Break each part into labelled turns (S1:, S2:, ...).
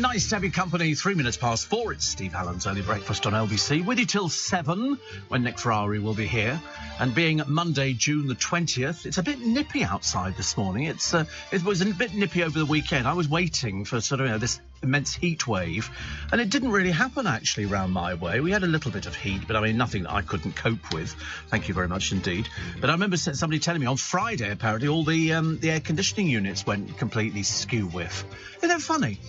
S1: Nice to have your company. 3 minutes past 4. It's Steve Allen's Early Breakfast on LBC. With you till 7, when Nick Ferrari will be here. And being Monday, June the 20th, it's a bit nippy outside this morning. It was a bit nippy over the weekend. I was waiting for sort of this immense heat wave, and it didn't really happen actually round my way. We had a little bit of heat, but I mean nothing that I couldn't cope with. Thank you very much indeed. But I remember somebody telling me on Friday apparently all the air conditioning units went completely skew whiff. Isn't that funny?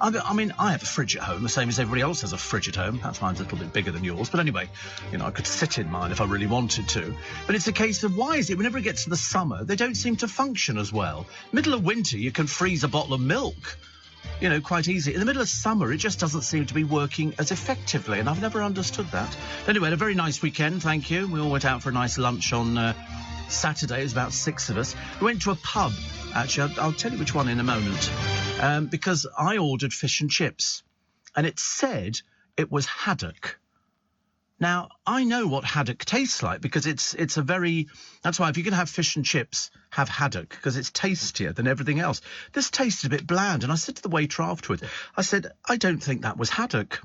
S1: I mean, I have a fridge at home, the same as everybody else has a fridge at home. Perhaps mine's a little bit bigger than yours. But anyway, I could sit in mine if I really wanted to. But it's a case of why is it whenever it gets to the summer, they don't seem to function as well. Middle of winter, you can freeze a bottle of milk, quite easy. In the middle of summer, it just doesn't seem to be working as effectively. And I've never understood that. Anyway, had a very nice weekend, thank you. We all went out for a nice lunch on Saturday. It was about 6 of us. We went to a pub. Actually, I'll tell you which one in a moment, because I ordered fish and chips, and it said it was haddock. Now, I know what haddock tastes like, because it's a very... That's why if you can have fish and chips, have haddock, because it's tastier than everything else. This tasted a bit bland, and I said to the waiter afterwards, I said, I don't think that was haddock.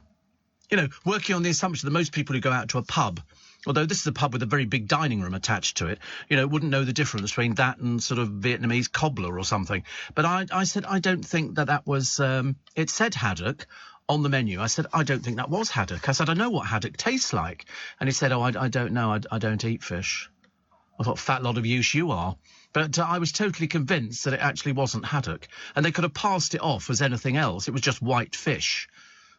S1: Working on the assumption that most people who go out to a pub, although this is a pub with a very big dining room attached to it, wouldn't know the difference between that and sort of Vietnamese cobbler or something. But I said, I don't think that was... it said haddock on the menu. I said, I don't think that was haddock. I said, I know what haddock tastes like. And he said, oh, I don't know. I don't eat fish. I thought, fat lot of use you are. But I was totally convinced that it actually wasn't haddock. And they could have passed it off as anything else. It was just white fish.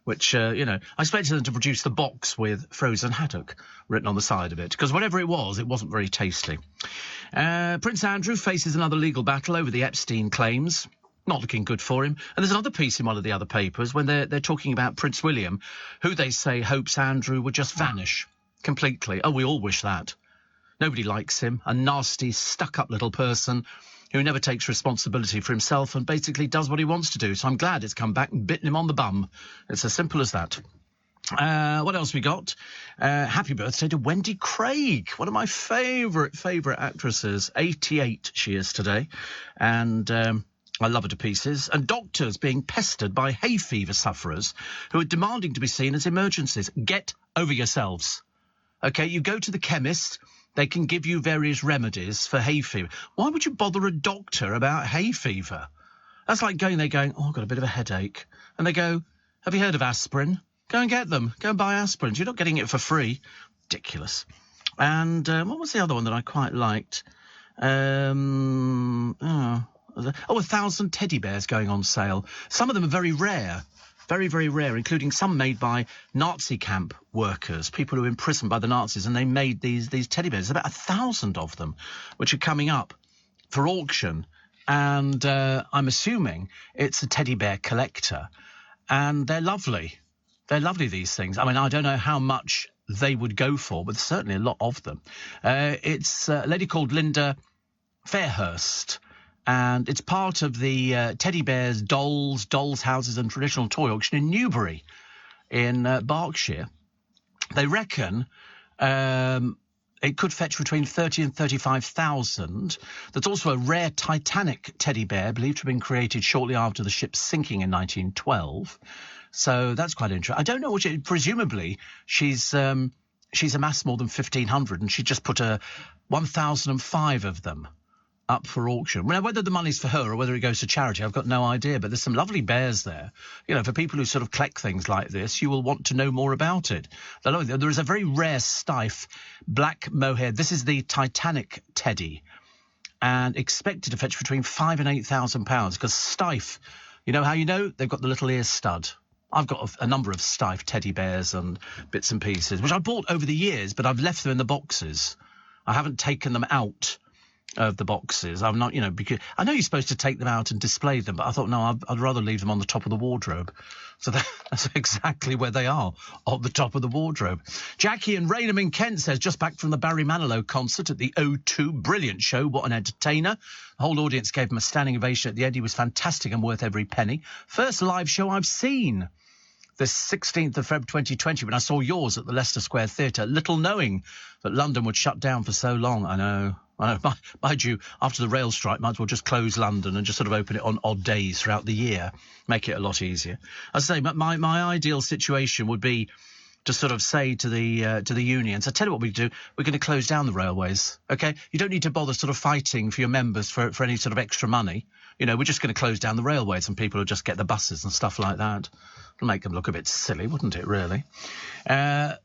S1: Which, I expected them to produce the box with frozen haddock written on the side of it, because whatever it wasn't very tasty. Prince Andrew faces another legal battle over the Epstein claims. Not looking good for him. And there's another piece in one of the other papers when they're talking about Prince William, who they say hopes Andrew would just vanish completely. Oh, we all wish that. Nobody likes him. A nasty, stuck-up little person who never takes responsibility for himself and basically does what he wants to do. So I'm glad it's come back and bitten him on the bum. It's as simple as that. What else we got? Happy birthday to Wendy Craig, one of my favourite actresses. 88 she is today. And I love her to pieces. And doctors being pestered by hay fever sufferers who are demanding to be seen as emergencies. Get over yourselves. OK, you go to the chemist. They can give you various remedies for hay fever. Why would you bother a doctor about hay fever? That's like going there going, oh, I've got a bit of a headache. And they go, have you heard of aspirin? Go and get them. Go and buy aspirin. You're not getting it for free. Ridiculous. And what was the other one that I quite liked? 1,000 teddy bears going on sale. Some of them are very rare. Very, very rare, including some made by Nazi camp workers, people who were imprisoned by the Nazis, and they made these teddy bears. There's about 1,000 of them, which are coming up for auction. And I'm assuming it's a teddy bear collector. And they're lovely. They're lovely, these things. I mean, I don't know how much they would go for, but there's certainly a lot of them. It's a lady called Linda Fairhurst. And it's part of the teddy bears, dolls houses and traditional toy auction in Newbury in Berkshire. They reckon it could fetch between 30 and 35,000. There's also a rare Titanic teddy bear believed to have been created shortly after the ship's sinking in 1912. So that's quite interesting. I don't know what presumably she's amassed more than 1,500 and she just put 1,005 of them up for auction. Well, whether the money's for her or whether it goes to charity, I've got no idea. But there's some lovely bears there. For people who sort of collect things like this, you will want to know more about it. There is a very rare stiff black mohair. This is the Titanic teddy, and expected to fetch between £5,000 and £8,000 because stiff. You know how you know? They've got the little ear stud. I've got a number of stiff teddy bears and bits and pieces, which I bought over the years, but I've left them in the boxes. I haven't taken them out of the boxes. I'm not, because I know you're supposed to take them out and display them, but I thought, no, I'd rather leave them on the top of the wardrobe. So that's exactly where they are, on the top of the wardrobe. Jackie in Raynham in Kent says, just back from the Barry Manilow concert at the O2. Brilliant show. What an entertainer. The whole audience gave him a standing ovation at the end. He was fantastic and worth every penny. First live show I've seen. The 16th of February 2020, when I saw yours at the Leicester Square Theatre, little knowing that London would shut down for so long. I know. I know, mind you, after the rail strike, might as well just close London and just sort of open it on odd days throughout the year. Make it a lot easier. As I say, my ideal situation would be to sort of say to the unions, I tell you what we do, we're going to close down the railways, OK? You don't need to bother sort of fighting for your members for any sort of extra money. You know, we're just going to close down the railways and people will just get the buses and stuff like that. It'll make them look a bit silly, wouldn't it, really?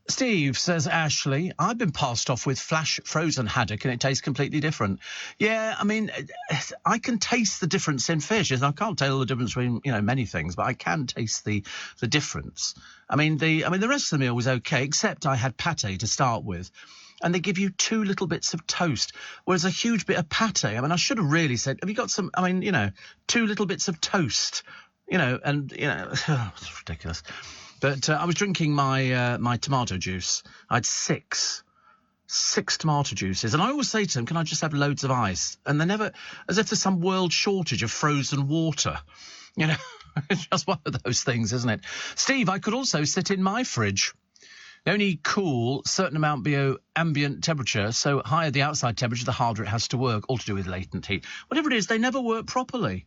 S1: Steve says, Ashley, I've been passed off with flash frozen haddock and it tastes completely different. Yeah, I mean, I can taste the difference in fish. I can't tell the difference between, many things, but I can taste the difference. I mean, the rest of the meal was okay, except I had pate to start with. And they give you 2 little bits of toast, whereas a huge bit of pate. I mean, I should have really said, have you got some, 2 little bits of toast, it's ridiculous. But I was drinking my tomato juice. I had six tomato juices. And I always say to them, can I just have loads of ice? And they never, as if there's some world shortage of frozen water. It's just one of those things, isn't it? Steve, I could also sit in my fridge. They only cool certain amount below ambient temperature, so higher the outside temperature, the harder it has to work, all to do with latent heat. Whatever it is, they never work properly.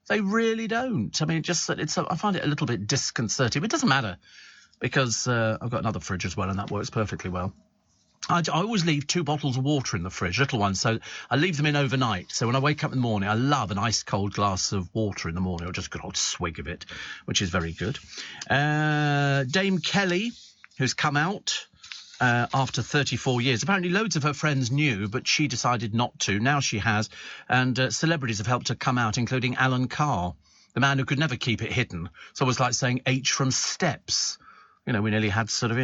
S1: They really don't. I mean, I find it a little bit disconcerting. But it doesn't matter, because I've got another fridge as well, and that works perfectly well. I always leave 2 bottles of water in the fridge, little ones, so I leave them in overnight. So when I wake up in the morning, I love an ice-cold glass of water in the morning, or just a good old swig of it, which is very good. Dame Kelly, who's come out after 34 years. Apparently loads of her friends knew, but she decided not to. Now she has. And celebrities have helped her come out, including Alan Carr, the man who could never keep it hidden. It's almost like saying H from Steps. We nearly had sort of,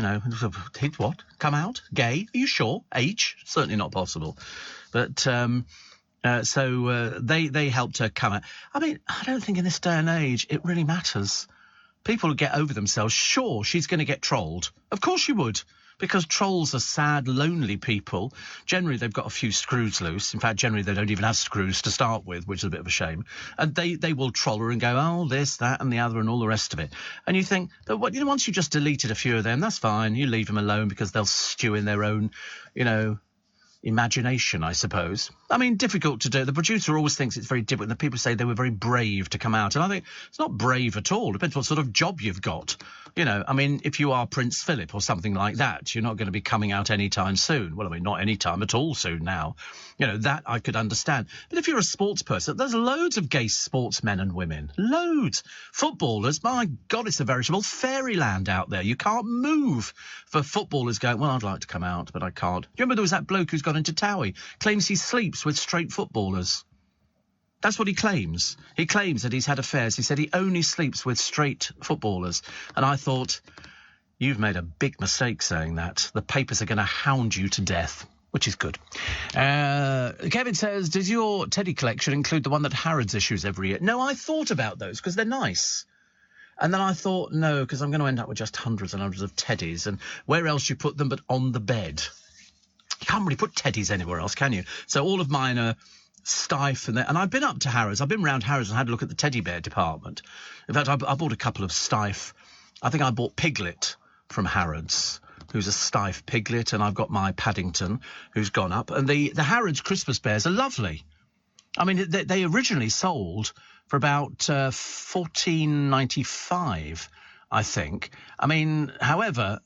S1: hit what? Come out? Gay? Are you sure? H? Certainly not possible. But so they helped her come out. I mean, I don't think in this day and age it really matters. People get over themselves. Sure, she's going to get trolled. Of course she would, because trolls are sad, lonely people. Generally, they've got a few screws loose. In fact, generally, they don't even have screws to start with, which is a bit of a shame. And they will troll her and go, oh, this, that, and the other, and all the rest of it. And you think, but once you just deleted a few of them, that's fine. You leave them alone because they'll stew in their own, imagination, I suppose. I mean, difficult to do. The producer always thinks it's very difficult. The people say they were very brave to come out. And I think it's not brave at all. It depends what sort of job you've got. I mean, if you are Prince Philip or something like that, you're not going to be coming out anytime soon. Well, I mean, not anytime at all soon now. That I could understand. But if you're a sports person, there's loads of gay sportsmen and women. Loads. Footballers, my God, it's a veritable fairyland out there. You can't move for footballers going, well, I'd like to come out, but I can't. Do you remember there was that bloke who's gone into Towie, claims he sleeps with straight footballers? That's what he claims. He claims that he's had affairs. He said he only sleeps with straight footballers. And I thought, you've made a big mistake saying that. The papers are going to hound you to death, which is good. Kevin says, does your teddy collection include the one that Harrods issues every year? No, I thought about those because they're nice. And then I thought, no, because I'm going to end up with just hundreds and hundreds of teddies. And where else you put them but on the bed? You can't really put teddies anywhere else, can you? So all of mine are Stife, and I've been up to Harrods. I've been round Harrods and had a look at the teddy bear department. In fact, I bought a couple of Stife. I think I bought Piglet from Harrods, who's a Stife Piglet, and I've got my Paddington, who's gone up. And the Harrods Christmas bears are lovely. I mean, they originally sold for about $14.95, I think. I mean, however,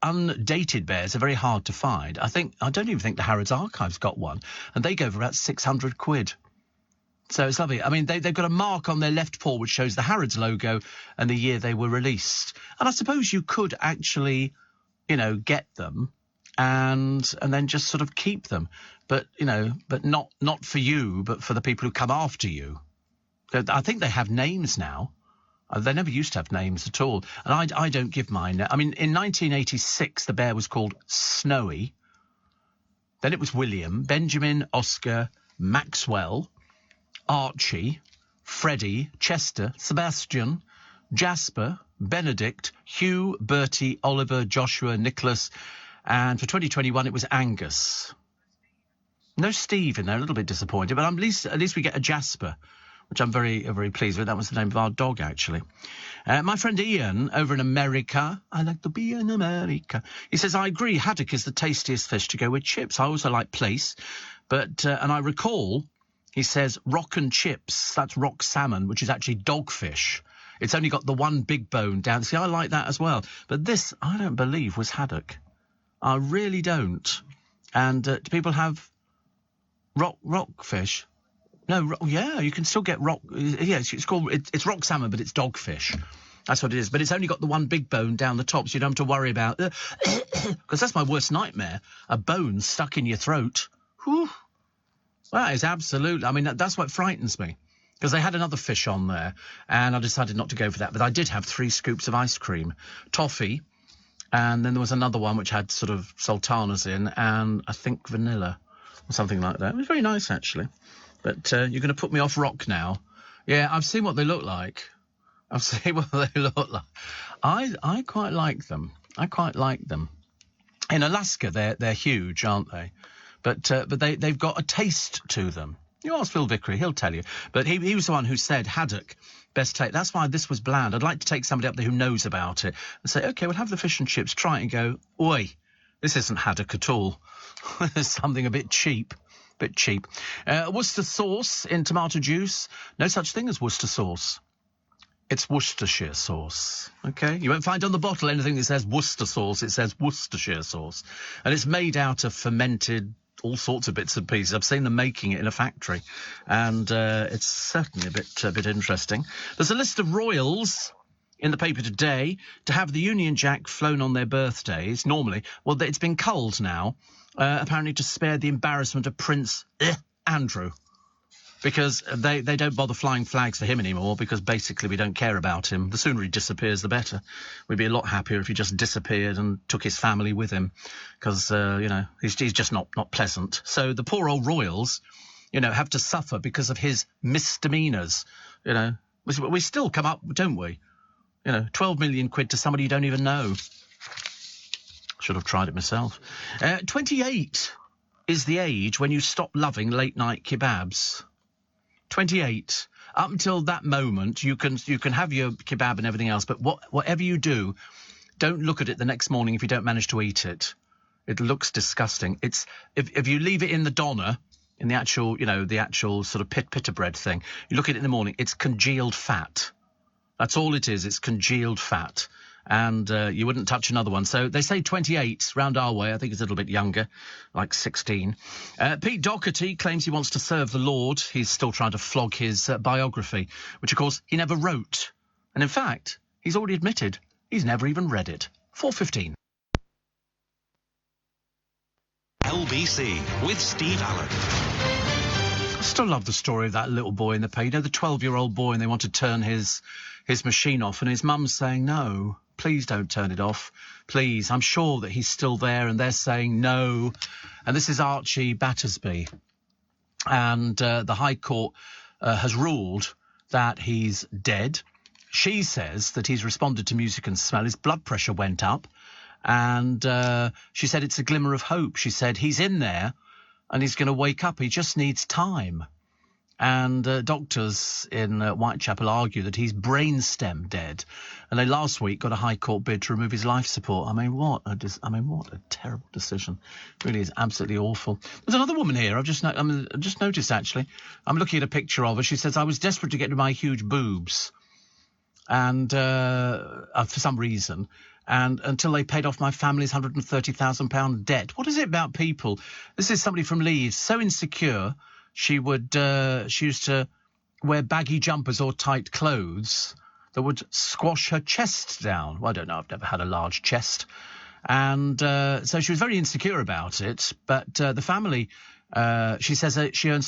S1: undated bears are very hard to find. I don't even think the Harrods Archives got one, and they go for about £600. So it's lovely. I mean, they've got a mark on their left paw which shows the Harrods logo and the year they were released. And I suppose you could actually, get them and then just sort of keep them, but not for you, but for the people who come after you. I think they have names now. They never used to have names at all. And I don't give mine. I mean, in 1986, the bear was called Snowy. Then it was William, Benjamin, Oscar, Maxwell, Archie, Freddie, Chester, Sebastian, Jasper, Benedict, Hugh, Bertie, Oliver, Joshua, Nicholas. And for 2021, it was Angus. No Steve in there, a little bit disappointed. But at least we get a Jasper, which I'm very, very pleased with. That was the name of our dog, actually. My friend Ian, over in America, I like to be in America. He says, I agree, haddock is the tastiest fish to go with chips. I also like plaice, but, and I recall, he says, rock and chips, that's rock salmon, which is actually dogfish. It's only got the one big bone down. See, I like that as well. But this, I don't believe, was haddock. I really don't. And do people have rockfish? No, yeah, you can still get rock. Yes, it's rock salmon, but it's dogfish. That's what it is. But it's only got the one big bone down the top, so you don't have to worry about. Because that's my worst nightmare: a bone stuck in your throat. Whew. That is absolute. I mean, that's what frightens me. Because they had another fish on there, and I decided not to go for that. But I did have 3 scoops of ice cream, toffee, and then there was another one which had sort of sultanas in, and I think vanilla or something like that. It was very nice, actually. But you're going to put me off rock now. Yeah, I've seen what they look like. I've seen what they look like. I quite like them. I quite like them. In Alaska, they're huge, aren't they? But they've got a taste to them. You ask Phil Vickery, he'll tell you. But he was the one who said haddock, best take. That's why this was bland. I'd like to take somebody up there who knows about it and say, OK, we'll have the fish and chips, try it and go, oi, this isn't haddock at all. There's something a bit cheap. Worcester sauce in tomato juice. No such thing as Worcester sauce. It's Worcestershire sauce, OK? You won't find on the bottle anything that says Worcester sauce. It says Worcestershire sauce. And it's made out of fermented all sorts of bits and pieces. I've seen them making it in a factory, and it's certainly a bit interesting. There's a list of royals in the paper today to have the Union Jack flown on their birthdays. Normally, well, it's been culled now, apparently to spare the embarrassment of Prince Andrew. Because they don't bother flying flags for him anymore, because basically we don't care about him. The sooner he disappears, the better. We'd be a lot happier if he just disappeared and took his family with him, because, he's just not pleasant. So the poor old royals, have to suffer because of his misdemeanours. We still come up, don't we? 12 million quid to somebody you don't even know. Should have tried it myself. 28 is the age when you stop loving late-night kebabs. 28. Up until that moment, you can have your kebab and everything else, but whatever you do, don't look at it the next morning if you don't manage to eat it. It looks disgusting. It's if you leave it in the doner, in the actual sort of pita bread thing, you look at it in the morning, it's congealed fat. That's all it is. It's congealed fat. And you wouldn't touch another one. So they say 28 round our way. I think it's a little bit younger, like 16. Pete Doherty claims he wants to serve the Lord. He's still trying to flog his biography, which, of course, he never wrote. And, in fact, he's already admitted he's never even read it. 4:15.
S2: LBC with Steve Allen.
S1: I still love the story of that little boy in the paper. The 12-year-old boy, and they want to turn his machine off, and his mum's saying, no, please don't turn it off. Please. I'm sure that he's still there, and they're saying no. And this is Archie Battersby. And the High Court has ruled that he's dead. She says that he's responded to music and smell. His blood pressure went up. And she said it's a glimmer of hope. She said he's in there and he's going to wake up. He just needs time. And doctors in Whitechapel argue that he's brainstem dead. And they last week got a High Court bid to remove his life support. I mean, what a terrible decision. It really is absolutely awful. There's another woman here. I've just noticed, actually. I'm looking at a picture of her. She says, I was desperate to get rid of my huge boobs. And for some reason. And until they paid off my family's £130,000 debt. What is it about people? This is somebody from Leeds, so insecure. She used to wear baggy jumpers or tight clothes that would squash her chest down. Well, I don't know. I've never had a large chest. And so she was very insecure about it. But the family, she says that she earns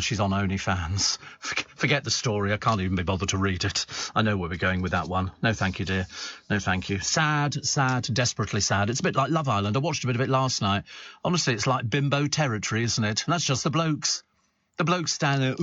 S1: she's on OnlyFans. Forget the story. I can't even be bothered to read it. I know where we're going with that one. No, thank you, dear. No, thank you. Sad, desperately sad. It's a bit like Love Island. I watched a bit of it last night. Honestly, it's like bimbo territory, isn't it? And that's just the blokes. The blokes stand there,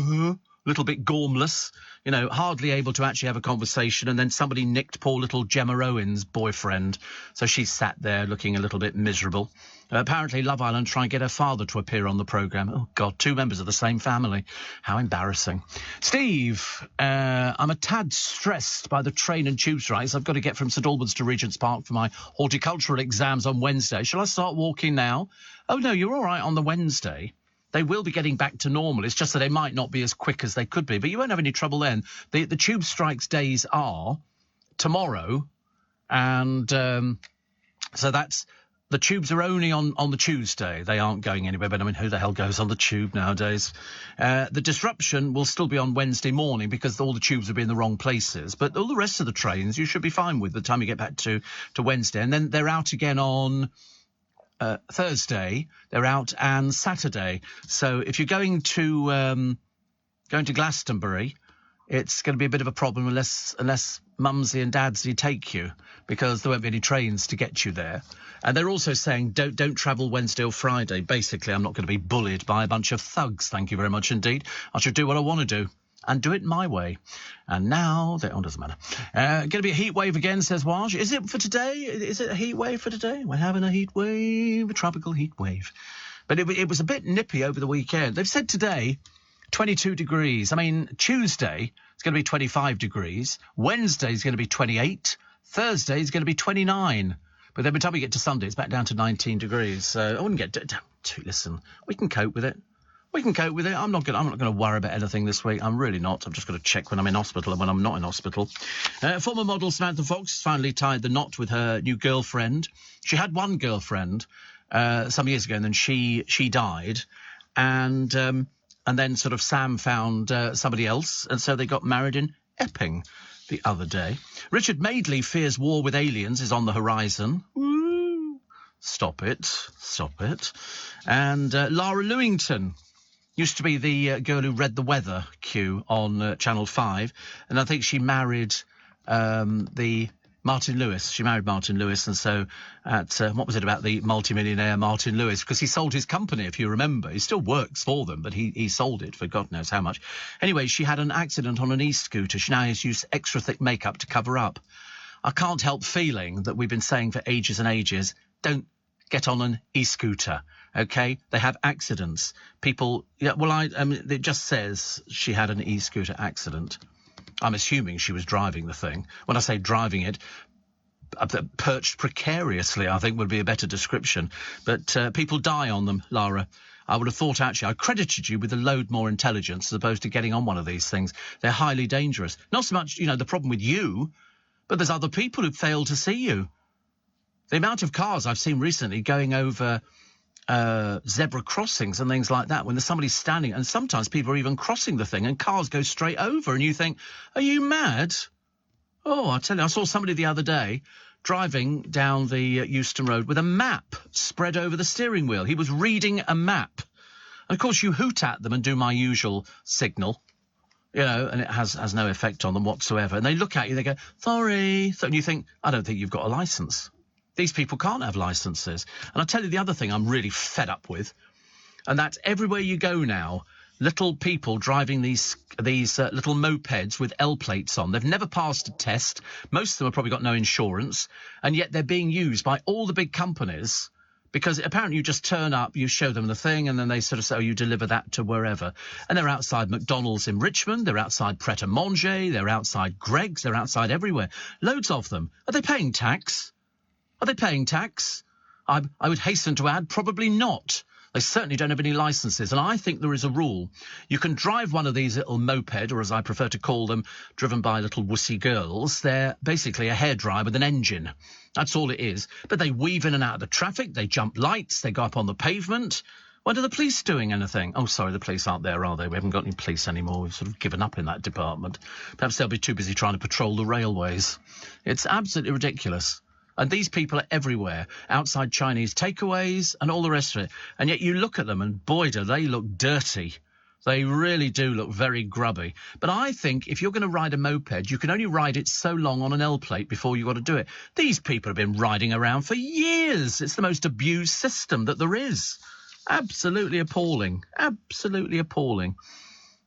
S1: little bit gormless, hardly able to actually have a conversation, and then somebody nicked poor little Gemma Owen's boyfriend, so she sat there looking a little bit miserable. Apparently Love Island try and get her father to appear on the programme. Oh, God, 2 members of the same family. How embarrassing. Steve, I'm a tad stressed by the train and tube strikes. I've got to get from St Albans to Regent's Park for my horticultural exams on Wednesday. Shall I start walking now? Oh, no, you're all right on the Wednesday. They will be getting back to normal. It's just that they might not be as quick as they could be. But you won't have any trouble then. The tube strikes days are tomorrow. And so that's... The tubes are only on the Tuesday. They aren't going anywhere, but I mean, who the hell goes on the tube nowadays? The disruption will still be on Wednesday morning because all the tubes will be in the wrong places. But all the rest of the trains you should be fine with by the time you get back to Wednesday. And then they're out again on Thursday. They're out and Saturday. So if you're going to Glastonbury, it's going to be a bit of a problem unless Mumsy and Dadsy take you, because there won't be any trains to get you there. And they're also saying don't travel Wednesday or Friday. Basically, I'm not going to be bullied by a bunch of thugs. Thank you very much indeed. I should do what I want to do and do it my way. And now, doesn't matter. Going to be a heat wave again, says Waj. Is it for today? Is it a heat wave for today? We're having a heat wave, a tropical heat wave. But it was a bit nippy over the weekend. They've said today 22 degrees. I mean, Tuesday it's going to be 25 degrees. Wednesday is going to be 28. Thursday is going to be 29. But then by the time we get to Sunday, it's back down to 19 degrees. So I wouldn't get listen, we can cope with it. I'm not going to worry about anything this week. I'm really not. I'm just going to check when I'm in hospital and when I'm not in hospital. Former model Samantha Fox finally tied the knot with her new girlfriend. She had one girlfriend some years ago, and then she died. And then sort of Sam found somebody else, and so they got married in Epping the other day. Richard Madeley fears war with aliens is on the horizon. Woo. Stop it. And Lara Lewington used to be the girl who read the weather Q on Channel 5, and I think she married Martin Lewis. She married Martin Lewis, and so what was it about the multimillionaire Martin Lewis? Because he sold his company, if you remember. He still works for them, but he sold it for God knows how much. Anyway, she had an accident on an e-scooter. She now has used extra thick makeup to cover up. I can't help feeling that we've been saying for ages and ages, don't get on an e-scooter, OK? They have accidents. People, it just says she had an e-scooter accident. I'm assuming she was driving the thing. When I say driving it, perched precariously, I think would be a better description. But people die on them, Lara. I would have thought, actually, I credited you with a load more intelligence as opposed to getting on one of these things. They're highly dangerous. Not so much, the problem with you, but there's other people who fail to see you. The amount of cars I've seen recently going over zebra crossings and things like that, when there's somebody standing, and sometimes people are even crossing the thing and cars go straight over, and you think, are you mad? Oh, I tell you, I saw somebody the other day driving down the Euston Road with a map spread over the steering wheel. He was reading a map. And of course you hoot at them and do my usual signal, and it has no effect on them whatsoever. And they look at you, they go, sorry. And you think, I don't think you've got a licence. These people can't have licences. And I'll tell you the other thing I'm really fed up with, and that's everywhere you go now, little people driving these little mopeds with L plates on. They've never passed a test. Most of them have probably got no insurance, and yet they're being used by all the big companies because apparently you just turn up, you show them the thing, and then they sort of say, oh, you deliver that to wherever. And they're outside McDonald's in Richmond, they're outside Pret a Manger, they're outside Greggs, they're outside everywhere. Loads of them. Are they paying tax? Are they paying tax? I would hasten to add, probably not. They certainly don't have any licences, and I think there is a rule. You can drive one of these little moped, or as I prefer to call them, driven by little wussy girls. They're basically a hairdryer with an engine. That's all it is. But they weave in and out of the traffic, they jump lights, they go up on the pavement. When are the police doing anything? Oh, sorry, the police aren't there, are they? We haven't got any police anymore. We've sort of given up in that department. Perhaps they'll be too busy trying to patrol the railways. It's absolutely ridiculous. And these people are everywhere, outside Chinese takeaways and all the rest of it. And yet you look at them and, boy, do they look dirty. They really do look very grubby. But I think if you're going to ride a moped, you can only ride it so long on an L plate before you've got to do it. These people have been riding around for years. It's the most abused system that there is. Absolutely appalling. Absolutely appalling.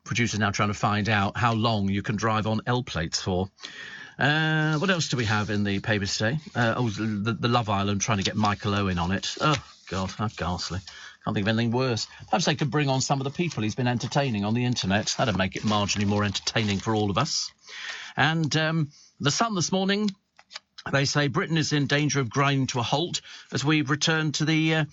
S1: Producers now trying to find out how long you can drive on L plates for. What else do we have in the papers today? The Love Island, trying to get Michael Owen on it. Oh, God, how ghastly. Can't think of anything worse. Perhaps they could bring on some of the people he's been entertaining on the internet. That'd make it marginally more entertaining for all of us. And The Sun this morning, they say Britain is in danger of grinding to a halt as we return to the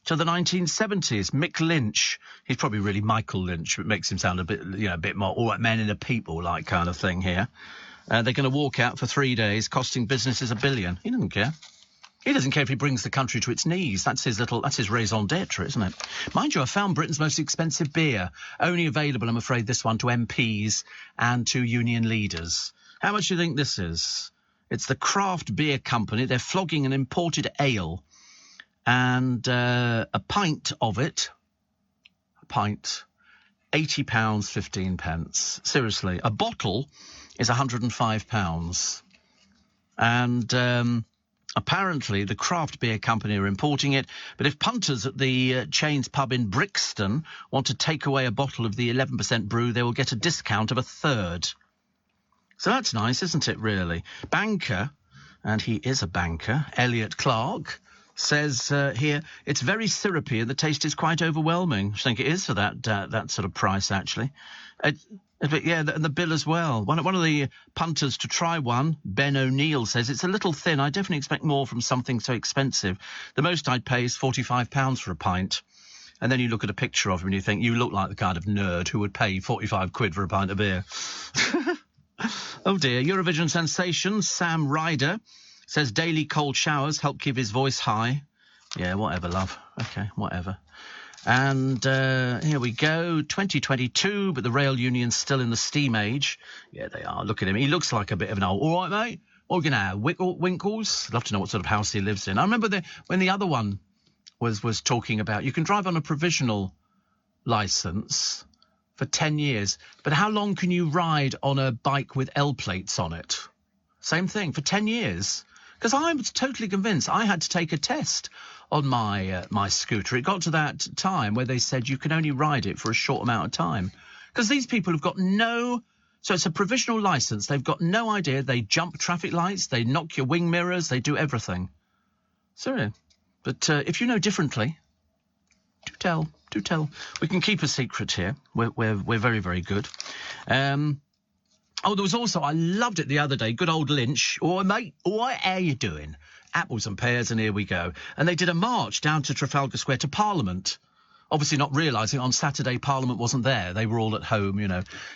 S1: 1970s. Mick Lynch, he's probably really Michael Lynch, but makes him sound a bit more all right men in a people like kind of thing here. They're going to walk out for 3 days, costing businesses $1 billion. He doesn't care. He doesn't care if he brings the country to its knees. That's his raison d'etre, isn't it? Mind you, I found Britain's most expensive beer. Only available, I'm afraid, this one to MPs and to union leaders. How much do you think this is? It's the Craft Beer Company. They're flogging an imported ale. And a pint of it, £80, 15 pence. Seriously, a bottle is £105. And apparently the Craft Beer Company are importing it. But if punters at the chain's pub in Brixton want to take away a bottle of the 11% brew, they will get a discount of a third. So that's nice, isn't it, really? Banker, and he is a banker, Elliot Clark, says here, it's very syrupy and the taste is quite overwhelming. I think it is for that sort of price, actually. But yeah, and the bill as well. One of the punters to try one, Ben O'Neill, says it's a little thin. I definitely expect more from something so expensive. The most I'd pay is £45 for a pint. And then you look at a picture of him and you think, you look like the kind of nerd who would pay 45 quid for a pint of beer. Oh dear. Eurovision sensation Sam Ryder says daily cold showers help keep his voice high. Yeah, whatever, love. Okay, whatever. And here we go, 2022, but the rail union's still in the steam age. Yeah, they are. Look at him. He looks like a bit of an old... All right, mate? What are we going to have? Winkles? I'd love to know what sort of house he lives in. I remember when the other one was talking about you can drive on a provisional licence for 10 years, but how long can you ride on a bike with L plates on it? Same thing, for 10 years. Because I was totally convinced I had to take a test on my scooter. It got to that time where they said you can only ride it for a short amount of time. Because these people have got no... So it's a provisional licence. They've got no idea. They jump traffic lights. They knock your wing mirrors. They do everything. Sorry. But if you know differently, do tell. Do tell. We can keep a secret here. We're very, very good. Oh, there was also, I loved it the other day, good old Lynch. Oh, mate, what are you doing? Apples and pears, and here we go. And they did a march down to Trafalgar Square to Parliament. Obviously not realising on Saturday Parliament wasn't there. They were all at home,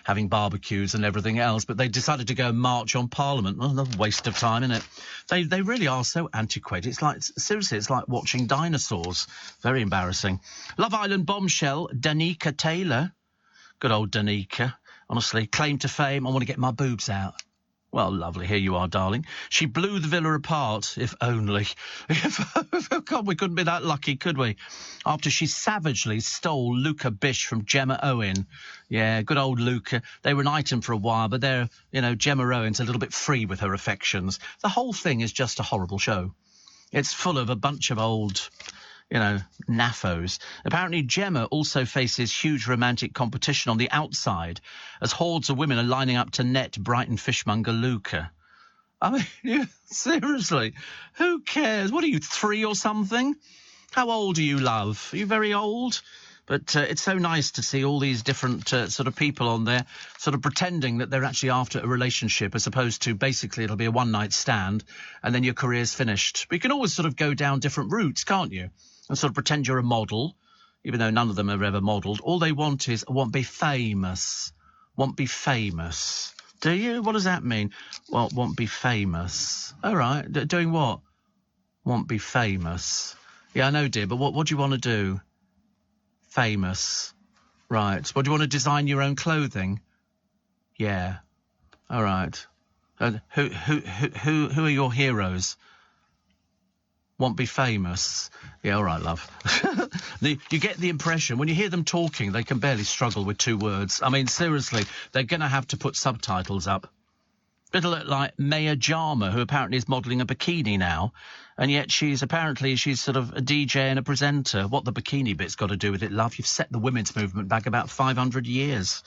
S1: having barbecues and everything else. But they decided to go and march on Parliament. Well, a waste of time, isn't it? They really are so antiquated. It's like, seriously, it's like watching dinosaurs. Very embarrassing. Love Island bombshell, Danica Taylor. Good old Danica. Honestly, claim to fame, I want to get my boobs out. Well, lovely, here you are, darling. She blew the villa apart, if only. God, we couldn't be that lucky, could we? After she savagely stole Luca Bish from Gemma Owen. Yeah, good old Luca. They were an item for a while, but they're, Gemma Owen's a little bit free with her affections. The whole thing is just a horrible show. It's full of a bunch of old... naffos. Apparently Gemma also faces huge romantic competition on the outside as hordes of women are lining up to net Brighton fishmonger Luca. I mean, yeah, seriously, who cares? What are you, 3 or something? How old are you, love? Are you very old? But it's so nice to see all these different sort of people on there sort of pretending that they're actually after a relationship as opposed to basically it'll be a one-night stand and then your career's finished. But you can always sort of go down different routes, can't you? And sort of pretend you're a model, even though none of them have ever modelled. All they want is, want be famous. Want be famous. Do you? What does that mean? Well, want be famous. All right. Doing what? Want be famous. Yeah, I know, dear, but what do you want to do? Famous. Right. Well, do you want to design your own clothing? Yeah. All right. Who are your heroes? Want be famous. Yeah, all right, love. You get the impression, when you hear them talking, they can barely struggle with 2 words. I mean, seriously, they're going to have to put subtitles up. It'll look like Maya Jama, who apparently is modelling a bikini now, and yet she's sort of a DJ and a presenter. What the bikini bit's got to do with it, love? You've set the women's movement back about 500 years.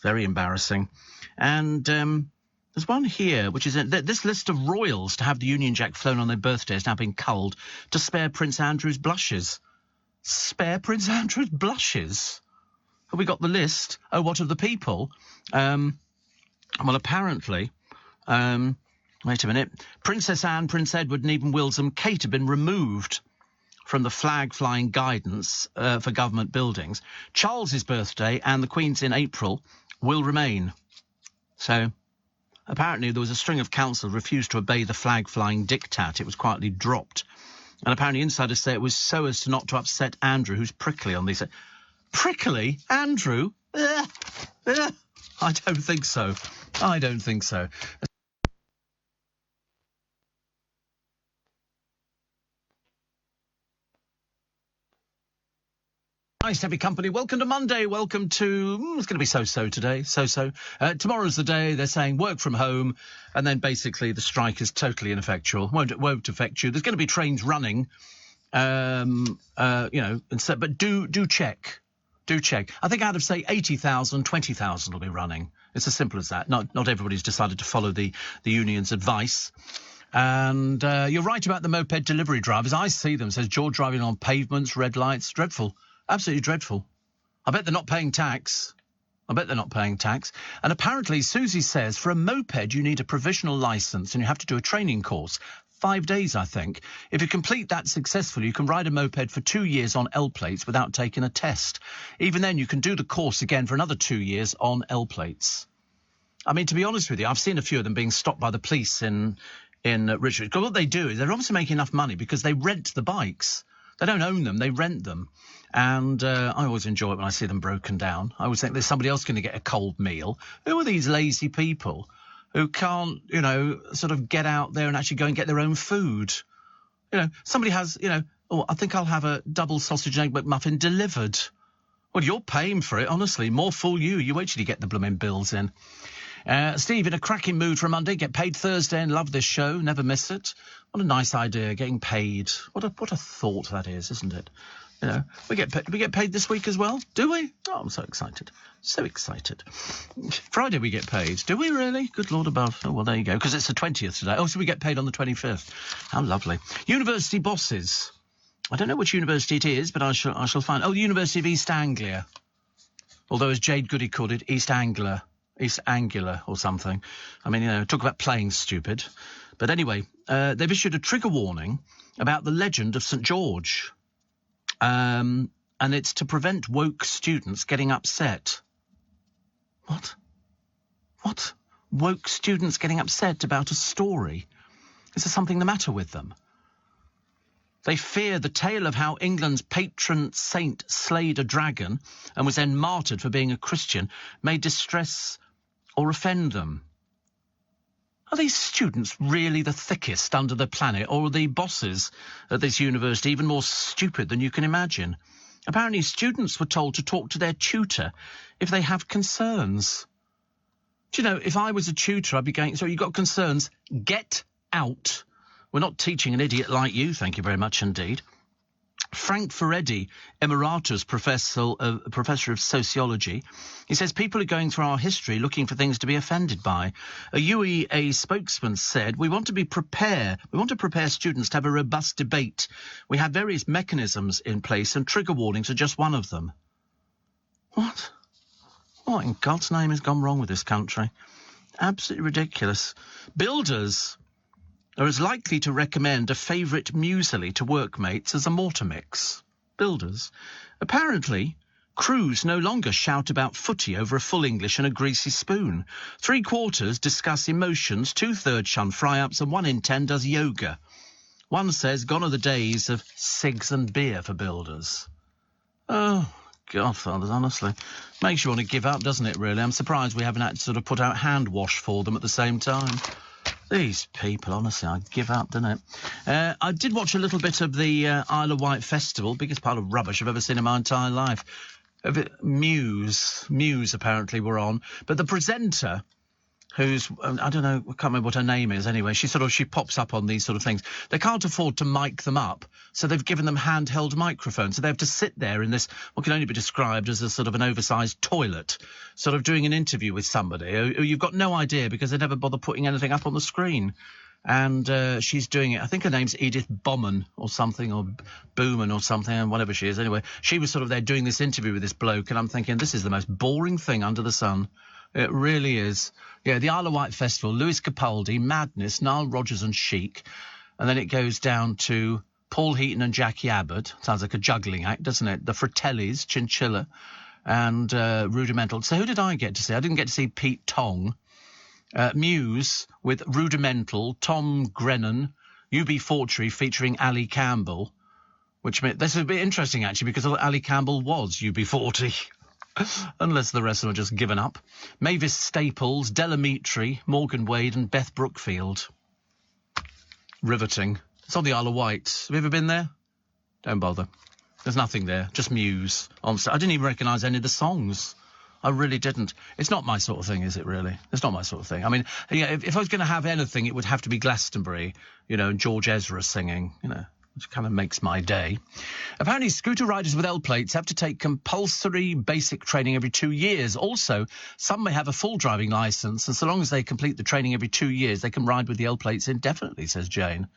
S1: Very embarrassing. And there's one here, which is this list of royals to have the Union Jack flown on their birthday has now been culled to spare Prince Andrew's blushes. Spare Prince Andrew's blushes? Have we got the list? Oh, what of the people? Well, apparently... wait a minute. Princess Anne, Prince Edward and even William Kate have been removed from the flag-flying guidance for government buildings. Charles's birthday and the Queen's in April will remain. So, apparently there was a string of councils refused to obey the flag-flying diktat. It was quietly dropped. And apparently insiders say it was so as to not to upset Andrew, who's prickly on these. Prickly? Andrew? I don't think so. I don't think so. Nice to have your company. Welcome to Monday. Welcome to... it's going to be so-so today. So-so. Tomorrow's the day. They're saying work from home. And then basically the strike is totally ineffectual. Won't affect you. There's going to be trains running. But do check. Do check. I think out of, say, 80,000, 20,000 will be running. It's as simple as that. Not everybody's decided to follow the union's advice. And you're right about the moped delivery drivers. I see them. Says George driving on pavements, red lights. Dreadful. Absolutely dreadful. I bet they're not paying tax. And apparently, Susie says, for a moped, you need a provisional licence and you have to do a training course. 5 days, I think. If you complete that successfully, you can ride a moped for 2 years on L plates without taking a test. Even then, you can do the course again for another 2 years on L plates. I mean, to be honest with you, I've seen a few of them being stopped by the police in Richmond. Because what they do is they're obviously making enough money because they rent the bikes. They don't own them, they rent them. And I always enjoy it when I see them broken down. I always think there's somebody else going to get a cold meal. Who are these lazy people who can't, sort of get out there and actually go and get their own food? Somebody has, I think I'll have a double sausage and egg McMuffin delivered. Well, you're paying for it, honestly. More fool you. You wait till you get the blooming bills in. Steve, in a cracking mood for a Monday, get paid Thursday and love this show. Never miss it. What a nice idea, getting paid. What a thought that is, isn't it? We get paid this week as well, do we? Oh, I'm so excited. So excited. Friday we get paid. Do we really? Good Lord above. Oh, well, there you go, because it's the 20th today. Oh, so we get paid on the 25th. How lovely. University bosses. I don't know which university it is, but I shall find. Oh, the University of East Anglia. Although, as Jade Goody called it, East Anglia or something. I mean, talk about playing stupid. But anyway, they've issued a trigger warning about the legend of St. George. And it's to prevent woke students getting upset. What? Woke students getting upset about a story? Is there something the matter with them? They fear the tale of how England's patron saint slayed a dragon and was then martyred for being a Christian may distress or offend them. Are these students really the thickest under the planet, or are the bosses at this university even more stupid than you can imagine? Apparently, students were told to talk to their tutor if they have concerns. Do you know, if I was a tutor, I'd be going, so you've got concerns, get out. We're not teaching an idiot like you, thank you very much indeed. Frank Ferretti, Emeritus Professor of Sociology, he says people are going through our history looking for things to be offended by. A UEA spokesman said, we want to prepare students to have a robust debate. We have various mechanisms in place and trigger warnings are just one of them. What? What in God's name has gone wrong with this country? Absolutely ridiculous. Builders are as likely to recommend a favourite muesli to workmates as a mortar mix. Builders. Apparently, crews no longer shout about footy over a full English and a greasy spoon. 3/4 discuss emotions, 2/3 shun fry-ups, and 1 in 10 does yoga. One says, gone are the days of cigs and beer for builders. Oh, Godfathers, honestly. Makes you want to give up, doesn't it, really? I'm surprised we haven't had to sort of put out hand wash for them at the same time. These people, honestly, I give up, don't it? I did watch a little bit of the Isle of Wight Festival, biggest pile of rubbish I've ever seen in my entire life. Muse apparently were on. But the presenter who's, I don't know, I can't remember what her name is anyway. She pops up on these sort of things. They can't afford to mic them up, so they've given them handheld microphones. So they have to sit there in this, what can only be described as a sort of an oversized toilet, sort of doing an interview with somebody who you've got no idea because they never bother putting anything up on the screen. And she's doing it. I think her name's Edith Bowman or something, or Booman or something, and whatever she is. Anyway, she was sort of there doing this interview with this bloke, and I'm thinking, this is the most boring thing under the sun. It really is. Yeah, the Isle of Wight Festival, Lewis Capaldi, Madness, Nile Rodgers and Chic. And then it goes down to Paul Heaton and Jackie Abbott. Sounds like a juggling act, doesn't it? The Fratellis, Chinchilla, and Rudimental. So who did I get to see? I didn't get to see Pete Tong. Muse with Rudimental, Tom Grennan, UB40 featuring Ali Campbell. Which meant, this is a bit interesting, actually, because Ali Campbell was UB40. Unless the rest of them are just given up. Mavis Staples, Delamitri, Morgan Wade and Beth Brookfield. Riveting. It's on the Isle of Wight. Have you ever been there? Don't bother. There's nothing there. Just Muse. I didn't even recognise any of the songs. I really didn't. It's not my sort of thing, is it, really? It's not my sort of thing. I mean, yeah, if I was going to have anything, it would have to be Glastonbury, and George Ezra singing, which kind of makes my day. Apparently, scooter riders with L-plates have to take compulsory basic training every 2 years. Also, some may have a full driving licence, and so long as they complete the training every 2 years, they can ride with the L-plates indefinitely, says Jane.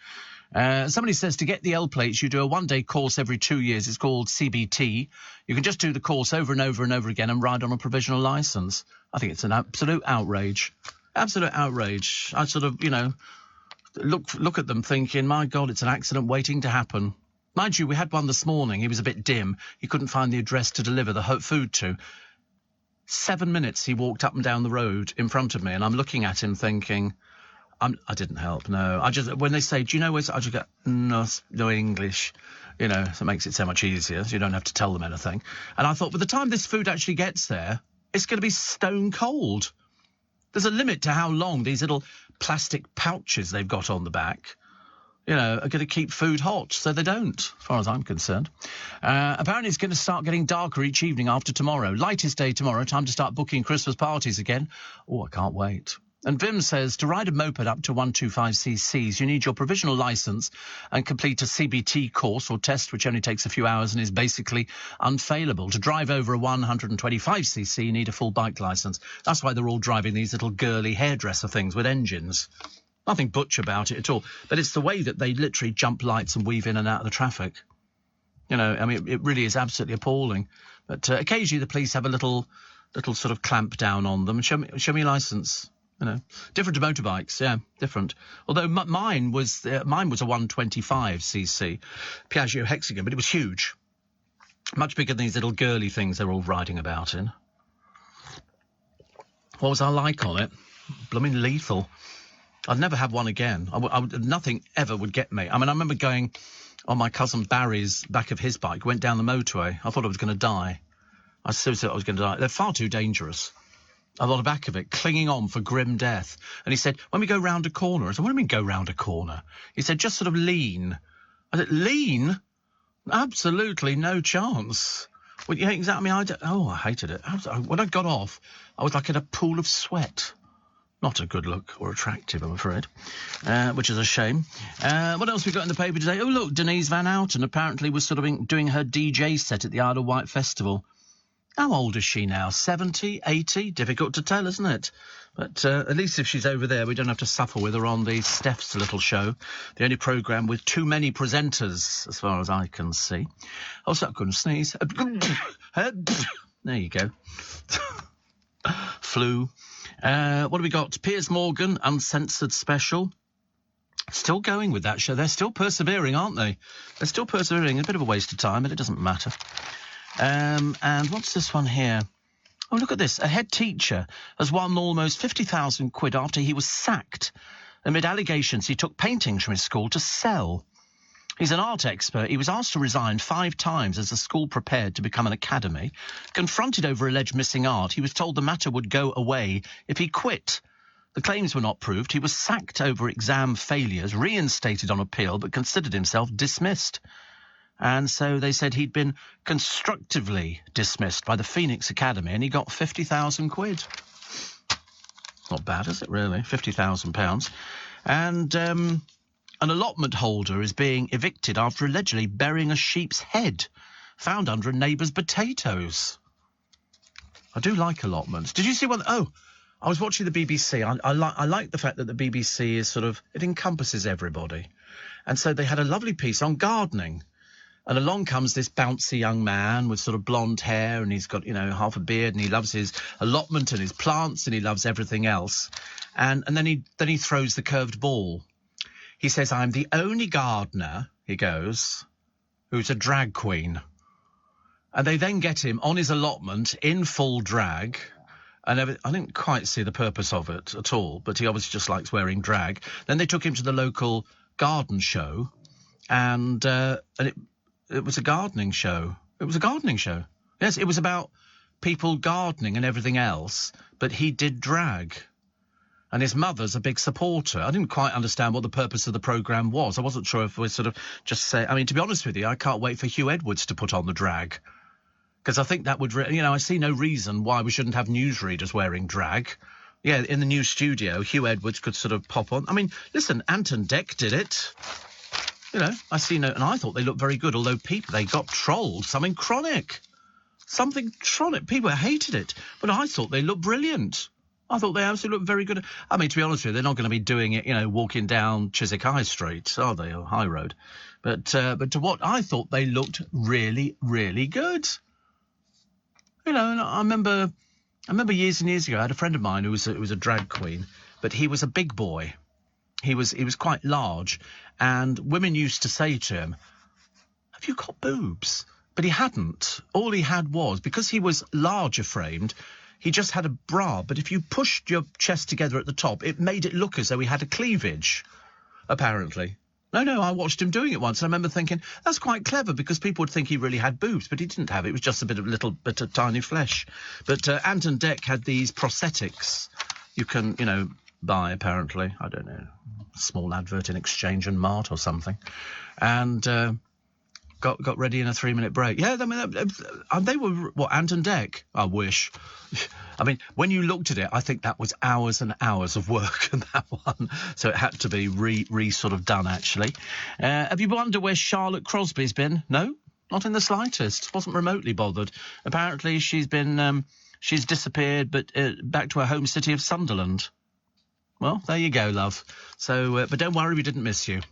S1: Somebody says to get the L-plates, you do a one-day course every 2 years. It's called CBT. You can just do the course over and over and over again and ride on a provisional licence. I think it's an absolute outrage. Absolute outrage. I sort of, look at them thinking, my God, it's an accident waiting to happen. Mind you, we had one this morning. He was a bit dim. He couldn't find the address to deliver the food to. 7 minutes he walked up and down the road in front of me, and I'm looking at him thinking, I didn't help, no. When they say, do you know where, I just go, no English. So it makes it so much easier, so you don't have to tell them anything. And I thought, by the time this food actually gets there, it's going to be stone cold. There's a limit to how long these little plastic pouches they've got on the back, are going to keep food hot, so they don't, as far as I'm concerned. Apparently it's going to start getting darker each evening after tomorrow. Lightest day tomorrow, time to start booking Christmas parties again. Oh, I can't wait. And Vim says, to ride a moped up to 125cc's, you need your provisional licence and complete a CBT course or test, which only takes a few hours and is basically unfailable. To drive over a 125cc, you need a full bike licence. That's why they're all driving these little girly hairdresser things with engines. Nothing butch about it at all. But it's the way that they literally jump lights and weave in and out of the traffic. It really is absolutely appalling. But occasionally the police have a little sort of clamp down on them. Show me your licence. Different to motorbikes, yeah, different. Although mine was a 125cc Piaggio Hexagon, but it was huge. Much bigger than these little girly things they're all riding about in. What was I like on it? Blooming lethal. I'd never have one again. Nothing ever would get me. I mean, I remember going on my cousin Barry's back of his bike, went down the motorway. I thought I was going to die. I seriously thought I was going to die. They're far too dangerous. I'm on the back of it, clinging on for grim death. And he said, when we go round a corner. I said, what do you mean go round a corner? He said, just sort of lean. I said, lean? Absolutely no chance. Well, yeah, exactly. I hated it. When I got off, I was like in a pool of sweat. Not a good look or attractive, I'm afraid, which is a shame. What else we got in the paper today? Oh, look, Denise Van Outen apparently was sort of doing her DJ set at the Isle of Wight Festival. How old is she now? 70, 80? Difficult to tell, isn't it? But at least if she's over there, we don't have to suffer with her on the Steph's little show. The only programme with too many presenters, as far as I can see. Oh, so I couldn't sneeze. There you go. Flu. What have we got? Piers Morgan, Uncensored Special. Still going with that show. They're still persevering, aren't they? They're still persevering. A bit of a waste of time, but it doesn't matter. And what's this one here? Oh, look at this. A head teacher has won almost 50,000 quid after he was sacked amid allegations he took paintings from his school to sell. He's an art expert. He was asked to resign 5 times as the school prepared to become an academy. Confronted over alleged missing art, he was told the matter would go away if he quit. The claims were not proved. He was sacked over exam failures, reinstated on appeal, but considered himself dismissed. And so they said he'd been constructively dismissed by the Phoenix Academy and he got 50,000 quid. not bad, is it, really? £50,000. And an allotment holder is being evicted after allegedly burying a sheep's head found under a neighbour's potatoes. I do like allotments. Did you see one? Oh, I was watching the BBC. I like the fact that the BBC is sort of, it encompasses everybody. And so they had a lovely piece on gardening. And along comes this bouncy young man with sort of blonde hair, and he's got, half a beard, and he loves his allotment and his plants, and he loves everything else. And then he throws the curved ball. He says, "I'm the only gardener," he goes, "who's a drag queen." And they then get him on his allotment in full drag. And I didn't quite see the purpose of it at all, but he obviously just likes wearing drag. Then they took him to the local garden show, and it was a gardening show. It was a gardening show. Yes, it was about people gardening and everything else, but he did drag. And his mother's a big supporter. I didn't quite understand what the purpose of the programme was. I wasn't sure if we're sort of just saying... I mean, to be honest with you, I can't wait for Hugh Edwards to put on the drag. Because I think that would... I see no reason why we shouldn't have newsreaders wearing drag. Yeah, in the new studio, Hugh Edwards could sort of pop on. I mean, listen, Anton Deck did it. I see no... And I thought they looked very good, although they got trolled. Something chronic. People hated it. But I thought they looked brilliant. I thought they absolutely looked very good. I mean, to be honest with you, they're not going to be doing it, walking down Chiswick High Street, are they, or High Road? But to what I thought they looked really, really good. And I remember years and years ago, I had a friend of mine who was a drag queen, but he was a big boy. He was quite large, and women used to say to him, "Have you got boobs?" But he hadn't. All he had was, because he was larger framed, he just had a bra. But if you pushed your chest together at the top, it made it look as though he had a cleavage, apparently. No, I watched him doing it once, and I remember thinking, that's quite clever, because people would think he really had boobs, but he didn't have it. It was just a little bit of tiny flesh. But Anton Deck had these prosthetics you can, buy, apparently. I don't know, a small advert in Exchange and Mart or something. And got ready in a 3-minute break. Yeah, I mean, they were, Anton Deck? I wish. I mean, when you looked at it, I think that was hours and hours of work on that one. So it had to be sort of done, actually. Have you wondered where Charlotte Crosby's been? No, not in the slightest. Wasn't remotely bothered. Apparently she's disappeared, but back to her home city of Sunderland. Well, there you go, love. So, but don't worry, we didn't miss you.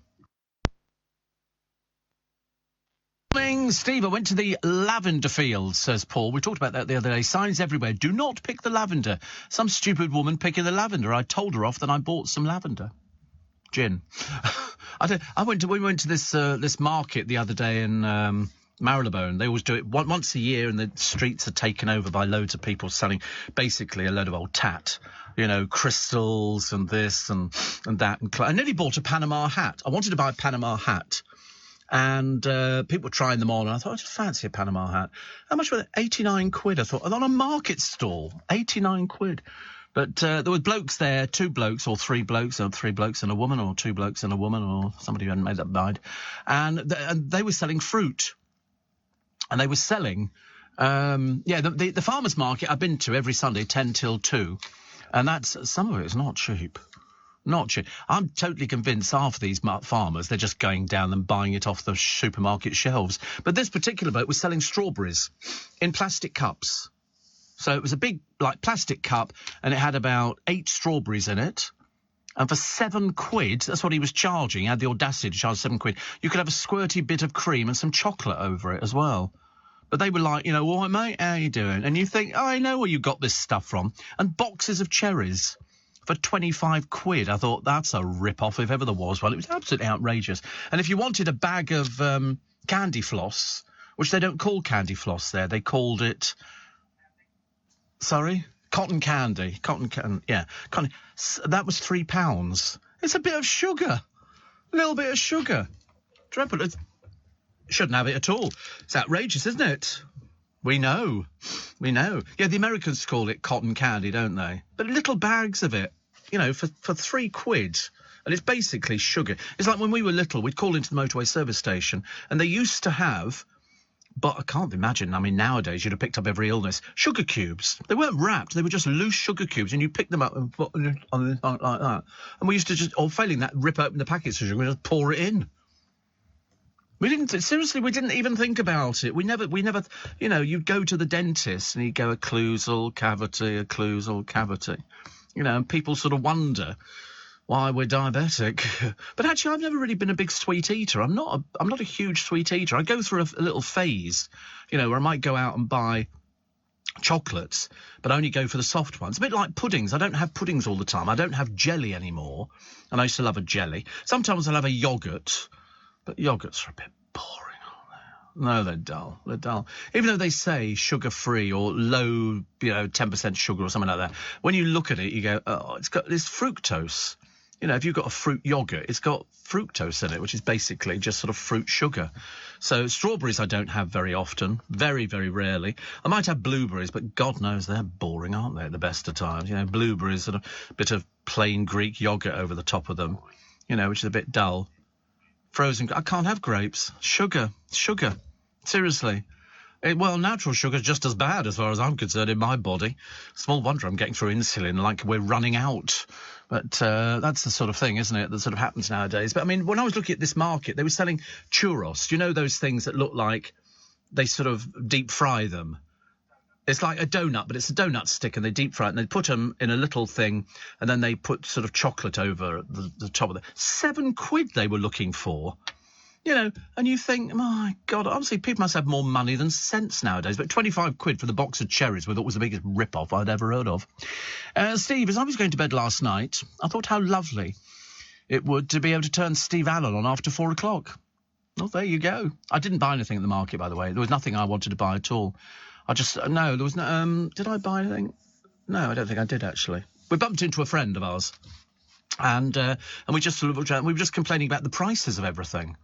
S1: Morning, Steve. I went to the lavender fields, says Paul. We talked about that the other day. Signs everywhere. Do not pick the lavender. Some stupid woman picking the lavender. I told her off that I bought some lavender. Gin. We went to this market the other day in Marylebone. They always do it once a year, and the streets are taken over by loads of people selling basically a load of old tat. Crystals and this and that. I nearly bought a Panama hat. I wanted to buy a Panama hat. And people were trying them on, and I thought, I just fancy a Panama hat. How much was it? 89 quid, I thought. On a market stall, 89 quid. But there were blokes there, 2 blokes or 3 blokes, or 3 blokes and a woman, or 2 blokes and a woman, or somebody who hadn't made up mind. And they were selling fruit. And they were selling, the farmer's market I've been to every Sunday, 10 till 2. And some of it is not cheap. Not cheap. I'm totally convinced half of these farmers, they're just going down and buying it off the supermarket shelves. But this particular bloke was selling strawberries in plastic cups. So it was a big, plastic cup, and it had about 8 strawberries in it. And for 7 quid, that's what he was charging. He had the audacity to charge 7 quid. You could have a squirty bit of cream and some chocolate over it as well. But they were like, all right, mate, how you doing? And you think, I know where you got this stuff from. And boxes of cherries. For 25 quid, I thought, that's a rip-off if ever there was one. It was absolutely outrageous. And if you wanted a bag of candy floss, which they don't call candy floss there, they called it... Sorry? Cotton candy. Yeah. That was £3. It's a bit of sugar. A little bit of sugar. Dreadful. Shouldn't have it at all. It's outrageous, isn't it? We know. Yeah, the Americans call it cotton candy, don't they? But little bags of it, for 3 quid. And it's basically sugar. It's like when we were little, we'd call into the motorway service station, and they used to have But I can't imagine. I mean, nowadays you'd have picked up every illness. Sugar cubes. They weren't wrapped. They were just loose sugar cubes, and you pick them up and put them on like that. And we used to just, or failing that, rip open the packets of sugar and just pour it in. We didn't even think about it. We never, you know, you'd go to the dentist and he'd go occlusal cavity. You know, and people sort of wonder why we're diabetic. But actually, I've never really been a big sweet eater. I'm not a huge sweet eater. I go through a little phase, you know, where I might go out and buy chocolates, but I only go for the soft ones. A bit like puddings. I don't have puddings all the time. I don't have jelly anymore, and I used to love a jelly. Sometimes I'll have a yoghurt. But yoghurts are a bit boring, aren't they? No, they're dull. They're dull. Even though they say sugar-free or low, you know, 10% sugar or something like that, when you look at it, you go, oh, it's got this fructose. You know, if you've got a fruit yoghurt, it's got fructose in it, which is basically just sort of fruit sugar. So strawberries I don't have very often, very, very rarely. I might have blueberries, but God knows they're boring, aren't they, at the best of times? You know, blueberries and a bit of plain Greek yoghurt over the top of them, you know, which is a bit dull. Frozen. I can't have grapes. Sugar. Seriously. Well, natural sugar is just as bad as far as I'm concerned in my body. Small wonder I'm getting through insulin like we're running out. But that's the sort of thing, isn't it, that sort of happens nowadays. But, I mean, when I was looking at this market, they were selling churros. Do you know those things that look like they sort of deep fry them? It's like a donut, but it's a donut stick, and they deep fry it, and they put them in a little thing, and then they put sort of chocolate over the top of it. £7 they were looking for, you know, and you think, my God, obviously people must have more money than sense nowadays, but £25 for the box of cherries we thought was the biggest rip-off I'd ever heard of. Steve, as I was going to bed last night, I thought how lovely it would to be able to turn Steve Allen on after 4 o'clock. Well, there you go. I didn't buy anything at the market, by the way. There was nothing I wanted to buy at all. There was no, did I buy anything? No, I don't think I did, actually. We bumped into a friend of ours, and we just sort of, we were just complaining about the prices of everything.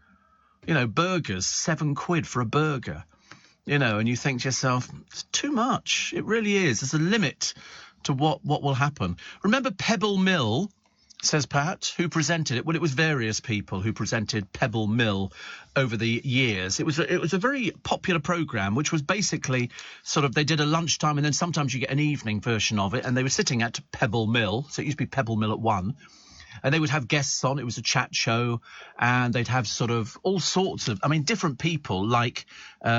S1: You know, burgers, £7 for a burger. You know, and you think to yourself, it's too much. It really is. There's a limit to what will happen. Remember Pebble Mill? Says Pat, who presented it. Well, it was various people who presented Pebble Mill over the years. It was a very popular programme, which was basically sort of, they did a lunchtime and then sometimes you get an evening version of it, and they were sitting at Pebble Mill. So it used to be Pebble Mill at 1. And they would have guests on. It was a chat show, and they'd have sort of all sorts of, I mean, different people like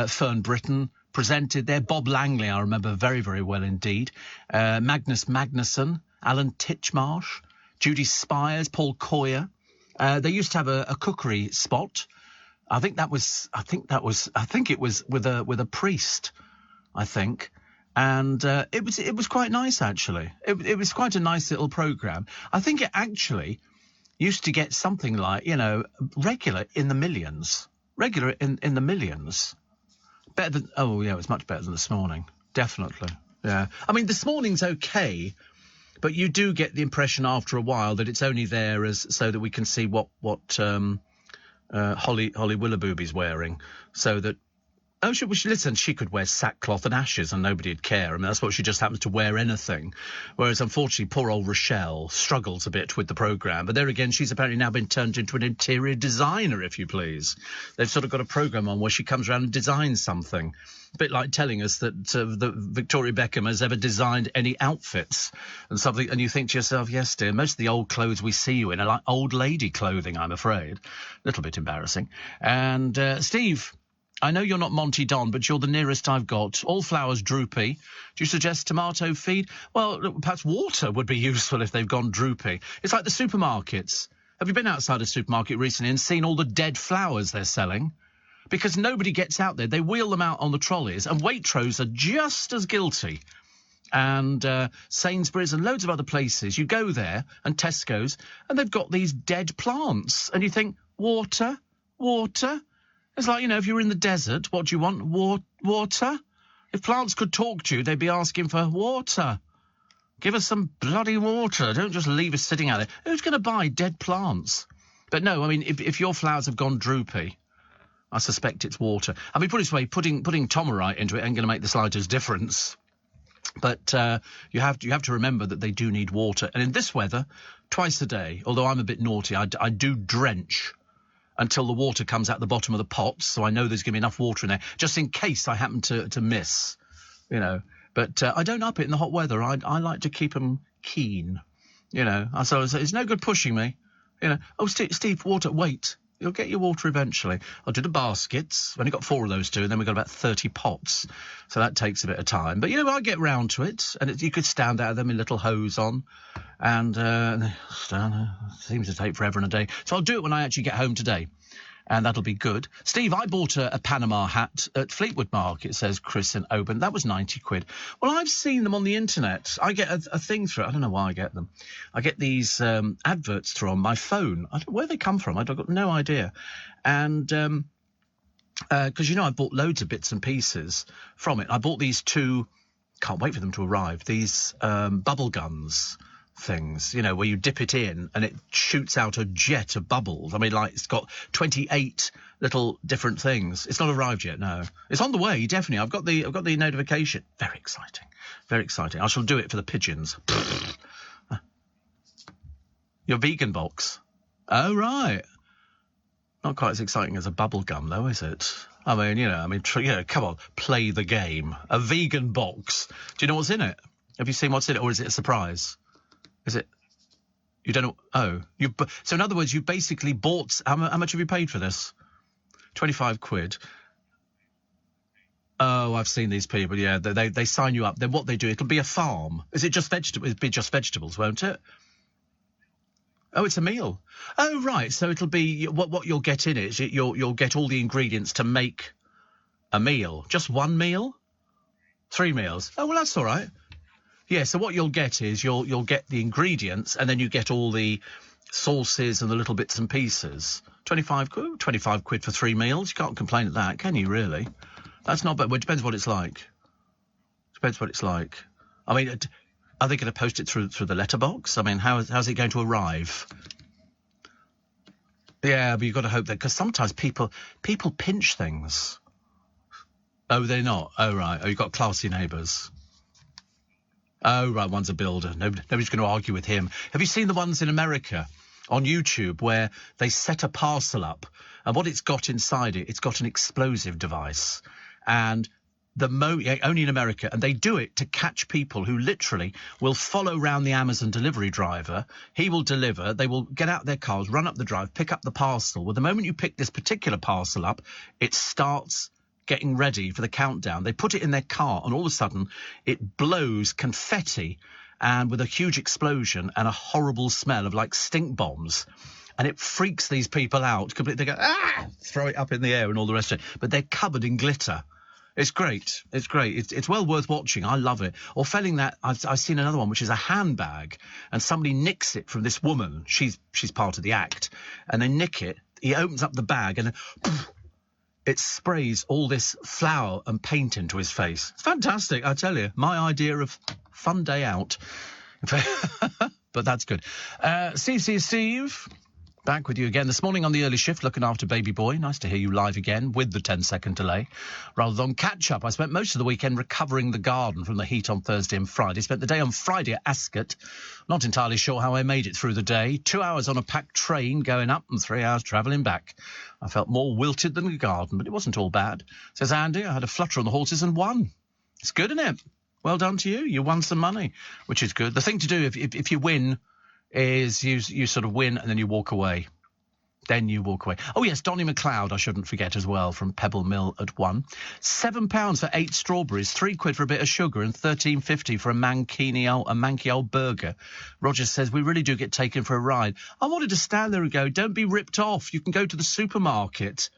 S1: Fern Britton presented there. Bob Langley, I remember very, very well indeed. Magnus Magnusson, Alan Titchmarsh, Judy Spires, Paul Coyer. They used to have a cookery spot. I think it was with a priest, I think. And it was quite nice, actually. It was quite a nice little programme. I think it actually used to get something like, you know, regular in the millions. Better than, oh, yeah, it was much better than this morning. Definitely, yeah. I mean, this morning's okay, but you do get the impression after a while that it's only there as so that we can see what Holly Willoughby's wearing, so that, oh, she could wear sackcloth and ashes and nobody'd care. I mean, that's what she just happens to wear, anything. Whereas, unfortunately, poor old Rochelle struggles a bit with the programme. But there again, she's apparently now been turned into an interior designer, if you please. They've sort of got a programme on where she comes around and designs something. A bit like telling us that Victoria Beckham has ever designed any outfits and something. And you think to yourself, yes, dear, most of the old clothes we see you in are like old lady clothing, I'm afraid. A little bit embarrassing. And, Steve, I know you're not Monty Don, but you're the nearest I've got. All flowers droopy. Do you suggest tomato feed? Well, perhaps water would be useful if they've gone droopy. It's like the supermarkets. Have you been outside a supermarket recently and seen all the dead flowers they're selling? Because nobody gets out there. They wheel them out on the trolleys, and Waitrose are just as guilty. And Sainsbury's and loads of other places. You go there, and Tesco's, and they've got these dead plants. And you think, water? It's like, you know, if you were in the desert, what do you want? Water? If plants could talk to you, they'd be asking for water. Give us some bloody water. Don't just leave us sitting out there. Who's going to buy dead plants? But no, I mean, if your flowers have gone droopy, I suspect it's water. I mean, put it this way, putting Tomarite into it ain't going to make the slightest difference. But you have to remember that they do need water. And in this weather, twice a day, although I'm a bit naughty, I do drench until the water comes out the bottom of the pot, so I know there's going to be enough water in there, just in case I happen to miss, you know. But I don't up it in the hot weather. I like to keep them keen, you know. So it's no good pushing me, you know. Oh, Steve, water, wait. You'll get your water eventually. I'll do the baskets. I've only got 4 of those to, and then we've got about 30 pots. So that takes a bit of time. But, you know, I get round to it, and you could stand out of them with little hose on. And it seems to take forever and a day. So I'll do it when I actually get home today. And that'll be good. Steve, I bought a Panama hat at Fleetwood Market, says Chris in Oban. That was 90 quid. Well, I've seen them on the internet. I get a thing through. I don't know why I get them. I get these adverts through on my phone. I don't know where they come from. I've got no idea. And because, you know, I bought loads of bits and pieces from it. I bought these 2, can't wait for them to arrive, these bubble guns things, you know, where you dip it in and it shoots out a jet of bubbles. I mean, like, it's got 28 little different things. It's not arrived yet, no. It's on the way, definitely. I've got the notification. Very exciting. Very exciting. I shall do it for the pigeons. Your vegan box. Oh, right. Not quite as exciting as a bubble gum, though, is it? I mean, you know, come on, play the game. A vegan box. Do you know what's in it? Have you seen what's in it, or is it a surprise? Is it? You don't know? Oh, so in other words, you basically bought. How much have you paid for this? 25 quid. Oh, I've seen these people. Yeah, they sign you up. Then what they do? It'll be a farm. Is it just vegetables? It'll be just vegetables, won't it? Oh, it's a meal. Oh, right. So it'll be what you'll get in it. You'll get all the ingredients to make a meal. Just one meal? 3 meals. Oh, well, that's all right. Yeah, so what you'll get is you'll get the ingredients, and then you get all the sauces and the little bits and pieces. 25 quid for 3 meals. You can't complain at that, can you, really? That's not bad. Well, it depends what it's like. Depends what it's like. I mean, are they going to post it through the letterbox? I mean, how's it going to arrive? Yeah, but you've got to hope that, because sometimes people pinch things. Oh, they're not? Oh, right. Oh, you've got classy neighbours. Oh, right, one's a builder. Nobody's going to argue with him. Have you seen the ones in America on YouTube where they set a parcel up, and what it's got inside it, it's got an explosive device, and only in America, and they do it to catch people who literally will follow round the Amazon delivery driver. He will deliver. They will get out their cars, run up the drive, pick up the parcel. Well, the moment you pick this particular parcel up, it starts getting ready for the countdown. They put it in their car, and all of a sudden it blows confetti, and with a huge explosion and a horrible smell of like stink bombs, and it freaks these people out completely. They go, throw it up in the air and all the rest of it, but they're covered in glitter. It's great. It's great. It's well worth watching. I love it. Or failing that, I've seen another one, which is a handbag, and somebody nicks it from this woman. She's part of the act, and they nick it. He opens up the bag, and it sprays all this flour and paint into his face. It's fantastic, I tell you. My idea of fun day out. But that's good. Steve, back with you again this morning on the early shift, looking after baby boy. Nice to hear you live again with the 10-second delay. Rather than catch up, I spent most of the weekend recovering the garden from the heat on Thursday and Friday. Spent the day on Friday at Ascot. Not entirely sure how I made it through the day. 2 hours on a packed train going up and 3 hours travelling back. I felt more wilted than a garden, but it wasn't all bad. Says Andy, I had a flutter on the horses and won. It's good, isn't it? Well done to you. You won some money, which is good. The thing to do if you win is you sort of win and then you walk away. Then you walk away. Oh, yes, Donny McLeod, I shouldn't forget as well, from Pebble Mill at 1. £7 for 8 strawberries, 3 quid for a bit of sugar, and £13.50 for a manky old burger. Roger says, we really do get taken for a ride. I wanted to stand there and go, don't be ripped off. You can go to the supermarket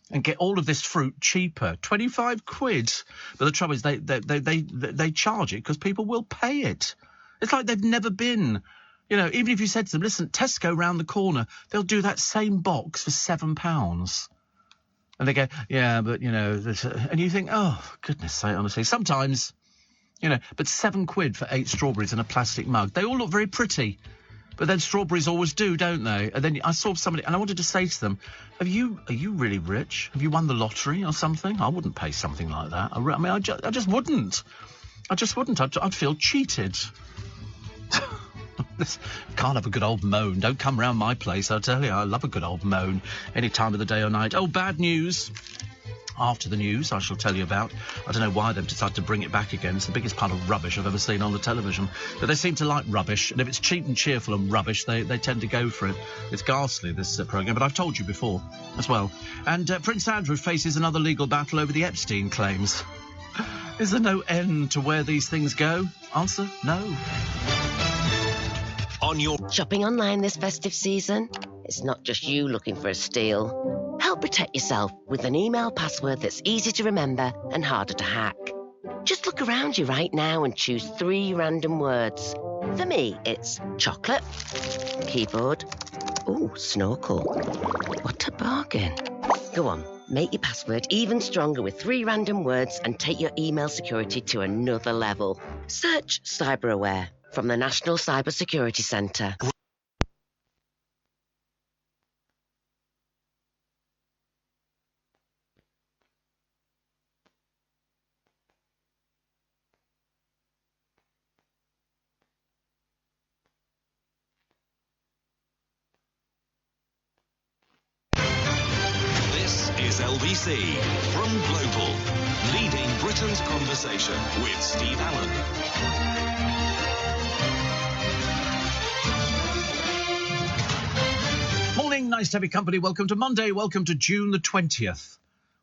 S1: and get all of this fruit cheaper. 25 quid. But the trouble is they charge it because people will pay it. It's like they've never been. You know, even if you said to them, listen, Tesco round the corner, they'll do that same box for £7. And they go, yeah, but, you know, and you think, oh, goodness sake, honestly. Sometimes, you know, but 7 quid for 8 strawberries in a plastic mug. They all look very pretty, but then strawberries always do, don't they? And then I saw somebody, and I wanted to say to them, are you really rich? Have you won the lottery or something? I wouldn't pay something like that. I mean, I just wouldn't. I just wouldn't. I'd feel cheated. Can't have a good old moan. Don't come round my place, I tell you. I love a good old moan any time of the day or night. Oh, bad news. After the news, I shall tell you about. I don't know why they've decided to bring it back again. It's the biggest pile of rubbish I've ever seen on the television. But they seem to like rubbish, and if it's cheap and cheerful and rubbish, they tend to go for it. It's ghastly, this programme, but I've told you before as well. And Prince Andrew faces another legal battle over the Epstein claims. Is there no end to where these things go? Answer, no.
S2: On your
S3: shopping online this festive season, it's not just you looking for a steal. Help protect yourself with an email password that's easy to remember and harder to hack. Just look around you right now and choose 3 random words. For me, it's chocolate, keyboard, snorkel. What a bargain. Go on, make your password even stronger with 3 random words and take your email security to another level. Search CyberAware from the National Cyber Security Centre.
S2: LBC from Global, leading Britain's conversation with Steve Allen.
S1: Morning, nice to have your company. Welcome to Monday. Welcome to June the 20th.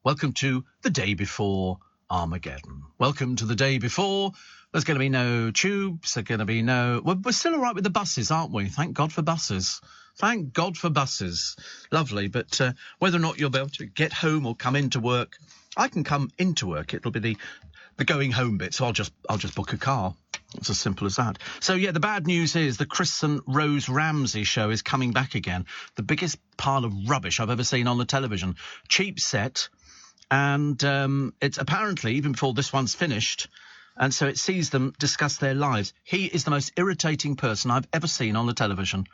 S1: Welcome to the day before Armageddon. Welcome to the day before. There's going to be no tubes. There's going to be no... We're still all right with the buses, aren't we? Thank God for buses. Thank God for buses. Lovely. But whether or not you'll be able to get home or come into work, I can come into work. It'll be the going home bit. So I'll just book a car. It's as simple as that. So, yeah, the bad news is the Chris and Rose Ramsey show is coming back again. The biggest pile of rubbish I've ever seen on the television. Cheap set. And it's apparently, even before this one's finished, and so it sees them discuss their lives. He is the most irritating person I've ever seen on the television.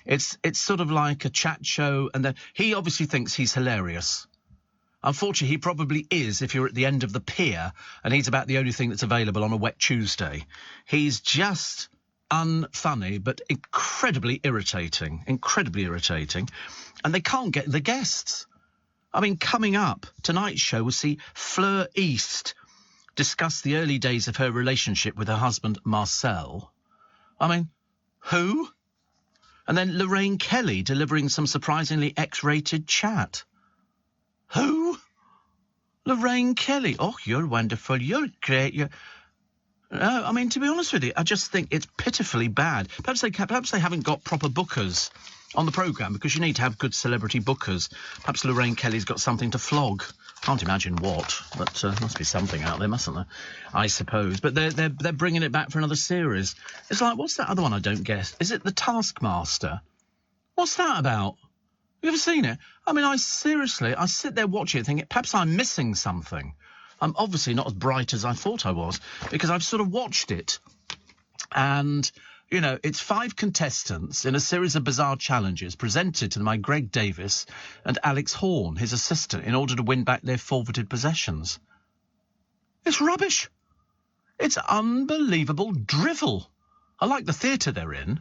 S1: It's sort of like a chat show, and he obviously thinks he's hilarious. Unfortunately, he probably is if you're at the end of the pier and he's about the only thing that's available on a wet Tuesday. He's just unfunny, but incredibly irritating. And they can't get the guests. I mean, coming up, tonight's show will see Fleur East discuss the early days of her relationship with her husband, Marcel. I mean, who? And then Lorraine Kelly delivering some surprisingly X-rated chat. Who? Lorraine Kelly. Oh, you're wonderful. You're great. No, I mean, to be honest with you, I just think it's pitifully bad. Perhaps they haven't got proper bookers on the programme, because you need to have good celebrity bookers. Perhaps Lorraine Kelly's got something to flog. Can't imagine what, but must be something out there, mustn't there? I suppose. But they're bringing it back for another series. It's like, what's that other one I don't guess? Is it The Taskmaster? What's that about? You ever seen it? I mean, I sit there watching it thinking, perhaps I'm missing something. I'm obviously not as bright as I thought I was, because I've sort of watched it. And, you know, it's 5 contestants in a series of bizarre challenges presented to them by Greg Davis and Alex Horne, his assistant, in order to win back their forfeited possessions. It's rubbish. It's unbelievable drivel. I like the theatre they're in.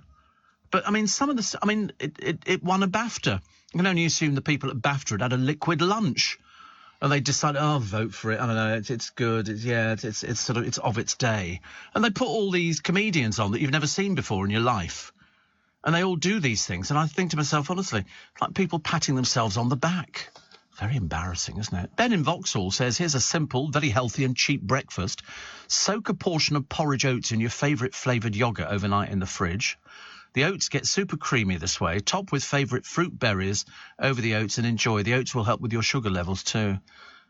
S1: But, I mean, it won a BAFTA. You can only assume the people at BAFTA had a liquid lunch. And they decided, vote for it. I don't know, it's good. It's of its day. And they put all these comedians on that you've never seen before in your life. And they all do these things. And I think to myself, honestly, it's like people patting themselves on the back. Very embarrassing, isn't it? Ben in Vauxhall says, here's a simple, very healthy and cheap breakfast. Soak a portion of porridge oats in your favourite flavoured yoghurt overnight in the fridge. The oats get super creamy this way. Top with favourite fruit berries over the oats and enjoy. The oats will help with your sugar levels too.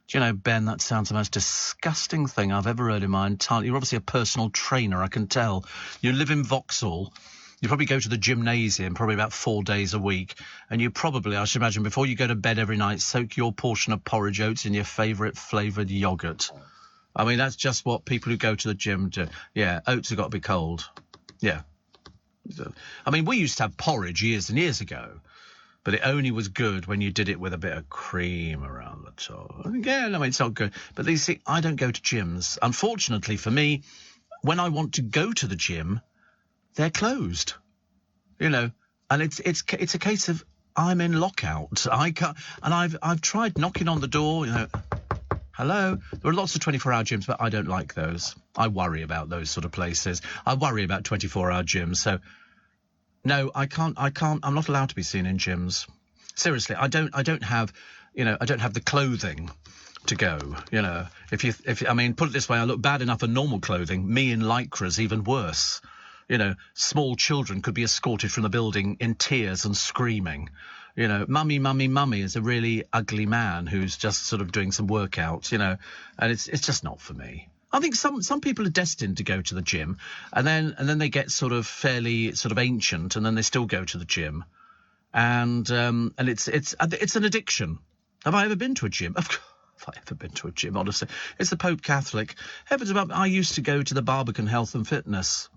S1: Do you know, Ben, that sounds the most disgusting thing I've ever heard in my entire... You're obviously a personal trainer, I can tell. You live in Vauxhall. You probably go to the gymnasium probably about 4 days a week. And you probably, I should imagine, before you go to bed every night, soak your portion of porridge oats in your favourite flavoured yoghurt. I mean, that's just what people who go to the gym do. Yeah, oats have got to be cold. Yeah. I mean, we used to have porridge years and years ago, but it only was good when you did it with a bit of cream around the top. Again, I mean, it's not good. But you see, I don't go to gyms. Unfortunately for me, when I want to go to the gym, they're closed. you know, and it's a case of I'm in lockout. I can't, and I've tried knocking on the door, you know. Hello? There are lots of 24-hour gyms, but I don't like those. I worry about those sort of places. I worry about 24-hour gyms. So, no, I can't. I'm not allowed to be seen in gyms. Seriously, I don't have the clothing to go. You know, I mean, put it this way, I look bad enough in normal clothing. Me in lycra's even worse. You know, small children could be escorted from the building in tears and screaming. You know, mummy, mummy, mummy is a really ugly man who's just sort of doing some workouts, you know, and it's just not for me. I think some people are destined to go to the gym and then they get sort of fairly sort of ancient and then they still go to the gym. And it's an addiction. Have I ever been to a gym? Have I ever been to a gym, honestly? It's the Pope Catholic. Heavens above, I used to go to the Barbican Health and Fitness.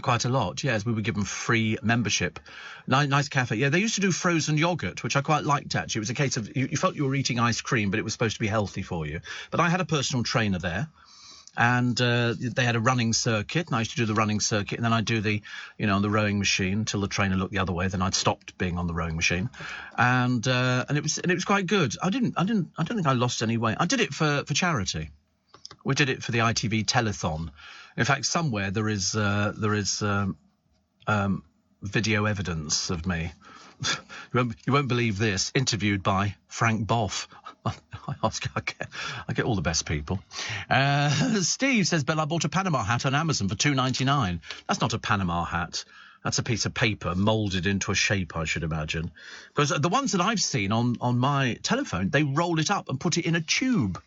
S1: Quite a lot, yes. We were given free membership. Nice cafe. Yeah, they used to do frozen yogurt, which I quite liked, actually. It was a case of you felt you were eating ice cream, but it was supposed to be healthy for you. But I had a personal trainer there, and they had a running circuit, and I used to do the running circuit, and then I'd do the rowing machine until the trainer looked the other way. Then I'd stopped being on the rowing machine, and it was quite good. I don't think I lost any weight. I did it for charity. We did it for the ITV telethon. In fact, somewhere there is video evidence of me. You won't believe this. Interviewed by Frank Boff. I get all the best people. Steve says, Bill, I bought a Panama hat on Amazon for $2.99. That's not a Panama hat. That's a piece of paper moulded into a shape, I should imagine. Because the ones that I've seen on my telephone, they roll it up and put it in a tube.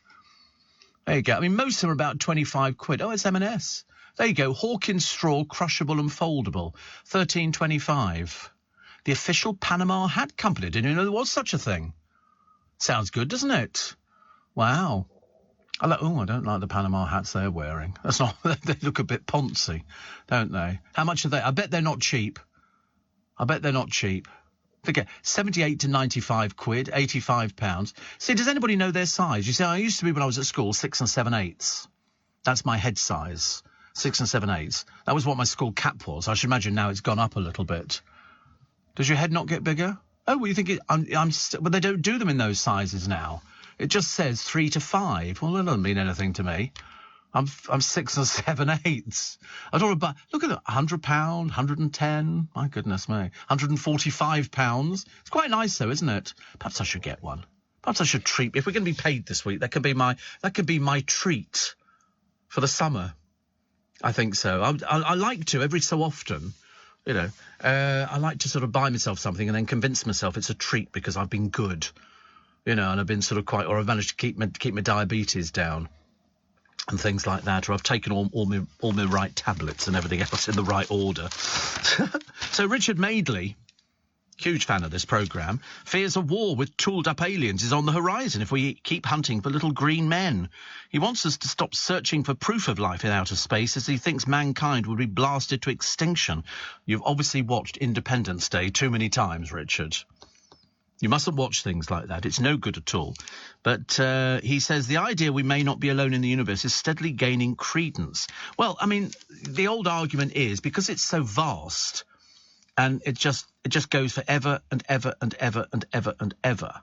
S1: There you go. I mean, most of them are about 25 quid. Oh, it's M&S. There you go. Hawkins straw, crushable and foldable. $13.25. The official Panama Hat Company. Didn't you know there was such a thing? Sounds good, doesn't it? Wow. I don't like the Panama hats they're wearing. That's not. They look a bit poncy, don't they? How much are they? I bet they're not cheap. Forget 78 to 95 quid, £85. See, does anybody know their size? You see, I used to be when I was at school 6 7/8. That's my head size, 6 7/8. That was what my school cap was. I should imagine now it's gone up a little bit. Does your head not get bigger? Oh, well, you think but they don't do them in those sizes now. It just says 3 to 5. Well, that doesn't mean anything to me. I'm 6 7/8. I don't know, look at that, £100, 110. My goodness me, £145. It's quite nice though, isn't it? Perhaps I should get one. Perhaps I should treat. If we're going to be paid this week, that could be my treat for the summer. I think so. I like to every so often, you know. I like to sort of buy myself something and then convince myself it's a treat because I've been good, you know, and I've been sort of or I've managed to keep my diabetes down. And things like that, or I've taken all my right tablets and everything else in the right order. So Richard Madeley, huge fan of this programme, fears a war with tooled-up aliens is on the horizon if we keep hunting for little green men. He wants us to stop searching for proof of life in outer space as he thinks mankind will be blasted to extinction. You've obviously watched Independence Day too many times, Richard. You mustn't watch things like that. It's no good at all. But he says the idea we may not be alone in the universe is steadily gaining credence. Well, I mean, the old argument is because it's so vast and it just goes for ever and ever and ever and ever and ever.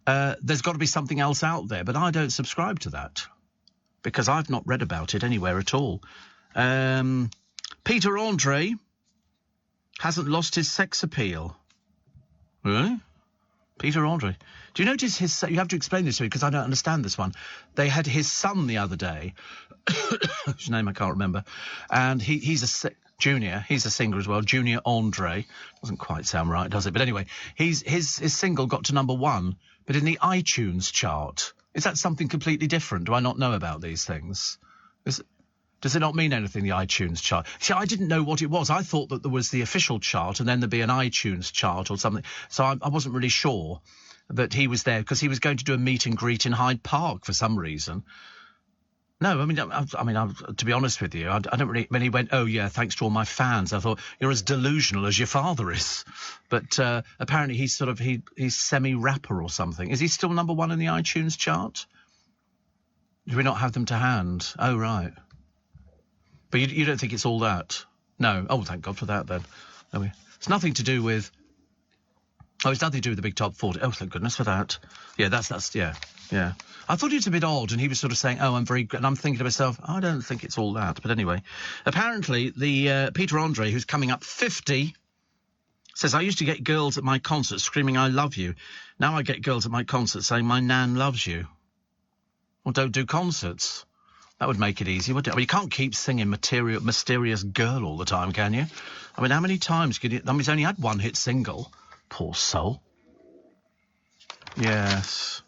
S1: There's got to be something else out there. But I don't subscribe to that because I've not read about it anywhere at all. Peter Andre hasn't lost his sex appeal. Really? Peter Andre. Do you notice you have to explain this to me because I don't understand this one. They had his son the other day, whose name I can't remember, and he's Junior. He's a singer as well, Junior Andre. Doesn't quite sound right, does it? But anyway, his single got to #1, but in the iTunes chart. Is that something completely different? Do I not know about these things? Does it not mean anything, the iTunes chart? See, I didn't know what it was. I thought that there was the official chart and then there'd be an iTunes chart or something. So I wasn't really sure that he was there because he was going to do a meet and greet in Hyde Park for some reason. No, I mean, to be honest with you, I don't really... When he went, oh, yeah, thanks to all my fans, I thought, you're as delusional as your father is. But apparently he's semi-rapper or something. Is he still #1 in the iTunes chart? Do we not have them to hand? Oh, right. But you don't think it's all that? No. Oh, thank God for that, then. It's nothing to do with... Oh, it's nothing to do with the big top 40. Oh, thank goodness for that. Yeah, that's yeah. I thought it was a bit odd, and he was sort of saying, oh, I'm very... And I'm thinking to myself, I don't think it's all that. But anyway, apparently, the Peter Andre, who's coming up 50... says, I used to get girls at my concerts screaming, I love you. Now I get girls at my concerts saying, my nan loves you. Well, don't do concerts. That would make it easy, wouldn't it? I mean, you can't keep singing Mysterious Girl all the time, can you? I mean, how many times could you... I mean, he's only had one hit single. Poor soul. Yes.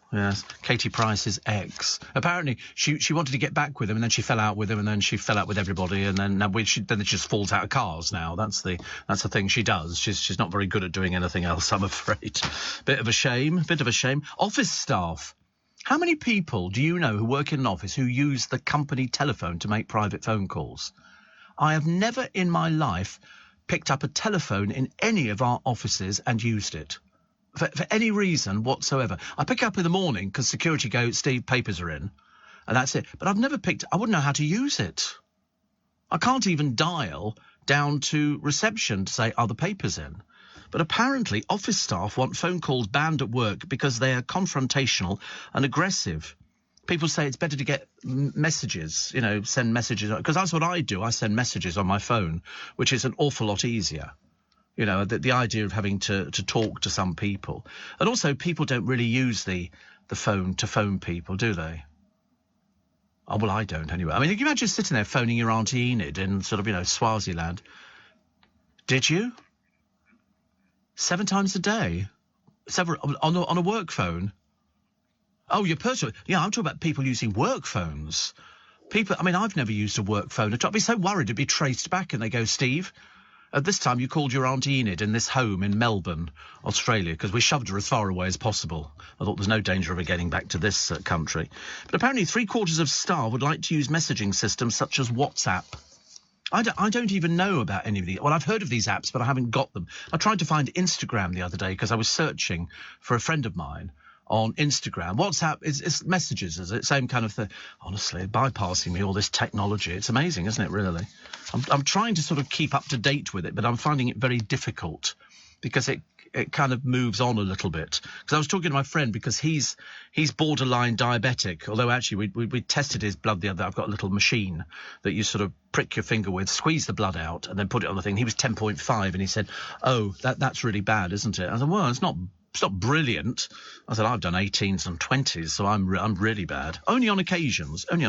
S1: Katie Price's ex. Apparently, she wanted to get back with him, and then she fell out with him, and then she fell out with everybody, and then she just falls out of cars now. That's the thing she does. She's not very good at doing anything else, I'm afraid. Bit of a shame. Office staff. How many people do you know who work in an office who use the company telephone to make private phone calls? I have never in my life picked up a telephone in any of our offices and used it. For any reason whatsoever. I pick up in the morning because security go, Steve, papers are in, and that's it. But I wouldn't know how to use it. I can't even dial down to reception to say, are the papers in? But apparently office staff want phone calls banned at work because they are confrontational and aggressive. People say it's better to get messages, send messages, because that's what I do. I send messages on my phone, which is an awful lot easier. The idea of having to talk to some people. And also, people don't really use the phone to phone people, do they? Oh, well, I don't, anyway. I mean, can you imagine sitting there phoning your Auntie Enid in sort of, Swaziland? Did you? 7 times a day? Several on a work phone? Oh, your personal... Yeah, I'm talking about people using work phones. People... I mean, I've never used a work phone. I'd be so worried it'd be traced back, and they go, Steve... At this time, you called your Auntie Enid in this home in Melbourne, Australia, because we shoved her as far away as possible. I thought there's no danger of her getting back to this country. But apparently 3/4 of staff would like to use messaging systems such as WhatsApp. I don't even know about any of these. Well, I've heard of these apps, but I haven't got them. I tried to find Instagram the other day because I was searching for a friend of mine on Instagram. WhatsApp is messages, is it? Same kind of thing. Honestly, bypassing me, all this technology. It's amazing, isn't it, really? I'm trying to sort of keep up to date with it, but I'm finding it very difficult because it kind of moves on a little bit. Because I was talking to my friend because he's borderline diabetic, although actually we tested his blood the other day. I've got a little machine that you sort of prick your finger with, squeeze the blood out, and then put it on the thing. He was 10.5, and he said, oh, that's really bad, isn't it? I said, well, it's not brilliant. I said, I've done 18s and 20s, so I'm really bad. Only on occasions. And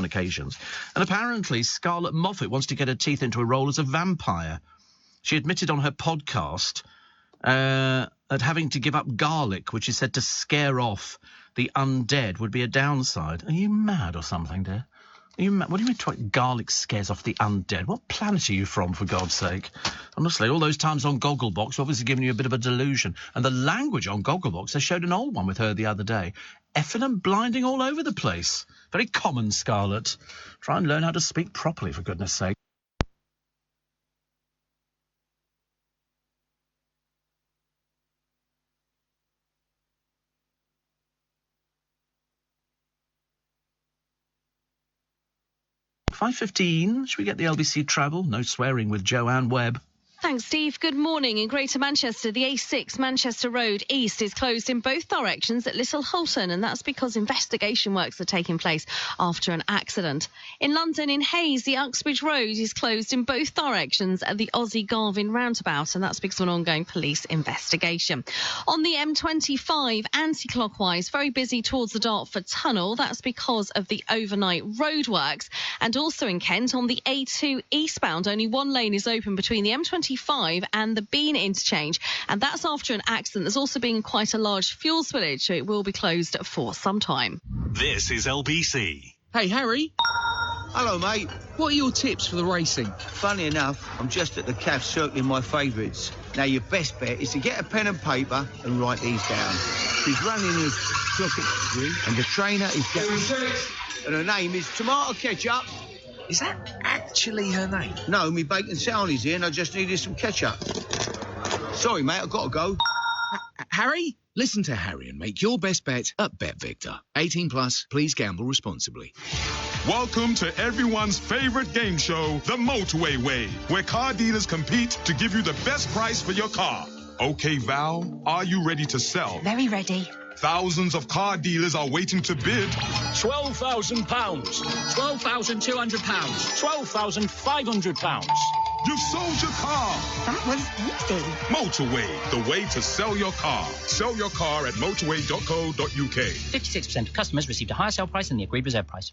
S1: apparently Scarlett Moffat wants to get her teeth into a role as a vampire. She admitted on her podcast that having to give up garlic, which is said to scare off the undead, would be a downside. Are you mad or something, dear? What do you mean garlic scares off the undead? What planet are you from, for God's sake? Honestly, all those times on Gogglebox obviously giving you a bit of a delusion. And the language on Gogglebox, they showed an old one with her the other day. Effing and blinding all over the place. Very common, Scarlett. Try and learn how to speak properly, for goodness sake. $5.15. Should we get the LBC travel? No swearing with Joanne Webb.
S4: Thanks, Steve. Good morning. In Greater Manchester, the A6 Manchester Road East is closed in both directions at Little Hulton, and that's because investigation works are taking place after an accident. In London, in Hayes, the Uxbridge Road is closed in both directions at the Aussie Garvin roundabout, and that's because of an ongoing police investigation. On the M25, anti-clockwise, very busy towards the Dartford Tunnel. That's because of the overnight roadworks. And also in Kent, on the A2 eastbound, only one lane is open between the M25 and the Bean interchange, and that's after an accident. There's also been quite a large fuel spillage, so it will be closed for some time.
S2: This is LBC.
S5: Hey, Harry.
S6: Hello, mate.
S5: What are your tips for the racing?
S6: Funny enough, I'm just at the cafe circling my favourites. Now, your best bet is to get a pen and paper and write these down. She's running as Crockett, and the trainer is Gary, and her name is Tomato Ketchup.
S5: Is that actually her name?
S6: No, me bacon sarnie's here and I just needed some ketchup. Sorry, mate, I've got to go.
S5: Harry? Listen to Harry and make your best bet at BetVictor. 18 plus, please gamble responsibly.
S7: Welcome to everyone's favorite game show, The Motorway Way, where car dealers compete to give you the best price for your car. Okay, Val, are you ready to sell?
S8: Very ready.
S7: Thousands of car dealers are waiting to bid.
S9: £12,000, £12,200, £12,500.
S7: You've sold your car.
S8: That was easy.
S7: Motorway, the way to sell your car. Sell your car at motorway.co.uk.
S9: 56% of customers received a higher sale price than the agreed reserve price.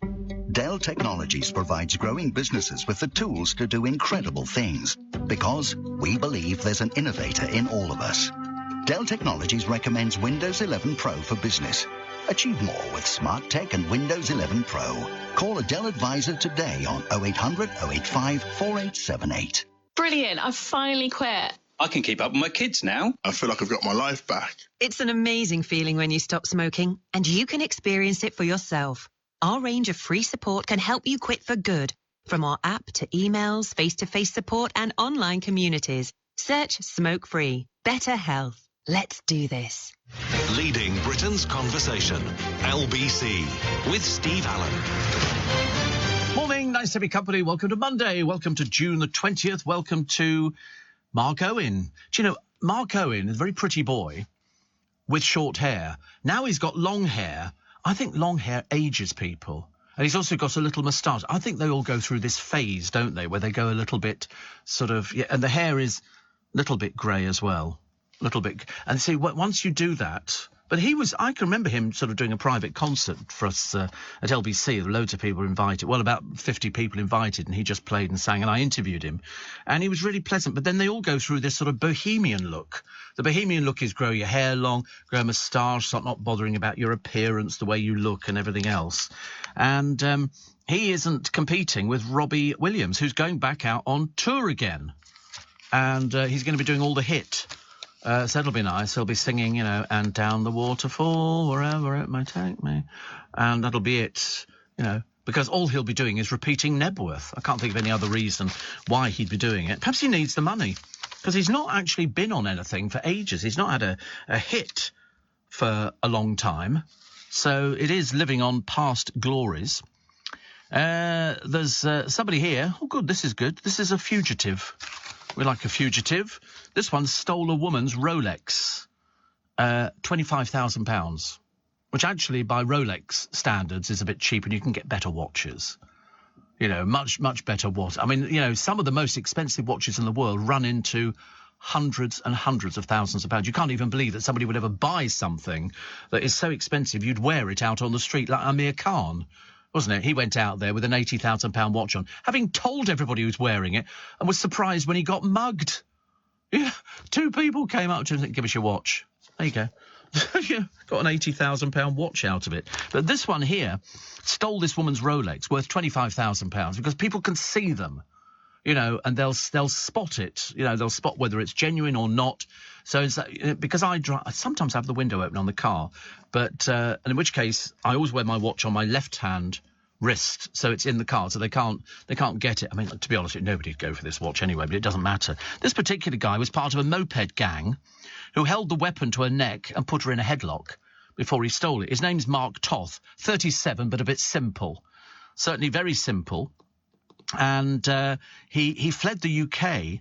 S10: Dell Technologies provides growing businesses with the tools to do incredible things, because we believe there's an innovator in all of us. Dell Technologies recommends Windows 11 Pro for business. Achieve more with Smart Tech and Windows 11 Pro. Call a Dell advisor today on 0800 085 4878.
S11: Brilliant, I've finally quit.
S12: I can keep up with my kids now.
S13: I feel like I've got my life back.
S14: It's an amazing feeling when you stop smoking, and you can experience it for yourself. Our range of free support can help you quit for good. From our app to emails, face-to-face support and online communities. Search Smoke Free. Better health. Let's do this.
S2: Leading Britain's conversation. LBC with Steve Allen.
S1: Morning, nice to be company. Welcome to Monday. Welcome to June the 20th. Welcome to Mark Owen. Do you know, Mark Owen is a very pretty boy with short hair. Now he's got long hair. I think long hair ages people. And he's also got a little moustache. I think they all go through this phase, don't they, where they go a little bit sort of... Yeah, and the hair is a little bit grey as well. A little bit. And see, once you do that... But I can remember him sort of doing a private concert for us at LBC. Loads of people invited. Well, about 50 people invited, and he just played and sang, and I interviewed him. And he was really pleasant. But then they all go through this sort of bohemian look. The bohemian look is grow your hair long, grow a moustache, stop not bothering about your appearance, the way you look and everything else. And he isn't competing with Robbie Williams, who's going back out on tour again. And he's going to be doing all the hit. So that'll be nice. He'll be singing, you know, and down the waterfall, wherever it may take me. And that'll be it, you know, because all he'll be doing is repeating Nebworth. I can't think of any other reason why he'd be doing it. Perhaps he needs the money, because he's not actually been on anything for ages. He's not had a hit for a long time. So it is living on past glories. There's somebody here. Oh, good, this is good. This is a fugitive. We like a fugitive. This one stole a woman's Rolex, £25,000, which actually, by Rolex standards, is a bit cheap, and you can get better watches. You know, much, much better watches. I mean, you know, some of the most expensive watches in the world run into hundreds and hundreds of thousands of pounds. You can't even believe that somebody would ever buy something that is so expensive you'd wear it out on the street like Amir Khan. Wasn't it? He went out there with an £80,000 watch on, having told everybody who's wearing it, and was surprised when he got mugged. Yeah, 2 people came up to him and said, "Give us your watch." There you go. Yeah, got an £80,000 watch out of it. But this one here stole this woman's Rolex, worth £25,000, because people can see them, you know, and they'll spot it. You know, they'll spot whether it's genuine or not. So it's, because I sometimes have the window open on the car, but and in which case I always wear my watch on my left hand wrist, so it's in the car, so they can't get it. I mean, to be honest, nobody'd go for this watch anyway, but it doesn't matter. This particular guy was part of a moped gang who held the weapon to her neck and put her in a headlock before he stole it. His name's Mark Toth, 37, but a bit simple. Certainly very simple. And he fled the UK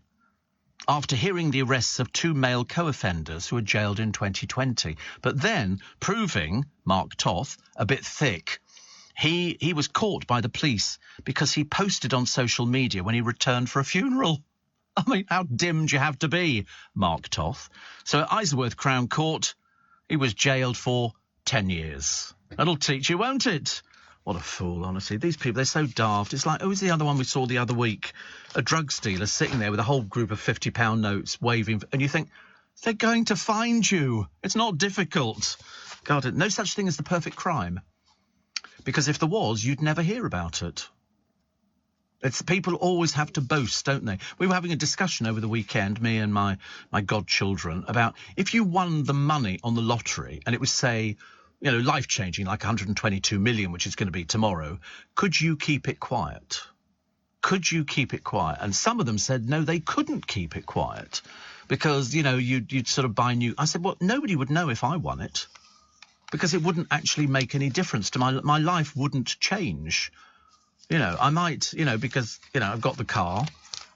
S1: after hearing the arrests of 2 male co-offenders who were jailed in 2020. But then, proving Mark Toth a bit thick, he was caught by the police because he posted on social media when he returned for a funeral. I mean, how dim do you have to be, Mark Toth? So at Isleworth Crown Court, he was jailed for 10 years. That'll teach you, won't it? What a fool, honestly. These people, they're so daft. It's like, who's the other one we saw the other week? A drug dealer sitting there with a whole group of £50 notes waving, and you think, they're going to find you. It's not difficult. God, no such thing as the perfect crime. Because if there was, you'd never hear about it. It's people always have to boast, don't they? We were having a discussion over the weekend, me and my godchildren, about if you won the money on the lottery and it was, say, you know, life-changing, like 122 million, which is going to be tomorrow, could you keep it quiet? Could you keep it quiet? And some of them said, no, they couldn't keep it quiet because, you know, you'd sort of buy new... I said, well, nobody would know if I won it, because it wouldn't actually make any difference to my life wouldn't change. You know, I might, you know, because, you know, I've got the car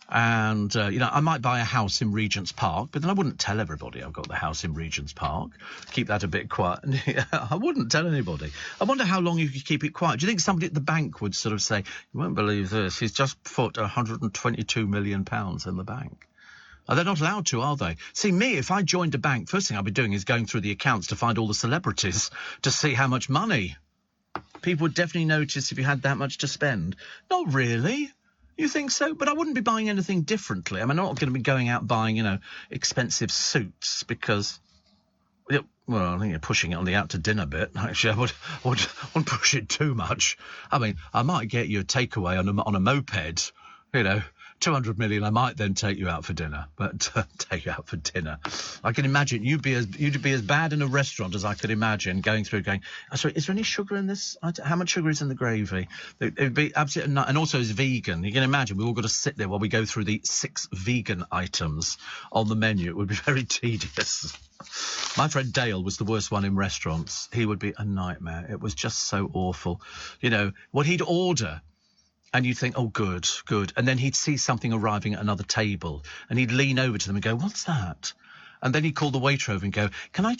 S1: and, you know, I might buy a house in Regent's Park, but then I wouldn't tell everybody I've got the house in Regent's Park. Keep that a bit quiet. I wouldn't tell anybody. I wonder how long you could keep it quiet. Do you think somebody at the bank would sort of say, you won't believe this, he's just put £122 million in the bank? They're not allowed to, are they? See, me, if I joined a bank, first thing I'd be doing is going through the accounts to find all the celebrities to see how much money. People would definitely notice if you had that much to spend. Not really. You think so? But I wouldn't be buying anything differently. I mean, I'm not going to be going out buying, you know, expensive suits because... Well, I think you're pushing it on the out to dinner bit. Actually, I wouldn't push it too much. I mean, I might get you a takeaway on a moped, you know. 200 million, I might then take you out for dinner, but take you out for dinner. I can imagine you'd be as bad in a restaurant as I could imagine going, sorry, is there any sugar in this? How much sugar is in the gravy? It would be absolutely not, and also it's vegan. You can imagine we've all got to sit there while we go through the 6 vegan items on the menu. It would be very tedious. My friend Dale was the worst one in restaurants. He would be a nightmare. It was just so awful. You know, what he'd order... And you'd think, oh, good. And then he'd see something arriving at another table and he'd lean over to them and go, what's that? And then he'd call the waiter over and go, can I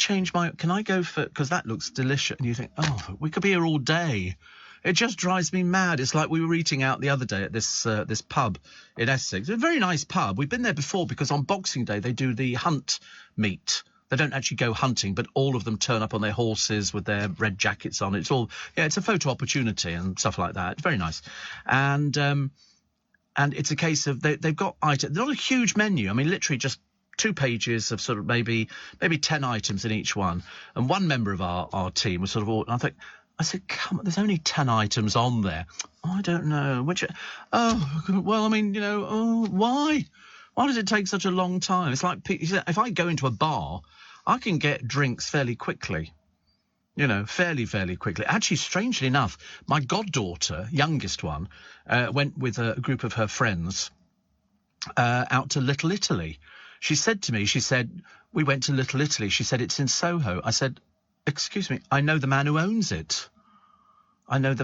S1: go for, because that looks delicious. And you think, oh, we could be here all day. It just drives me mad. It's like we were eating out the other day at this pub in Essex. It's a very nice pub. We've been there before because on Boxing Day they do the hunt meet. They don't actually go hunting, but all of them turn up on their horses with their red jackets on. It's all, yeah, it's a photo opportunity and stuff like that. It's very nice. And it's a case of they've got items. Not a huge menu. I mean, literally just 2 pages of sort of maybe 10 items in each one. And one member of our team was sort of, I said, come on, there's only 10 items on there. Oh, I don't know. Well, I mean, you know, why? Why does it take such a long time? It's like if I go into a bar, I can get drinks fairly quickly. You know, fairly quickly. Actually, strangely enough, my goddaughter, youngest one, went with a group of her friends out to Little Italy. She said to me, we went to Little Italy. She said, it's in Soho. I said, excuse me, I know the man who owns it. Tony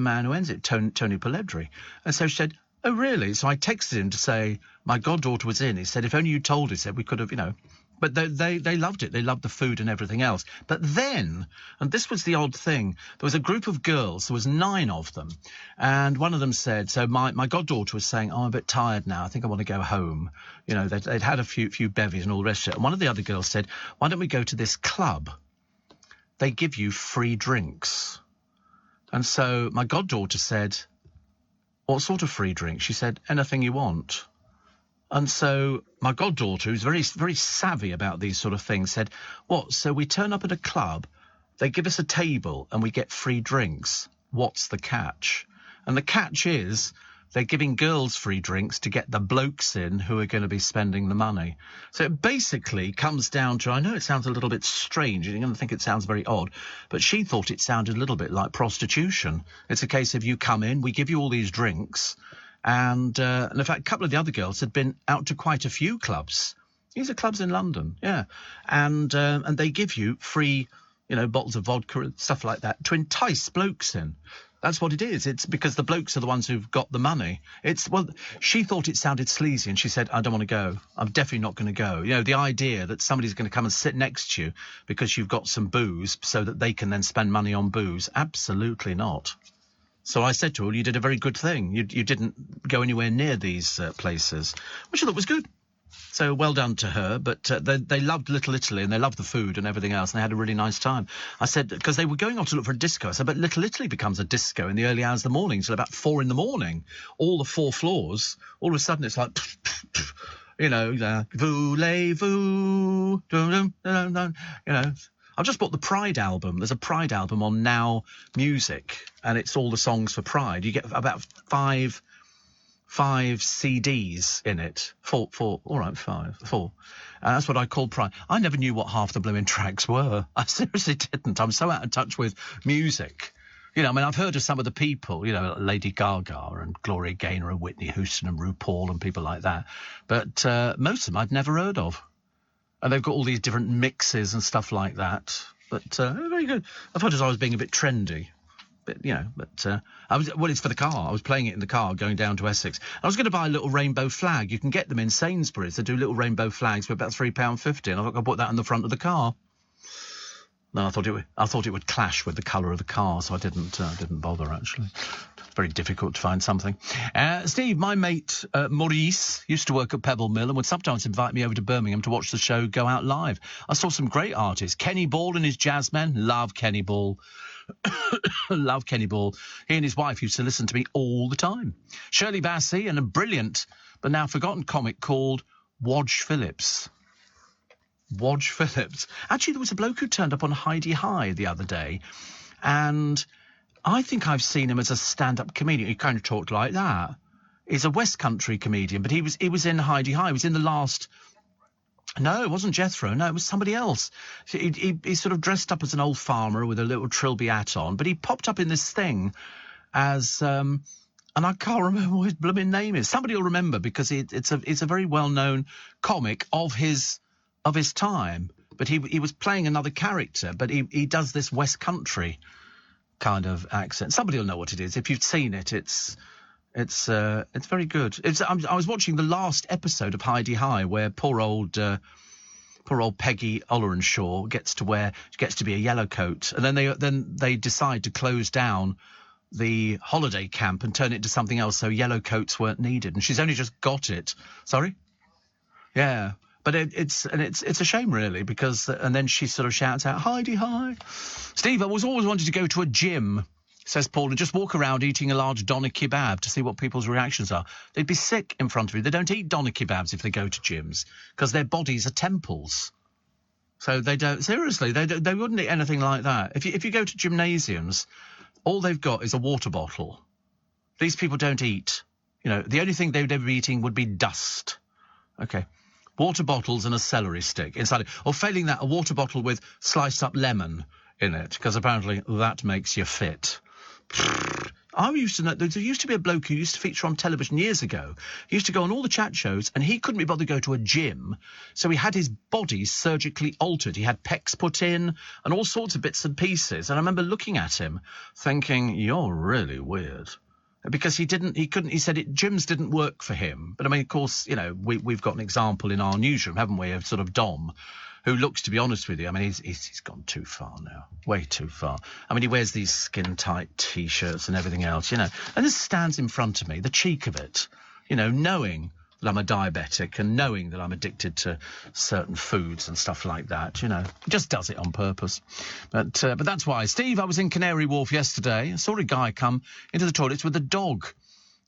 S1: Polledri. And so she said, oh, really? So I texted him to say my goddaughter was in. He said, if only you told us, said we could have, you know. But they loved it. They loved the food and everything else. But then, and this was the odd thing, there was a group of girls, there was 9 of them, and one of them said, so my goddaughter was saying, oh, I'm a bit tired now, I think I want to go home. You know, they'd had a few bevies and all the rest of it. And one of the other girls said, why don't we go to this club? They give you free drinks. And so my goddaughter said, what sort of free drink? She said, anything you want. And so my goddaughter, who's very, very savvy about these sort of things, said, what, so we turn up at a club, they give us a table and we get free drinks. What's the catch? And the catch is they're giving girls free drinks to get the blokes in who are going to be spending the money. So it basically comes down to, I know it sounds a little bit strange, you're going to think it sounds very odd, but she thought it sounded a little bit like prostitution. It's a case of you come in, we give you all these drinks, and in fact, a couple of the other girls had been out to quite a few clubs. These are clubs in London, yeah. And they give you free, you know, bottles of vodka and stuff like that to entice blokes in. That's what it is. It's because the blokes are the ones who've got the money. She thought it sounded sleazy and she said, I don't want to go. I'm definitely not going to go. You know, the idea that somebody's going to come and sit next to you because you've got some booze so that they can then spend money on booze. Absolutely not. So I said to her, you did a very good thing. You didn't go anywhere near these places, which I thought was good. So well done to her, but they loved Little Italy and they loved the food and everything else, and they had a really nice time. I said, because they were going off to look for a disco, I said, but Little Italy becomes a disco in the early hours of the morning, till about 4 a.m. All the 4 floors, all of a sudden it's like, you know, voulez-vous, you know. I've just bought the Pride album. There's a Pride album on Now Music, and it's all the songs for Pride. You get about five CDs in it. Four. All right, 5. 4. That's what I call Pride. I never knew what half the blooming tracks were. I seriously didn't. I'm so out of touch with music. You know, I mean, I've heard of some of the people, you know, Lady Gaga and Gloria Gaynor and Whitney Houston and RuPaul and people like that. But most of them I'd never heard of. And they've got all these different mixes and stuff like that. But very good. I thought I was being a bit trendy. But it's for the car. I was playing it in the car going down to Essex. I was going to buy a little rainbow flag. You can get them in Sainsbury's. They do little rainbow flags for about £3.50, and I thought I'd put that on the front of the car. No, I thought it would clash with the colour of the car, so I didn't bother actually. Very difficult to find something. Steve, my mate Maurice used to work at Pebble Mill and would sometimes invite me over to Birmingham to watch the show go out live. I saw some great artists. Kenny Ball and his Jazzmen. Love Kenny Ball. Love Kenny Ball. He and his wife used to listen to me all the time. Shirley Bassey and a brilliant but now forgotten comic called Wodge Phillips. Wodge Phillips. Actually, there was a bloke who turned up on Heidi High the other day, and I think I've seen him as a stand-up comedian. He kind of talked like that. He's a West Country comedian, but he was in Heidi High. He was in the last... No, it wasn't Jethro. No, it was somebody else. He sort of dressed up as an old farmer with a little trilby hat on, but he popped up in this thing as... and I can't remember what his blooming name is. Somebody will remember, because it's a very well-known comic of his time. But he was playing another character, but he does this West Country kind of accent. Somebody will know what it is. If you've seen it, it's very good. I was watching the last episode of Heidi High, where poor old Peggy Ollerenshaw gets to be a yellow coat, and then they decide to close down the holiday camp and turn it into something else, so yellow coats weren't needed, and she's only just got it. Sorry? Yeah. But it's a shame, really, because... And then she sort of shouts out, Heidi High. Steve, I was always wanted to go to a gym, says Paul, and just walk around eating a large doner kebab to see what people's reactions are. They'd be sick in front of you. They don't eat doner kebabs if they go to gyms, because their bodies are temples. So they don't... Seriously, they wouldn't eat anything like that. If you go to gymnasiums, all they've got is a water bottle. These people don't eat. The only thing they would ever be eating would be dust. Okay. Water bottles and a celery stick inside it. Or failing that, a water bottle with sliced up lemon in it, because apparently that makes you fit. I used to know, there used to be a bloke who used to feature on television years ago. He used to go on all the chat shows, and he couldn't be bothered to go to a gym, so he had his body surgically altered. He had pecs put in and all sorts of bits and pieces. And I remember looking at him thinking, you're really weird. Because he said gyms didn't work for him. But I mean, of course, we've got an example in our newsroom, haven't we, of sort of Dom, who looks, to be honest with you, I mean, he's gone too far now, way too far. I mean, he wears these skin-tight T-shirts and everything else, and this stands in front of me, the cheek of it, knowing that I'm a diabetic and knowing that I'm addicted to certain foods and stuff like that, He just does it on purpose. But that's why. Steve, I was in Canary Wharf yesterday. I saw a guy come into the toilets with a dog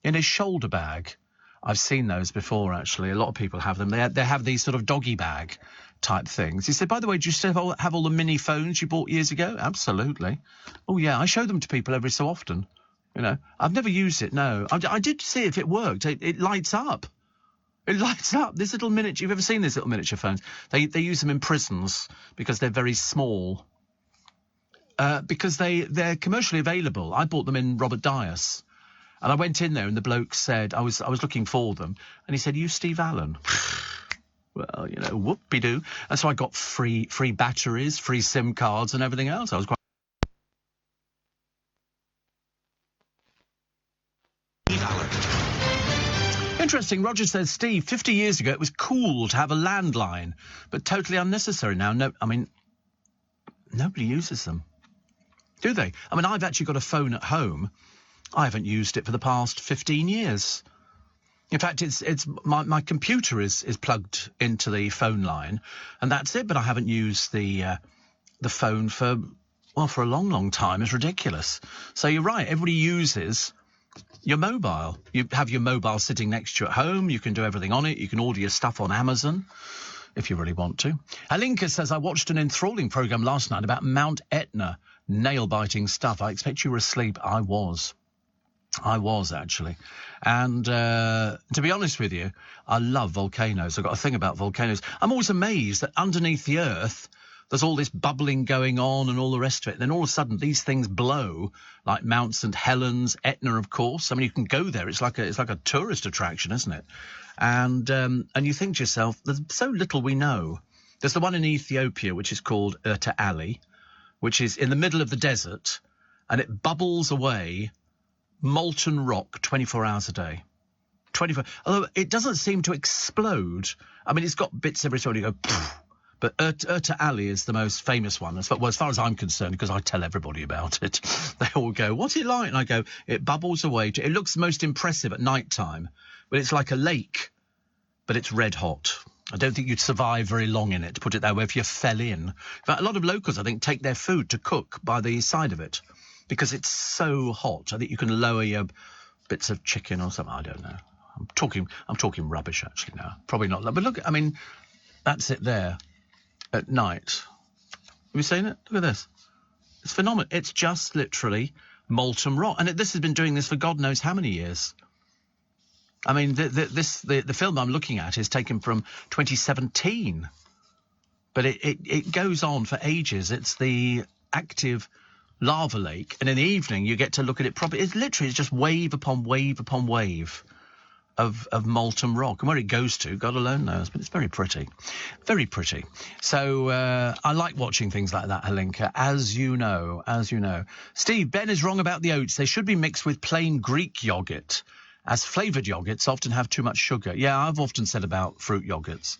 S1: in his shoulder bag. I've seen those before, actually. A lot of people have them. They have these sort of doggy bag type things. He said, by the way, do you still have all the mini phones you bought years ago? Absolutely. Oh, yeah, I show them to people every so often. I've never used it, no. I did see if it worked. It lights up. It lights up. This little miniature... You've ever seen these little miniature phones? They use them in prisons because they're very small. Because they're commercially available. I bought them in Robert Dias. And I went in there and the bloke said... I was looking for them. And he said, you Steve Allen? Well, whoop-de-doo. And so I got free batteries, free SIM cards and everything else. I was quite... Interesting. Roger says, Steve, 50 years ago it was cool to have a landline, but totally unnecessary now. No, I mean, nobody uses them, do they? I mean, I've actually got a phone at home. I haven't used it for the past 15 years. In fact, it's my computer is plugged into the phone line, and that's it. But I haven't used the phone for a long, long time. It's ridiculous. So you're right. Everybody uses your mobile. You have your mobile sitting next to you at home. You can do everything on it. You can order your stuff on Amazon if you really want to. Alinka says, I watched an enthralling programme last night about Mount Etna. Nail-biting stuff. I expect you were asleep. I was, actually. And to be honest with you, I love volcanoes. I've got a thing about volcanoes. I'm always amazed that underneath the earth, there's all this bubbling going on and all the rest of it. Then all of a sudden, these things blow, like Mount St. Helens, Etna, of course. I mean, you can go there. It's like a tourist attraction, isn't it? And you think to yourself, there's so little we know. There's the one in Ethiopia, which is called Erta Ali, which is in the middle of the desert, and it bubbles away molten rock 24 hours a day. 24. Although it doesn't seem to explode. I mean, it's got bits every time you go, poof. But Erta Ali is the most famous one, as far as I'm concerned, because I tell everybody about it. They all go, what's it like? And I go, it bubbles away. It looks most impressive at night time, but it's like a lake, but it's red hot. I don't think you'd survive very long in it, to put it that way, if you fell in. But a lot of locals, I think, take their food to cook by the side of it because it's so hot. I think you can lower your bits of chicken or something. I don't know. I'm talking rubbish, actually, now. Probably not. But look, I mean, that's it there. At night. Have you seen it? Look at this. It's phenomenal. It's just literally molten rock. And this has been doing this for God knows how many years. I mean, the film I'm looking at is taken from 2017. But it goes on for ages. It's the active lava lake. And in the evening, you get to look at it properly. It's literally just wave upon wave upon wave of molten rock, and where it goes to, God alone knows, but it's very pretty. Very pretty. So I like watching things like that, Helinka, as you know. Steve, Ben is wrong about the oats. They should be mixed with plain Greek yoghurt, as flavoured yoghurts often have too much sugar. Yeah, I've often said about fruit yoghurts.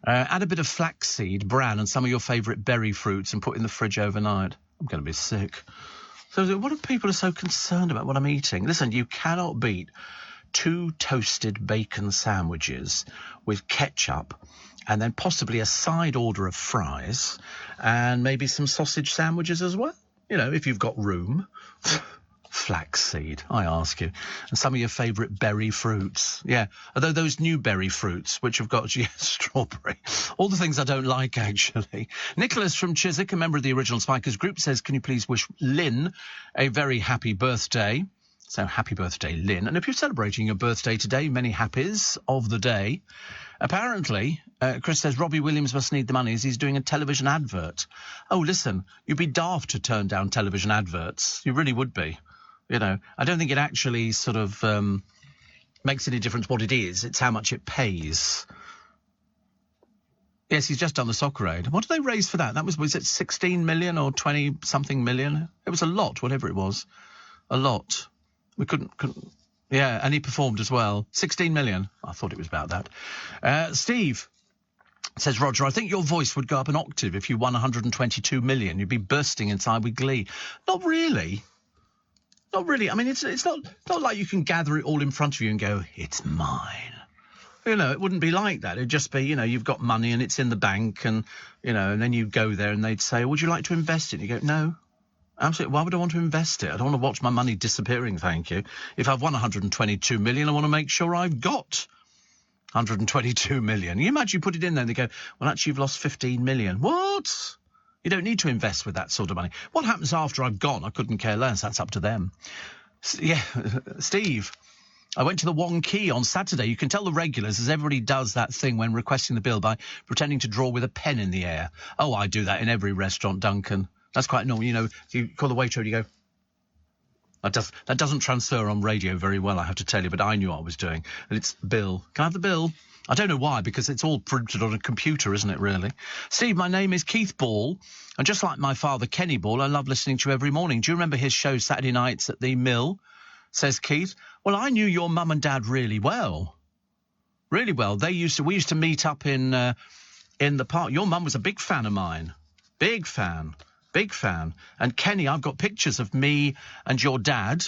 S1: Add a bit of flaxseed, bran, and some of your favourite berry fruits and put in the fridge overnight. I'm going to be sick. So what if people are so concerned about what I'm eating? Listen, you cannot beat 2 toasted bacon sandwiches with ketchup and then possibly a side order of fries and maybe some sausage sandwiches as well. You know, if you've got room. Flaxseed, I ask you. And some of your favourite berry fruits. Yeah, although those new berry fruits, which have got, strawberry. All the things I don't like, actually. Nicholas from Chiswick, a member of the Original Spikers group, says, can you please wish Lynn a very happy birthday? So happy birthday, Lynn. And if you're celebrating your birthday today, many happies of the day. Apparently, Chris says Robbie Williams must need the money as he's doing a television advert. Oh, listen, you'd be daft to turn down television adverts. You really would be. You know, I don't think it actually sort of makes any difference what it is. It's how much it pays. Yes, he's just done the soccer aid. What did they raise for that? That was it 16 million or 20-something million? It was a lot, whatever it was. A lot. We couldn't. Yeah, and he performed as well. 16 million. I thought it was about that. Steve says, Roger, I think your voice would go up an octave if you won 122 million. You'd be bursting inside with glee. Not really. Not really. I mean, it's not like you can gather it all in front of you and go, it's mine. You know, it wouldn't be like that. It'd just be, you know, you've got money and it's in the bank and, you know, and then you go there and they'd say, would you like to invest it? And you go, no. Absolutely. Why would I want to invest it? I don't want to watch my money disappearing, thank you. If I've won 122 million, I want to make sure I've got 122 million. You imagine you put it in there and they go, well, actually, you've lost 15 million. What? You don't need to invest with that sort of money. What happens after I've gone? I couldn't care less. That's up to them. Yeah, Steve, I went to the Wong Key on Saturday. You can tell the regulars, as everybody does that thing when requesting the bill by pretending to draw with a pen in the air. Oh, I do that in every restaurant, Duncan. That's quite normal. You know, you call the waiter and you go, that doesn't transfer on radio very well, I have to tell you, but I knew what I was doing. And it's bill. Can I have the bill? I don't know why, because it's all printed on a computer, isn't it, really? Steve, my name is Keith Ball, and just like my father, Kenny Ball, I love listening to you every morning. Do you remember his show Saturday nights at the Mill? Says Keith. Well, I knew your mum and dad really well. Really well. We used to meet up in the park. Your mum was a big fan of mine. Big fan. Big fan. And Kenny, I've got pictures of me and your dad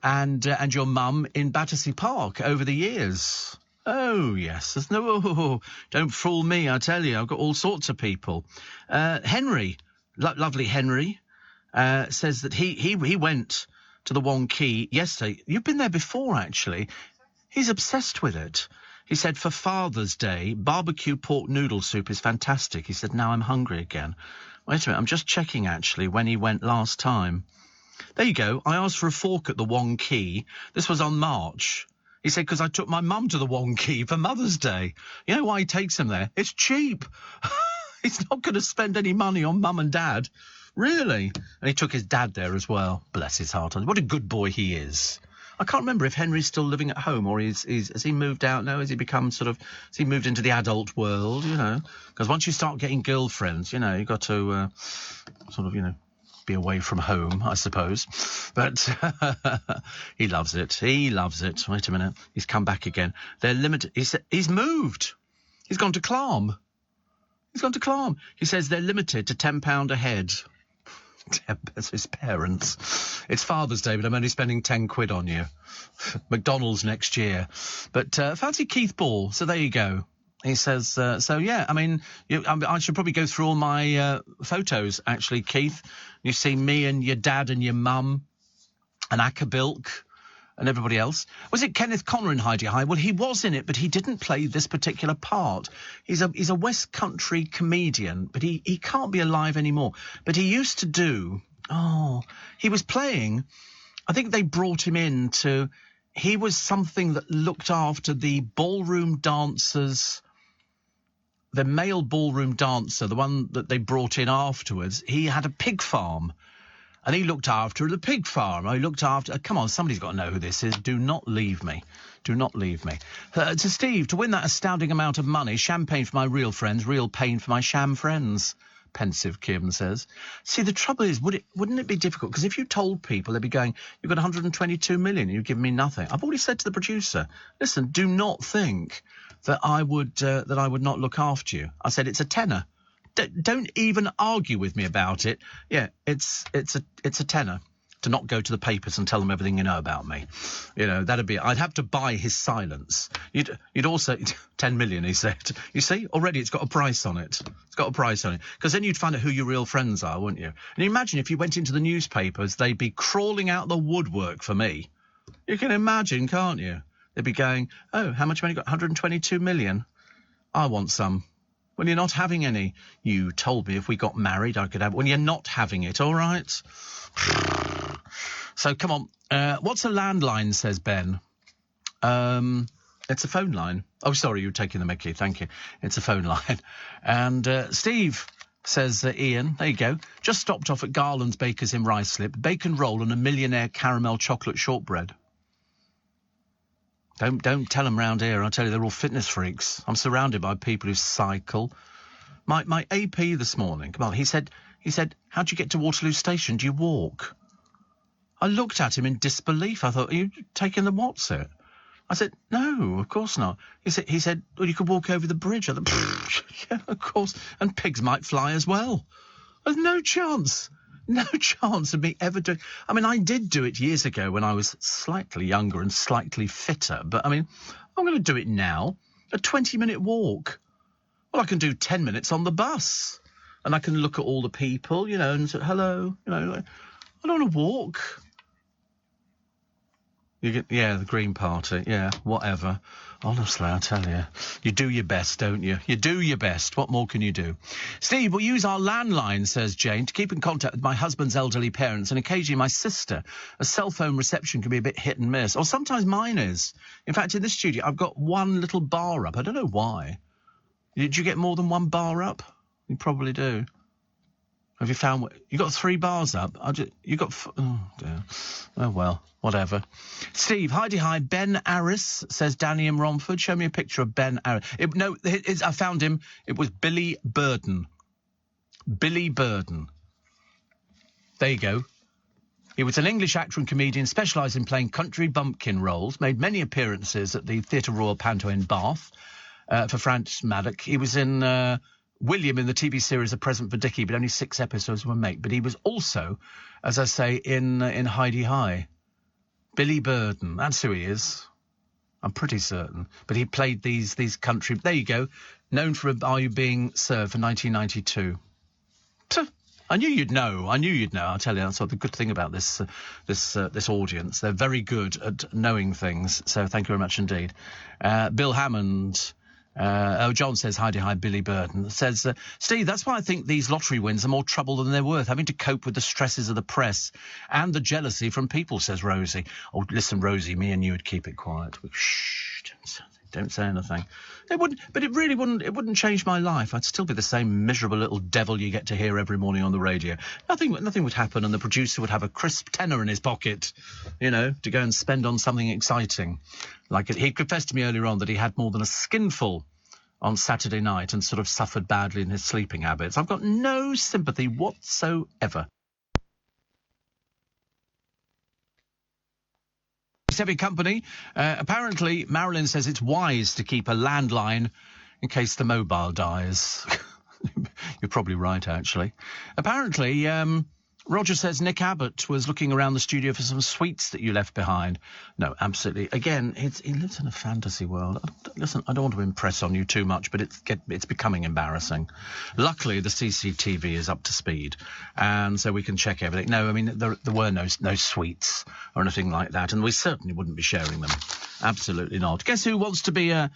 S1: and your mum in Battersea Park over the years. Oh, yes. There's no... don't fool me, I tell you. I've got all sorts of people. Henry, lovely Henry, says that he went to the Wong Key yesterday. You've been there before, actually. He's obsessed with it. He said, for Father's Day, barbecue pork noodle soup is fantastic. He said, now I'm hungry again. Wait a minute, I'm just checking, actually, when he went last time. There you go. I asked for a fork at the Wong Key. This was on March. He said, because I took my mum to the Wong Key for Mother's Day. You know why he takes him there? It's cheap. He's not going to spend any money on mum and dad. Really? And he took his dad there as well. Bless his heart. What a good boy he is. I can't remember if Henry's still living at home or has he moved out now? Has he become has he moved into the adult world, you know? Because once you start getting girlfriends, you know, you've got to be away from home, I suppose. But he loves it. He loves it. Wait a minute. He's come back again. They're limited. He's moved. He's gone to Clam. He says they're limited to £10 a head. That's his parents. It's Father's Day, but I'm only spending 10 quid on you. McDonald's next year. But fancy Keith Ball. So there you go. He says, I should probably go through all my photos, actually, Keith. You see me and your dad and your mum and Akabilk and everybody else. Was it Kenneth Connor in Heidi High? Well, he was in it, but he didn't play this particular part. He's a West Country comedian, but he can't be alive anymore. But he used to do... he was playing... I think they brought him in to... He was something that looked after the ballroom dancers... The male ballroom dancer, the one that they brought in afterwards, he had a pig farm. And he looked after the pig farm. Come on, somebody's got to know who this is. Do not leave me. Do not leave me. To Steve, to win that astounding amount of money, champagne for my real friends, real pain for my sham friends. Pensive Kim says. See, the trouble is, wouldn't it be difficult? Because if you told people, they'd be going, you've got 122 million, you've given me nothing. I've already said to the producer, listen, do not think that I would not look after you. I said it's a tenner. Don't even argue with me about it. Yeah, it's a tenner to not go to the papers and tell them everything you know about me. You know, I'd have to buy his silence. You'd also 10 million, he said. You see, already it's got a price on it. It's got a price on it. Because then you'd find out who your real friends are, wouldn't you? And you imagine if you went into the newspapers, they'd be crawling out the woodwork for me. You can imagine, can't you? They'd be going, oh, how much money you got? 122 million. I want some. Well, you're not having any. You told me if we got married, I could have. Well, you're not having it, all right? So, come on. What's a landline, says Ben? It's a phone line. Oh, sorry, you're taking the mickey. Thank you. It's a phone line. And Steve, says Ian, there you go. Just stopped off at Garland's Bakers in Ruislip. Bacon roll and a millionaire caramel chocolate shortbread. Don't tell them round here. I'll tell you, they're all fitness freaks. I'm surrounded by people who cycle. My AP this morning, come on, he said, how'd you get to Waterloo Station? Do you walk? I looked at him in disbelief. I thought, are you taking the what's it? I said, no, of course not. He said, well, you could walk over the bridge. I thought, yeah, of course. And pigs might fly as well. There's no chance. No chance of me ever doing... I mean, I did do it years ago when I was slightly younger and slightly fitter. But, I mean, I'm going to do it now. A 20-minute walk. Well, I can do 10 minutes on the bus. And I can look at all the people, you know, and say, hello. You know, I don't want to walk. The Green Party. Yeah, whatever. Honestly, I tell you. You do your best, don't you? You do your best. What more can you do? Steve, we'll use our landline, says Jane, to keep in contact with my husband's elderly parents and occasionally my sister. A cell phone reception can be a bit hit and miss. Or sometimes mine is. In fact, in this studio, I've got one little bar up. I don't know why. Did you get more than one bar up? You probably do. Have you found... You got 3 bars up? You got... Oh, dear. Oh, well, whatever. Steve, Heidi Hi, Ben Aris, says Danny in Romford. Show me a picture of Ben Aris. I found him. It was Billy Burden. Billy Burden. There you go. He was an English actor and comedian, specialised in playing country bumpkin roles, made many appearances at the Theatre Royal Panto in Bath for Francis Maddock. He was in... William in the TV series A Present for Dickie, but only 6 episodes were made. But he was also, as I say, in Heidi High. Billy Burden, that's who he is. I'm pretty certain. But he played these country... There you go. Known for Are You Being Served for 1992. I knew you'd know. I'll tell you, that's what the good thing about this audience. They're very good at knowing things. So thank you very much indeed. Bill Hammond... John says, hi, Billy Burden. Says, Steve, that's why I think these lottery wins are more trouble than they're worth, having to cope with the stresses of the press and the jealousy from people, says Rosie. Oh, listen, Rosie, me and you would keep it quiet. Shh, don't say anything. Don't say anything. It wouldn't, but it really wouldn't. It wouldn't change my life. I'd still be the same miserable little devil you get to hear every morning on the radio. Nothing would happen, and the producer would have a crisp tenner in his pocket, you know, to go and spend on something exciting. Like he confessed to me earlier on that he had more than a skinful on Saturday night and sort of suffered badly in his sleeping habits. I've got no sympathy whatsoever. Heavy company. Apparently, Marilyn says it's wise to keep a landline in case the mobile dies. You're probably right, actually. Apparently, Roger says Nick Abbott was looking around the studio for some sweets that you left behind. No, absolutely. Again, he lives in a fantasy world. Listen, I don't want to impress on you too much, but it's becoming embarrassing. Luckily, the CCTV is up to speed, and so we can check everything. No, I mean, there were no sweets or anything like that, and we certainly wouldn't be sharing them. Absolutely not. Guess who wants to be a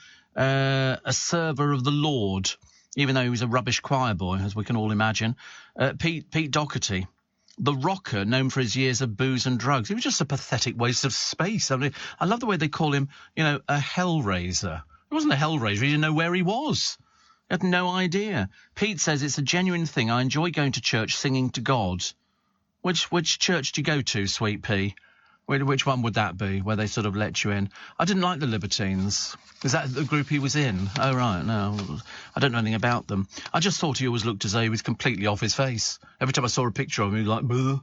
S1: server of the Lord, even though he was a rubbish choir boy, as we can all imagine? Pete Doherty. The rocker, known for his years of booze and drugs. He was just a pathetic waste of space. I mean, I love the way they call him, you know, a hellraiser. He wasn't a hellraiser. He didn't know where he was. He had no idea. Pete says it's a genuine thing. I enjoy going to church singing to God. Which church do you go to, Sweet Pea? Which one would that be, where they sort of let you in? I didn't like the Libertines. Is that the group he was in? Oh, right, no. I don't know anything about them. I just thought he always looked as though he was completely off his face. Every time I saw a picture of him, he was like, bleh.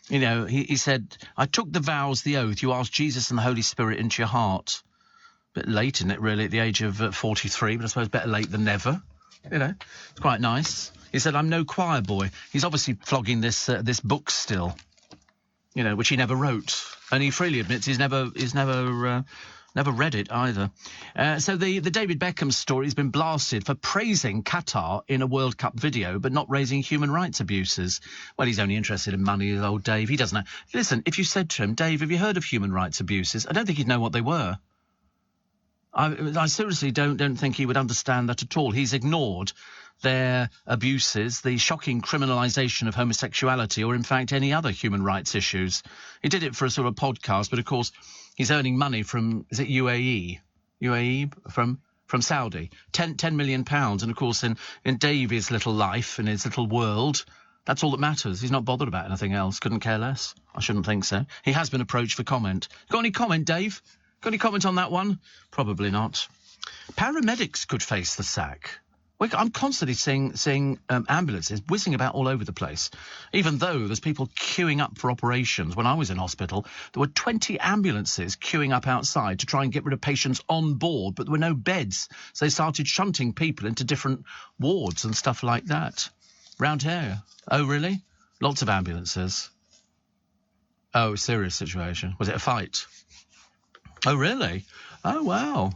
S1: You know, he said, I took the vows, the oath. You asked Jesus and the Holy Spirit into your heart. A bit late, isn't it, really, at the age of 43, but I suppose better late than never. You know, it's quite nice. He said, I'm no choir boy. He's obviously flogging this book still. You know, which he never wrote, and he freely admits he's never read it either. So the David Beckham story has been blasted for praising Qatar in a World Cup video, but not raising human rights abuses. Well, he's only interested in money, old Dave. He doesn't know. Listen, if you said to him, Dave, have you heard of human rights abuses? I don't think he'd know what they were. I seriously don't think he would understand that at all. He's ignored their abuses, the shocking criminalisation of homosexuality, or in fact any other human rights issues. He did it for a sort of podcast, but of course he's earning money from, is it UAE? From Saudi. 10 million pounds, and of course in Davy's little life, in his little world, that's all that matters. He's not bothered about anything else. Couldn't care less. I shouldn't think so. He has been approached for comment. Got any comment, Dave? Got any comment on that one? Probably not. Paramedics could face the sack. I'm constantly seeing ambulances whizzing about all over the place, even though there's people queuing up for operations. When I was in hospital, there were 20 ambulances queuing up outside to try and get rid of patients on board, but there were no beds, so they started shunting people into different wards and stuff like that. Round here. Oh, really? Lots of ambulances. Oh, serious situation. Was it a fight? Oh, really? Oh, wow.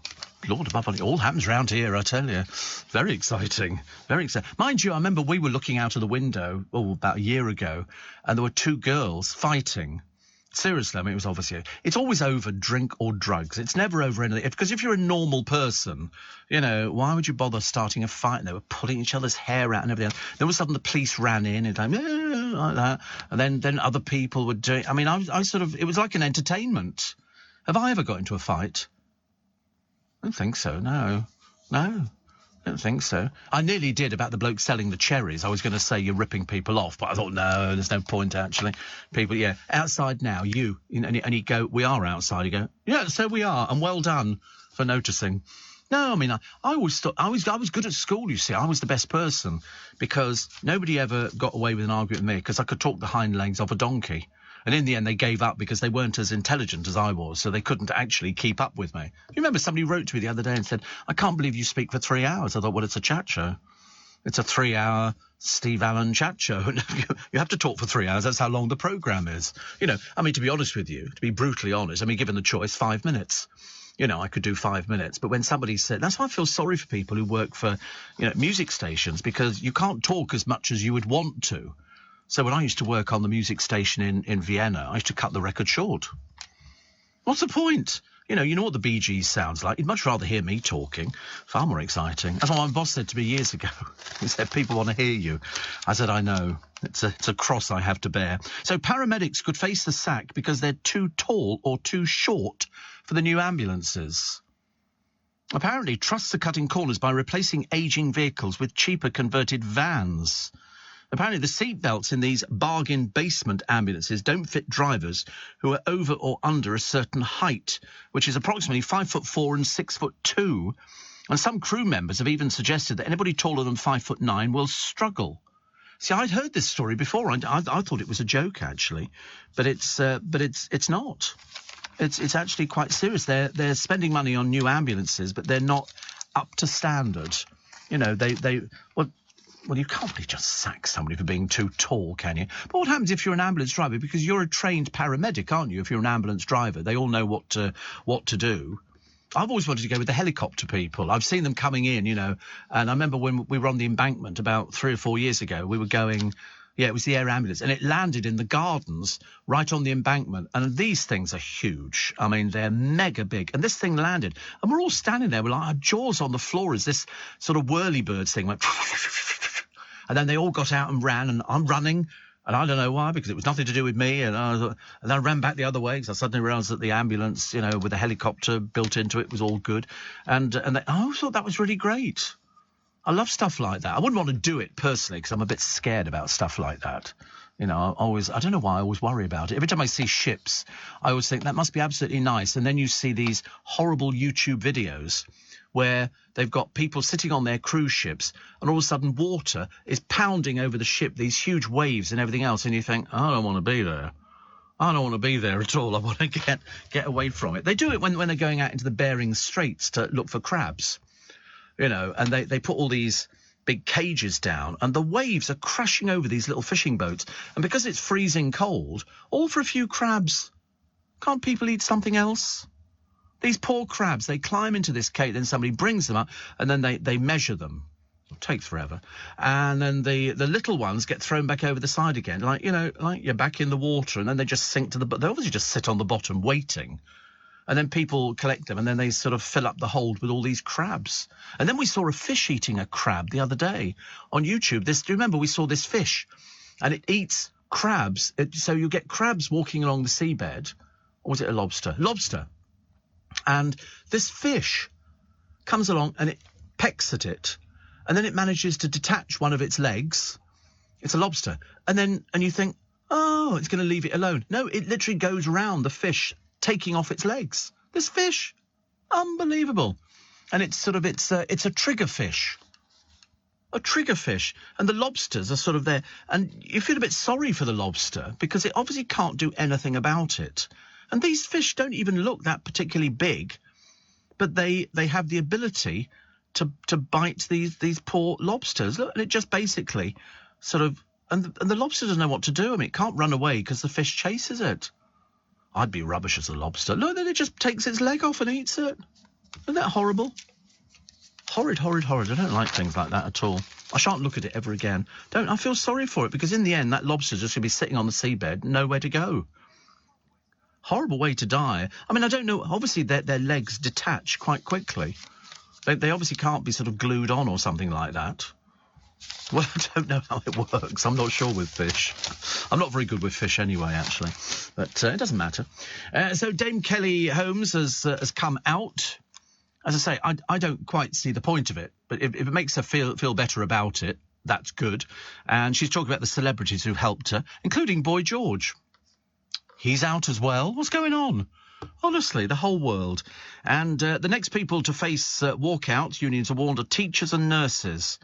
S1: Lord above all, it all happens round here, I tell you. Very exciting. Very exciting. Mind you, I remember we were looking out of the window, about a year ago, and there were two girls fighting. Seriously, I mean, it was obviously... It's always over drink or drugs. It's never over anything. Because if you're a normal person, you know, why would you bother starting a fight? And they were pulling each other's hair out and everything else. Then all of a sudden the police ran in and like that. And then other people were doing... I mean, I sort of... It was like an entertainment. Have I ever got into a fight? I don't think so, no. I don't think so. I nearly did about the bloke selling the cherries. I was going to say you're ripping people off, but I thought, no, there's no point, actually. People, yeah, outside now, and you go, we are outside. You go, yeah, so we are, and well done for noticing. No, I mean, I always thought, I was good at school, you see. I was the best person, because nobody ever got away with an argument with me, because I could talk the hind legs off a donkey. And in the end, they gave up because they weren't as intelligent as I was, so they couldn't actually keep up with me. You remember somebody wrote to me the other day and said, I can't believe you speak for 3 hours. I thought, well, it's a chat show. It's a 3-hour Steve Allen chat show. You have to talk for 3 hours. That's how long the programme is. You know, I mean, to be honest with you, to be brutally honest, I mean, given the choice, 5 minutes. You know, I could do 5 minutes. But when somebody said... That's why I feel sorry for people who work for, you know, music stations, because you can't talk as much as you would want to. So when I used to work on the music station in Vienna, I used to cut the record short. What's the point? You know what the Bee Gees sounds like. You'd much rather hear me talking. Far more exciting. That's what my boss said to me years ago. He said, people want to hear you. I said, I know. It's a cross I have to bear. So paramedics could face the sack because they're too tall or too short for the new ambulances. apparently trusts are cutting corners by replacing ageing vehicles with cheaper converted vans. Apparently the seat belts in these bargain basement ambulances don't fit drivers who are over or under a certain height, which is approximately 5'4" and 6'2". And some crew members have even suggested that anybody taller than 5'9" will struggle. See, I'd heard this story before. I thought it was a joke, actually, but it's not. It's actually quite serious. They're spending money on new ambulances, but they're not up to standard. You know, well, you can't really just sack somebody for being too tall, can you? But what happens if you're an ambulance driver? Because you're a trained paramedic, aren't you? If you're an ambulance driver, they all know what to do. I've always wanted to go with the helicopter people. I've seen them coming in, you know, and I remember when we were on the embankment about 3 or 4 years ago, we were going, yeah, it was the air ambulance, and it landed in the gardens right on the embankment. And these things are huge. I mean, they're mega big. And this thing landed, and we're all standing there with our jaws on the floor as this sort of whirlybirds thing went. And then they all got out and ran, and I'm running. And I don't know why, because it was nothing to do with me. And then I ran back the other way because I suddenly realised that the ambulance, you know, with a helicopter built into it was all good. And I thought that was really great. I love stuff like that. I wouldn't want to do it personally because I'm a bit scared about stuff like that. You know, I don't know why I always worry about it. Every time I see ships, I always think that must be absolutely nice. And then you see these horrible YouTube videos where they've got people sitting on their cruise ships and all of a sudden water is pounding over the ship, these huge waves and everything else, and you think, I don't want to be there. I don't want to be there at all. I want to get away from it. They do it when they're going out into the Bering Straits to look for crabs, you know, and they put all these big cages down and the waves are crashing over these little fishing boats. And because it's freezing cold, all for a few crabs. Can't people eat something else? These poor crabs, they climb into this cage, then somebody brings them up, and then they measure them. It'll take forever. And then the little ones get thrown back over the side again, like, you know, like you're back in the water, and then they just sink to the bottom. They obviously just sit on the bottom waiting. And then people collect them, and then they sort of fill up the hold with all these crabs. And then we saw a fish eating a crab the other day on YouTube. Do you remember we saw this fish? And it eats crabs. So you get crabs walking along the seabed. Or was it a lobster? Lobster. And this fish comes along and it pecks at it. And then it manages to detach one of its legs. It's a lobster. And you think, oh, it's going to leave it alone. No, it literally goes round the fish, taking off its legs. This fish, unbelievable. And it's a trigger fish. A trigger fish. And the lobsters are sort of there. And you feel a bit sorry for the lobster because it obviously can't do anything about it. And these fish don't even look that particularly big, but they have the ability to bite these poor lobsters. Look, and it just basically sort of... And the lobster doesn't know what to do. I mean, it can't run away because the fish chases it. I'd be rubbish as a lobster. Look, then it just takes its leg off and eats it. Isn't that horrible? Horrid, horrid, horrid. I don't like things like that at all. I shan't look at it ever again. I feel sorry for it because in the end, that lobster's just going to be sitting on the seabed, nowhere to go. Horrible way to die. I mean, I don't know. Obviously, their legs detach quite quickly. They obviously can't be sort of glued on or something like that. Well, I don't know how it works. I'm not sure with fish. I'm not very good with fish anyway, actually. But it doesn't matter. So Dame Kelly Holmes has come out. As I say, I don't quite see the point of it. But if it makes her feel better about it, that's good. And she's talking about the celebrities who helped her, including Boy George. He's out as well. What's going on? Honestly, the whole world. And the next people to face walkouts, unions are warned, are teachers and nurses.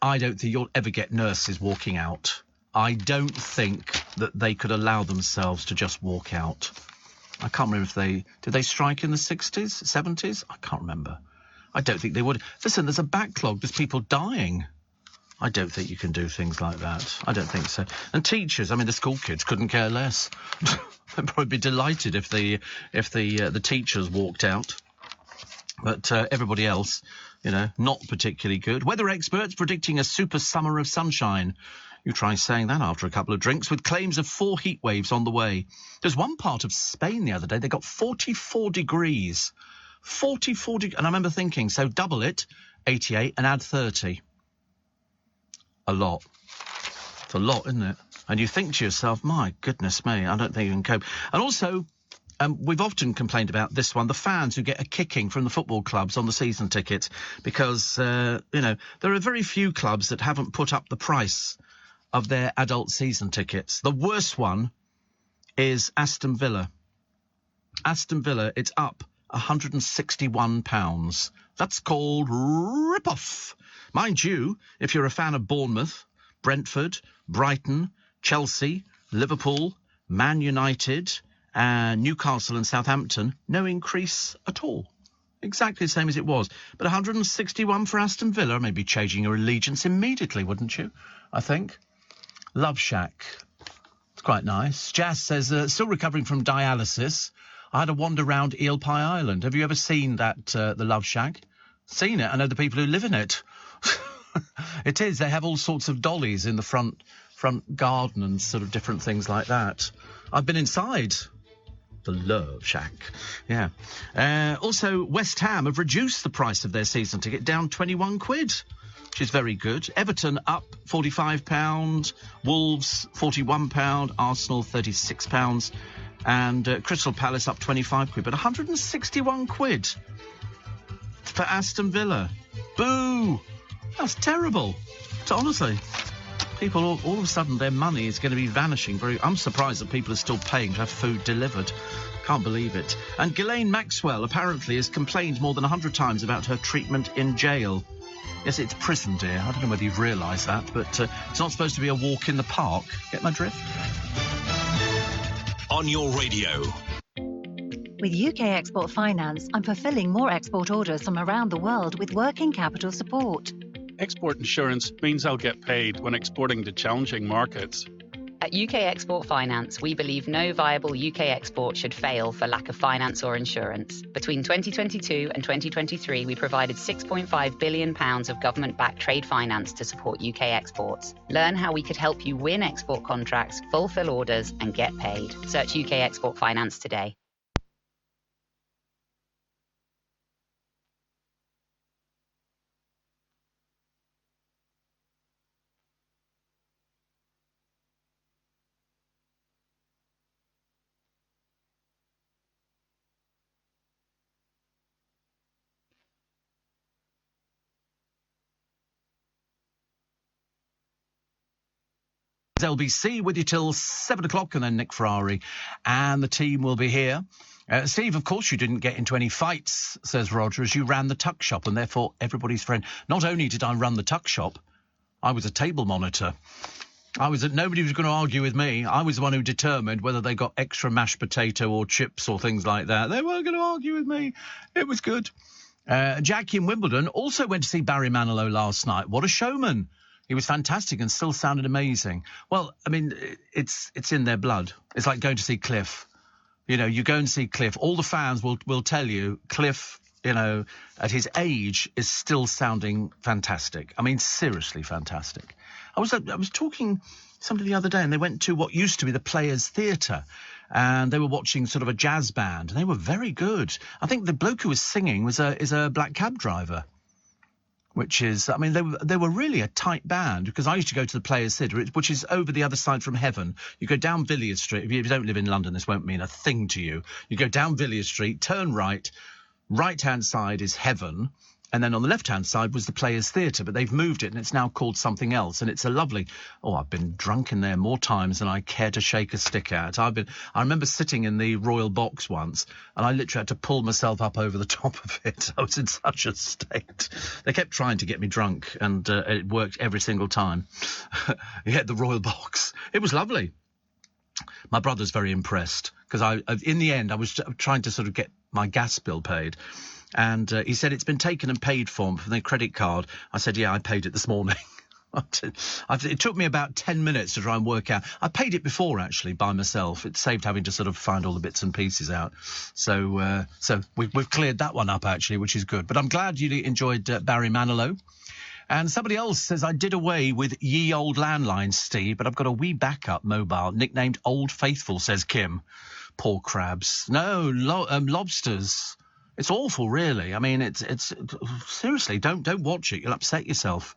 S1: I don't think you'll ever get nurses walking out. I don't think that they could allow themselves to just walk out. I can't remember did they strike in the 60s, 70s? I can't remember. I don't think they would. Listen, there's a backlog. There's people dying. I don't think you can do things like that. I don't think so. And teachers, I mean, the school kids couldn't care less. They'd probably be delighted if the teachers walked out. But everybody else, you know, not particularly good. Weather experts predicting a super summer of sunshine. You try saying that after a couple of drinks, with claims of 4 heat waves on the way. There's one part of Spain the other day, they got 44 degrees. 44 degrees. And I remember thinking, so double it, 88, and add 30. A lot. It's a lot, isn't it? And you think to yourself, my goodness me, I don't think you can cope. And also, We've often complained about this one, the fans who get a kicking from the football clubs on the season ticket, because, there are very few clubs that haven't put up the price of their adult season tickets. The worst one is Aston Villa. Aston Villa, it's up £161. That's called rip-off. Mind you, if you're a fan of Bournemouth, Brentford, Brighton, Chelsea, Liverpool, Man United, Newcastle and Southampton, no increase at all. Exactly the same as it was. But 161 for Aston Villa, maybe changing your allegiance immediately, wouldn't you? I think. Love Shack. It's quite nice. Jazz says, still recovering from dialysis. I had a wander round Eel Pie Island. Have you ever seen that, the Love Shack? Seen it? I know the people who live in it. It is. They have all sorts of dollies in the front garden and sort of different things like that. I've been inside the Love Shack. Yeah. Also, West Ham have reduced the price of their season ticket down 21 quid, which is very good. Everton up £45, Wolves £41, Arsenal £36, and Crystal Palace up 25 quid, but 161 quid for Aston Villa. Boo! That's terrible. So honestly, people, all of a sudden, their money is going to be vanishing. I'm surprised that people are still paying to have food delivered. Can't believe it. And Ghislaine Maxwell apparently has complained more than 100 times about her treatment in jail. Yes, it's prison, dear. I don't know whether you've realised that, but it's not supposed to be a walk in the park. Get my drift?
S2: On your radio.
S8: With UK Export Finance, I'm fulfilling more export orders from around the world with working capital support.
S13: Export insurance means I'll get paid when exporting to challenging markets.
S15: At UK Export Finance, we believe no viable UK export should fail for lack of finance or insurance. Between 2022 and 2023, we provided £6.5 billion of government-backed trade finance to support UK exports. Learn how we could help you win export contracts, fulfil orders, and get paid. Search UK Export Finance today.
S1: LBC with you till 7 o'clock, and then Nick Ferrari and the team will be here. Steve, of course you didn't get into any fights, says Roger, as you ran the tuck shop and therefore everybody's friend. Not only did I run the tuck shop, I was a table monitor. Nobody was going to argue with me. I was the one who determined whether they got extra mashed potato or chips or things like that. They weren't going to argue with me. It was good. Jackie in Wimbledon also went to see Barry Manilow last night. What a showman. He was fantastic and still sounded amazing. Well, I mean, it's in their blood. It's like going to see Cliff. You know, you go and see Cliff. All the fans will tell you Cliff, at his age is still sounding fantastic. I mean, seriously fantastic. I was talking to somebody the other day, and they went to what used to be the Players Theatre, and they were watching sort of a jazz band, and they were very good. I think the bloke who was singing is a black cab driver. Which is, I mean, they were really a tight band, because I used to go to the Players Theatre, which is over the other side from Heaven. You go down Villiers Street. If you don't live in London, this won't mean a thing to you. You go down Villiers Street, turn right-hand side is Heaven, and then on the left-hand side was the Players Theatre, but they've moved it, and it's now called something else, and it's a lovely... Oh, I've been drunk in there more times than I care to shake a stick at. I remember sitting in the Royal Box once, and I literally had to pull myself up over the top of it. I was in such a state. They kept trying to get me drunk, and it worked every single time. Yeah, the Royal Box. It was lovely. My brother's very impressed, because in the end, I was trying to sort of get my gas bill paid. And he said, it's been taken and paid for from their credit card. I said, yeah, I paid it this morning. It took me about 10 minutes to try and work out. I paid it before, actually, by myself. It saved having to sort of find all the bits and pieces out. So we've cleared that one up, actually, which is good. But I'm glad you enjoyed Barry Manilow. And somebody else says, I did away with ye old landlines, Steve, but I've got a wee backup mobile nicknamed Old Faithful, says Kim. Poor crabs. No, lobsters. It's awful, really. I mean, it's seriously, don't watch it. You'll upset yourself.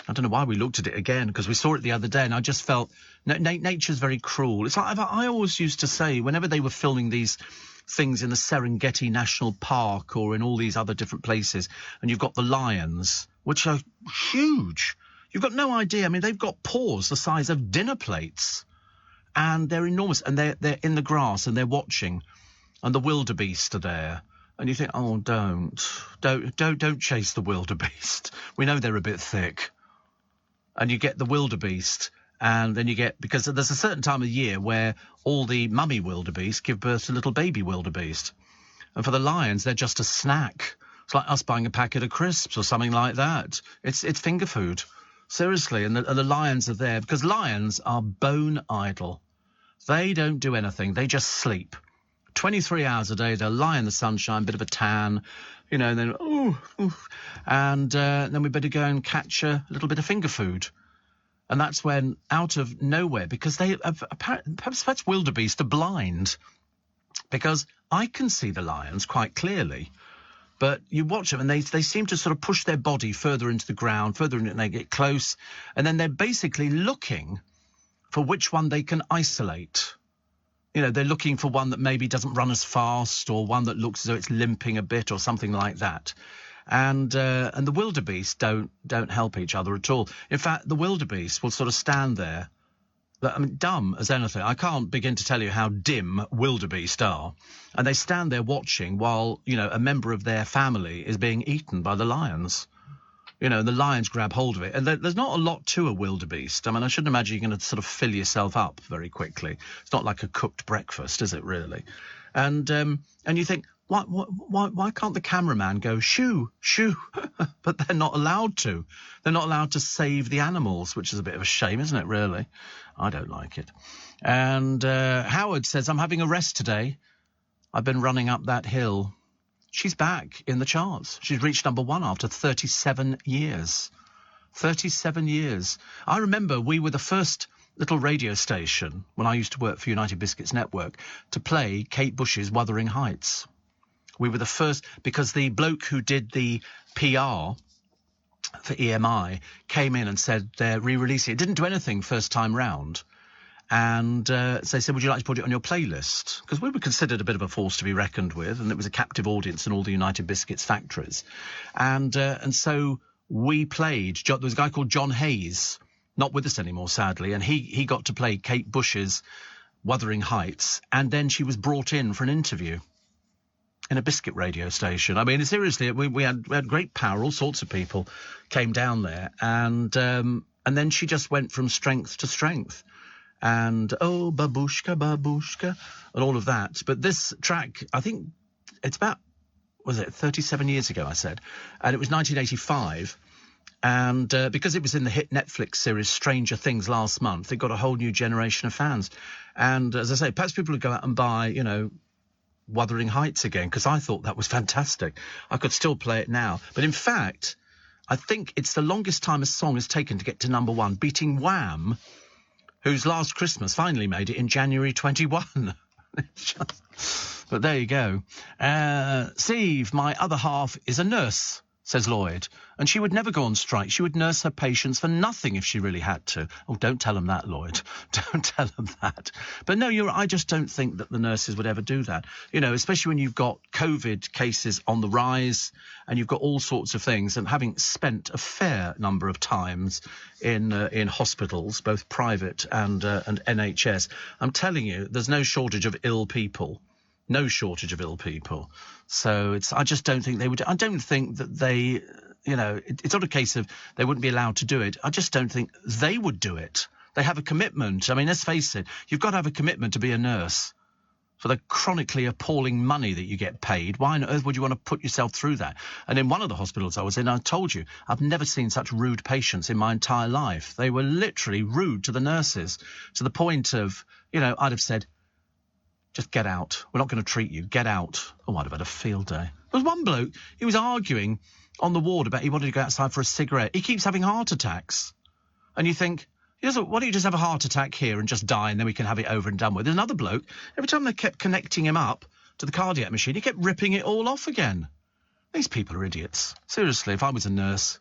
S1: I don't know why we looked at it again, because we saw it the other day, and I just felt nature's very cruel. It's like I always used to say, whenever they were filming these things in the Serengeti National Park or in all these other different places, and you've got the lions, which are huge. You've got no idea. I mean, they've got paws the size of dinner plates, and they're enormous, and they're in the grass and they're watching, and the wildebeest are there. And you think, oh, don't chase the wildebeest. We know they're a bit thick. And you get the wildebeest, and then you get, because there's a certain time of year where all the mummy wildebeest give birth to little baby wildebeest. And for the lions, they're just a snack. It's like us buying a packet of crisps or something like that. It's finger food. Seriously. And the lions are there because lions are bone idle. They don't do anything. They just sleep. 23 hours a day, they'll lie in the sunshine, bit of a tan, and then, and then we better go and catch a little bit of finger food. And that's when, out of nowhere, because they have, perhaps wildebeest are blind, because I can see the lions quite clearly, but you watch them and they seem to sort of push their body further into the ground, further in, and they get close, and then they're basically looking for which one they can isolate. They're looking for one that maybe doesn't run as fast, or one that looks as though it's limping a bit, or something like that. And the wildebeest don't help each other at all. In fact, the wildebeest will sort of stand there, dumb as anything. I can't begin to tell you how dim wildebeest are. And they stand there watching while, a member of their family is being eaten by the lions. The lions grab hold of it. And there's not a lot to a wildebeest. I mean, I shouldn't imagine you're going to sort of fill yourself up very quickly. It's not like a cooked breakfast, is it, really? And you think, why can't the cameraman go, shoo, shoo? But they're not allowed to. They're not allowed to save the animals, which is a bit of a shame, isn't it, really? I don't like it. And Howard says, I'm having a rest today. I've been running up that hill. She's back in the charts. She's reached number 1 after 37 years. 37 years. I remember we were the first little radio station, when I used to work for United Biscuits Network, to play Kate Bush's Wuthering Heights. We were the first, because the bloke who did the PR for EMI came in and said they're re-releasing it. It didn't do anything first time round. And so they said, would you like to put it on your playlist? Because we were considered a bit of a force to be reckoned with, and it was a captive audience in all the United Biscuits factories. And so we played, there was a guy called John Hayes, not with us anymore, sadly, and he got to play Kate Bush's Wuthering Heights, and then she was brought in for an interview in a biscuit radio station. I mean, seriously, we had great power, all sorts of people came down there, and then she just went from strength to strength. And, oh, babushka, babushka, and all of that. But this track, I think it's about, 37 years ago, I said. And it was 1985. And because it was in the hit Netflix series Stranger Things last month, it got a whole new generation of fans. And, as I say, perhaps people would go out and buy, Wuthering Heights again, because I thought that was fantastic. I could still play it now. But in fact, I think it's the longest time a song has taken to get to number 1, beating Wham!, whose Last Christmas finally made it in January 21. But there you go. Steve, my other half is a nurse, says Lloyd, and she would never go on strike. She would nurse her patients for nothing if she really had to. Oh, don't tell them that, Lloyd. Don't tell them that. But no, I just don't think that the nurses would ever do that. Especially when you've got COVID cases on the rise and you've got all sorts of things. And having spent a fair number of times in hospitals, both private and NHS, I'm telling you, there's no shortage of ill people. No shortage of ill people. So I just don't think they would. I don't think that they, it's not a case of they wouldn't be allowed to do it. I just don't think they would do it. They have a commitment. I mean, let's face it, you've got to have a commitment to be a nurse. For the chronically appalling money that you get paid, why on earth would you want to put yourself through that? And in one of the hospitals I was in, I told you, I've never seen such rude patients in my entire life. They were literally rude to the nurses, to the point of, I'd have said, just get out. We're not going to treat you. Get out. Oh, I'd have had a field day. There was one bloke, he was arguing on the ward about he wanted to go outside for a cigarette. He keeps having heart attacks. And you think, why don't you just have a heart attack here and just die and then we can have it over and done with? There's another bloke, every time they kept connecting him up to the cardiac machine, he kept ripping it all off again. These people are idiots. Seriously, if I was a nurse,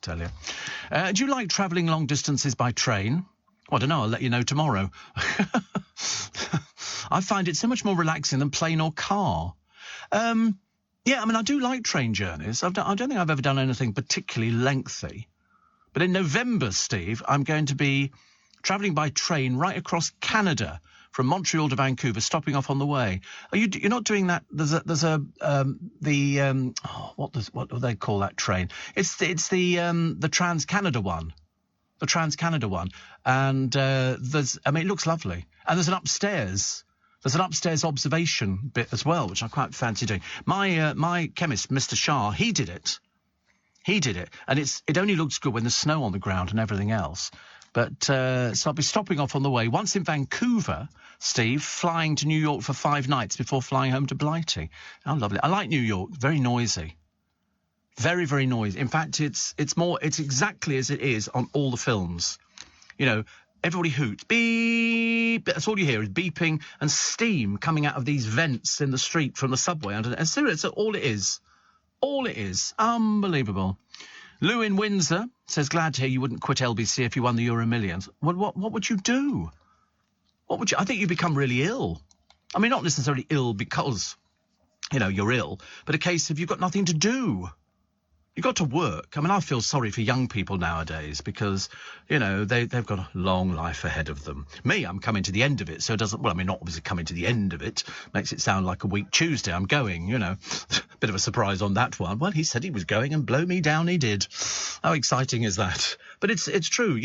S1: tell you. Do you like travelling long distances by train? Well, I don't know. I'll let you know tomorrow. I find it so much more relaxing than plane or car. Yeah, I mean, I do like train journeys. I don't think I've ever done anything particularly lengthy. But in November, Steve, I'm going to be travelling by train right across Canada from Montreal to Vancouver, stopping off on the way. You're not doing that? What do they call that train? It's the Trans-Canada one. The Trans-Canada one. And it looks lovely. And there's an upstairs observation bit as well, which I quite fancy doing. My chemist, Mr. Shah, he did it, and it only looks good when there's snow on the ground and everything else. But so I'll be stopping off on the way. Once in Vancouver, Steve, flying to New York for 5 nights before flying home to Blighty. How lovely! I like New York. Very noisy. Very, very noisy. In fact, it's exactly as it is on all the films. You know, everybody hoots. Beep. That's all you hear is beeping and steam coming out of these vents in the street from the subway. And seriously, that's all it is. All it is. Unbelievable. Lou in Windsor says, glad to hear you wouldn't quit LBC if you won the Euro Millions. Well, what would you do? I think you'd become really ill. I mean, not necessarily ill because, you're ill, but a case of you've got nothing to do. You've got to work. I mean, I feel sorry for young people nowadays because, they've got a long life ahead of them. Me, I'm coming to the end of it, so it doesn't... Well, I mean, not obviously coming to the end of it. Makes it sound like a weak Tuesday. I'm going, Bit of a surprise on that one. Well, he said he was going and blow me down he did. How exciting is that? But it's true,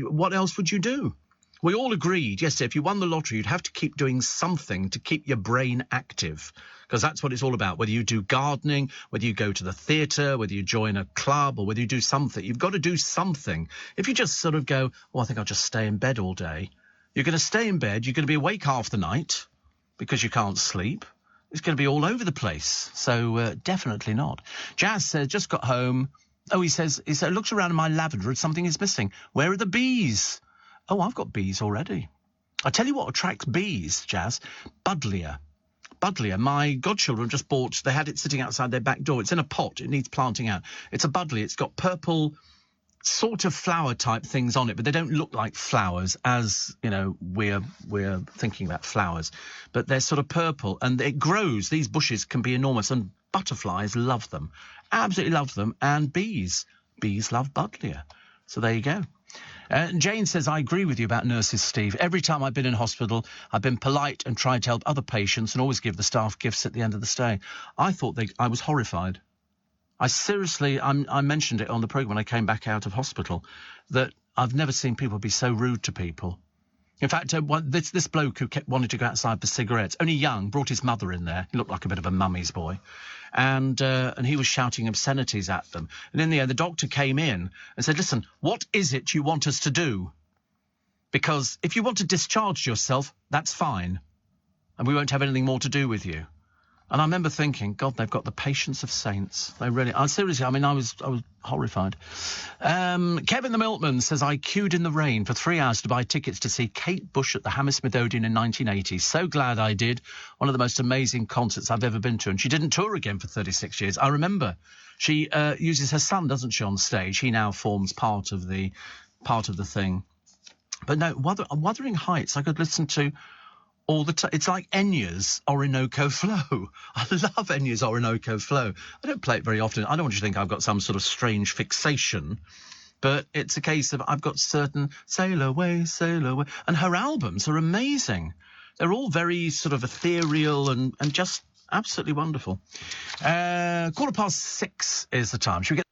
S1: what else would you do? We all agreed, yes, if you won the lottery, you'd have to keep doing something to keep your brain active, because that's what it's all about. Whether you do gardening, whether you go to the theatre, whether you join a club, or whether you do something, you've got to do something. If you just sort of go, I think I'll just stay in bed all day, you're going to stay in bed, you're going to be awake half the night because you can't sleep. It's going to be all over the place. So definitely not. Jazz says, just got home. Oh, he says, looks around in my lavender and something is missing. Where are the bees? Oh, I've got bees already. I tell you what attracts bees, Jazz. Buddleia. My godchildren just bought, they had it sitting outside their back door. It's in a pot. It needs planting out. It's a buddleia. It's got purple sort of flower type things on it, but they don't look like flowers as, we're thinking about flowers. But they're sort of purple and it grows. These bushes can be enormous and butterflies love them. Absolutely love them. And bees love buddleia. So there you go. Jane says, I agree with you about nurses, Steve. Every time I've been in hospital, I've been polite and tried to help other patients and always give the staff gifts at the end of the stay. I thought I was horrified. I mentioned it on the programme when I came back out of hospital, that I've never seen people be so rude to people. In fact, this bloke who kept wanting to go outside for cigarettes, only young, brought his mother in there. He looked like a bit of a mummy's boy. And he was shouting obscenities at them. And in the end, the doctor came in and said, listen, what is it you want us to do? Because if you want to discharge yourself, that's fine. And we won't have anything more to do with you. And I remember thinking, God, they've got the patience of saints. They really... seriously, I mean, I was horrified. Kevin the Milkman says, I queued in the rain for 3 hours to buy tickets to see Kate Bush at the Hammersmith Odeon in 1980. So glad I did. One of the most amazing concerts I've ever been to. And she didn't tour again for 36 years. I remember. She uses her son, doesn't she, on stage? He now forms part of the thing. But no, Wuthering Heights, I could listen to all the time. It's like Enya's Orinoco Flow. I love Enya's Orinoco Flow. I don't play it very often. I don't want you to think I've got some sort of strange fixation, but it's a case of I've got certain Sail Away, Sail Away. And her albums are amazing. They're all very sort of ethereal and just absolutely wonderful. 6:15 is the time. Should we get...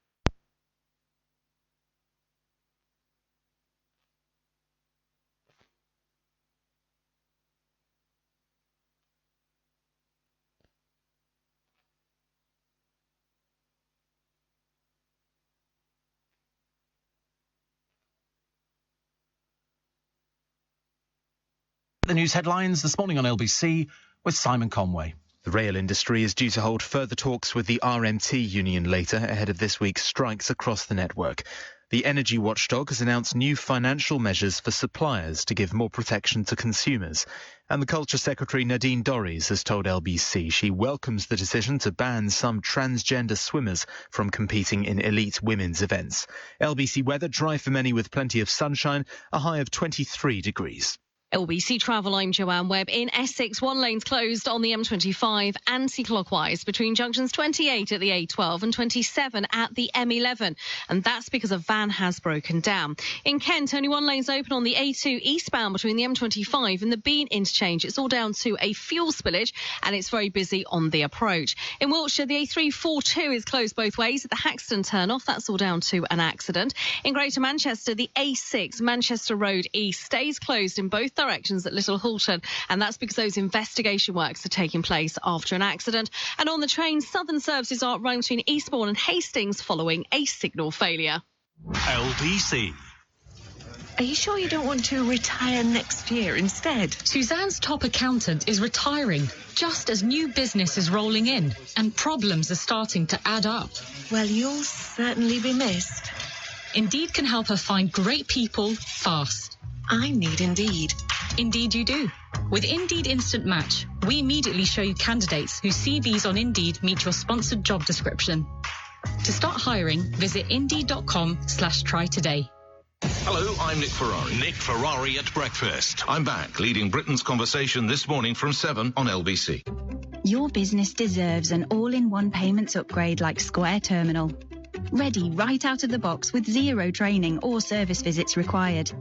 S1: The news headlines this morning on LBC with Simon Conway.
S16: The rail industry is due to hold further talks with the RMT union later ahead of this week's strikes across the network. The energy watchdog has announced new financial measures for suppliers to give more protection to consumers. And the Culture Secretary Nadine Dorries has told LBC she welcomes the decision to ban some transgender swimmers from competing in elite women's events. LBC weather, dry for many with plenty of sunshine, a high of 23 degrees.
S4: LBC Travel, I'm Joanne Webb. In Essex, one lane's closed on the M25 anti-clockwise between junctions 28 at the A12 and 27 at the M11. And that's because a van has broken down. In Kent, only one lane's open on the A2 eastbound between the M25 and the Bean interchange. It's all down to a fuel spillage and it's very busy on the approach. In Wiltshire, the A342 is closed both ways at the Haxton turn-off. That's all down to an accident. In Greater Manchester, the A6 Manchester Road East stays closed in both directions at Little Hulton, and that's because those investigation works are taking place after an accident. And on the train, Southern services are running between Eastbourne and Hastings following a signal failure.
S2: LBC.
S17: Are you sure you don't want to retire next year instead?
S18: Suzanne's top accountant is retiring just as new business is rolling in and problems are starting to add up.
S17: Well, you'll certainly be missed.
S18: Indeed can help her find great people fast.
S17: I need Indeed.
S18: Indeed you do. With Indeed Instant Match, we immediately show you candidates whose CVs on Indeed meet your sponsored job description. To start hiring, visit Indeed.com/try today.
S2: Hello, I'm Nick Ferrari. Nick Ferrari at breakfast. I'm back, leading Britain's conversation this morning from 7 on LBC.
S19: Your business deserves an all-in-one payments upgrade like Square Terminal. Ready right out of the box with zero training or service visits required.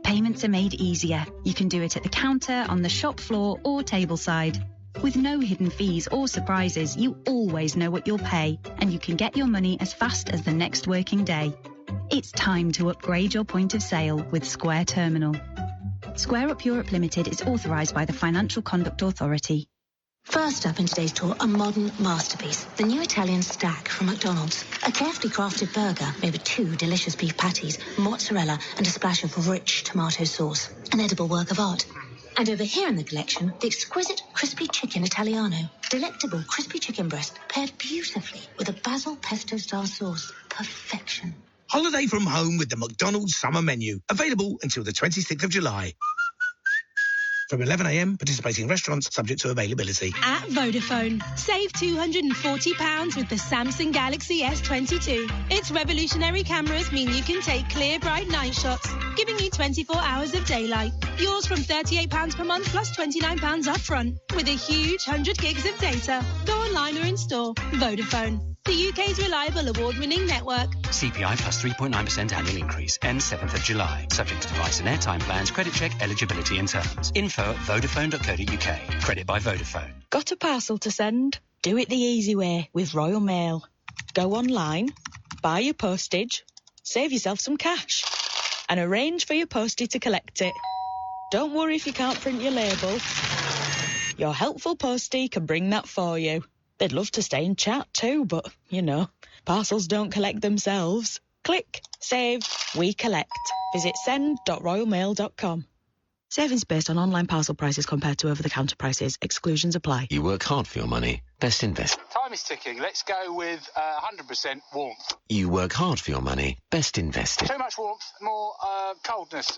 S19: Payments are made easier. You can do it at the counter, on the shop floor or tableside. With no hidden fees or surprises, you always know what you'll pay and you can get your money as fast as the next working day. It's time to upgrade your point of sale with Square Terminal. Square Up Europe Limited is authorised by the Financial Conduct Authority.
S20: First up in today's tour, a modern masterpiece, the new Italian stack from McDonald's. A carefully crafted burger made with 2 delicious beef patties, mozzarella and a splash of rich tomato sauce. An edible work of art. And over here in the collection, the exquisite crispy chicken Italiano. Delectable crispy chicken breast paired beautifully with a basil pesto style sauce. Perfection.
S21: Holiday from home with the McDonald's summer menu. Available until the 26th of July. From 11 a.m, participating restaurants subject to availability.
S22: At Vodafone, save £240 with the Samsung Galaxy S22. Its revolutionary cameras mean you can take clear, bright night shots, giving you 24 hours of daylight. Yours from £38 per month plus £29 up front, with a huge 100 gigs of data. Go online or in store. Vodafone, the UK's reliable award-winning network.
S23: CPI plus 3.9% annual increase. Ends 7th of July. Subject to device and airtime plans. Credit check, eligibility and terms. Info at vodafone.co.uk. Credit by Vodafone.
S24: Got a parcel to send? Do it the easy way with Royal Mail. Go online, buy your postage, save yourself some cash, and arrange for your postie to collect it. Don't worry if you can't print your label. Your helpful postie can bring that for you. They'd love to stay and chat too, but, you know, parcels don't collect themselves. Click, save, we collect. Visit send.royalmail.com. Savings based on online parcel prices compared to over-the-counter prices. Exclusions apply.
S25: You work hard for your money. Best invest.
S26: Time is ticking. Let's go with 100% warmth.
S25: You work hard for your money. Best invested.
S26: Too much warmth, more coldness.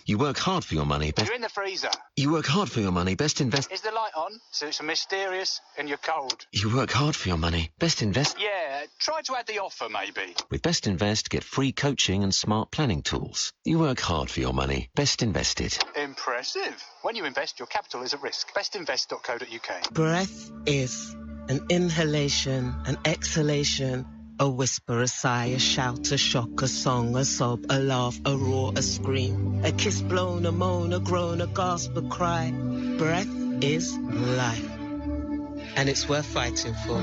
S25: You work hard for your money.
S26: You're in the freezer.
S25: You work hard for your money. Best invest.
S26: Is the light on? So it's mysterious and you're cold.
S25: You work hard for your money. Best invest.
S26: Yeah, try to add the offer maybe.
S25: With Best Invest, get free coaching and smart planning tools. You work hard for your money. Best invested.
S26: Impressive. When you invest, your capital is at risk. Bestinvest.co.uk.
S27: Breath is an inhalation, an exhalation, a whisper, a sigh, a shout, a shock, a song, a sob, a laugh, a roar, a scream, a kiss blown, a moan, a groan, a gasp, a cry. Breath is life. And it's worth fighting for.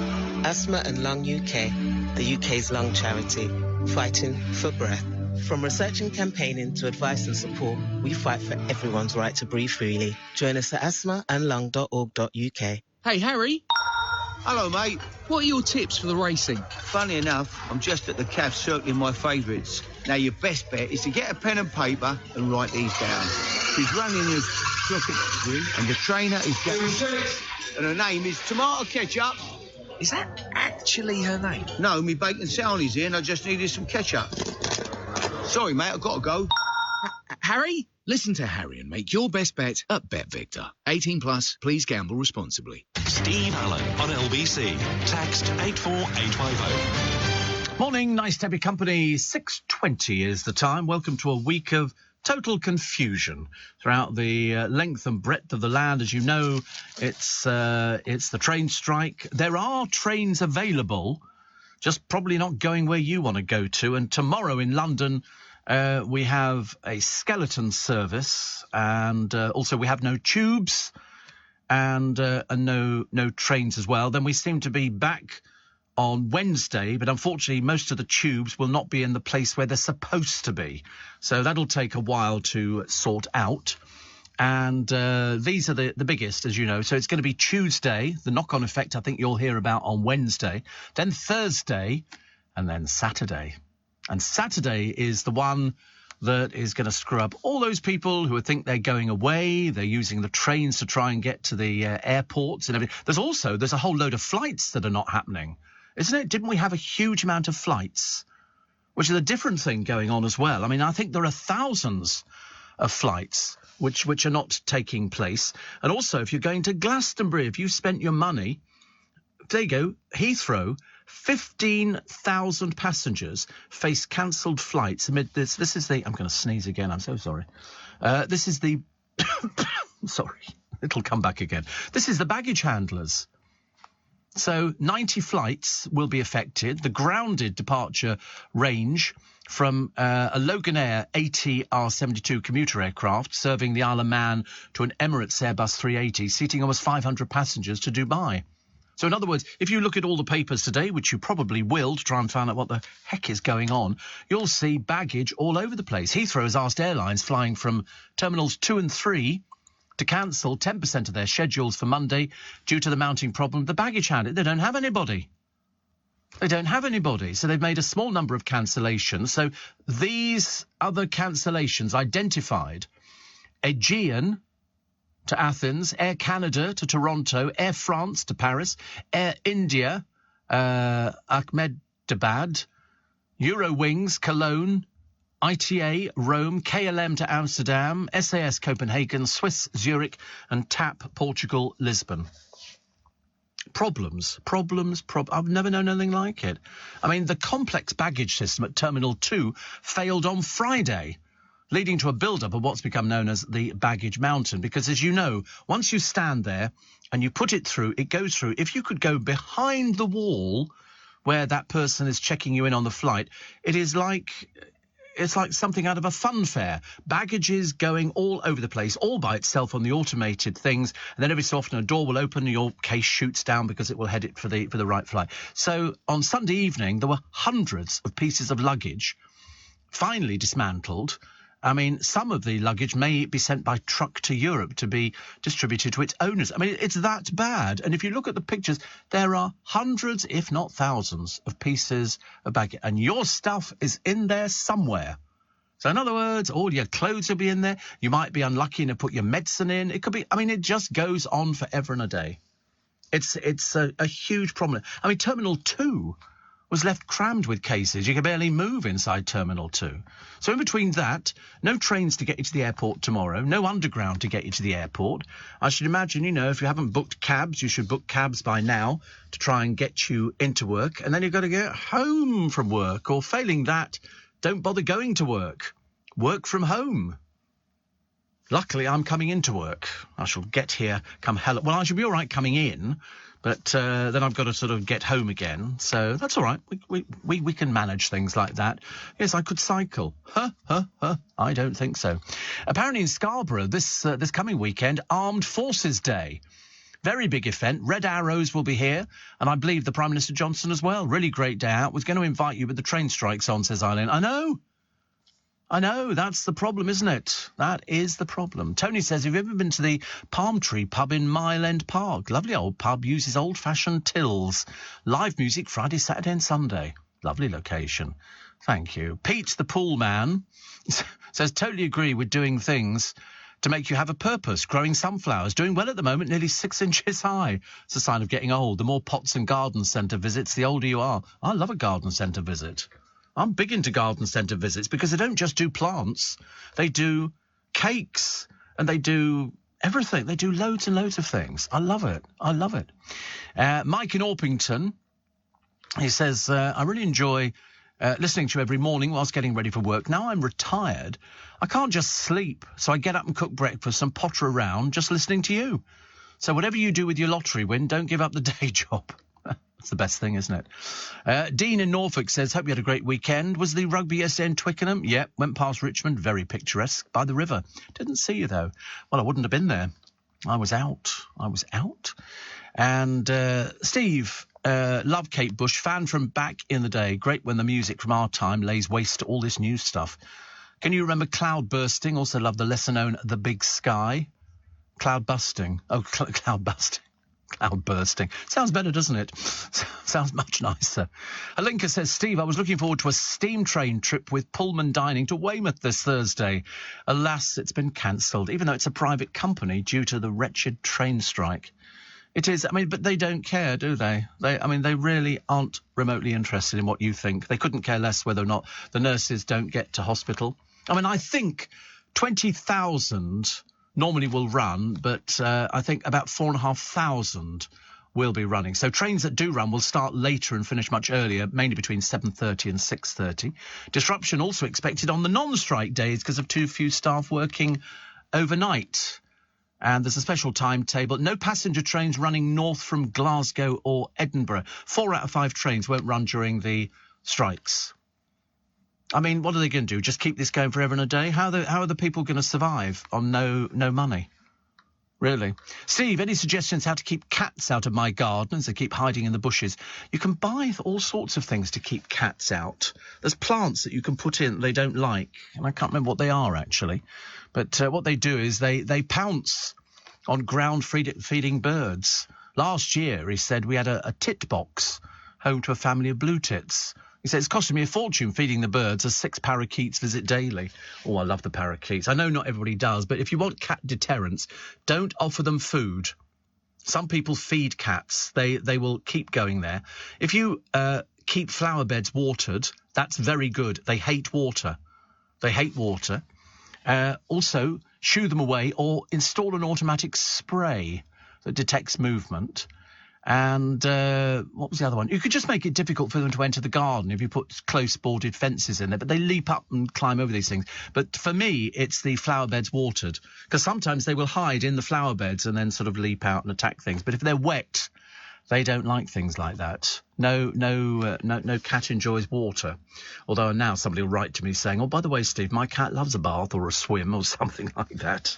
S27: Asthma and Lung UK, the UK's lung charity, fighting for breath. From research and campaigning to advice and support, we fight for everyone's right to breathe freely. Join us at asthmaandlung.org.uk.
S5: Hey, Harry.
S6: Hello, mate.
S5: What are your tips for the racing?
S6: Funny enough, I'm just at the cafe circling my favourites. Now, your best bet is to get a pen and paper and write these down. She's running as crooked and the trainer is Gary. And her name is Tomato Ketchup.
S5: Is that actually her name?
S6: No, me bacon sarnie's here and I just needed some ketchup. Sorry, mate, I've got to go.
S5: Harry? Listen to Harry and make your best bet at BetVictor. 18 plus, please gamble responsibly.
S2: Steve Allen on LBC. Text 84850.
S1: Morning, nice to have your company. 6:20 is the time. Welcome to a week of total confusion throughout the length and breadth of the land. As you know, it's the train strike. There are trains available, just probably not going where you want to go to. And tomorrow in London, we have a skeleton service, and also we have no tubes and no trains as well. Then we seem to be back on Wednesday, but unfortunately most of the tubes will not be in the place where they're supposed to be. So that'll take a while to sort out. And these are the biggest, as you know. So it's going to be Tuesday, the knock-on effect I think you'll hear about on Wednesday, then Thursday, and then Saturday. And Saturday is the one that is going to screw up all those people who think they're going away. They're using the trains to try and get to the airports and everything. There's a whole load of flights that are not happening, isn't it? Didn't we have a huge amount of flights, which is a different thing going on as well? I mean, I think there are thousands of flights which are not taking place. And also, if you're going to Glastonbury, if you spent your money, there you go, Heathrow, 15,000 passengers face cancelled flights amid this. This is the... I'm going to sneeze again. I'm so sorry. This is the... sorry. It'll come back again. This is the baggage handlers. So 90 flights will be affected. The grounded departure range from a Loganair ATR-72 commuter aircraft serving the Isle of Man to an Emirates Airbus 380, seating almost 500 passengers to Dubai. So, in other words, if you look at all the papers today, which you probably will, to try and find out what the heck is going on, you'll see baggage all over the place. Heathrow has asked airlines flying from Terminals 2 and 3 to cancel 10% of their schedules for Monday due to the mounting problem of the baggage handler. They don't have anybody. They don't have anybody. So they've made a small number of cancellations. So these other cancellations identified: Aegean to Athens, Air Canada to Toronto, Air France to Paris, Air India, Ahmedabad, Eurowings, Cologne, ITA, Rome, KLM to Amsterdam, SAS Copenhagen, Swiss Zurich, and TAP Portugal, Lisbon. Problems. I've never known anything like it. I mean, the complex baggage system at Terminal 2 failed on Friday, leading to a build-up of what's become known as the baggage mountain. Because, as you know, once you stand there and you put it through, it goes through. If you could go behind the wall where that person is checking you in on the flight, it's like something out of a fun fair. Baggage is going all over the place, all by itself on the automated things. And then every so often a door will open and your case shoots down because it will head it for the right flight. So on Sunday evening, there were hundreds of pieces of luggage finally dismantled. I mean, some of the luggage may be sent by truck to Europe to be distributed to its owners. I mean, it's that bad. And if you look at the pictures, there are hundreds, if not thousands, of pieces of baggage. And your stuff is in there somewhere. So in other words, all your clothes will be in there. You might be unlucky and put your medicine in. It could be, I mean, it just goes on forever and a day. It's a huge problem. I mean, Terminal 2 was left crammed with cases. You can barely move inside Terminal 2. So in between that, no trains to get you to the airport tomorrow, no underground to get you to the airport. I should imagine, if you haven't booked cabs, you should book cabs by now to try and get you into work. And then you've got to get home from work, or failing that, don't bother going to work. Work from home. Luckily, I'm coming into work. I shall get here come hell. Well, I shall be all right coming in, but then I've got to sort of get home again. So that's all right. We can manage things like that. Yes, I could cycle. I don't think so. Apparently in Scarborough, this coming weekend, Armed Forces Day. Very big event. Red Arrows will be here, and I believe the Prime Minister Johnson as well. Really great day out. Was going to invite you with the train strikes on, says Eileen. I know, that's the problem, isn't it? That is the problem. Tony says, have you ever been to the Palm Tree pub in Mile End Park? Lovely old pub, uses old-fashioned tills. Live music Friday, Saturday and Sunday. Lovely location. Thank you. Pete, the pool man, says, totally agree with doing things to make you have a purpose. Growing sunflowers, doing well at the moment, nearly 6 inches high. It's a sign of getting old. The more pots and garden centre visits, the older you are. I love a garden centre visit. I'm big into garden centre visits because they don't just do plants. They do cakes and they do everything. They do loads and loads of things. I love it. I love it. Mike in Orpington, he says, I really enjoy listening to you every morning whilst getting ready for work. Now I'm retired, I can't just sleep, so I get up and cook breakfast and potter around just listening to you. So whatever you do with your lottery win, don't give up the day job. That's the best thing, isn't it? Dean in Norfolk says, hope you had a great weekend. Was the rugby SN Twickenham? Yep, went past Richmond, very picturesque, by the river. Didn't see you, though. Well, I wouldn't have been there. I was out. And Steve, love Kate Bush, fan from back in the day. Great when the music from our time lays waste to all this new stuff. Can you remember Cloud Bursting? Also love the lesser-known The Big Sky. Cloud Busting. Oh, Cloud Busting. Cloud bursting. Sounds better, doesn't it? Sounds much nicer. Alinka says, Steve, I was looking forward to a steam train trip with Pullman Dining to Weymouth this Thursday. Alas, it's been cancelled, even though it's a private company due to the wretched train strike. It is, I mean, but they don't care, do they? They really aren't remotely interested in what you think. They couldn't care less whether or not the nurses don't get to hospital. I mean, I think 20,000... normally will run, but I think about 4,500 will be running. So trains that do run will start later and finish much earlier, mainly between 7:30 and 6:30. Disruption also expected on the non-strike days because of too few staff working overnight. And there's a special timetable. No passenger trains running north from Glasgow or Edinburgh. 4 out of 5 trains won't run during the strikes. I mean, what are they going to do? Just keep this going forever and a day? How are the people going to survive on no money? Really? Steve, any suggestions how to keep cats out of my garden as they keep hiding in the bushes? You can buy all sorts of things to keep cats out. There's plants that you can put in that they don't like, and I can't remember what they are, actually. But what they do is they pounce on ground-feeding birds. Last year, he said, we had a tit box home to a family of blue tits. He said, it's costing me a fortune feeding the birds as 6 parakeets visit daily. Oh, I love the parakeets. I know not everybody does, but if you want cat deterrence, don't offer them food. Some people feed cats. They will keep going there. If you keep flower beds watered, that's very good. They hate water. Also, shoo them away or install an automatic spray that detects movement. And what was the other one? You could just make it difficult for them to enter the garden if you put close boarded fences in there, but they leap up and climb over these things. But for me, it's the flower beds watered, because sometimes they will hide in the flower beds and then sort of leap out and attack things. But if they're wet, they don't like things like that. No cat enjoys water. Although now somebody will write to me saying, oh, by the way, Steve, my cat loves a bath or a swim or something like that.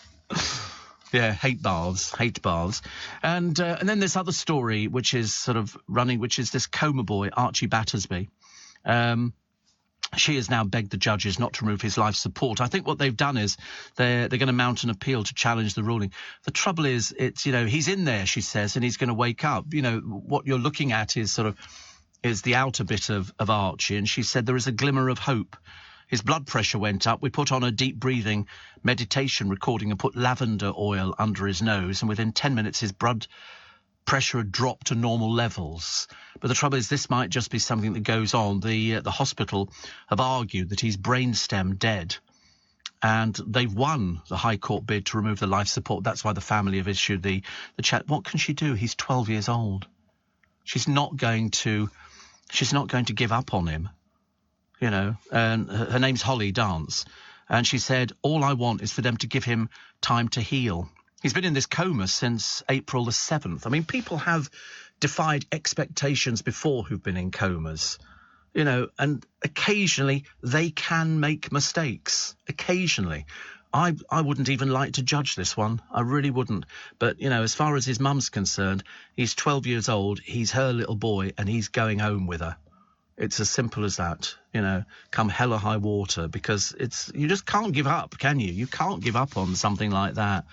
S1: Yeah, hate baths. And then this other story, which is sort of running, which is this coma boy, Archie Battersby. She has now begged the judges not to remove his life support. I think what they've done is they're going to mount an appeal to challenge the ruling. The trouble is, he's in there, she says, and he's going to wake up. What you're looking at is the outer bit of Archie, and she said there is a glimmer of hope. His blood pressure went up. We put on a deep breathing meditation recording and put lavender oil under his nose. And within 10 minutes, his blood pressure had dropped to normal levels. But the trouble is, this might just be something that goes on. The hospital have argued that he's brainstem dead. And they've won the High Court bid to remove the life support. That's why the family have issued the chat. What can she do? He's 12 years old. She's not going to give up on him. And her name's Holly Dance. And she said, all I want is for them to give him time to heal. He's been in this coma since April the 7th. I mean, people have defied expectations before who've been in comas, and occasionally they can make mistakes. Occasionally. I wouldn't even like to judge this one. I really wouldn't. But, as far as his mum's concerned, he's 12 years old, he's her little boy, and he's going home with her. It's as simple as that, come hell or high water, because you just can't give up, can you? You can't give up on something like that.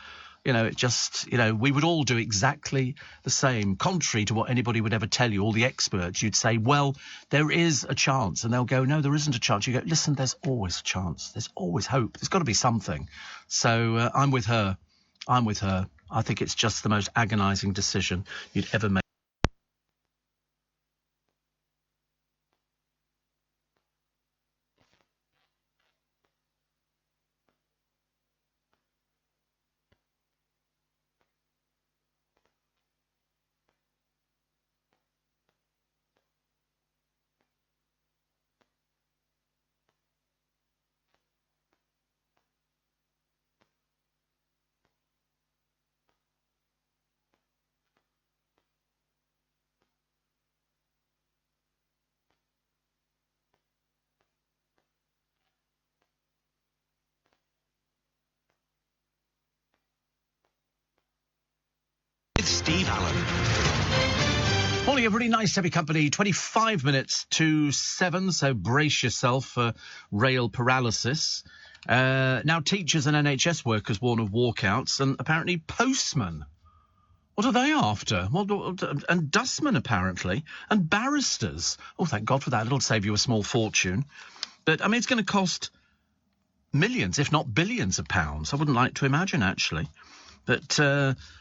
S1: We would all do exactly the same. Contrary to what anybody would ever tell you, all the experts, you'd say, well, there is a chance. And they'll go, no, there isn't a chance. You go, listen, there's always a chance. There's always hope. There's got to be something. So I'm with her. I think it's just the most agonising decision you'd ever make. Morning, everybody. Nice to have your company. 25 minutes to 7, so brace yourself for rail paralysis. Now, teachers and NHS workers warn of walkouts, and apparently postmen. What are they after? Well, and dustmen, apparently, and barristers. Oh, thank God for that. It'll save you a small fortune. But, I mean, it's going to cost millions, if not billions of pounds. I wouldn't like to imagine, actually. But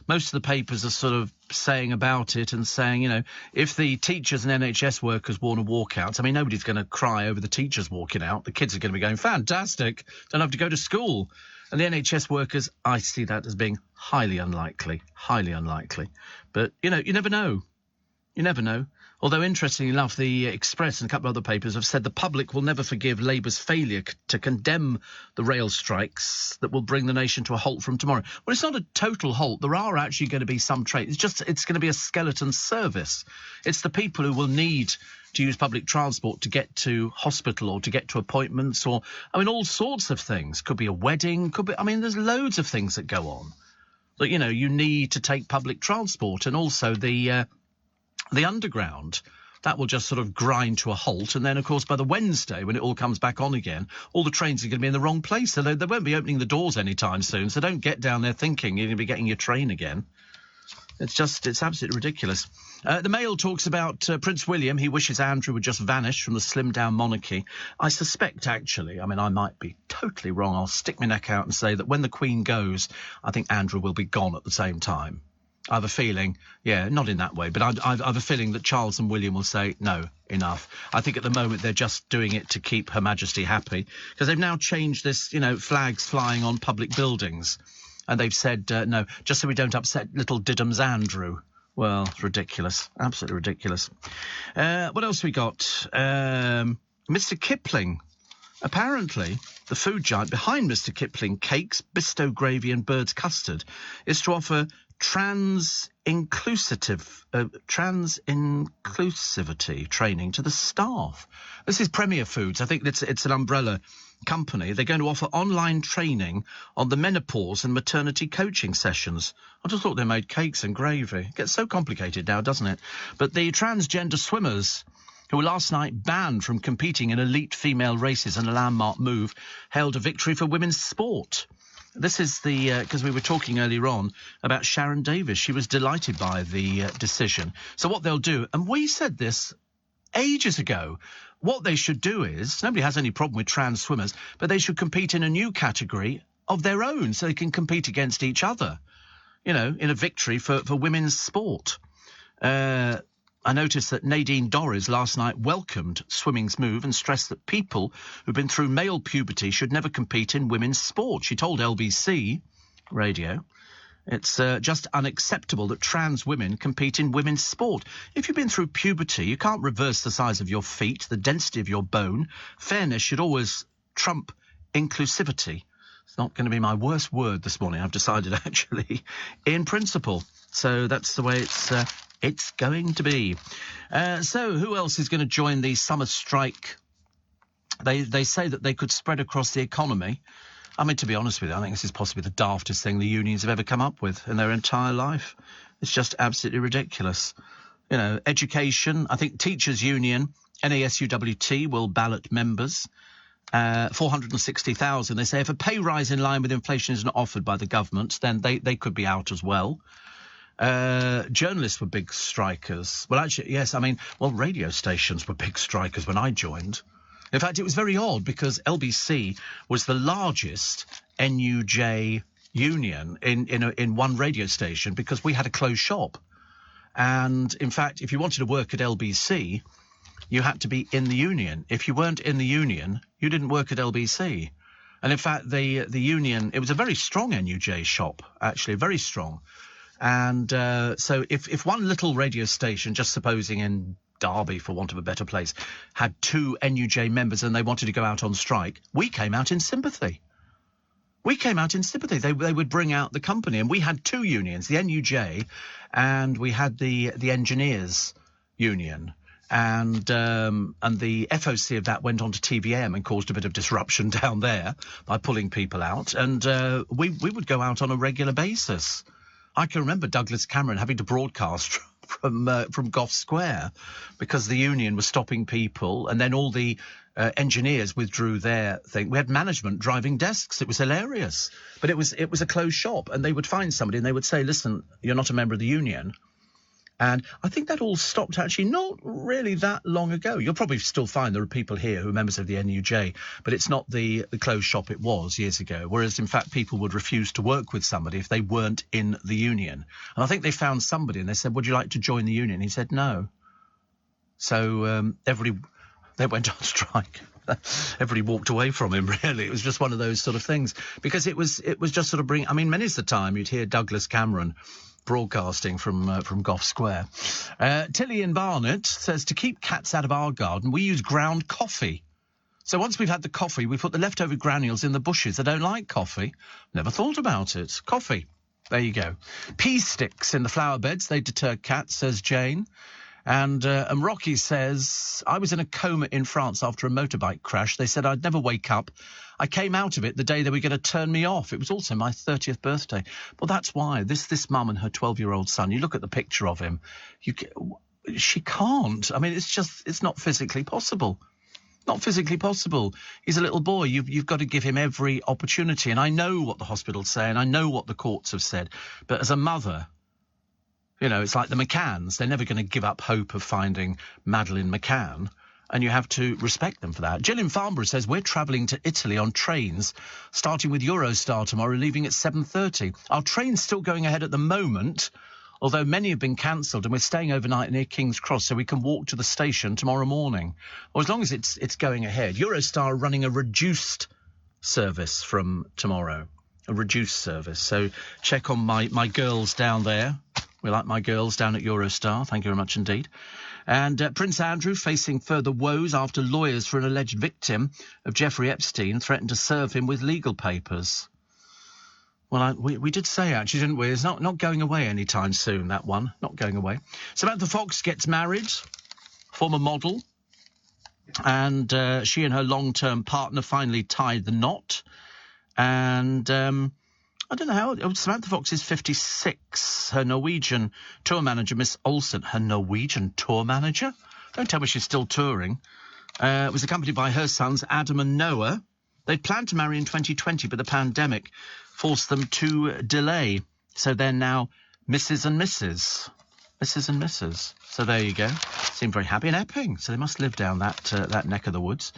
S1: most of the papers are sort of saying about it and saying, you know, if the teachers and NHS workers warn of walkouts, I mean, nobody's going to cry over the teachers walking out. The kids are going to be going, fantastic, don't have to go to school. And the NHS workers, I see that as being highly unlikely. But, you know, you never know. You never know. Although, interestingly enough, the Express and a couple of other papers have said the public will never forgive Labour's failure to condemn the rail strikes that will bring the nation to a halt from tomorrow. Well, it's not a total halt. There are actually going to be some trains. It's going to be a skeleton service. It's the people who will need to use public transport to get to hospital or to get to appointments or, I mean, all sorts of things. Could be a wedding, there's loads of things that go on. But, you know, you need to take public transport, and also the underground, that will just sort of grind to a halt. And then, of course, by the Wednesday, when it all comes back on again, all the trains are going to be in the wrong place. So they won't be opening the doors anytime soon. So don't get down there thinking you're going to be getting your train again. It's absolutely ridiculous. The Mail talks about Prince William. He wishes Andrew would just vanish from the slimmed-down monarchy. I suspect, actually, I mean, I might be totally wrong. I'll stick my neck out and say that when the Queen goes, I think Andrew will be gone at the same time. I have a feeling, not in that way, but I have a feeling that Charles and William will say, no, enough. I think at the moment they're just doing it to keep Her Majesty happy, because they've now changed this, you know, flags flying on public buildings. And they've said, no, just so we don't upset little Diddums Andrew. Well, it's ridiculous. Absolutely ridiculous. What else we got? Mr. Kipling. Apparently, the food giant behind Mr. Kipling Cakes, Bisto Gravy and Bird's Custard is to offer trans inclusivity training to the staff. This is Premier Foods. I think it's an umbrella company. They're going to offer online training on the menopause and maternity coaching sessions. I just thought they made cakes and gravy. It gets so complicated now, doesn't it? But the transgender swimmers, who were last night banned from competing in elite female races in a landmark move, hailed a victory for women's sport. This is because we were talking earlier on about Sharon Davis. She was delighted by the decision. So what they'll do, and we said this ages ago, what they should do is, nobody has any problem with trans swimmers, but they should compete in a new category of their own so they can compete against each other, you know, in a victory for women's sport. I noticed that Nadine Dorries last night welcomed swimming's move and stressed that people who've been through male puberty should never compete in women's sport. She told LBC Radio it's just unacceptable that trans women compete in women's sport. If you've been through puberty, you can't reverse the size of your feet, the density of your bone. Fairness should always trump inclusivity. It's not going to be my worst word this morning, I've decided, actually, in principle. So that's the way it's going to be. So who else is going to join the summer strike? They say that they could spread across the economy. I mean, to be honest with you, I think this is possibly the daftest thing the unions have ever come up with in their entire life. It's just absolutely ridiculous. You know, education, I think Teachers Union, NASUWT will ballot members. 460,000. They say if a pay rise in line with inflation is not offered by the government, then they could be out as well. Journalists were big strikers. Well, actually, yes, radio stations were big strikers when I joined. In fact, it was very odd because LBC was the largest NUJ union in one radio station because we had a closed shop. And, in fact, if you wanted to work at LBC, you had to be in the union. If you weren't in the union, you didn't work at LBC. And, in fact, the union, it was a very strong NUJ shop, actually, very strong. And so if one little radio station, just supposing in Derby, for want of a better place, had 2 NUJ members and they wanted to go out on strike, we came out in sympathy. They would bring out the company. And we had 2 unions, the NUJ and we had the engineers union. And the FOC of that went on to TVM and caused a bit of disruption down there by pulling people out. And we would go out on a regular basis. I can remember Douglas Cameron having to broadcast from Gough Square because the union was stopping people, and then all the engineers withdrew their thing. We had management driving desks. It was hilarious. But it was a closed shop, and they would find somebody and they would say, listen, you're not a member of the union. And I think that all stopped actually not really that long ago. You'll probably still find there are people here who are members of the NUJ, but it's not the closed shop it was years ago, whereas, in fact, people would refuse to work with somebody if they weren't in the union. And I think they found somebody and they said, would you like to join the union? He said no. So they went on strike. Everybody walked away from him, really. It was just one of those sort of things. Because it was just sort of many's the time you'd hear Douglas Cameron broadcasting from Gough Square. Tilly in Barnet says, to keep cats out of our garden, we use ground coffee. So once we've had the coffee, we put the leftover granules in the bushes. They don't like coffee. Never thought about it. Coffee. There you go. Pea sticks in the flower beds. They deter cats, says Jane. And Rocky says, I was in a coma in France after a motorbike crash. They said I'd never wake up. I came out of it the day they were going to turn me off. It was also my 30th birthday. Well, that's why this mum and her 12-year-old son, you look at the picture of him, she can't. I mean, it's not physically possible. Not physically possible. He's a little boy. You've got to give him every opportunity. And I know what the hospitals say, and I know what the courts have said. But as a mother, you know, it's like the McCanns. They're never going to give up hope of finding Madeleine McCann, and you have to respect them for that. Gillian Farnborough says, we're travelling to Italy on trains, starting with Eurostar tomorrow, leaving at 7:30. Our train's still going ahead at the moment, although many have been cancelled, and we're staying overnight near King's Cross so we can walk to the station tomorrow morning. Or as long as it's going ahead. Eurostar are running a reduced service from tomorrow, a reduced service. So check on my girls down there. We like my girls down at Eurostar. Thank you very much indeed. And Prince Andrew facing further woes after lawyers for an alleged victim of Jeffrey Epstein threatened to serve him with legal papers. Well, we did say, actually, didn't we? It's not going away anytime soon, that one. Not going away. Samantha Fox gets married, former model. And she and her long-term partner finally tied the knot. And I don't know how. Samantha Fox is 56. Her Norwegian tour manager, Miss Olsen, her Norwegian tour manager? Don't tell me she's still touring. Was accompanied by her sons, Adam and Noah. They'd planned to marry in 2020, but the pandemic forced them to delay. So they're now Mrs. and Mrs. Mrs. and Mrs. So there you go. Seem very happy in Epping. So they must live down that neck of the woods.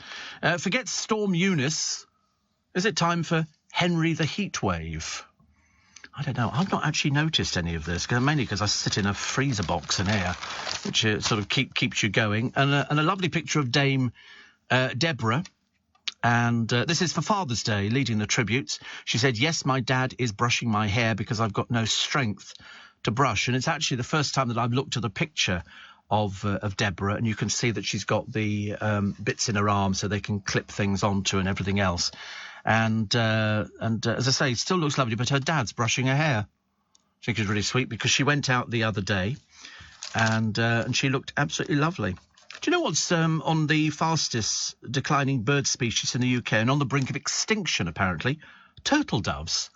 S1: Forget Storm Eunice. Is it time for Henry the Heatwave? I don't know. I've not actually noticed any of this, mainly because I sit in a freezer box in here, which sort of keeps you going. And a lovely picture of Dame Deborah. And this is for Father's Day, leading the tributes. She said, yes, my dad is brushing my hair because I've got no strength to brush. And it's actually the first time that I've looked at the picture of Deborah, and you can see that she's got the bits in her arm so they can clip things onto and everything else. And as I say, it still looks lovely, but her dad's brushing her hair. I think it's really sweet because she went out the other day and she looked absolutely lovely. Do you know what's on the fastest declining bird species in the UK and on the brink of extinction, apparently? Turtle doves.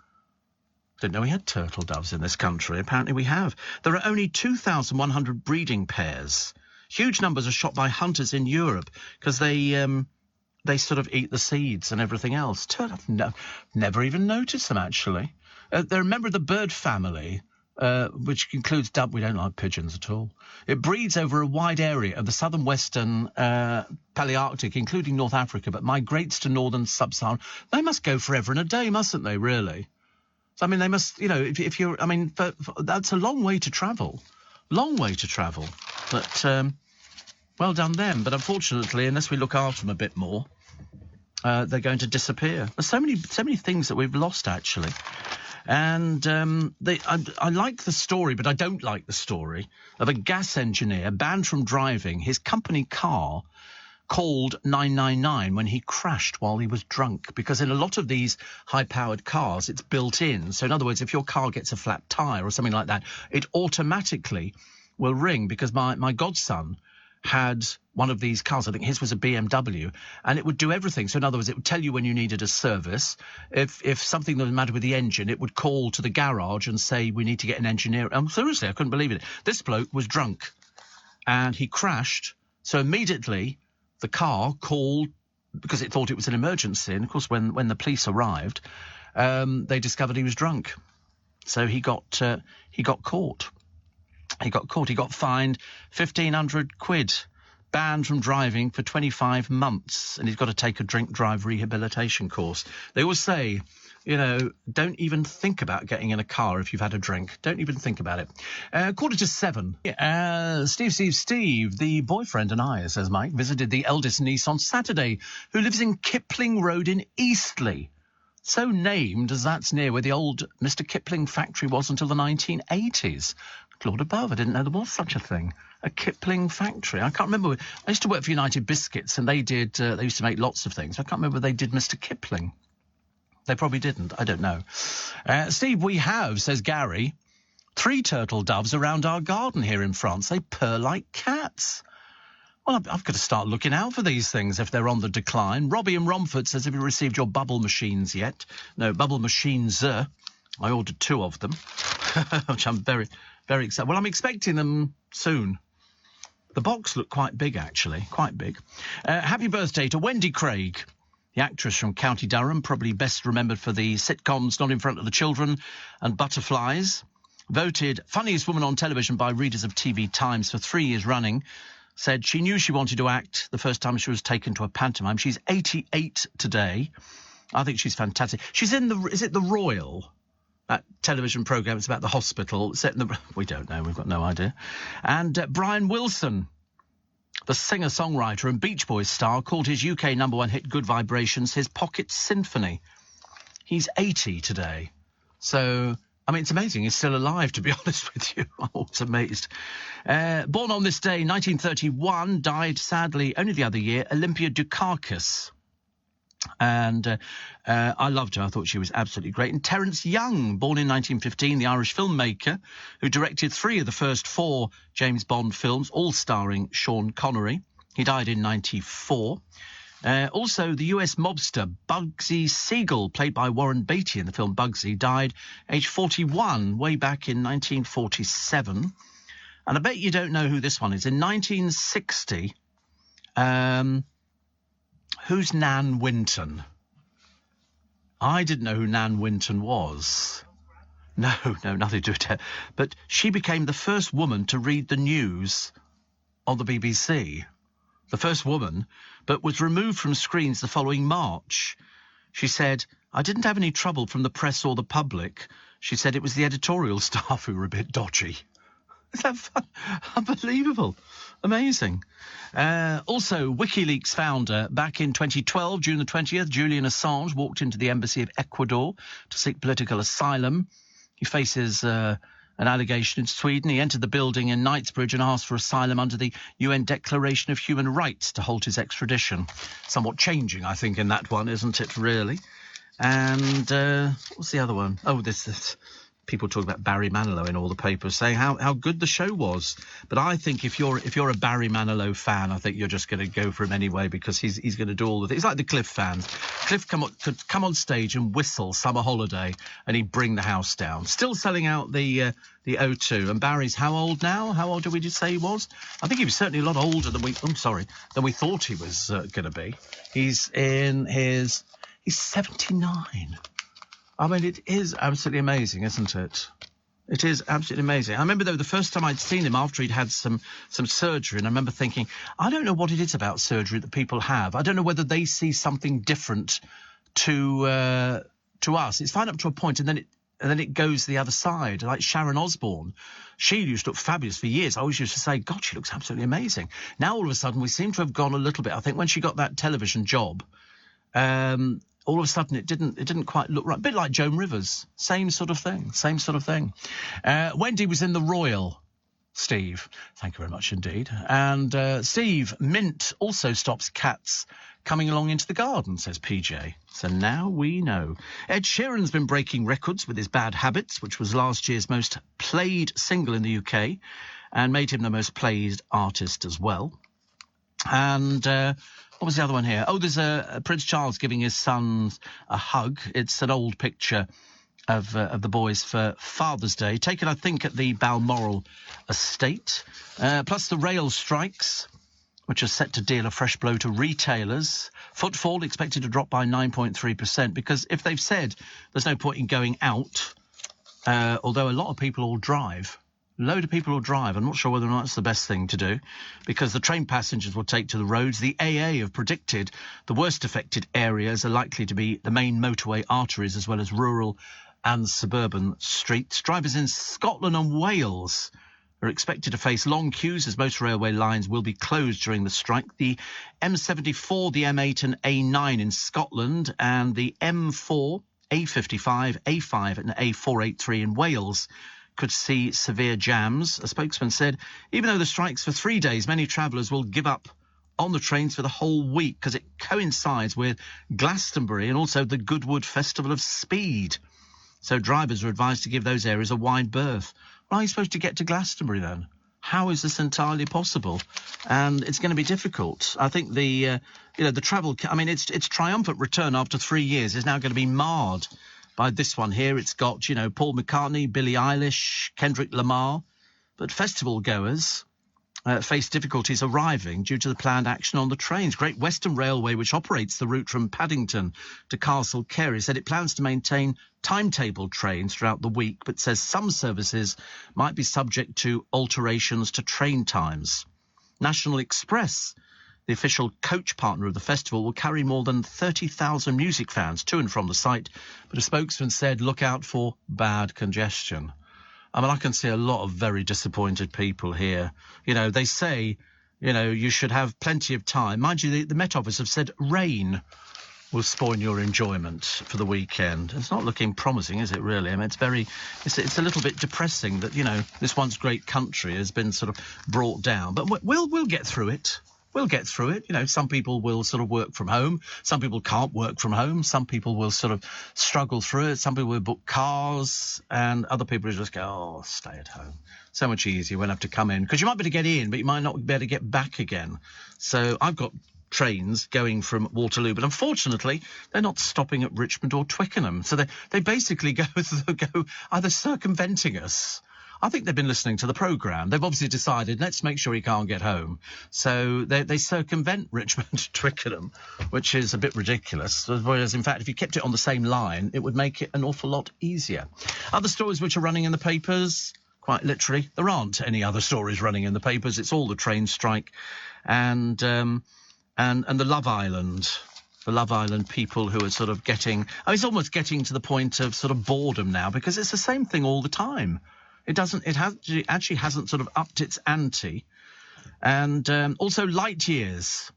S1: Didn't know we had turtle doves in this country. Apparently we have. There are only 2,100 breeding pairs. Huge numbers are shot by hunters in Europe because they sort of eat the seeds and everything else. I've never even noticed them, actually. They're a member of the bird family, which includes we don't like pigeons at all. It breeds over a wide area of the southern western Palearctic, including North Africa, but migrates to northern sub-Saharan. They must go forever and a day, mustn't they, really? So, I mean, they must, you know, if you're, I mean, that's a long way to travel. Long way to travel. But well done them. But unfortunately, unless we look after them a bit more, they're going to disappear. There's so many things that we've lost, actually. And I like the story, but I don't like the story of a gas engineer banned from driving his company car called 999 when he crashed while he was drunk, because in a lot of these high-powered cars, it's built in. So in other words, if your car gets a flat tyre or something like that, it automatically will ring, because my godson had one of these cars. I think his was a BMW, and it would do everything. So in other words, it would tell you when you needed a service. If something was the matter with the engine, it would call to the garage and say, we need to get an engineer. Seriously, I couldn't believe it. This bloke was drunk, and he crashed. So immediately the car called, because it thought it was an emergency. And of course, when the police arrived, they discovered he was drunk. So he got caught. He got fined 1,500 quid, banned from driving for 25 months, and he's got to take a drink-drive rehabilitation course. They always say, don't even think about getting in a car if you've had a drink. Don't even think about it. 6:45. Steve, the boyfriend and I, says Mike, visited the eldest niece on Saturday, who lives in Kipling Road in Eastleigh. So named as that's near where the old Mr. Kipling factory was until the 1980s. Lord above, I didn't know there was such a thing. A Kipling factory. I can't remember. I used to work for United Biscuits, and they used to make lots of things. I can't remember if they did Mr. Kipling. They probably didn't. I don't know. Steve, we have, says Gary, 3 turtle doves around our garden here in France. They purr like cats. Well, I've got to start looking out for these things if they're on the decline. Robbie in Romford says, have you received your bubble machines yet? No, bubble machines. I ordered 2 of them, which I'm very, very excited. Well, I'm expecting them soon. The box looked quite big, actually, quite big. Happy birthday to Wendy Craig, the actress from County Durham, probably best remembered for the sitcoms Not in Front of the Children and Butterflies. Voted funniest woman on television by readers of TV Times for 3 years running. Said she knew she wanted to act the first time she was taken to a pantomime. She's 88 today. I think she's fantastic. She's in is it The Royal? That television programme. It's about the hospital. We don't know. We've got no idea. And Brian Wilson, the singer-songwriter and Beach Boys star, called his UK #1 hit Good Vibrations his pocket symphony. He's 80 today. So, I mean, it's amazing. He's still alive, to be honest with you. I'm always amazed. Born on this day, 1931, died, sadly, only the other year, Olympia Dukakis. And I loved her. I thought she was absolutely great. And Terence Young, born in 1915, the Irish filmmaker, who directed 3 of the first 4 James Bond films, all starring Sean Connery. He died in 1994. Also, the US mobster Bugsy Siegel, played by Warren Beatty in the film Bugsy, died aged 41, way back in 1947. And I bet you don't know who this one is. In 1960... who's Nan Winton? I didn't know who Nan Winton was. No, nothing to do with her. But she became the first woman to read the news on the BBC. The first woman, but was removed from screens the following March. She said, I didn't have any trouble from the press or the public. She said it was the editorial staff who were a bit dodgy. Is that fun? Unbelievable. Amazing. Also, WikiLeaks founder, back in 2012, June the 20th, Julian Assange walked into the embassy of Ecuador to seek political asylum. He faces an allegation in Sweden. He entered the building in Knightsbridge and asked for asylum under the UN Declaration of Human Rights to hold his extradition. Somewhat changing, I think, in that one, isn't it, really? And what's the other one? Oh, this people talk about Barry Manilow in all the papers, saying how good the show was. But I think if you're a Barry Manilow fan, I think you're just going to go for him anyway, because he's going to do all the things. He's like the Cliff fans. Cliff could come on stage and whistle Summer Holiday, and he'd bring the house down. Still selling out the O2. And Barry's how old now? How old did we just say he was? I think he was certainly a lot older than we thought he was going to be. He's 79. I mean, it is absolutely amazing, isn't it? It is absolutely amazing. I remember, though, the first time I'd seen him after he'd had some surgery, and I remember thinking, I don't know what it is about surgery that people have. I don't know whether they see something different to us. It's fine up to a point, and then it goes the other side. Like Sharon Osbourne, she used to look fabulous for years. I always used to say, God, she looks absolutely amazing. Now, all of a sudden, we seem to have gone a little bit. I think when she got that television job, all of a sudden it didn't quite look right. A bit like Joan Rivers. Same sort of thing. Wendy was in The Royal, Steve. Thank you very much indeed. And Steve, mint also stops cats coming along into the garden, says PJ. So now we know. Ed Sheeran's been breaking records with his Bad Habits, which was last year's most played single in the UK and made him the most played artist as well. And what was the other one here? Oh, there's a Prince Charles giving his son a hug. It's an old picture of the boys for Father's Day, taken, I think, at the Balmoral estate. Plus the rail strikes, which are set to deal a fresh blow to retailers. Footfall expected to drop by 9.3%, because if they've said there's no point in going out, although a lot of people will drive, I'm not sure whether or not it's the best thing to do, because the train passengers will take to the roads. The AA have predicted the worst affected areas are likely to be the main motorway arteries, as well as rural and suburban streets. Drivers in Scotland and Wales are expected to face long queues as most railway lines will be closed during the strike. The M74, the M8 and A9 in Scotland, and the M4, A55, A5 and A483 in Wales could see severe jams. A spokesman said, even though the strike's for 3 days, many travellers will give up on the trains for the whole week because it coincides with Glastonbury and also the Goodwood Festival of Speed. So drivers are advised to give those areas a wide berth. Well, are you supposed to get to Glastonbury then? How is this entirely possible? And it's going to be difficult. I think the travel, its triumphant return after 3 years is now going to be marred by this one here. It's got, Paul McCartney, Billie Eilish, Kendrick Lamar. But festival goers face difficulties arriving due to the planned action on the trains. Great Western Railway, which operates the route from Paddington to Castle Cary, said it plans to maintain timetable trains throughout the week, but says some services might be subject to alterations to train times. National Express, the official coach partner of the festival, will carry more than 30,000 music fans to and from the site, but a spokesman said look out for bad congestion. I can see a lot of very disappointed people here. They say, you should have plenty of time. Mind you, the Met Office have said rain will spoil your enjoyment for the weekend. It's not looking promising, is it, really? It's a little bit depressing that, this once great country has been sort of brought down. But we'll get through it. We'll get through it. Some people will sort of work from home. Some people can't work from home. Some people will sort of struggle through it. Some people will book cars, and other people will just go, stay at home. So much easier. We'll have to come in. Because you might be able to get in, but you might not be able to get back again. So I've got trains going from Waterloo, but unfortunately they're not stopping at Richmond or Twickenham. So they basically go either circumventing us. I think they've been listening to the programme. They've obviously decided, let's make sure he can't get home. So they circumvent Richmond to Twickenham, which is a bit ridiculous. Whereas, in fact, if you kept it on the same line, it would make it an awful lot easier. Other stories which are running in the papers, quite literally, there aren't any other stories running in the papers. It's all the train strike and the Love Island. The Love Island people who are sort of getting... it's almost getting to the point of sort of boredom now, because it's the same thing all the time. It actually hasn't sort of upped its ante. And also light years.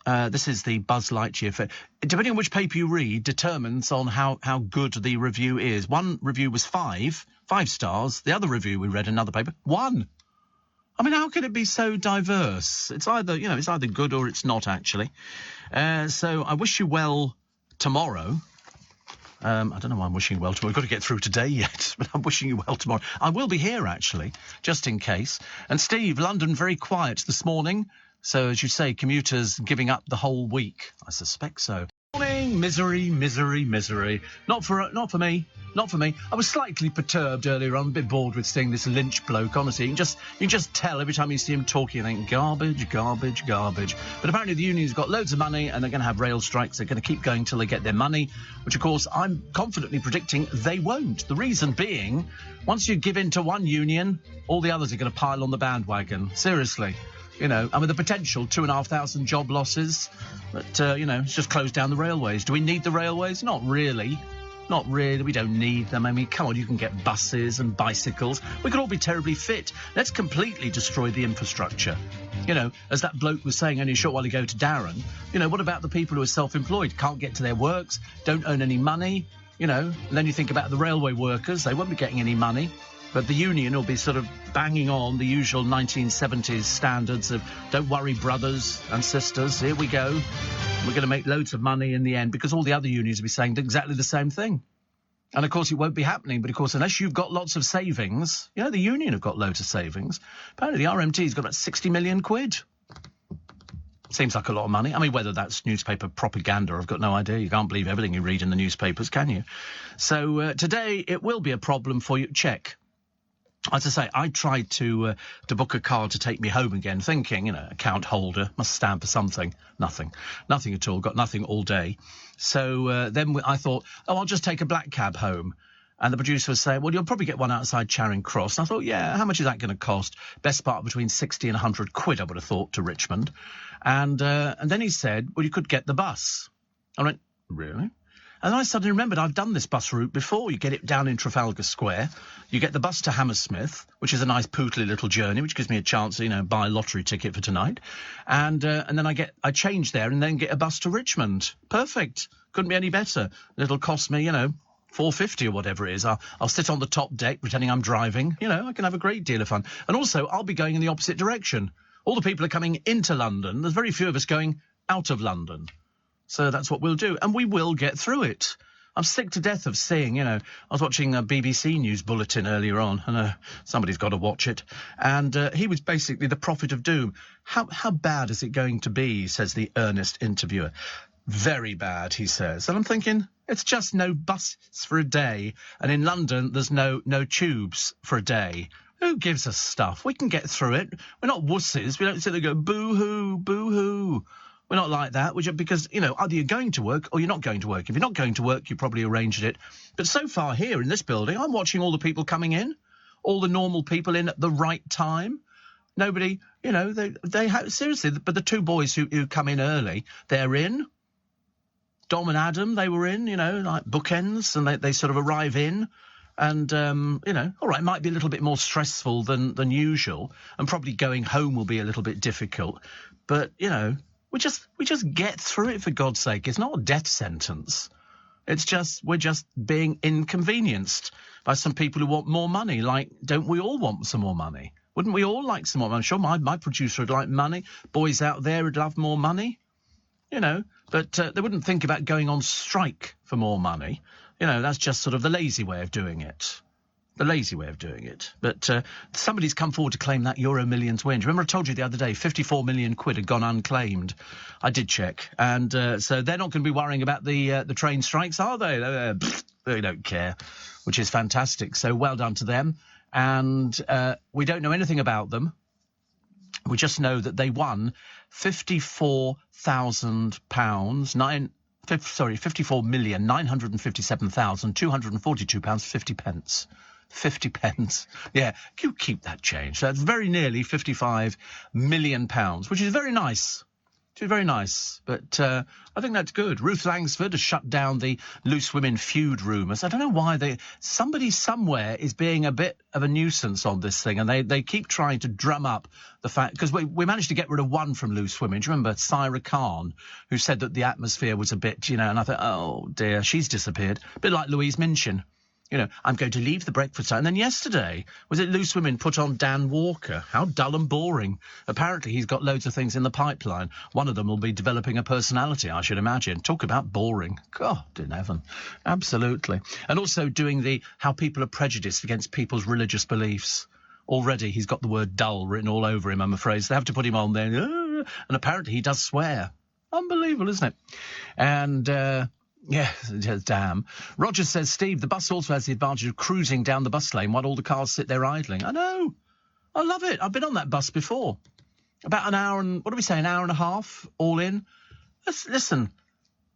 S1: This is the Buzz Lightyear. Depending on which paper you read, determines on how good the review is. One review was 5 stars. The other review we read in another paper, 1. How can it be so diverse? It's either good or it's not, actually. So I wish you well tomorrow. I don't know why I'm wishing you well tomorrow. We've got to get through today yet, but I'm wishing you well tomorrow. I will be here, actually, just in case. And Steve, London very quiet this morning. So, as you say, commuters giving up the whole week. I suspect so. Morning, misery, misery, misery. Not for me. Not for me. I was slightly perturbed earlier on, a bit bored with seeing this Lynch bloke, honestly. You can just tell every time you see him talking, you think, garbage, garbage, garbage. But apparently the union's got loads of money and they're going to have rail strikes. They're going to keep going till they get their money, which, of course, I'm confidently predicting they won't. The reason being, once you give in to one union, all the others are going to pile on the bandwagon. Seriously. The potential 2,500 job losses, but, it's just closed down the railways. Do we need the railways? Not really. Not really. We don't need them. Come on, you can get buses and bicycles. We could all be terribly fit. Let's completely destroy the infrastructure. As that bloke was saying only a short while ago to Darren, what about the people who are self-employed, can't get to their works, don't earn any money, and then you think about the railway workers, they won't be getting any money. But the union will be sort of banging on the usual 1970s standards of don't worry, brothers and sisters, here we go. We're going to make loads of money in the end, because all the other unions will be saying exactly the same thing. And, of course, it won't be happening. But, of course, unless you've got lots of savings, the union have got loads of savings. Apparently the RMT's got about 60 million quid. Seems like a lot of money. I mean, whether that's newspaper propaganda, I've got no idea. You can't believe everything you read in the newspapers, can you? So today it will be a problem for you. Check. As I say, I tried to book a car to take me home again, thinking, account holder, must stand for something. Nothing at all, got nothing all day. So then I thought, I'll just take a black cab home. And the producer was saying, well, you'll probably get one outside Charing Cross. And I thought, yeah, how much is that going to cost? Best part between 60 and 100 quid, I would have thought, to Richmond. And then he said, well, you could get the bus. I went, really? And then I suddenly remembered I've done this bus route before. You get it down in Trafalgar Square. You get the bus to Hammersmith, which is a nice pootly little journey, which gives me a chance to, buy a lottery ticket for tonight. And then I change there and then get a bus to Richmond. Perfect. Couldn't be any better. It'll cost me, $4.50 or whatever it is. I'll sit on the top deck pretending I'm driving. I can have a great deal of fun. And also, I'll be going in the opposite direction. All the people are coming into London. There's very few of us going out of London. So that's what we'll do. And we will get through it. I'm sick to death of seeing, I was watching a BBC News bulletin earlier on, and somebody's got to watch it. And he was basically the prophet of doom. How bad is it going to be, says the earnest interviewer. Very bad, he says. And I'm thinking, it's just no buses for a day. And in London, there's no tubes for a day. Who gives us stuff? We can get through it. We're not wusses. We don't sit there and go, boo-hoo, boo-hoo. We're not like that, because, either you're going to work or you're not going to work. If you're not going to work, you probably arranged it. But so far here in this building, I'm watching all the people coming in, all the normal people in at the right time. Nobody, they have, seriously, but the two boys who come in early, they're in. Dom and Adam, they were in, like bookends, and they sort of arrive in. And, all right, it might be a little bit more stressful than usual, and probably going home will be a little bit difficult. But, we just get through it, for God's sake. It's not a death sentence. It's just, we're just being inconvenienced by some people who want more money. Like, don't we all want some more money? Wouldn't we all like some more money? I'm sure my producer would like money. Boys out there would love more money. But they wouldn't think about going on strike for more money. That's just sort of the lazy way of doing it. The lazy way of doing it. But somebody's come forward to claim that Euro Millions win. Do you remember I told you the other day 54 million quid had gone unclaimed? I did check. And so they're not going to be worrying about the train strikes, are they? They don't care, which is fantastic. So well done to them. And we don't know anything about them. We just know that they won £54,957,000, £54,957,242.50. 50 pence. Yeah, you keep that change. That's very nearly £55 million, which is very nice. Which is very nice. But I think that's good. Ruth Langsford has shut down the loose women feud rumours. I don't know why somebody somewhere is being a bit of a nuisance on this thing, and they keep trying to drum up the fact, because we managed to get rid of one from loose women. Do you remember Syra Khan, who said that the atmosphere was a bit, and I thought, oh dear, she's disappeared. A bit like Louise Minchin. I'm going to leave the breakfast time. And then yesterday, was it Loose Women put on Dan Walker? How dull and boring. Apparently, he's got loads of things in the pipeline. One of them will be developing a personality, I should imagine. Talk about boring. God in heaven. Absolutely. And also doing how people are prejudiced against people's religious beliefs. Already, he's got the word dull written all over him, I'm afraid. So they have to put him on there. And apparently, he does swear. Unbelievable, isn't it? And... yeah, damn. Roger says, Steve, the bus also has the advantage of cruising down the bus lane while all the cars sit there idling. I know. I love it. I've been on that bus before. About an hour and, an hour and a half, all in. Listen,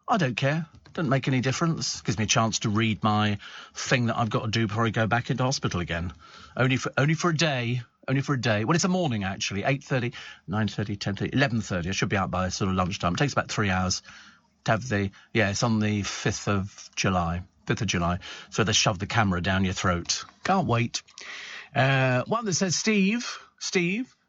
S1: I don't care. Doesn't make any difference. Gives me a chance to read my thing that I've got to do before I go back into hospital again. Only for a day. Only for a day. Well, it's a morning, actually. 8:30, 9:30, 10:30, 11:30. I should be out by sort of lunchtime. It takes about 3 hours. It's on the 5th of July. So they shove the camera down your throat. Can't wait. One that says, Steve,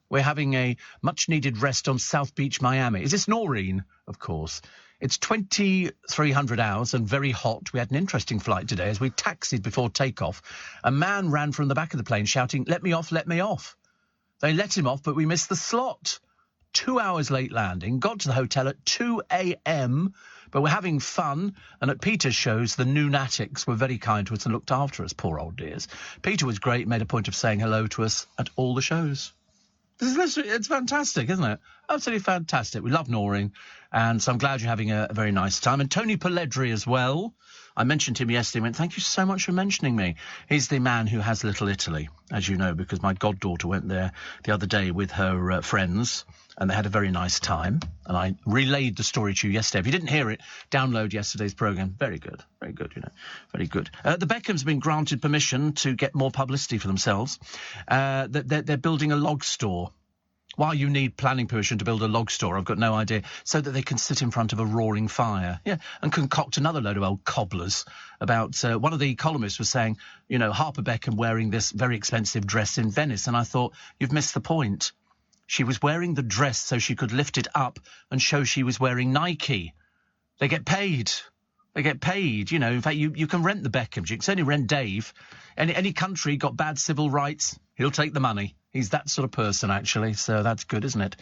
S1: we're having a much-needed rest on South Beach, Miami. Is this Noreen? Of course. It's 2,300 hours and very hot. We had an interesting flight today as we taxied before takeoff. A man ran from the back of the plane shouting, let me off, let me off. They let him off, but we missed the slot. 2 hours late landing, got to the hotel at 2 a.m, but we're having fun, and at Peter's shows, the Noonatics were very kind to us and looked after us, poor old dears. Peter was great, made a point of saying hello to us at all the shows. It's fantastic, isn't it? Absolutely fantastic. We love Noreen, and so I'm glad you're having a very nice time. And Tony Pelledri as well. I mentioned him yesterday and went, thank you so much for mentioning me. He's the man who has Little Italy, as you know, because my goddaughter went there the other day with her friends, and they had a very nice time. And I relayed the story to you yesterday. If you didn't hear it, download yesterday's programme. Very good, very good. The Beckhams have been granted permission to get more publicity for themselves. They're building a log store. Why you need planning permission to build a log store, I've got no idea. So that they can sit in front of a roaring fire, and concoct another load of old cobblers about... one of the columnists was saying, Harper Beckham wearing this very expensive dress in Venice, and I thought, you've missed the point. She was wearing the dress so she could lift it up and show she was wearing Nike. They get paid. In fact, you can rent the Beckhams. You can certainly rent Dave. Any country got bad civil rights, he'll take the money. He's that sort of person, actually, so that's good, isn't it?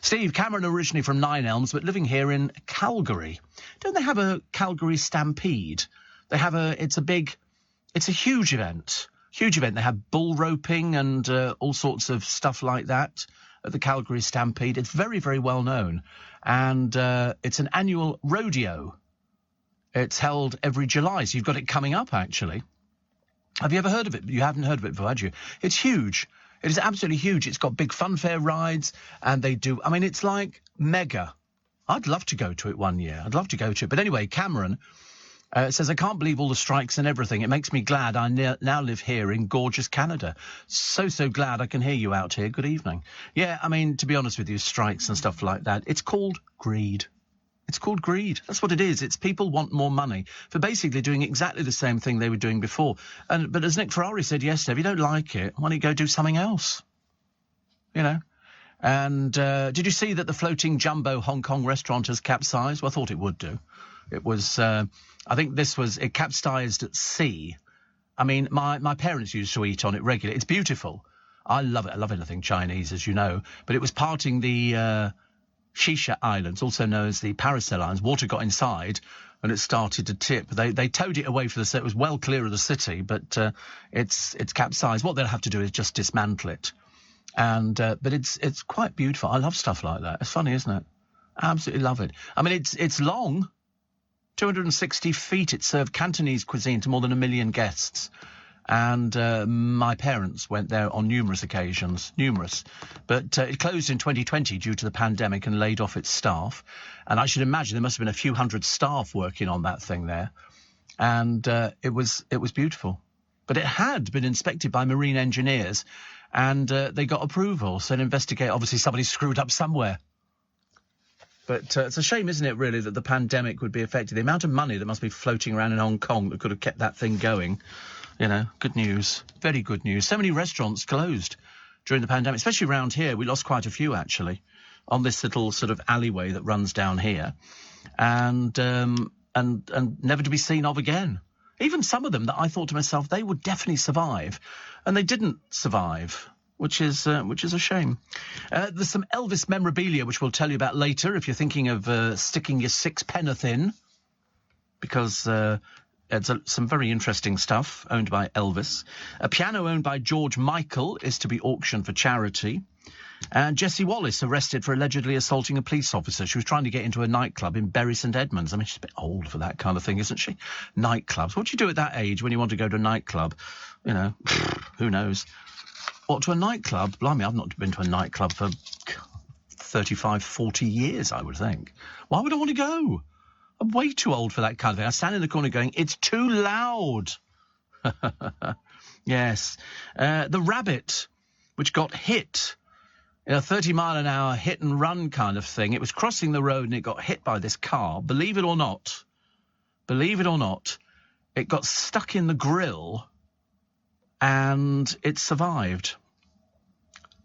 S1: Steve Cameron, originally from Nine Elms, but living here in Calgary. Don't they have a Calgary Stampede? They have it's a huge event. They have bull roping and all sorts of stuff like that at the Calgary Stampede. It's very, very well known. And it's an annual rodeo. It's held every July, so you've got it coming up, actually. Have you ever heard of it? You haven't heard of it before, had you? It's huge. It is absolutely huge. It's got big funfair rides, and they do... I mean, it's like mega. I'd love to go to it one year. But anyway, Cameron says, I can't believe all the strikes and everything. It makes me glad I now live here in gorgeous Canada. So glad I can hear you out here. Good evening. Yeah, I mean, to be honest with you, strikes and stuff like that, it's called greed. It's called greed. That's what it is. It's people want more money for basically doing exactly the same thing they were doing before. But as Nick Ferrari said yesterday, if you don't like it, why don't you go do something else? And did you see that the floating jumbo Hong Kong restaurant has capsized? Well, I thought it would do. It was, I think it capsized at sea. I mean, my parents used to eat on it regularly. It's beautiful. I love it. I love anything Chinese, as you know. But it was parting the... Shisha Islands, also known as the Paracel Islands. Water got inside and it started to tip. They towed it away from it was well clear of the city, but it's capsized. What they'll have to do is just dismantle it. And but it's quite beautiful. I love stuff like that. It's funny, isn't it? Absolutely love it. I mean, it's long, 260 feet. It served Cantonese cuisine to more than 1 million guests. And my parents went there on numerous occasions, But it closed in 2020 due to the pandemic and laid off its staff. And I should imagine there must have been a few hundred staff working on that thing there. And it was beautiful. But it had been inspected by marine engineers, and they got approval. So to investigate, obviously somebody screwed up somewhere. But it's a shame, isn't it, really, that the pandemic would be affected. The amount of money that must be floating around in Hong Kong that could have kept that thing going. Good news. Very good news. So many restaurants closed during the pandemic, especially around here. We lost quite a few, actually, on this little sort of alleyway that runs down here. And never to be seen of again. Even some of them that I thought to myself, they would definitely survive. And they didn't survive, which is a shame. There's some Elvis memorabilia, which we'll tell you about later, if you're thinking of sticking your sixpenneth in. Because... It's some very interesting stuff owned by Elvis. A piano owned by George Michael is to be auctioned for charity. And Jessie Wallace arrested for allegedly assaulting a police officer. She was trying to get into a nightclub in Bury St Edmunds. I mean, she's a bit old for that kind of thing, isn't she? Nightclubs. What do you do at that age when you want to go to a nightclub? Who knows? What, to a nightclub? Blimey, I've not been to a nightclub for 35, 40 years, I would think. Why would I want to go? I'm way too old for that kind of thing. I stand in the corner going, it's too loud. Yes. The Rabbit, which got hit in a 30-mile-an-hour hit-and-run kind of thing. It was crossing the road and it got hit by this car. Believe it or not, it got stuck in the grill and it survived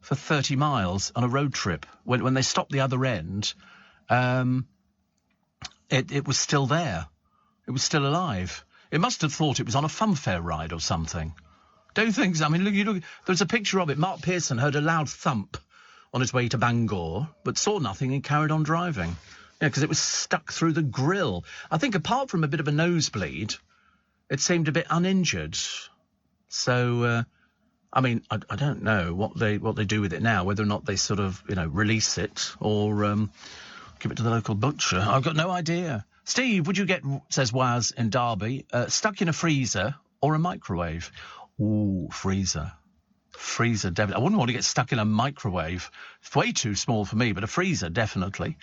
S1: for 30 miles on a road trip. When they stopped the other end... It was still there. It was still alive. It must have thought it was on a funfair ride or something. Don't you think so? I mean, look, there's a picture of it. Mark Pearson heard a loud thump on his way to Bangor, but saw nothing and carried on driving. Yeah, because it was stuck through the grill. I think apart from a bit of a nosebleed, it seemed a bit uninjured. So I mean, I don't know what they do with it now, whether or not they sort of, release it or give it to the local butcher. I've got no idea. Steve, would you get, says Waz in Derby, stuck in a freezer or a microwave? Ooh, freezer. Freezer, definitely. I wouldn't want to get stuck in a microwave. It's way too small for me, but a freezer, definitely.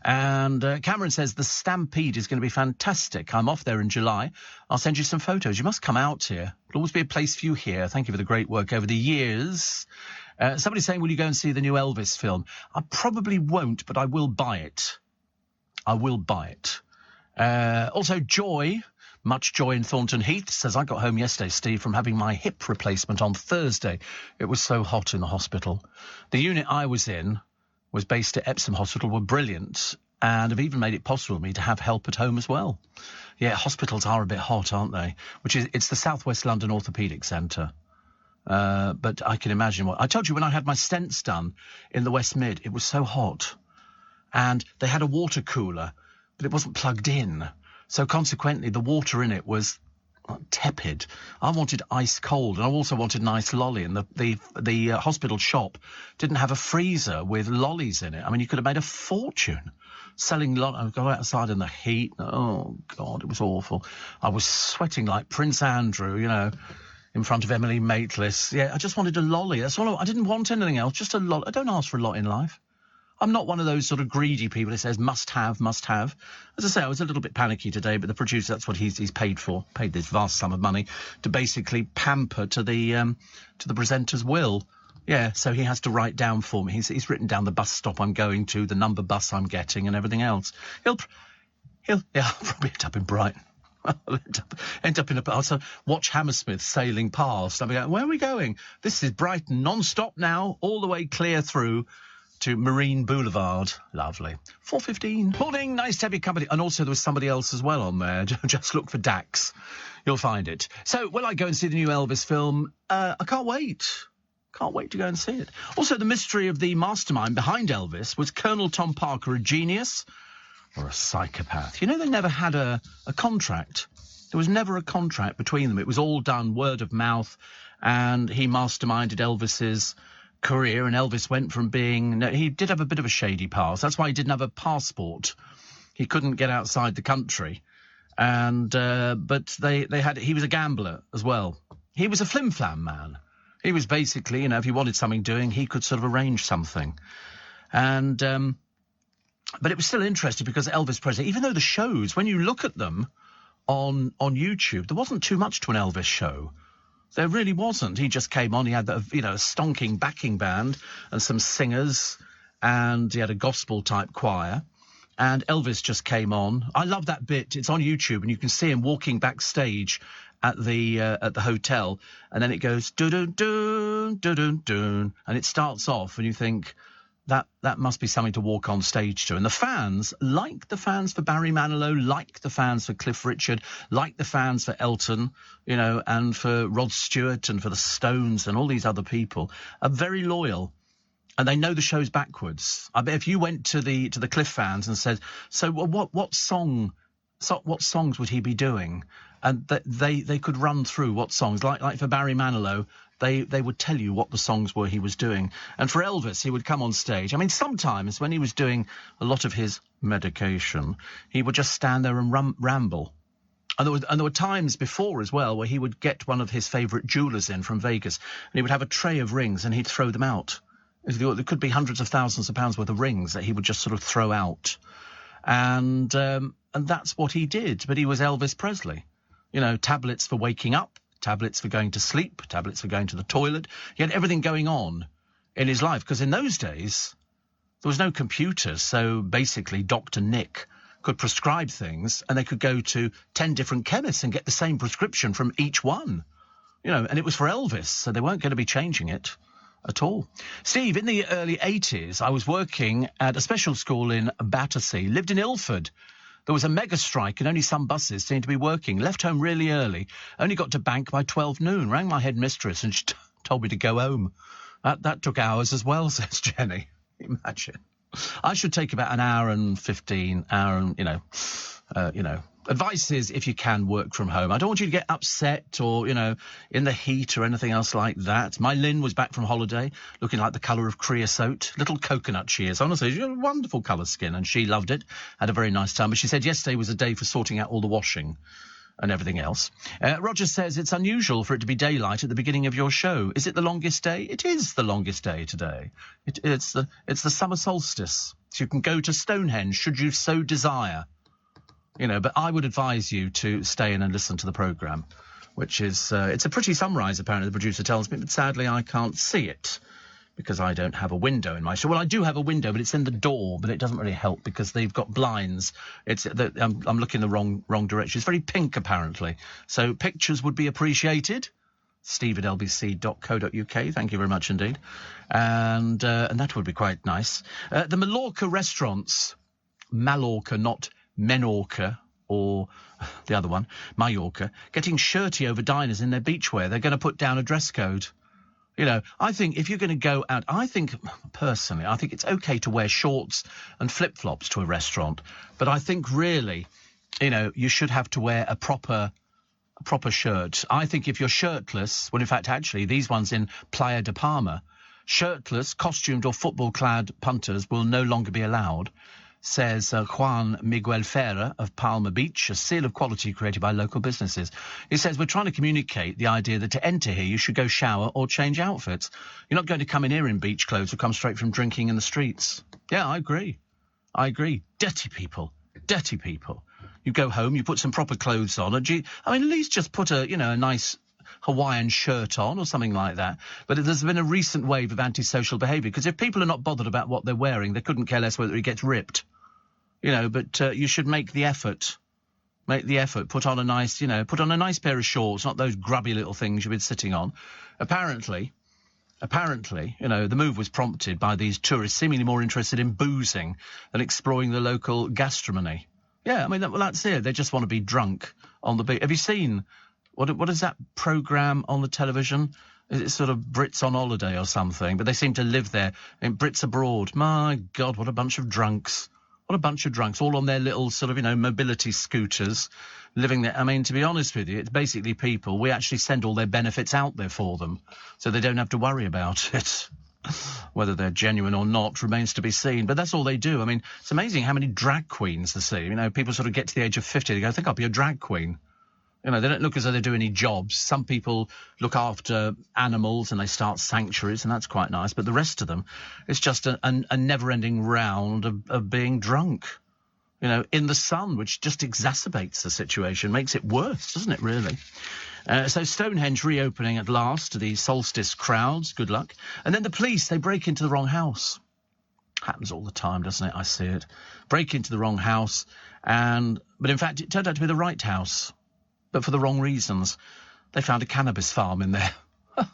S1: And Cameron says the Stampede is going to be fantastic. I'm off there in July. I'll send you some photos. You must come out here. There'll always be a place for you here. Thank you for the great work over the years. Somebody's saying, will you go and see the new Elvis film? I probably won't, but I will buy it. I will buy it. Also, Joy... Much joy in Thornton Heath, says, I got home yesterday, Steve, from having my hip replacement on Thursday. It was so hot in the hospital. The unit I was in was based at Epsom Hospital, were brilliant, and have even made it possible for me to have help at home as well. Yeah, hospitals are a bit hot, aren't they? It's the South West London Orthopaedic Centre. But I can imagine what... I told you when I had my stents done in the West Mid, it was so hot. And they had a water cooler, but it wasn't plugged in. So consequently, the water in it was tepid. I wanted ice cold, and I also wanted an ice lolly. And the hospital shop didn't have a freezer with lollies in it. I mean, you could have made a fortune selling lollies. Go outside in the heat. Oh God, it was awful. I was sweating like Prince Andrew, in front of Emily Maitlis. Yeah, I just wanted a lolly. That's all. I didn't want anything else. Just a lolly. I don't ask for a lot in life. I'm not one of those sort of greedy people that says must have, must have. As I say, I was a little bit panicky today, but the producer, that's what he's paid for, paid this vast sum of money to basically pamper to the presenter's will. Yeah, so he has to write down for me. He's written down the bus stop I'm going to, the number bus I'm getting, and everything else. I'll probably end up in Brighton. I'll end up in I'll watch Hammersmith sailing past. I'll be going, where are we going? This is Brighton, non-stop now, all the way clear through to Marine Boulevard. Lovely. 4:15. Morning, nice to have your company. And also there was somebody else as well on there. Just look for Dax. You'll find it. So, will I go and see the new Elvis film? I can't wait. Can't wait to go and see it. Also, the mystery of the mastermind behind Elvis. Was Colonel Tom Parker a genius or a psychopath? They never had a contract. There was never a contract between them. It was all done word of mouth, and he masterminded Elvis's career, and Elvis went from being... he did have a bit of a shady past. That's why he didn't have a passport. He couldn't get outside the country. And but he was a gambler as well. He was a flim-flam man. He was basically, if he wanted something doing, he could sort of arrange something. And but it was still interesting because Elvis Presley, even though the shows, when you look at them on YouTube, there wasn't too much to an Elvis show. There really wasn't. He just came on. He had a stonking backing band and some singers, and he had a gospel-type choir. And Elvis just came on. I love that bit. It's on YouTube, and you can see him walking backstage at the hotel, and then it goes doo-doo-doo, doo-doo-doo, and it starts off, and you think that must be something to walk on stage to. And the fans, like the fans for Barry Manilow, like the fans for Cliff Richard, like the fans for Elton, and for Rod Stewart and for the Stones and all these other people, are very loyal. And they know the shows backwards. I bet if you went to the Cliff fans and said, so what songs would he be doing? And they could run through what songs. Like for Barry Manilow, they would tell you what the songs were he was doing. And for Elvis, he would come on stage. I mean, sometimes when he was doing a lot of his medication, he would just stand there and ramble. And there were times before as well where he would get one of his favourite jewellers in from Vegas, and he would have a tray of rings and he'd throw them out. There could be hundreds of thousands of pounds worth of rings that he would just sort of throw out. And that's what he did. But he was Elvis Presley. Tablets for waking up, tablets for going to sleep, tablets for going to the toilet. He had everything going on in his life, because in those days there was no computers. So basically Dr. Nick could prescribe things, and they could go to 10 different chemists and get the same prescription from each one. And it was for Elvis, so they weren't going to be changing it at all. Steve, in the early 80s, I was working at a special school in Battersea, lived in Ilford. There was a mega strike and only some buses seemed to be working. Left home really early, only got to bank by 12 noon, rang my headmistress and she told me to go home. That took hours as well, says Jenny. Imagine. I should take about an hour and 15, Advice is, if you can, work from home. I don't want you to get upset or, in the heat or anything else like that. My Lynn was back from holiday looking like the colour of creosote. Little coconut she is. Honestly, she's got a wonderful colour skin, and she loved it. Had a very nice time. But she said yesterday was a day for sorting out all the washing and everything else. Roger says it's unusual for it to be daylight at the beginning of your show. Is it the longest day? It is the longest day today. It's the summer solstice. So you can go to Stonehenge should you so desire. But I would advise you to stay in and listen to the programme, which is, it's a pretty sunrise, apparently, the producer tells me, but sadly I can't see it because I don't have a window in my show. Well, I do have a window, but it's in the door, but it doesn't really help because they've got blinds. I'm looking the wrong direction. It's very pink, apparently. So pictures would be appreciated. steve@lbc.co.uk. Thank you very much indeed. And that would be quite nice. The Mallorca restaurants, Mallorca, not Menorca, or the other one, Mallorca, getting shirty over diners in their beachwear. They're going to put down a dress code. I think if you're going to go out, personally, I think it's okay to wear shorts and flip-flops to a restaurant. But I think really, you should have to wear a proper shirt. I think if you're shirtless, well, in fact, actually, these ones in Playa de Palma, shirtless, costumed or football-clad punters will no longer be allowed. Says Juan Miguel Ferrer of Palma Beach, a seal of quality created by local businesses. He says, we're trying to communicate the idea that to enter here you should go shower or change outfits. You're not going to come in here in beach clothes or come straight from drinking in the streets. Yeah, I agree. Dirty people. You go home, you put some proper clothes on. At least just put a nice Hawaiian shirt on or something like that. But there's been a recent wave of antisocial behaviour, because if people are not bothered about what they're wearing, they couldn't care less whether it gets ripped. But you should make the effort. Put on a nice pair of shorts, not those grubby little things you've been sitting on. Apparently, the move was prompted by these tourists seemingly more interested in boozing than exploring the local gastronomy. Yeah, that's it. They just want to be drunk on the beach. Have you seen... What is that programme on the television? It's sort of Brits on holiday or something, but they seem to live there. Brits abroad. My God, what a bunch of drunks. All on their little sort of, mobility scooters, living there. To be honest with you, it's basically people. We actually send all their benefits out there for them, so they don't have to worry about it. Whether they're genuine or not remains to be seen, but that's all they do. It's amazing how many drag queens they see. People sort of get to the age of 50, they go, I think I'll be a drag queen. They don't look as though they do any jobs. Some people look after animals and they start sanctuaries, and that's quite nice. But the rest of them, it's just a never-ending round of being drunk, in the sun, which just exacerbates the situation, makes it worse, doesn't it, really? So Stonehenge reopening at last to the solstice crowds. Good luck. And then the police, they break into the wrong house. Happens all the time, doesn't it? I see it. Break into the wrong house. But in fact, it turned out to be the right house. But for the wrong reasons. They found a cannabis farm in there. You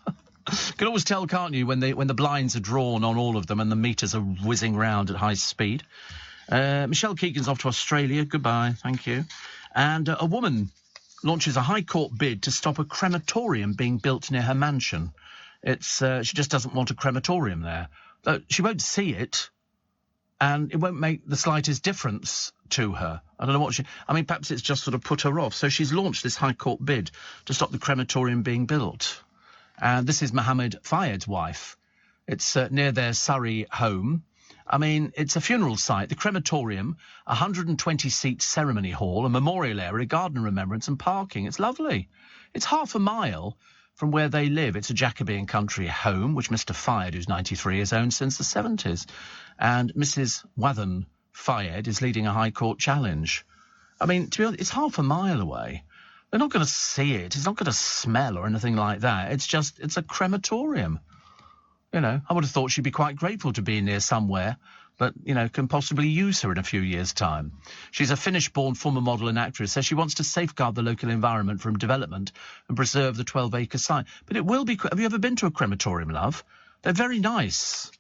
S1: can always tell, can't you, when the blinds are drawn on all of them and the meters are whizzing round at high speed. Michelle Keegan's off to Australia. Goodbye, thank you. And a woman launches a High Court bid to stop a crematorium being built near her mansion. She just doesn't want a crematorium there. She won't see it, and it won't make the slightest difference to her. I don't know what perhaps it's just sort of put her off. So she's launched this High Court bid to stop the crematorium being built. And this is Mohammed Fayed's wife. It's near their Surrey home. It's a funeral site, the crematorium, a 120-seat ceremony hall, a memorial area, a garden of remembrance and parking. It's lovely. It's half a mile from where they live. It's a Jacobean country home, which Mr. Fayed, who's 93, has owned since the 70s. And Mrs. Wathen Fayed is leading a High Court challenge. To be honest, it's half a mile away. They're not going to see it. It's not going to smell or anything like that. It's a crematorium. I would have thought she'd be quite grateful to be near somewhere that, can possibly use her in a few years' time. She's a Finnish-born former model and actress, says she wants to safeguard the local environment from development and preserve the 12-acre site. But it will be... Have you ever been to a crematorium, love? They're very nice.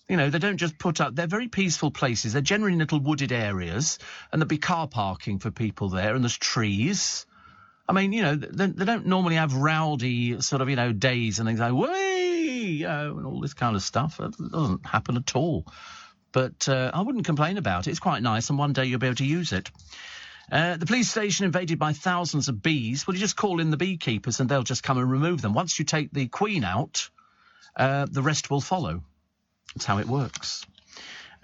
S1: They don't just put up... They're very peaceful places. They're generally in little wooded areas, and there'll be car parking for people there, and there's trees. They don't normally have rowdy sort of, days and things like, way, and all this kind of stuff. It doesn't happen at all. But I wouldn't complain about it. It's quite nice, and one day you'll be able to use it. The police station invaded by thousands of bees. Well, you just call in the beekeepers and they'll just come and remove them. Once you take the queen out, the rest will follow. That's how it works.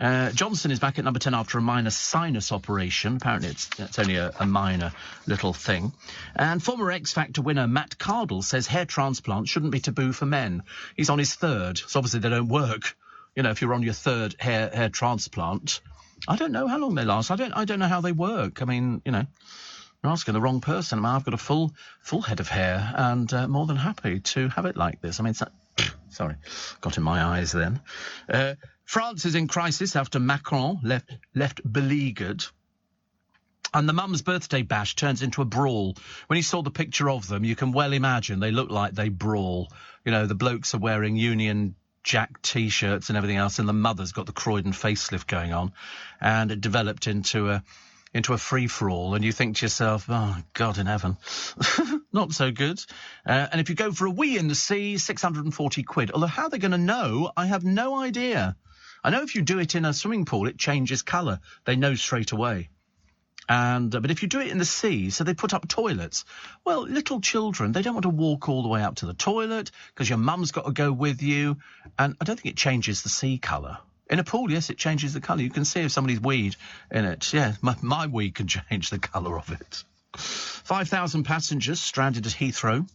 S1: Johnson is back at number 10 after a minor sinus operation. Apparently it's only a minor little thing. And former X Factor winner Matt Cardle says hair transplants shouldn't be taboo for men. He's on his third, so obviously they don't work. You know, if you're on your third hair transplant, I don't know how long they last. I don't know how they work. I mean, you know, you're asking the wrong person. I mean, I've got a full head of hair and more than happy to have it like this. I mean, sorry, got in my eyes then. France is in crisis after Macron left beleaguered. And the mum's birthday bash turns into a brawl. When you saw the picture of them, you can well imagine they look like they brawl. You know, the blokes are wearing Union Jack T-shirts and everything else, and the mother's got the Croydon facelift going on. And it developed into a free-for-all, and you think to yourself, oh, God in heaven, not so good. And if you go for a wee in the sea, 640 quid. Although how they're going to know, I have no idea. I know if you do it in a swimming pool, it changes colour. They know straight away. And but if you do it in the sea, so they put up toilets. Well, little children, they don't want to walk all the way up to the toilet because your mum's got to go with you. And I don't think it changes the sea colour. In a pool, yes, it changes the colour. You can see if somebody's weed in it. Yeah, my weed can change the colour of it. 5,000 passengers stranded at Heathrow.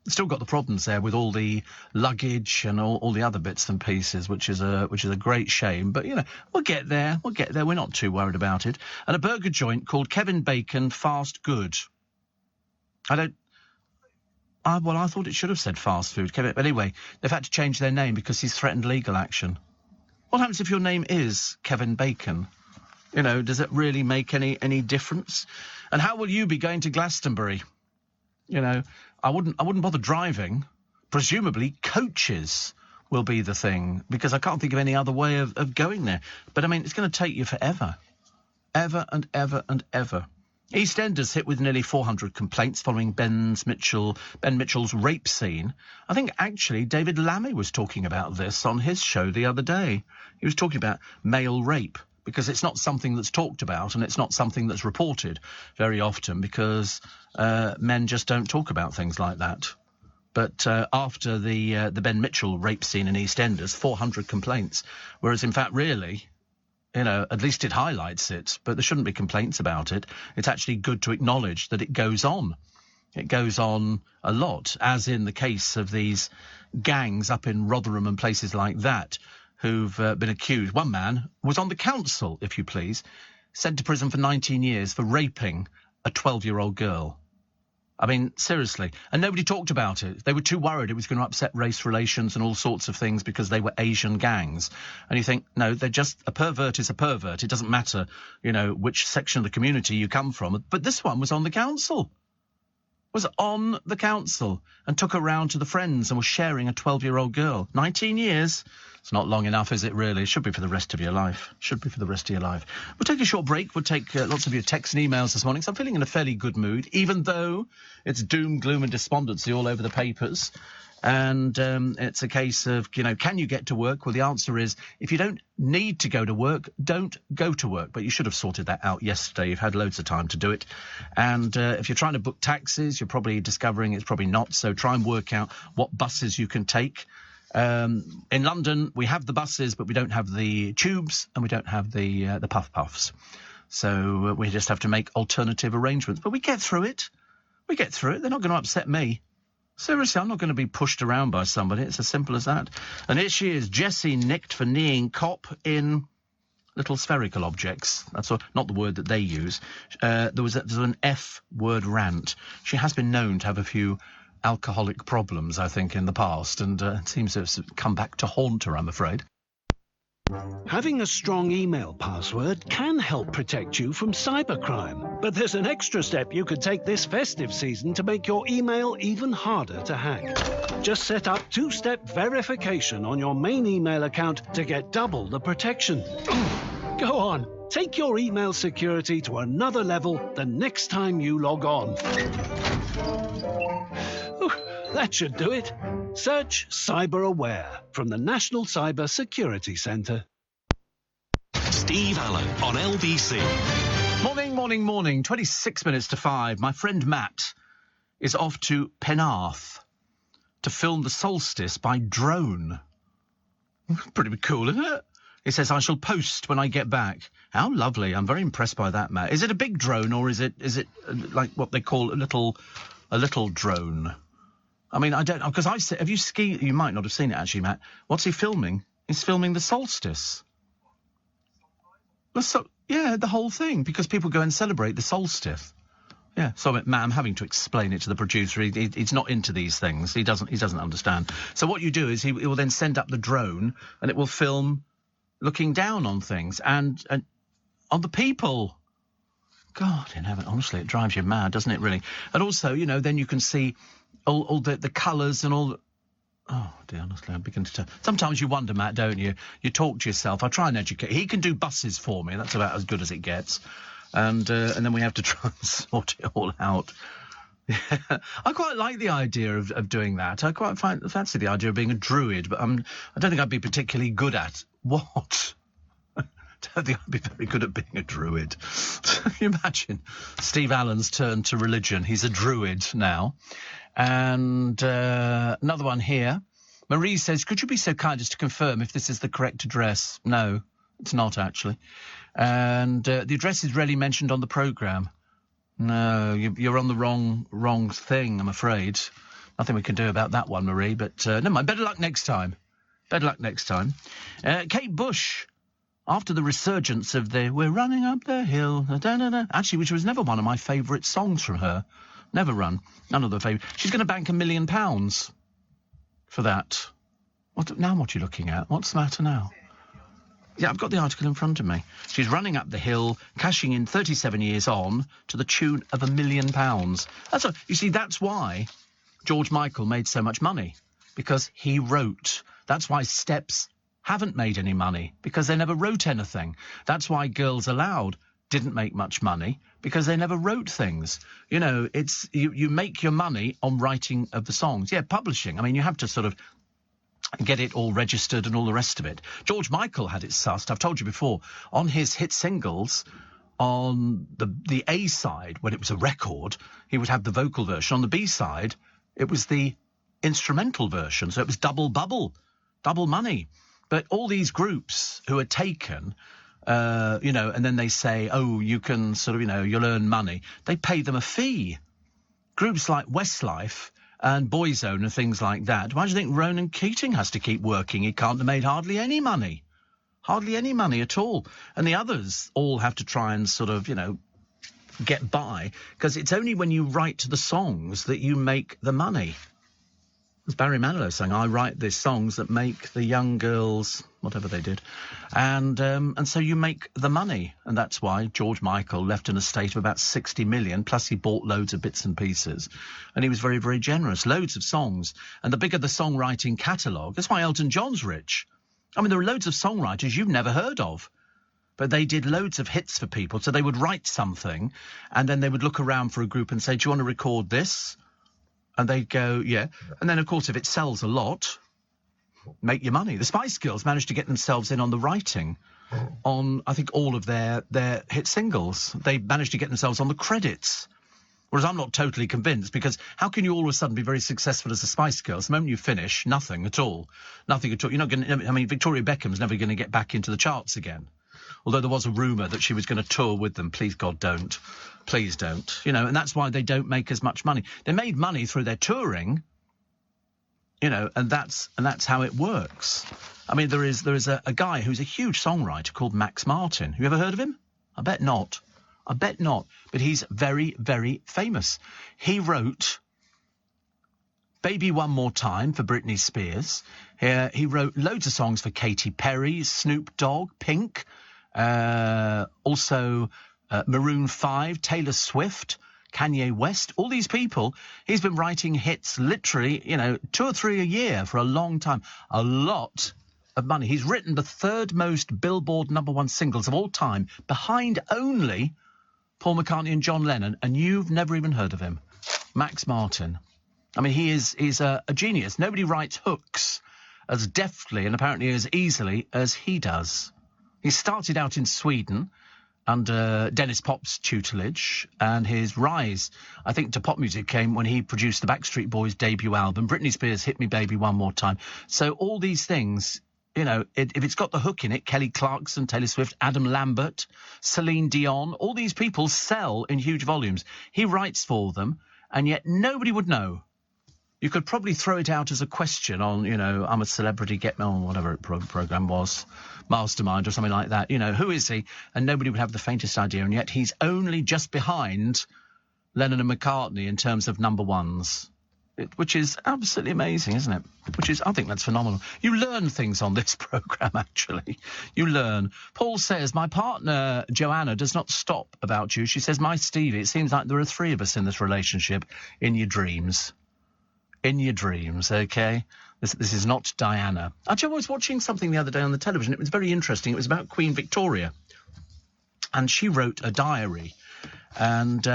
S1: Still got the problems there with all the luggage and all the other bits and pieces, which is a great shame. But, you know, we'll get there. We're not too worried about it. And a burger joint called Kevin Bacon Fast Good. I thought it should have said fast food. But anyway, they've had to change their name because he's threatened legal action. What happens if your name is Kevin Bacon? You know, does it really make any difference? And how will you be going to Glastonbury? You know, I wouldn't bother driving. Presumably coaches will be the thing, because I can't think of any other way of going there. But, I mean, it's going to take you forever. Ever and ever and ever. EastEnders hit with nearly 400 complaints following Ben Mitchell's rape scene. I think, actually, David Lammy was talking about this on his show the other day. He was talking about male rape, because it's not something that's talked about and it's not something that's reported very often, because men just don't talk about things like that. But after the Ben Mitchell rape scene in EastEnders, 400 complaints, whereas in fact, really, you know, at least it highlights it, but there shouldn't be complaints about it. It's actually good to acknowledge that it goes on. It goes on a lot, as in the case of these gangs up in Rotherham and places like that, who've been accused. One man was on the council, if you please, sent to prison for 19 years for raping a 12-year-old girl. I mean, seriously. And nobody talked about it. They were too worried it was going to upset race relations and all sorts of things because they were Asian gangs. And you think, no, they're just, a pervert is a pervert. It doesn't matter, you know, which section of the community you come from. But this one was on the council. Was on the council and took her round to the Friends and was sharing a 12-year-old girl. 19 years. It's not long enough, is it, really? It should be for the rest of your life. Should be for the rest of your life. We'll take a short break. We'll take lots of your texts and emails this morning. So I'm feeling in a fairly good mood, even though it's doom, gloom and despondency all over the papers. And it's a case of, you know, can you get to work? Well, the answer is, if you don't need to go to work, don't go to work. But you should have sorted that out yesterday. You've had loads of time to do it. And if you're trying to book taxis, you're probably discovering it's probably not. So try and work out what buses you can take. In London, we have the buses, but we don't have the tubes and we don't have the puff-puffs. So we just have to make alternative arrangements. But we get through it. We get through it. They're not going to upset me. Seriously, I'm not going to be pushed around by somebody. It's as simple as that. And here she is, Jessie nicked for kneeing cop in little spherical objects. That's not the word that they use. There was an F-word rant. She has been known to have a few alcoholic problems, I think, in the past, and it seems to have come back to haunt her, I'm afraid.
S3: Having a strong email password can help protect you from cybercrime. But there's an extra step you could take this festive season to make your email even harder to hack. Just set up two-step verification on your main email account to get double the protection. Go on, take your email security to another level the next time you log on. That should do it. Search Cyber Aware from the National Cyber Security Centre.
S2: Steve Allen on LBC.
S1: Morning. 26 minutes to 5. My friend Matt is off to Penarth to film the solstice by drone. Pretty cool, isn't it? He says, I shall post when I get back. How lovely. I'm very impressed by that, Matt. Is it a big drone or is it like what they call a little drone? I mean, I don't know, because have you skied? You might not have seen it, actually, Matt. What's he filming? He's filming the solstice. Yeah, the whole thing, because people go and celebrate the solstice. Yeah, so Matt, I'm having to explain it to the producer. He's not into these things. He doesn't understand. So what you do is he will then send up the drone, and it will film looking down on things and on the people. God in heaven, honestly, it drives you mad, doesn't it, really? And also, then you can see all the colours and all. Oh, dear, honestly, I'm beginning to... Sometimes you wonder, Matt, don't you? You talk to yourself. I try and educate. He can do buses for me. That's about as good as it gets. And then we have to try and sort it all out. Yeah. I quite like the idea of doing that. I quite fancy the idea of being a druid, but I don't think I'd be particularly good at... What? I don't think I'd be very good at being a druid. Can you imagine? Steve Allen's turned to religion. He's a druid now. And another one here. Marie says, could you be so kind as to confirm if this is the correct address? No, it's not, actually. And the address is rarely mentioned on the programme. No, you're on the wrong thing, I'm afraid. Nothing we can do about that one, Marie, but never mind. Better luck next time. Kate Bush, after the resurgence of the We're Running Up the Hill, actually, which was never one of my favourite songs from her. Never run. None of the favourite. She's going to bank £1 million for that. What are you looking at? What's the matter now? Yeah, I've got the article in front of me. She's running up the hill, cashing in 37 years on to the tune of £1 million. That's why George Michael made so much money, because he wrote. That's why Steps haven't made any money, because they never wrote anything. That's why Girls Aloud didn't make much money, because they never wrote things. It's you make your money on writing of the songs. Yeah, publishing. I mean, you have to sort of get it all registered and all the rest of it. George Michael had it sussed. I've told you before, on his hit singles, on the A side, when it was a record, he would have the vocal version. On the B side, it was the instrumental version. So it was double money. But all these groups who are taken... and then they say, oh, you can sort of, you'll earn money. They pay them a fee. Groups like Westlife and Boyzone and things like that. Why do you think Ronan Keating has to keep working? He can't have made hardly any money. Hardly any money at all. And the others all have to try and sort of, get by, because it's only when you write the songs that you make the money. As Barry Manilow sang, I write these songs that make the young girls, whatever they did. And so you make the money. And that's why George Michael left an estate of about 60 million, plus he bought loads of bits and pieces. And he was very, very generous. Loads of songs. And the bigger the songwriting catalogue, that's why Elton John's rich. I mean, there are loads of songwriters you've never heard of. But they did loads of hits for people. So they would write something, and then they would look around for a group and say, do you want to record this? And they'd go, yeah. And then, of course, if it sells a lot, make your money. The Spice Girls managed to get themselves in on the writing on, I think, all of their hit singles. They managed to get themselves on the credits. Whereas I'm not totally convinced, because how can you all of a sudden be very successful as the Spice Girls? The moment you finish, nothing at all. Nothing at all. You're not going to... I mean, Victoria Beckham's never going to get back into the charts again. Although there was a rumour that she was going to tour with them. Please, God, don't. Please don't. And that's why they don't make as much money. They made money through their touring, and that's how it works. I mean, there is a guy who's a huge songwriter called Max Martin. Have you ever heard of him? I bet not. But he's very, very famous. He wrote Baby One More Time for Britney Spears. He wrote loads of songs for Katy Perry, Snoop Dogg, Pink, also Maroon 5, Taylor Swift, Kanye West, all these people. He's been writing hits literally, 2 or 3 a year for a long time. A lot of money. He's written the third most Billboard #1 singles of all time, behind only Paul McCartney and John Lennon, and you've never even heard of him. Max Martin. I mean, he's a genius. Nobody writes hooks as deftly and apparently as easily as he does. He started out in Sweden, under Dennis Pop's tutelage, and his rise, I think, to pop music came when he produced the Backstreet Boys' debut album, Britney Spears' Hit Me Baby One More Time. So all these things, you know, if it's got the hook in it, Kelly Clarkson, Taylor Swift, Adam Lambert, Celine Dion, all these people sell in huge volumes. He writes for them, and yet nobody would know. You could probably throw it out as a question on, you know, I'm a Celebrity, Get Me On, whatever programme was, Mastermind or something like that. You know, who is he? And nobody would have the faintest idea. And yet he's only just behind Lennon and McCartney in terms of number ones, which is absolutely amazing, isn't it? I think that's phenomenal. You learn things on this programme, actually. You learn. Paul says, my partner, Joanna, does not stop about you. She says, my Stevie, it seems like there are 3 of us in this relationship. In your dreams. In your dreams, OK? This is not Diana. Actually, I was watching something the other day on the television. It was very interesting. It was about Queen Victoria. And she wrote a diary. And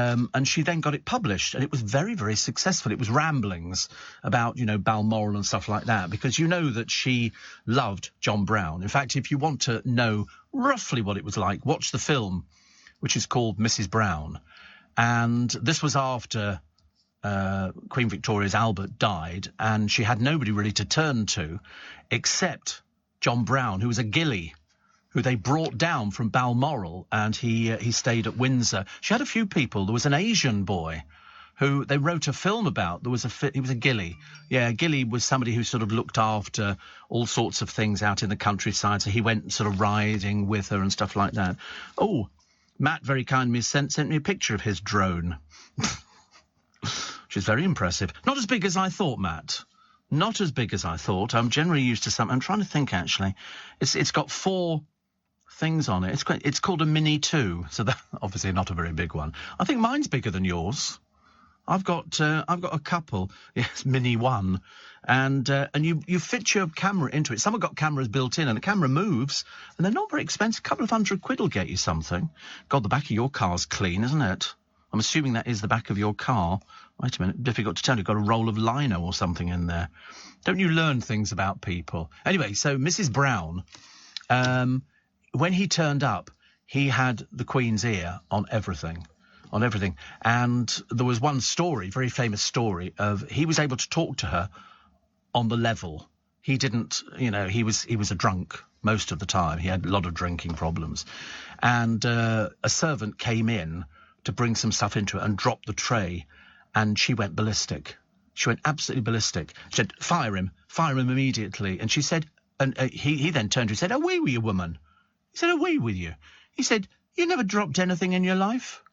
S1: she then got it published. And it was very, very successful. It was ramblings about, you know, Balmoral and stuff like that. Because you know that she loved John Brown. In fact, if you want to know roughly what it was like, watch the film, which is called Mrs. Brown. And this was after Queen Victoria's Albert died, and she had nobody really to turn to except John Brown, who was a gillie, who they brought down from Balmoral, and he stayed at Windsor. She had a few people. There was an Asian boy who they wrote a film about. He was a gillie. Yeah, gillie was somebody who sort of looked after all sorts of things out in the countryside, so he went sort of riding with her and stuff like that. Oh, Matt very kindly sent me a picture of his drone. Which is very impressive. Not as big as I thought, Matt. Not as big as I thought. I'm generally used to something. I'm trying to think, actually. It's got 4 things on it. It's called a Mini 2, so that obviously not a very big one. I think mine's bigger than yours. I've got a couple. Yes, Mini 1. And you fit your camera into it. Some have got cameras built in, and the camera moves, and they're not very expensive. A couple of £100 will get you something. God, the back of your car's clean, isn't it? I'm assuming that is the back of your car. Wait a minute, difficult to tell. You've got a roll of lino or something in there. Don't you learn things about people? Anyway, so Mrs. Brown, when he turned up, he had the Queen's ear on everything. And there was one story, very famous story, of he was able to talk to her on the level. He didn't, you know, he was a drunk most of the time. He had a lot of drinking problems. And a servant came in to bring some stuff into it and dropped the tray, and she went ballistic. She went absolutely ballistic. She said, fire him immediately. And she said, and he then turned to her and said, away with you, woman. He said, away with you. He said, you never dropped anything in your life?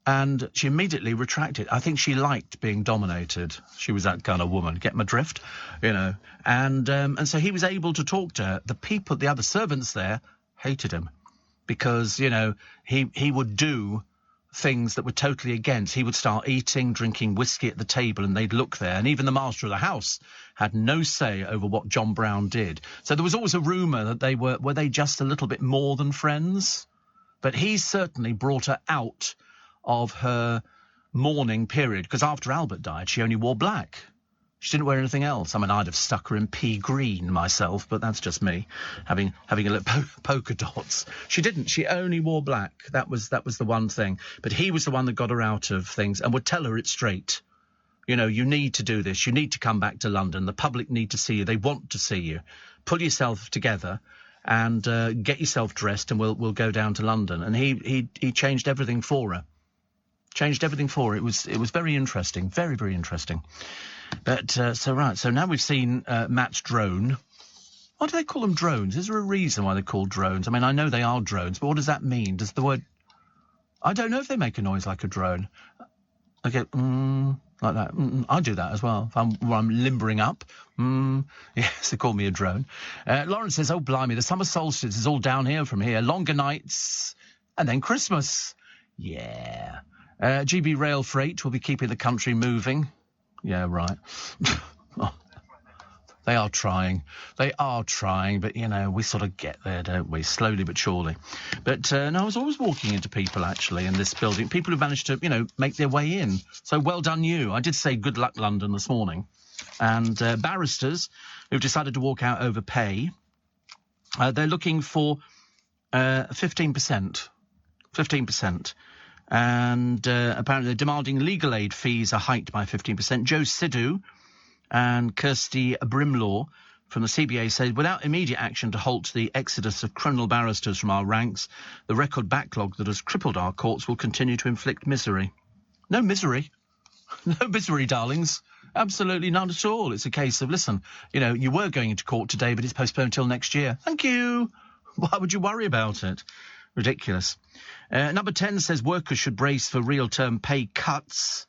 S1: And she immediately retracted. I think she liked being dominated. She was that kind of woman. Get my drift? You know. And so he was able to talk to her. The other servants there hated him because, you know, he would do things that were totally against. He would start eating, drinking whiskey at the table, and they'd look there. And even the master of the house had no say over what John Brown did. So there was always a rumour that they were they just a little bit more than friends? But he certainly brought her out of her mourning period, because after Albert died, she only wore black. She didn't wear anything else. I mean, I'd have stuck her in pea green myself, but that's just me, having a little polka dots. She didn't. She only wore black. That was the one thing. But he was the one that got her out of things and would tell her it straight. You know, you need to do this. You need to come back to London. The public need to see you. They want to see you. Pull yourself together and get yourself dressed, and we'll go down to London. And he changed everything for her. Changed everything for her. It was very interesting. Very, very interesting. But, so now we've seen Matt's drone. Why do they call them drones? Is there a reason why they're called drones? I mean, I know they are drones, but what does that mean? Does the word... I don't know if they make a noise like a drone. I go, like that. I do that as well. If I'm limbering up. Yes, they call me a drone. Lawrence says, oh, blimey, the summer solstice is all down here from here. Longer nights and then Christmas. Yeah. GB Rail Freight will be keeping the country moving. Yeah, right. They are trying, but, you know, we sort of get there, don't we? Slowly but surely. But, no, I was always walking into people, actually, in this building. People who managed to, you know, make their way in. So well done you. I did say good luck, London, this morning. And barristers who've decided to walk out over pay, they're looking for 15%. 15%. And apparently demanding legal aid fees are hiked by 15%. Joe Sidhu and Kirsty Brimlaw from the CBA said, without immediate action to halt the exodus of criminal barristers from our ranks, the record backlog that has crippled our courts will continue to inflict misery. No misery. No misery, darlings. Absolutely none at all. It's a case of, listen, you were going into court today, but it's postponed until next year. Thank you. Why would you worry about it? Ridiculous. Number 10 says workers should brace for real-term pay cuts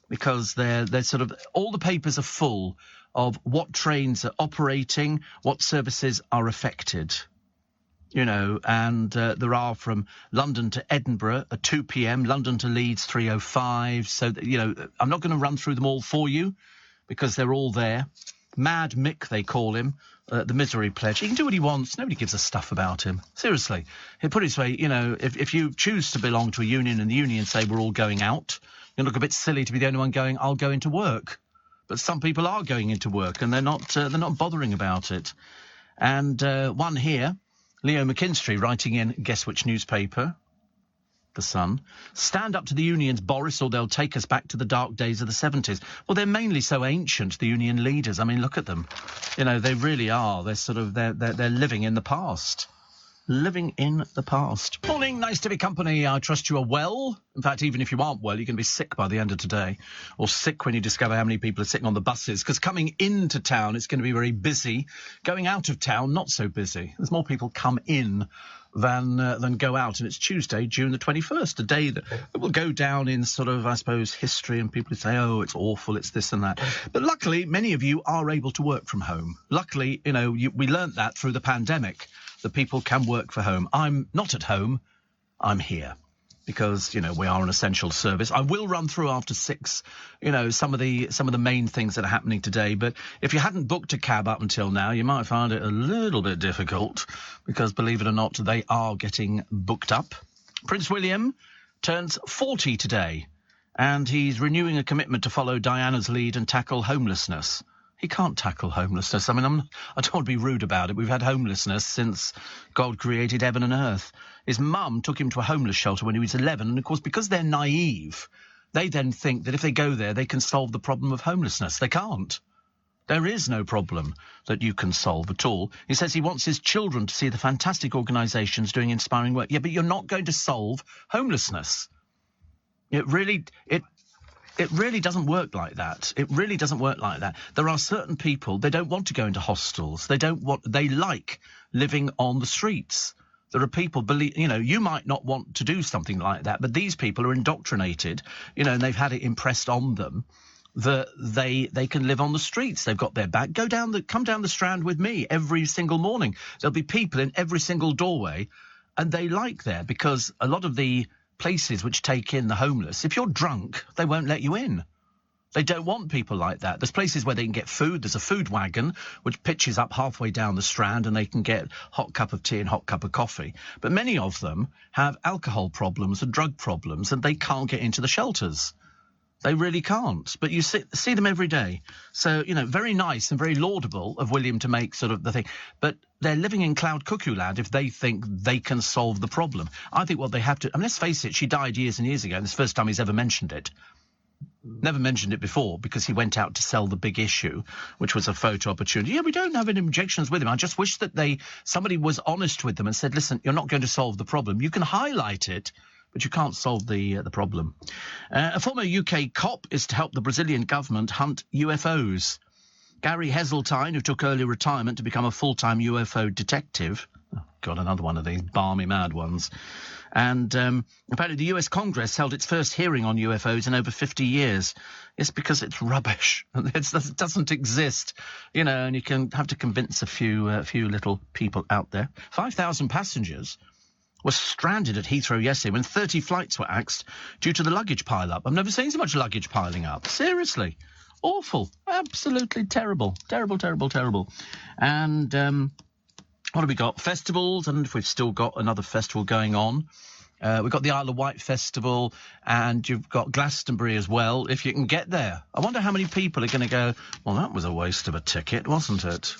S1: because they're sort of, all the papers are full of what trains are operating, what services are affected. And there are from London to Edinburgh at 2 p.m, London to Leeds 3:05. So, I'm not going to run through them all for you because they're all there. Mad Mick, they call him, the misery pledge. He can do what he wants. Nobody gives a stuff about him. Seriously. He'll put it this way, if you choose to belong to a union and the union say we're all going out, you look a bit silly to be the only one going, I'll go into work. But some people are going into work and they're not bothering about it. And one here, Leo McKinstry, writing in, guess which newspaper? The Sun. Stand up to the unions, Boris, or they'll take us back to the dark days of the 70s. Well, they're mainly so ancient, the union leaders. I mean, look at them. They really are. They're sort of, they're living in the past. Living in the past. Morning, nice to be company. I trust you are well. In fact, even if you aren't well, you can be sick by the end of today. Or sick when you discover how many people are sitting on the buses. Because coming into town, it's going to be very busy. Going out of town, not so busy. There's more people come in than go out. And it's Tuesday, June the 21st, a day that will go down in sort of, I suppose, history. And people say, oh, it's awful, it's this and that. But luckily, many of you are able to work from home. Luckily, we learnt that through the pandemic. That people can work from home. I'm not at home. I'm here because, we are an essential service. I will run through after 6, some of the main things that are happening today. But if you hadn't booked a cab up until now, you might find it a little bit difficult because, believe it or not, they are getting booked up. Prince William turns 40 today and he's renewing a commitment to follow Diana's lead and tackle homelessness. He can't tackle homelessness. I mean, I don't want to be rude about it. We've had homelessness since God created heaven and earth. His mum took him to a homeless shelter when he was 11. And, of course, because they're naive, they then think that if they go there, they can solve the problem of homelessness. They can't. There is no problem that you can solve at all. He says he wants his children to see the fantastic organisations doing inspiring work. Yeah, but you're not going to solve homelessness. It really doesn't work like that. It really doesn't work like that. There are certain people, they don't want to go into hostels. They like living on the streets. There are people, you might not want to do something like that, but these people are indoctrinated, and they've had it impressed on them that they can live on the streets. They've got their back. Come down the Strand with me every single morning. There'll be people in every single doorway, and they like that because a lot of the places which take in the homeless, if you're drunk, they won't let you in. They don't want people like that. There's places where they can get food. There's a food wagon which pitches up halfway down the Strand and they can get hot cup of tea and hot cup of coffee. But many of them have alcohol problems and drug problems and they can't get into the shelters. They really can't. But you see them every day. So, very nice and very laudable of William to make sort of the thing. But they're living in cloud cuckoo land if they think they can solve the problem. I think what they have to... I mean, let's face it, she died years and years ago. And it's the first time he's ever mentioned it. Never mentioned it before because he went out to sell The Big Issue, which was a photo opportunity. Yeah, we don't have any objections with him. I just wish that somebody was honest with them and said, listen, you're not going to solve the problem. You can highlight it, but you can't solve the problem. A former UK cop is to help the Brazilian government hunt UFOs. Gary Heseltine, who took early retirement to become a full-time UFO detective. Oh, God, another one of these balmy mad ones. And apparently the US Congress held its first hearing on UFOs in over 50 years. It's because it's rubbish. It doesn't exist, and you can have to convince a few little people out there. 5,000 passengers were stranded at Heathrow yesterday when 30 flights were axed due to the luggage pile-up. I've never seen so much luggage piling up. Seriously. Awful. Absolutely terrible. Terrible, terrible, terrible. And what have we got? Festivals, and we've still got another festival going on. We've got the Isle of Wight Festival, and you've got Glastonbury as well, if you can get there. I wonder how many people are going to go, well, that was a waste of a ticket, wasn't it?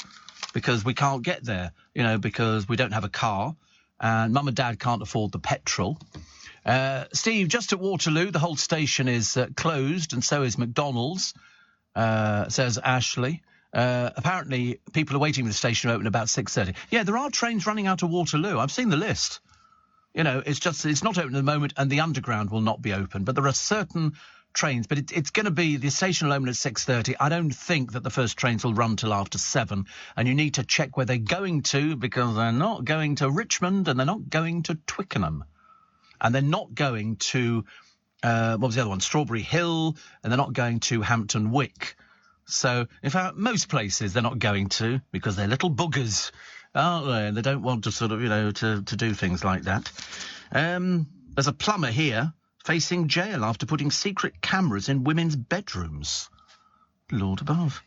S1: Because we can't get there, because we don't have a car. and Mum and Dad can't afford the petrol. Steve, just at Waterloo, the whole station is closed, and so is McDonald's, says Ashley. Apparently, people are waiting for the station to open about 6:30. Yeah, there are trains running out of Waterloo. I've seen the list. You know, it's not open at the moment, and the Underground will not be open. But there are certain trains, but it's going to be, the station will open at 6:30. I don't think that the first trains will run till after 7. And you need to check where they're going to, because they're not going to Richmond, and they're not going to Twickenham. And they're not going to, what was the other one? Strawberry Hill, and they're not going to Hampton Wick. So, in fact, most places they're not going to, because they're little buggers, aren't they? And they don't want to sort of, you know, to do things like that. There's a plumber here facing jail after putting secret cameras in women's bedrooms. Lord above.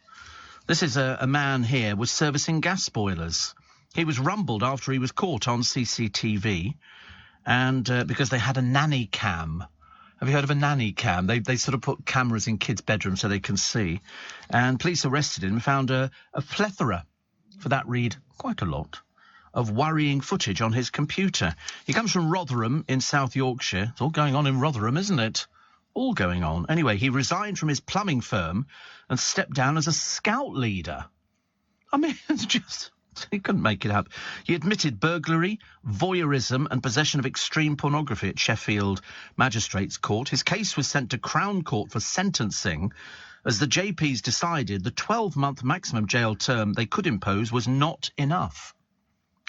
S1: This is a man here was servicing gas boilers. He was rumbled after he was caught on CCTV, and because they had a nanny cam. Have you heard of a nanny cam? They sort of put cameras in kids' bedrooms so they can see. And police arrested him and found a plethora, for that read quite a lot, of worrying footage on his computer. He comes from Rotherham in South Yorkshire. It's all going on in Rotherham, isn't it? All going on. Anyway, he resigned from his plumbing firm and stepped down as a scout leader. I mean, it's just... He couldn't make it up. He admitted burglary, voyeurism and possession of extreme pornography at Sheffield Magistrates Court. His case was sent to Crown Court for sentencing, as the JPs decided the 12-month maximum jail term they could impose was not enough.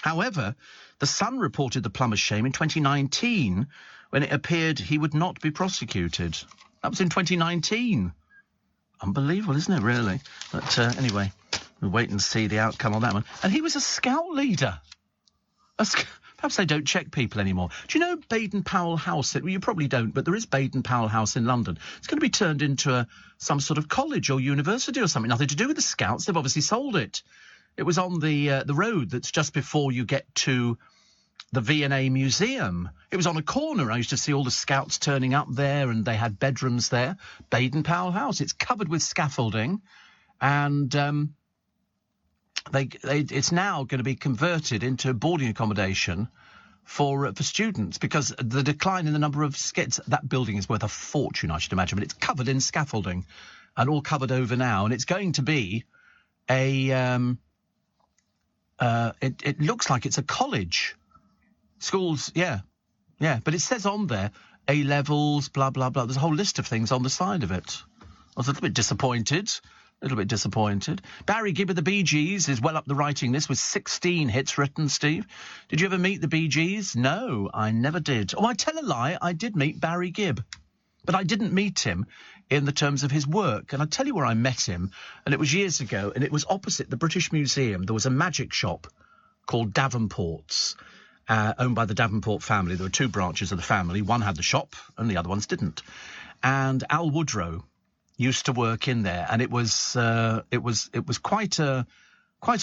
S1: However, the Sun reported the plumber's shame in 2019, when it appeared he would not be prosecuted. That was in 2019. Unbelievable, isn't it, really? But anyway... We'll wait and see the outcome on that one. And he was a scout leader. Perhaps they don't check people anymore. Do you know Baden-Powell House? Well, you probably don't, but there is Baden-Powell House in London. It's going to be turned into some sort of college or university or something. Nothing to do with the Scouts. They've obviously sold it. It was on the road that's just before you get to the V&A Museum. It was on a corner. I used to see all the Scouts turning up there, and they had bedrooms there. Baden-Powell House. It's covered with scaffolding, and... it's now going to be converted into boarding accommodation for students, because the decline in the number of skits, that building is worth a fortune, I should imagine, but it's covered in scaffolding and all covered over now, and it's going to be it looks like it's a college. Schools, yeah, but it says on there A-levels, blah, blah, blah. There's a whole list of things on the side of it. I was a little bit disappointed. Barry Gibb of the Bee Gees is well up the writing list with 16 hits written, Steve. Did you ever meet the Bee Gees? No, I never did. Oh, I tell a lie, I did meet Barry Gibb. But I didn't meet him in the terms of his work. And I'll tell you where I met him, and it was years ago, and it was opposite the British Museum. There was a magic shop called Davenport's, owned by the Davenport family. There were two branches of the family. One had the shop, and the other ones didn't. And Al Woodrow used to work in there, and it was quite a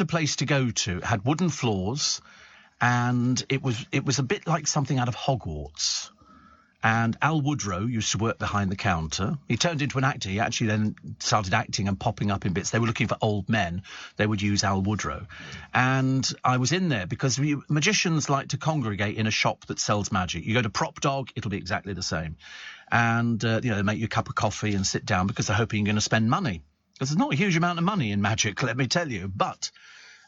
S1: place to go to. It had wooden floors, and it was a bit like something out of Hogwarts. And Al Woodrow used to work behind the counter. He turned into an actor. He actually then started acting and popping up in bits. They were looking for old men. They would use Al Woodrow. And I was in there because magicians like to congregate in a shop that sells magic. You go to Prop Dog, it'll be exactly the same. And, they make you a cup of coffee and sit down because they're hoping you're going to spend money. Because there's not a huge amount of money in magic, let me tell you. But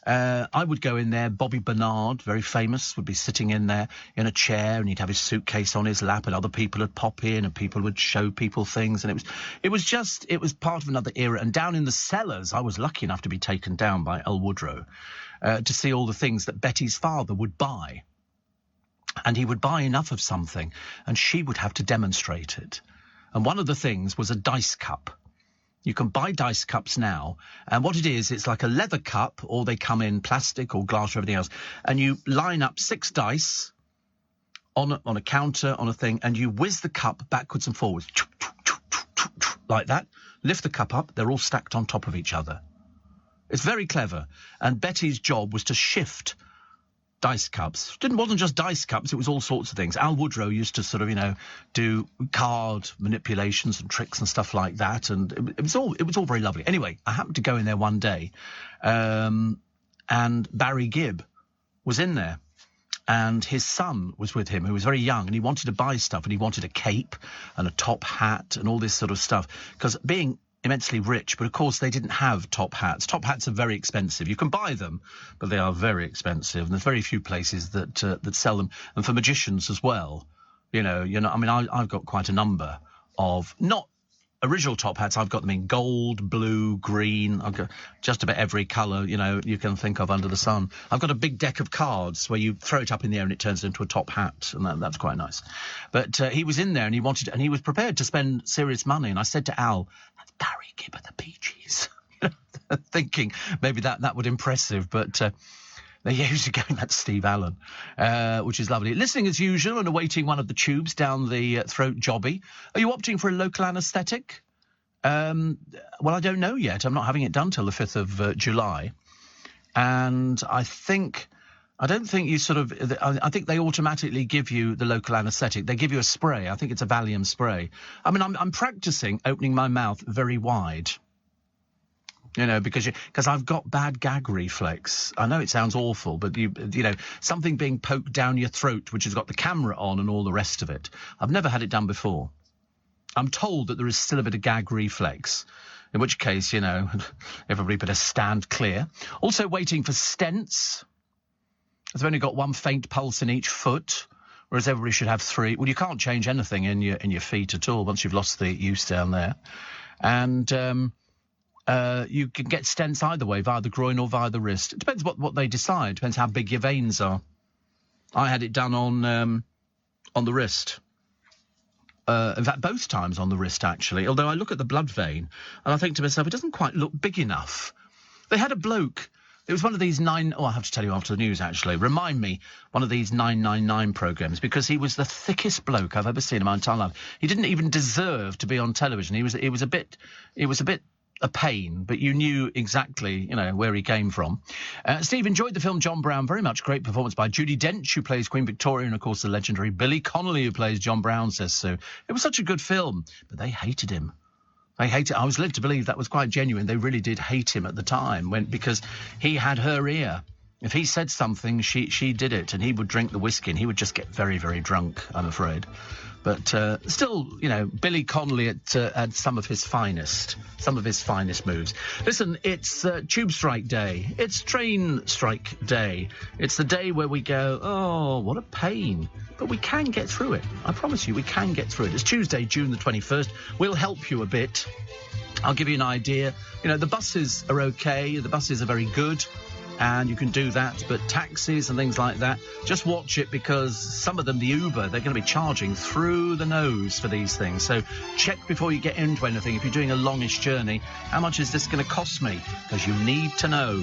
S1: I would go in there. Bobby Bernard, very famous, would be sitting in there in a chair, and he'd have his suitcase on his lap, and other people would pop in, and people would show people things. And it was part of another era. And down in the cellars, I was lucky enough to be taken down by Al Woodrow to see all the things that Betty's father would buy. And he would buy enough of something, and she would have to demonstrate it. And one of the things was a dice cup. You can buy dice cups now, and what it is, it's like a leather cup, or they come in plastic or glass or everything else, and you line up 6 dice on a counter, on a thing, and you whiz the cup backwards and forwards, like that, lift the cup up, they're all stacked on top of each other. It's very clever, and Betty's job was to shift dice cups. It wasn't just dice cups, it was all sorts of things. Al Woodrow used to sort of, do card manipulations and tricks and stuff like that, and it was all very lovely. Anyway, I happened to go in there one day, and Barry Gibb was in there. and his son was with him, who was very young, and he wanted to buy stuff, and he wanted a cape and a top hat and all this sort of stuff, because being immensely rich, but of course they didn't have top hats. Top hats are very expensive. You can buy them, but they are very expensive, and there's very few places that that sell them. And for magicians as well, you know, I mean, I've got quite a number of not original top hats. I've got them in gold, blue, green. I've got just about every colour, you know, you can think of under the sun. I've got a big deck of cards where you throw it up in the air and it turns into a top hat, and that's quite nice. But he was in there and he was prepared to spend serious money. And I said to Al, "That's Barry Gibb of the Bee Gees," thinking maybe that would impress him, but. They're usually going back to Steve Allen, which is lovely. Listening as usual and awaiting one of the tubes down the throat jobby. Are you opting for a local anaesthetic? Well, I don't know yet. I'm not having it done till the 5th of July. And I don't think you sort of... I think they automatically give you the local anaesthetic. They give you a spray. I think it's a Valium spray. I mean, I'm practising opening my mouth very wide. You know, because I've got bad gag reflex. I know it sounds awful, but you know, something being poked down your throat, which has got the camera on and all the rest of it. I've never had it done before. I'm told that there is still a bit of gag reflex, in which case, you know, everybody better stand clear. Also waiting for stents. I've only got one faint pulse in each foot, whereas everybody should have 3. Well, you can't change anything in your feet at all once you've lost the use down there. And you can get stents either way, via the groin or via the wrist. It depends what they decide. Depends how big your veins are. I had it done on the wrist. In fact, both times on the wrist, actually. Although I look at the blood vein and I think to myself, it doesn't quite look big enough. They had a bloke. It was one of these I have to tell you after the news, actually. Remind me, one of these 999 programmes, because he was the thickest bloke I've ever seen in my entire life. He didn't even deserve to be on television. He was a bit a pain, but you knew exactly, you know, where he came from. Steve enjoyed the film John Brown very much. Great performance by Judi Dench, who plays Queen Victoria, and of course the legendary Billy Connolly, who plays John Brown, says so. It was such a good film, but they hated him. I was led to believe that was quite genuine. They really did hate him at the time because he had her ear. If he said something, she did it, and he would drink the whiskey and he would just get very, very drunk, I'm afraid. But still, you know, Billy Connolly at some of his finest moves. Listen, it's Tube Strike Day. It's Train Strike Day. It's the day where we go, oh, what a pain. But we can get through it. I promise you, we can get through it. It's Tuesday, June the 21st. We'll help you a bit. I'll give you an idea. You know, the buses are okay. The buses are very good. And you can do that, but taxis and things like that, just watch it, because some of them, the Uber, they're going to be charging through the nose for these things. So check before you get into anything. If you're doing a longish journey, how much is this going to cost me? Because you need to know.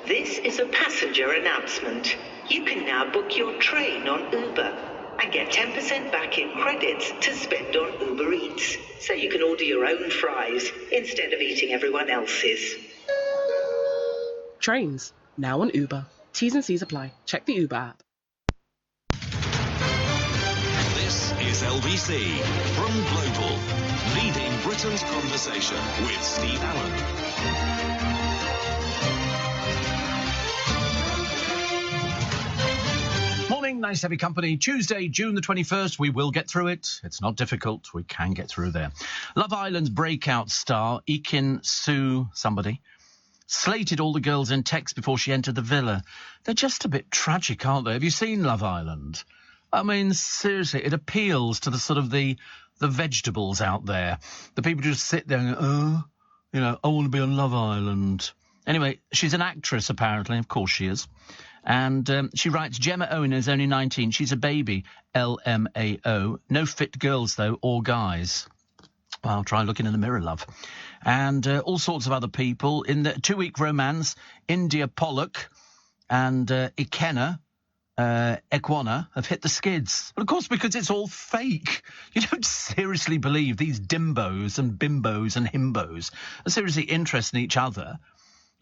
S7: This is a passenger announcement. You can now book your train on Uber and get 10% back in credits to spend on Uber Eats, so you can order your own fries instead of eating everyone else's.
S8: Trains, now on Uber. T's and C's apply. Check the Uber app.
S2: This is LBC from Global, leading Britain's conversation with Steve Allen.
S1: Morning, nice to have your company. Tuesday, June the 21st. We will get through it. It's not difficult. We can get through there. Love Island's breakout star, Ekin Sue somebody, slated all the girls in text before she entered the villa. They're just a bit tragic, aren't they? Have you seen Love Island? I mean, seriously, it appeals to the sort of the vegetables out there. The people who just sit there and go, you know, I want to be on Love Island. Anyway, she's an actress, apparently. Of course she is. And she writes, Gemma Owen is only 19. She's a baby, LMAO. No fit girls, though, or guys. Well, try looking in the mirror, love. And all sorts of other people. In the 2-week romance, India Pollock and Ikenna Ekwana have hit the skids. But, of course, because it's all fake. You don't seriously believe these dimbos and bimbos and himbos are seriously interested in each other.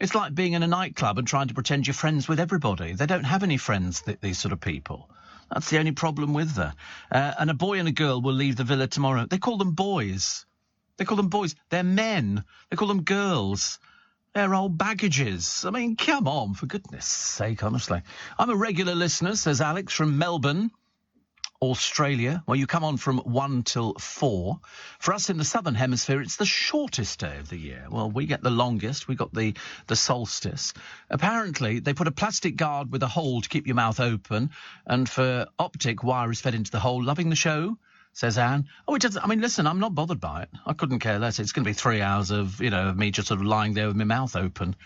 S1: It's like being in a nightclub and trying to pretend you're friends with everybody. They don't have any friends, these sort of people. That's the only problem with her. And a boy and a girl will leave the villa tomorrow. They call them boys. They call them boys. They're men. They call them girls. Their old baggages. I mean, come on, for goodness sake, honestly. I'm a regular listener, says Alex from Melbourne, Australia, where you come on from 1 till 4. For us in the southern hemisphere, it's the shortest day of the year. Well, we get the longest. We got the solstice. Apparently, they put a plastic guard with a hole to keep your mouth open, and for optic, wire is fed into the hole. Loving the show, says Anne. Oh, it doesn't. I mean, listen, I'm not bothered by it. I couldn't care less. It's going to be 3 hours of, of me just sort of lying there with my mouth open.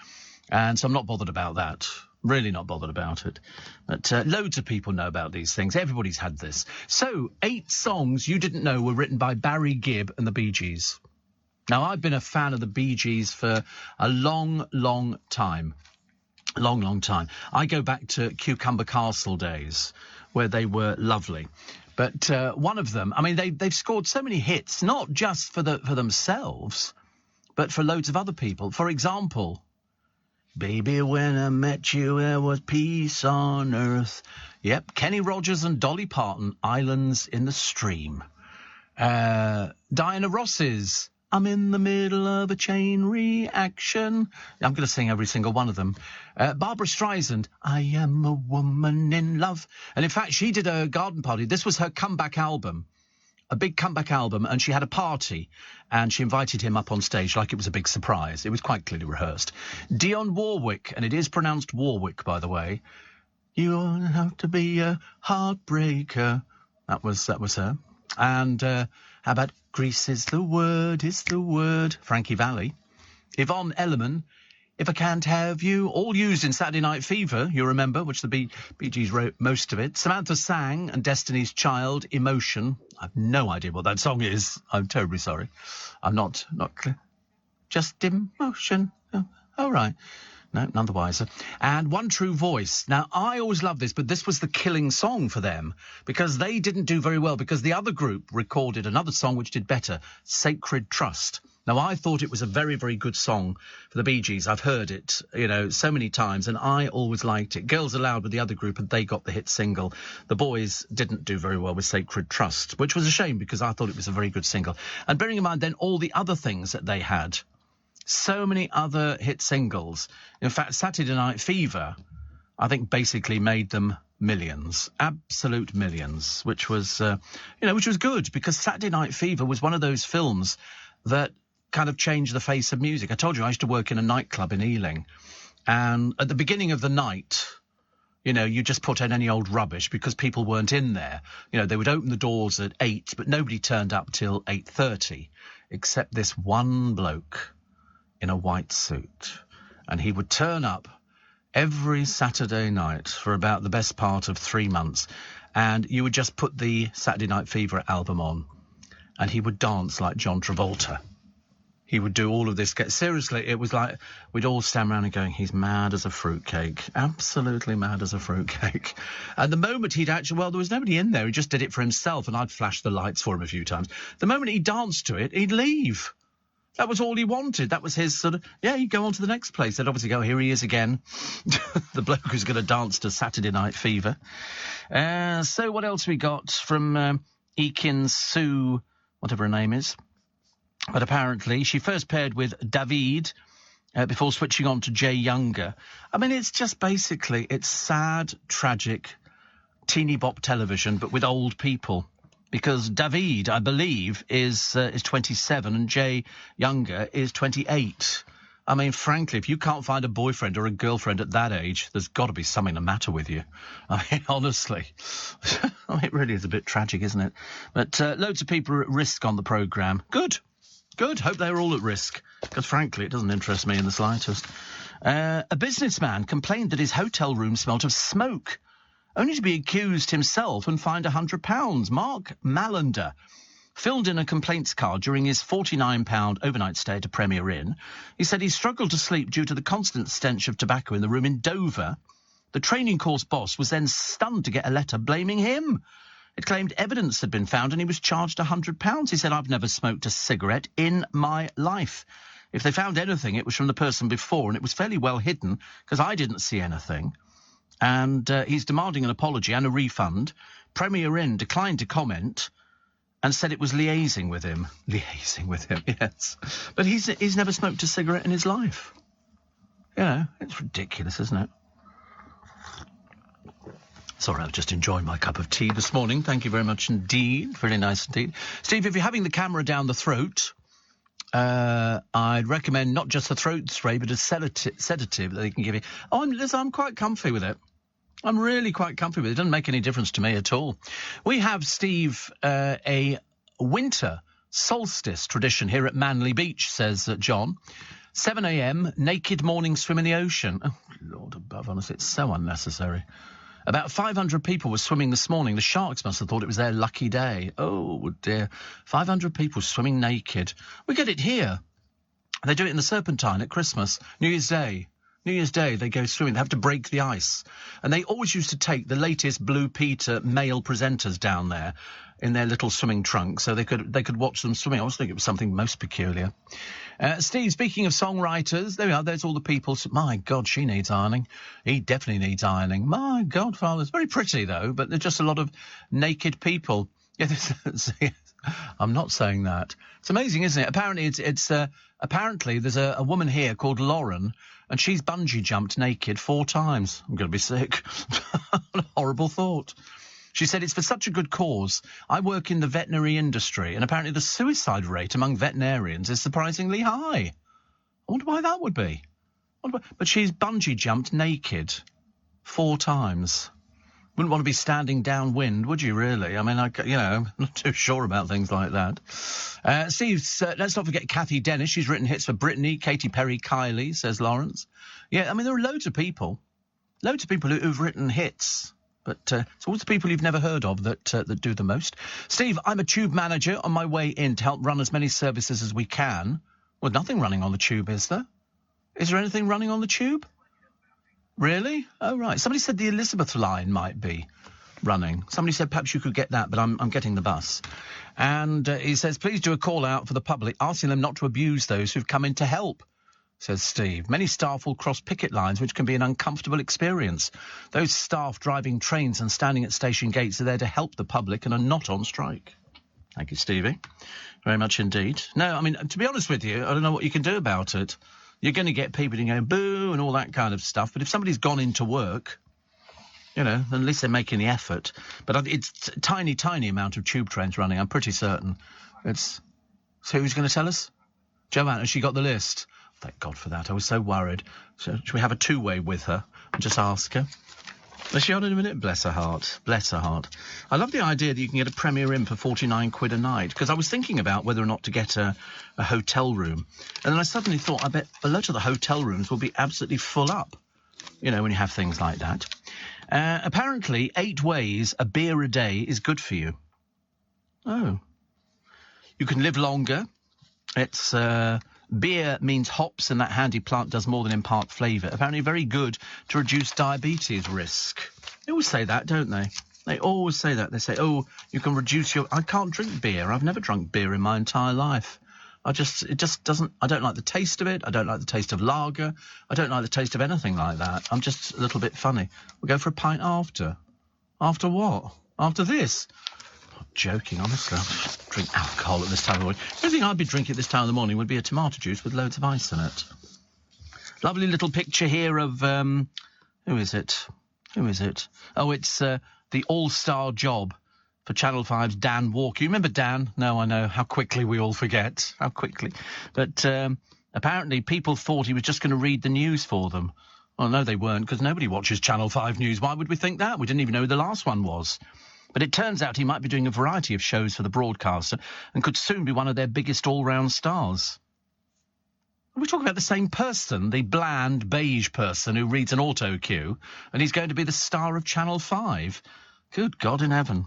S1: And so I'm not bothered about that. Really not bothered about it. But loads of people know about these things. Everybody's had this. So, 8 songs you didn't know were written by Barry Gibb and the Bee Gees. Now, I've been a fan of the Bee Gees for a long, long time. Long, long time. I go back to Cucumber Castle days, where they were lovely. But one of them, I mean, they've scored so many hits, not just for themselves, but for loads of other people. For example, baby, when I met you, there was peace on earth. Yep, Kenny Rogers and Dolly Parton, Islands in the Stream. Diana Ross's I'm in the middle of a chain reaction. I'm going to sing every single one of them. Barbara Streisand, I am a woman in love. And in fact, she did a garden party. This was her comeback album, a big comeback album, and she had a party, and she invited him up on stage like it was a big surprise. It was quite clearly rehearsed. Dionne Warwick, and it is pronounced Warwick, by the way. You don't have to be a heartbreaker. That was her. And how about Grease is the word, Frankie Valli. Yvonne Elliman, If I Can't Have You, all used in Saturday Night Fever, you remember, which the Bee Gees wrote most of it. Samantha Sang and Destiny's Child, Emotion. I have no idea what that song is. I'm terribly sorry. I'm not clear. Just Emotion. Oh, right. No, none the wiser. And One True Voice. Now, I always loved this, but this was the killing song for them because they didn't do very well because the other group recorded another song which did better, Sacred Trust. Now, I thought it was a very, very good song for the Bee Gees. I've heard it, so many times, and I always liked it. Girls Aloud with the other group, and they got the hit single. The boys didn't do very well with Sacred Trust, which was a shame because I thought it was a very good single. And bearing in mind then all the other things that they had, so many other hit singles. In fact, Saturday Night Fever, I think, basically made them millions, absolute millions, which was good because Saturday Night Fever was one of those films that kind of changed the face of music. I told you I used to work in a nightclub in Ealing, and at the beginning of the night, you just put in any old rubbish because people weren't in there. They would open the doors at 8, but nobody turned up till 8:30, except this one bloke in a white suit, and he would turn up every Saturday night for about the best part of 3 months, and you would just put the Saturday Night Fever album on, and he would dance like John Travolta. He would do all of this. Seriously, it was like we'd all stand around and going, he's mad as a fruitcake, absolutely mad as a fruitcake. And the moment he'd actually, well, there was nobody in there, he just did it for himself, and I'd flash the lights for him a few times. The moment he danced to it, he'd leave. That was all he wanted. That was his sort of, he'd go on to the next place. They'd obviously go, here he is again. The bloke who's going to dance to Saturday Night Fever. So what else we got from Ekin Sue, whatever her name is. But apparently she first paired with David before switching on to Jay Younger. I mean, it's just basically, it's sad, tragic, teeny bop television, but with old people. Because David, I believe, is 27 and Jay Younger is 28. I mean, frankly, if you can't find a boyfriend or a girlfriend at that age, there's got to be something the matter with you. I mean, honestly. It really is a bit tragic, isn't it? But loads of people are at risk on the programme. Good. Hope they're all at risk. Because, frankly, it doesn't interest me in the slightest. A businessman complained that his hotel room smelt of smoke, only to be accused himself and fined £100. Mark Malander filled in a complaints card during his £49 overnight stay at a Premier Inn. He said he struggled to sleep due to the constant stench of tobacco in the room in Dover. The training course boss was then stunned to get a letter blaming him. It claimed evidence had been found and he was charged £100. He said, I've never smoked a cigarette in my life. If they found anything, it was from the person before, and it was fairly well hidden because I didn't see anything. And he's demanding an apology and a refund. Premier Inn declined to comment and said it was liaising with him. Liaising with him, yes. But he's never smoked a cigarette in his life. You know, it's ridiculous, isn't it? Sorry, I was just enjoying my cup of tea this morning. Thank you very much indeed. Very nice indeed. Steve, if you're having the camera down the throat, I'd recommend not just a throat spray, but a sedative that they can give you. Oh, I'm quite comfy with it. I'm really quite comfy with it. It doesn't make any difference to me at all. We have, Steve, a winter solstice tradition here at Manly Beach, says John. 7 a.m, naked morning swim in the ocean. Oh, Lord above, honestly, it's so unnecessary. About 500 people were swimming this morning. The sharks must have thought it was their lucky day. Oh, dear. 500 people swimming naked. We get it here. They do it in the Serpentine at Christmas. New Year's Day. New Year's Day, they go swimming. They have to break the ice. And they always used to take the latest Blue Peter male presenters down there in their little swimming trunks so they could watch them swimming. I always think it was something most peculiar. Steve, speaking of songwriters, there we are. There's all the people. My God, she needs ironing. He definitely needs ironing. My God, Father. It's very pretty, though, but there's just a lot of naked people. Yeah, I'm not saying that. It's amazing, isn't it? Apparently, apparently there's a woman here called Lauren, and she's bungee jumped naked 4 times. I'm going to be sick. What a horrible thought. She said, it's for such a good cause. I work in the veterinary industry, and apparently the suicide rate among veterinarians is surprisingly high. I wonder why that would be. But she's bungee jumped naked 4 times. Wouldn't want to be standing downwind, would you, really? I mean, I'm not too sure about things like that. Steve, let's not forget Kathy Dennis. She's written hits for Britney, Katy Perry, Kylie, says Lawrence. Yeah, I mean, there are loads of people who've written hits. But it's always the people you've never heard of that do the most. Steve, I'm a tube manager on my way in to help run as many services as we can. Well, nothing running on the tube, is there? Is there anything running on the tube? Really? Oh, right. Somebody said the Elizabeth line might be running. Somebody said perhaps you could get that, but I'm getting the bus. And he says, please do a call out for the public, asking them not to abuse those who've come in to help. Says Steve. Many staff will cross picket lines, which can be an uncomfortable experience. Those staff driving trains and standing at station gates are there to help the public and are not on strike. Thank you, Stevie. Very much indeed. No, I mean, to be honest with you, I don't know what you can do about it. You're going to get people going boo and all that kind of stuff. But if somebody's gone into work, then at least they're making the effort. But it's a tiny, tiny amount of tube trains running, I'm pretty certain. So who's going to tell us? Joanne, has she got the list? Thank God for that. I was so worried. So should we have a two-way with her and just ask her? Is she on in a minute? Bless her heart. Bless her heart. I love the idea that you can get a Premier Inn for 49 quid a night, because I was thinking about whether or not to get a hotel room. And then I suddenly thought, I bet a lot of the hotel rooms will be absolutely full up, when you have things like that. Apparently, 8 ways a beer a day is good for you. Oh. You can live longer. It's... beer means hops, and that handy plant does more than impart flavour. Apparently very good to reduce diabetes risk. They always say that, don't they? They always say that. They say, oh, you can reduce your... I can't drink beer. I've never drunk beer in my entire life. It just doesn't... I don't like the taste of it. I don't like the taste of lager. I don't like the taste of anything like that. I'm just a little bit funny. We'll go for a pint after. After what? After this? Joking, honestly. I'll drink alcohol at this time of the morning. The only thing I'd be drinking at this time of the morning would be a tomato juice with loads of ice in it. Lovely little picture here of, who is it? Oh, it's the all-star job for Channel 5's Dan Walker. You remember Dan? No, I know. How quickly we all forget. How quickly. But apparently people thought he was just going to read the news for them. Well, no, they weren't, because nobody watches Channel 5 News. Why would we think that? We didn't even know who the last one was. But it turns out he might be doing a variety of shows for the broadcaster and could soon be one of their biggest all-round stars. Are we talking about the same person, the bland, beige person who reads an auto cue, and he's going to be the star of Channel 5? Good God in heaven.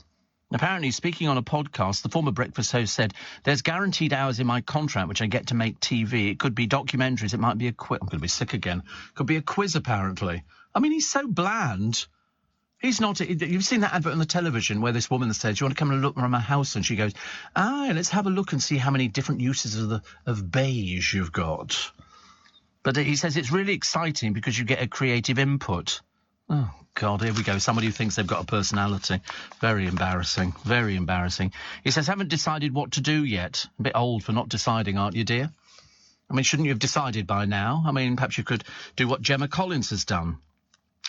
S1: Apparently, speaking on a podcast, the former breakfast host said, there's guaranteed hours in my contract which I get to make TV. It could be documentaries. It might be a quiz. I'm going to be sick again. Could be a quiz, apparently. I mean, he's so bland. He's not... You've seen that advert on the television where this woman says, you want to come and look around my house? And she goes, let's have a look and see how many different uses of beige you've got. But he says it's really exciting because you get a creative input. Oh, God, here we go. Somebody who thinks they've got a personality. Very embarrassing. Very embarrassing. He says, haven't decided what to do yet. A bit old for not deciding, aren't you, dear? I mean, shouldn't you have decided by now? I mean, perhaps you could do what Gemma Collins has done.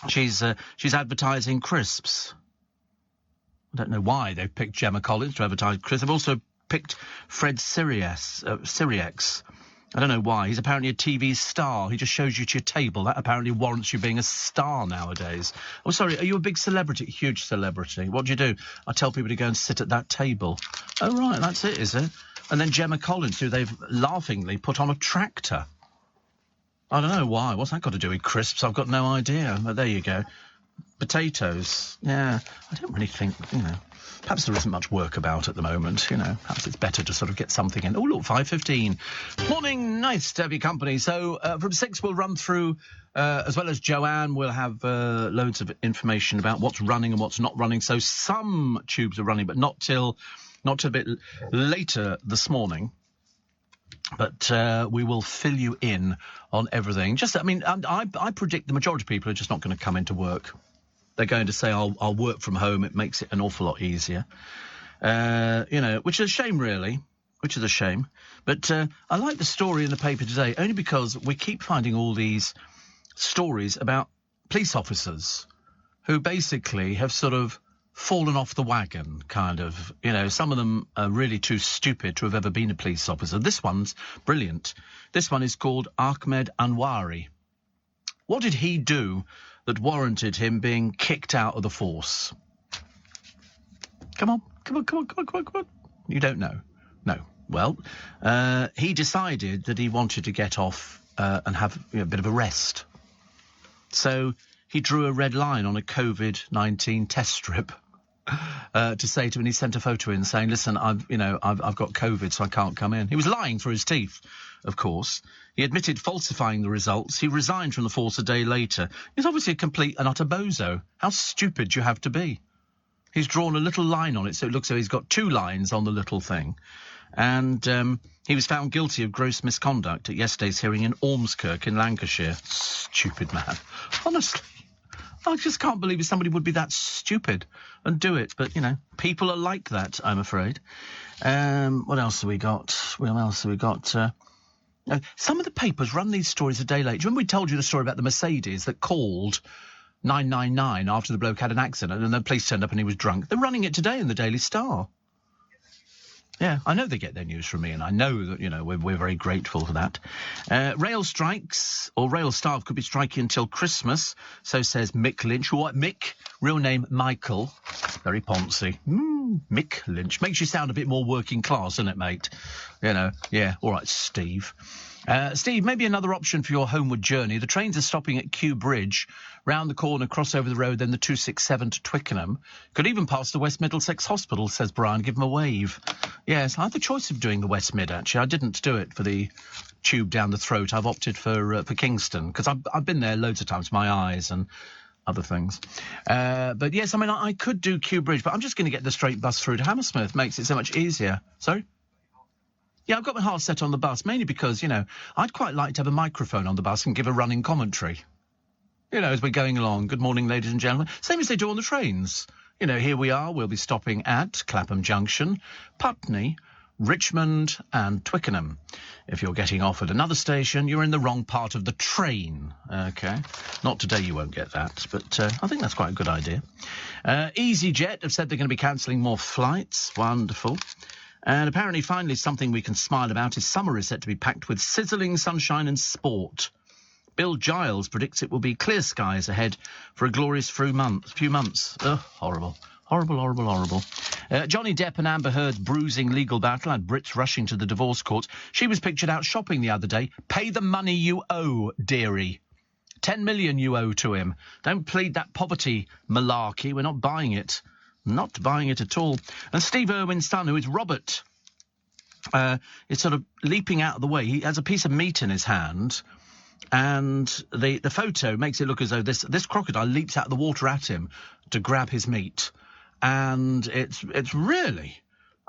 S1: She's advertising crisps. I don't know why they've picked Gemma Collins to advertise crisps. They've also picked Fred Siriex. I don't know why. He's apparently a TV star. He just shows you to your table. That apparently warrants you being a star nowadays. Oh, sorry, are you a big celebrity? Huge celebrity. What do you do? I tell people to go and sit at that table. Oh, right, that's it, is it? And then Gemma Collins, who they've laughingly put on a tractor. I don't know why. What's that got to do with crisps? I've got no idea. But there you go. Potatoes. Yeah, I don't really think, perhaps there isn't much work about at the moment, Perhaps it's better to sort of get something in. Oh, look, 5:15. Morning, nice to have your company. So from 6 we'll run through, as well as Joanne, we'll have loads of information about what's running and what's not running. So some tubes are running, but not till a bit later this morning. But we will fill you in on everything. I predict the majority of people are just not going to come into work. They're going to say, I'll work from home. It makes it an awful lot easier. Which is a shame, really. Which is a shame. But I like the story in the paper today, only because we keep finding all these stories about police officers who basically have sort of fallen off the wagon, kind of. Some of them are really too stupid to have ever been a police officer. This one's brilliant. This one is called Ahmed Anwari. What did he do that warranted him being kicked out of the force? Come on. You don't know? No. Well, he decided that he wanted to get off and have a bit of a rest. So he drew a red line on a COVID-19 test strip to say to him, and he sent a photo in saying, listen, I've got COVID, so I can't come in. He was lying through his teeth, of course. He admitted falsifying the results. He resigned from the force a day later. He's obviously a complete and utter bozo. How stupid do you have to be? He's drawn a little line on it, so it looks as though he's got 2 lines on the little thing. And he was found guilty of gross misconduct at yesterday's hearing in Ormskirk in Lancashire. Stupid man. Honestly. I just can't believe somebody would be that stupid and do it. But, people are like that, I'm afraid. What else have we got? Some of the papers run these stories a day late. Do you remember we told you the story about the Mercedes that called 999 after the bloke had an accident and the police turned up and he was drunk? They're running it today in the Daily Star. Yeah, I know they get their news from me, and I know that, we're very grateful for that. Rail strikes, or rail staff could be striking until Christmas, so says Mick Lynch. What, Mick? Real name Michael. Very poncy. Mick Lynch. Makes you sound a bit more working class, doesn't it, mate? Yeah, all right, Steve. Steve, maybe another option for your homeward journey. The trains are stopping at Kew Bridge, round the corner, cross over the road, then the 267 to Twickenham. Could even pass the West Middlesex Hospital, says Brian. Give him a wave. Yes, I had the choice of doing the West Mid, actually. I didn't do it for the tube down the throat. I've opted for Kingston, because I've been there loads of times, my eyes and other things. But yes, I could do Kew Bridge, but I'm just going to get the straight bus through to Hammersmith. Makes it so much easier. Sorry? Yeah, I've got my heart set on the bus, mainly because, I'd quite like to have a microphone on the bus and give a running commentary. As we're going along. Good morning, ladies and gentlemen. Same as they do on the trains. Here we are. We'll be stopping at Clapham Junction, Putney, Richmond and Twickenham. If you're getting off at another station, you're in the wrong part of the train. OK. Not today, you won't get that, but I think that's quite a good idea. EasyJet have said they're going to be cancelling more flights. Wonderful. And apparently, finally, something we can smile about is summer is set to be packed with sizzling sunshine and sport. Bill Giles predicts it will be clear skies ahead for a glorious few months. Ugh, horrible. Horrible. Johnny Depp and Amber Heard's bruising legal battle had Brits rushing to the divorce courts. She was pictured out shopping the other day. Pay the money you owe, dearie. 10 million you owe to him. Don't plead that poverty malarkey. We're not buying it. Not buying it at all. And Steve Irwin's son, who is Robert, is sort of leaping out of the way. He has a piece of meat in his hand, and the photo makes it look as though this crocodile leaps out of the water at him to grab his meat. And it's really,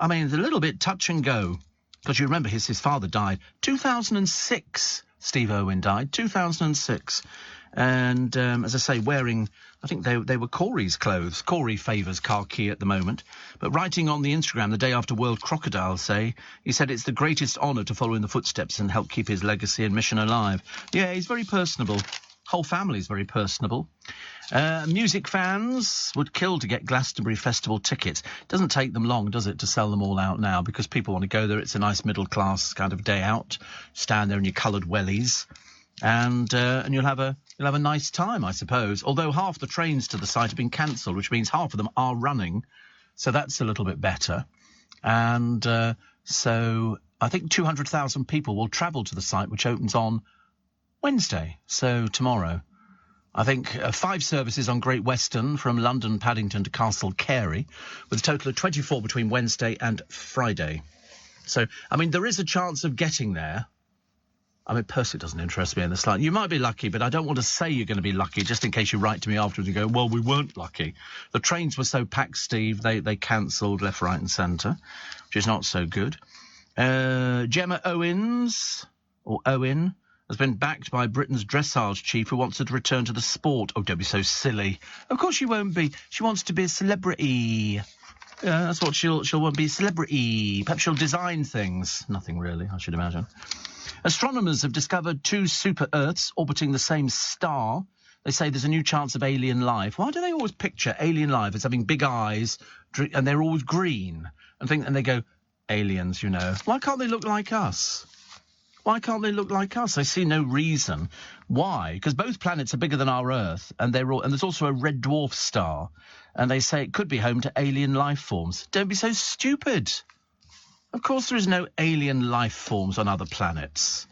S1: it's a little bit touch and go. Because you remember his father died. 2006, Steve Irwin died. 2006. And, as I say, wearing, I think they were Corey's clothes. Corey favours khaki at the moment. But writing on the Instagram the day after World Crocodile Day, he said it's the greatest honour to follow in the footsteps and help keep his legacy and mission alive. Yeah, he's very personable. Whole family's very personable. Music fans would kill to get Glastonbury Festival tickets. Doesn't take them long, does it, to sell them all out now, because people want to go there. It's a nice middle-class kind of day out. Stand there in your coloured wellies. And you'll have a nice time, I suppose. Although half the trains to the site have been cancelled, which means half of them are running, so that's a little bit better. And so I think 200,000 people will travel to the site, which opens on Wednesday, so tomorrow. I think 5 services on Great Western from London, Paddington to Castle Carey, with a total of 24 between Wednesday and Friday. So, I mean, there is a chance of getting there. I mean, personally, it doesn't interest me in the slightest. You might be lucky, but I don't want to say you're going to be lucky, just in case you write to me afterwards and go, well, we weren't lucky. The trains were so packed, Steve, they cancelled left, right and centre, which is not so good. Gemma Owens, or Owen, has been backed by Britain's dressage chief who wants her to return to the sport. Oh, don't be so silly. Of course she won't be. She wants to be a celebrity. Yeah, that's what she'll want to be, a celebrity. Perhaps she'll design things. Nothing really, I should imagine. Astronomers have discovered 2 super-Earths orbiting the same star. They say there's a new chance of alien life. Why do they always picture alien life as having big eyes and they're always green? And they go, aliens, you know. Why can't they look like us? Why can't they look like us? I see no reason. Why? Because both planets are bigger than our Earth, and there's also a red dwarf star, and they say it could be home to alien life forms. Don't be so stupid. Of course there is no alien life forms on other planets.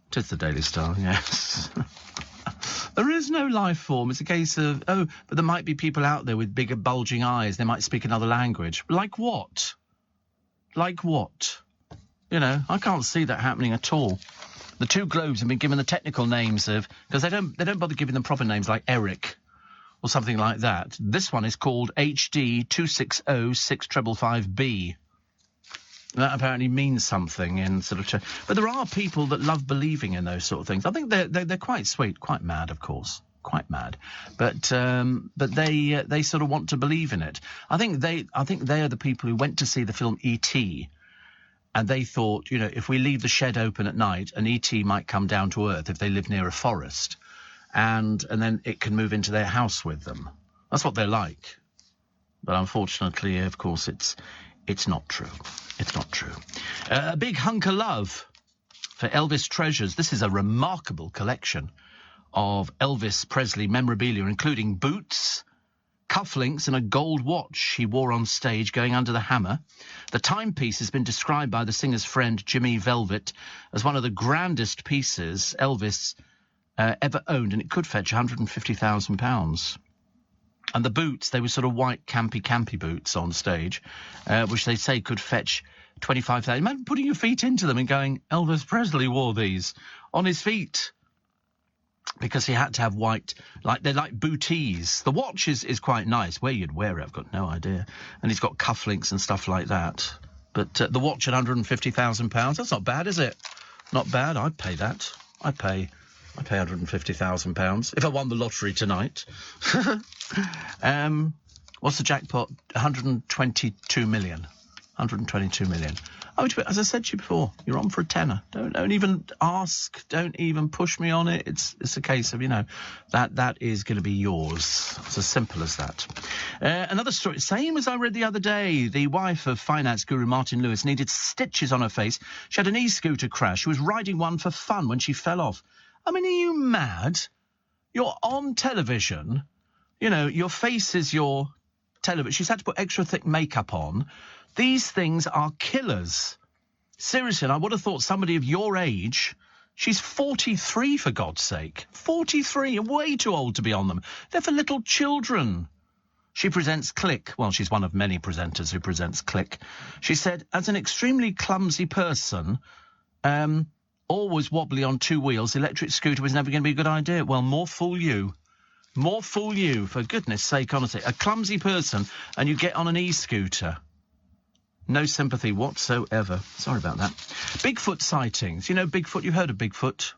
S1: It is the Daily Star, yes. There is no life form. It's a case of, but there might be people out there with bigger bulging eyes. They might speak another language. Like what? Like what? You know, I can't see that happening at all. The 2 globes have been given the technical names of, because they don't bother giving them proper names like Eric or something like that. This one is called HD 2606555B. That apparently means something in sort of... But there are people that love believing in those sort of things. I think they're quite sweet, quite mad, of course. Quite mad. But they sort of want to believe in it. I think they are the people who went to see the film E.T., and they thought, you know, if we leave the shed open at night, an E.T. might come down to Earth if they live near a forest, and then it can move into their house with them. That's what they're like. But unfortunately, of course, it's not true. It's not true. A big hunk of love for Elvis treasures. This is a remarkable collection of Elvis Presley memorabilia, including boots, cufflinks and a gold watch he wore on stage going under the hammer. The timepiece has been described by the singer's friend Jimmy Velvet as one of the grandest pieces Elvis ever owned, and it could fetch £150,000. And the boots, they were sort of white campy boots on stage, which they say could fetch £25,000. Imagine putting your feet into them and going, Elvis Presley wore these on his feet. Because he had to have white, they're like booties. The watch is quite nice. Where you'd wear it, I've got no idea. And he's got cufflinks and stuff like that. But the watch at £150,000, that's not bad, is it? Not bad. I'd pay that. I'd pay £150,000 if I won the lottery tonight. What's the jackpot? 122 million. 122 million. Oh, as I said to you before, you're on for a tenner. Don't even ask. Don't even push me on it. It's a case of, you know, that is going to be yours. It's as simple as that. Another story, same as I read the other day. The wife of finance guru Martin Lewis needed stitches on her face. She had an e-scooter crash. She was riding one for fun when she fell off. I mean, are you mad? You're on television. You know, your face is your television. She's had to put extra thick makeup on. These things are killers. Seriously, and I would have thought somebody of your age... She's 43, for God's sake. 43, you're way too old to be on them. They're for little children. She presents Click. Well, she's one of many presenters who presents Click. She said, as an extremely clumsy person... always wobbly on 2 wheels, electric scooter was never going to be a good idea. Well, more fool you. More fool you, for goodness sake, honestly. A clumsy person, and you get on an e-scooter. No sympathy whatsoever. Sorry about that. Bigfoot sightings. You know Bigfoot? You've heard of Bigfoot?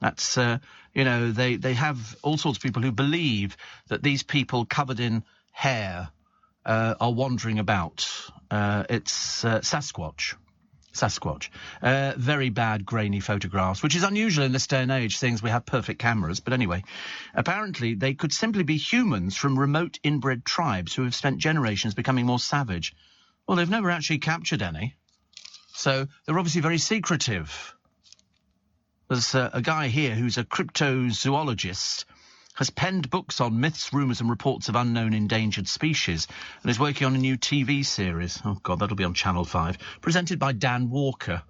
S1: That's, they have all sorts of people who believe that these people covered in hair are wandering about. It's Sasquatch. Very bad, grainy photographs, which is unusual in this day and age, seeing as we have perfect cameras. But anyway, apparently they could simply be humans from remote inbred tribes who have spent generations becoming more savage. Well, they've never actually captured any, so they're obviously very secretive. There's a guy here who's a cryptozoologist, has penned books on myths, rumours and reports of unknown endangered species, and is working on a new TV series. Oh, God, that'll be on Channel 5. Presented by Dan Walker.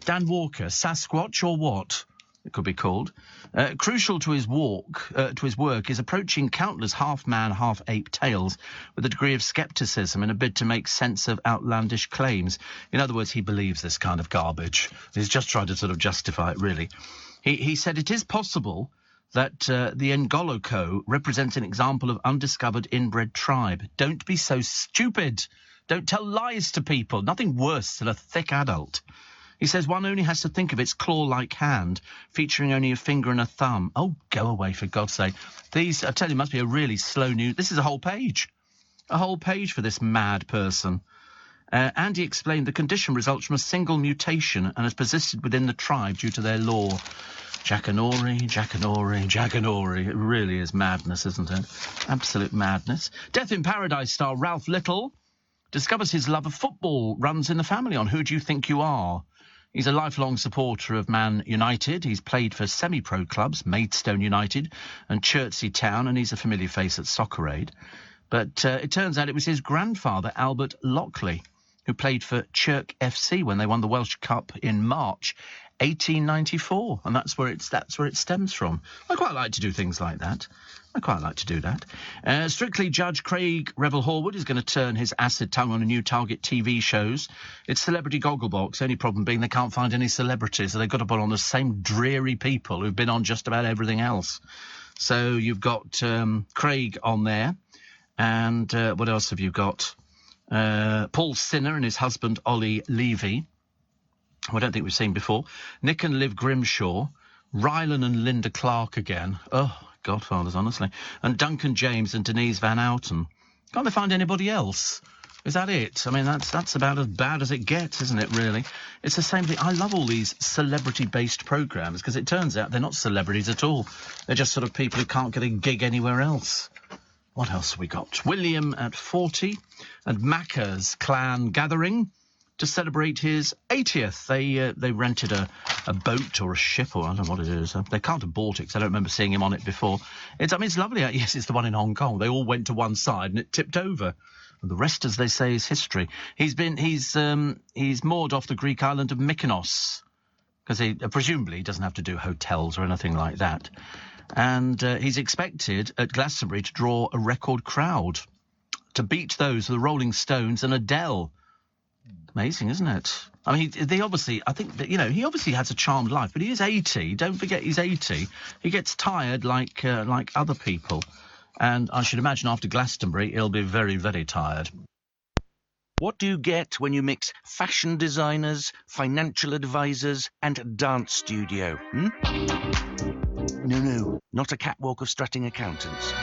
S1: Dan Walker, Sasquatch or what? It could be called. Crucial to his work is approaching countless half-man, half-ape tales with a degree of scepticism in a bid to make sense of outlandish claims. In other words, he believes this kind of garbage. He's just trying to sort of justify it, really. He said it is possible that the Ngoloko represents an example of undiscovered inbred tribe. Don't be so stupid. Don't tell lies to people. Nothing worse than a thick adult. He says one only has to think of its claw-like hand, featuring only a finger and a thumb. Oh, go away, for God's sake. These, I tell you, must be a really slow news. This is a whole page. A whole page for this mad person. Andy explained the condition results from a single mutation and has persisted within the tribe due to their law. Jackanory. It really is madness, isn't it? Absolute madness. Death in Paradise star Ralph Little discovers his love of football runs in the family on Who Do You Think You Are? He's a lifelong supporter of Man United. He's played for semi-pro clubs, Maidstone United and Chertsey Town, and he's a familiar face at Soccer Aid. But it turns out it was his grandfather, Albert Lockley, who played for Chirk FC when they won the Welsh Cup in March 1894, and that's where it stems from. I quite like to do things like that. Strictly Judge Craig Revel Horwood is going to turn his acid tongue on a new Target TV shows. It's Celebrity Gogglebox, only problem being they can't find any celebrities, so they've got to put on the same dreary people who've been on just about everything else. So you've got Craig on there, and what else have you got? Paul Sinner and his husband Ollie Levy, who I don't think we've seen before. Nick and Liv Grimshaw, Rylan and Linda Clark again. Oh, Godfathers, honestly. And Duncan James and Denise Van Outen. Can't they find anybody else? Is that it? I mean, that's about as bad as it gets, isn't it, really? It's the same thing. I love all these celebrity-based programmes because it turns out they're not celebrities at all. They're just sort of people who can't get a gig anywhere else. What else have we got? William at 40 and Macca's clan gathering to celebrate his 80th. They rented a boat or a ship, or I don't know what it is. They can't have bought it because I don't remember seeing him on it before. It's lovely. Yes, it's the one in Hong Kong. They all went to one side and it tipped over. And the rest, as they say, is history. He's moored off the Greek island of Mykonos because he presumably doesn't have to do hotels or anything like that. And he's expected at Glastonbury to draw a record crowd to beat those of the Rolling Stones and Adele. Amazing, isn't it? I mean, he obviously has a charmed life, but he is 80. Don't forget he's 80. He gets tired like other people. And I should imagine after Glastonbury, he'll be very, very tired.
S9: What do you get when you mix fashion designers, financial advisors, and dance studio? No, not a catwalk of strutting accountants.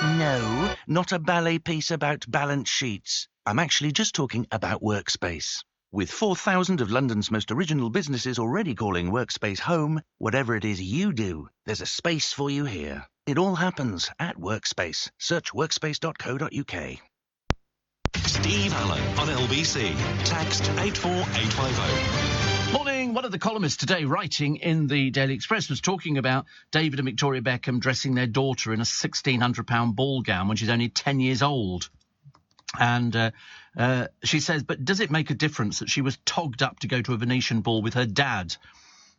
S9: No, not a ballet piece about balance sheets. I'm actually just talking about Workspace. With 4,000 of London's most original businesses already calling Workspace home, whatever it is you do, there's a space for you here. It all happens at Workspace. Search workspace.co.uk.
S2: Steve Allen on LBC. Text 84850.
S1: Morning. One of the columnists today writing in the Daily Express was talking about David and Victoria Beckham dressing their daughter in a £1,600 ball gown when she's only 10 years old. And she says, but does it make a difference that she was togged up to go to a Venetian ball with her dad?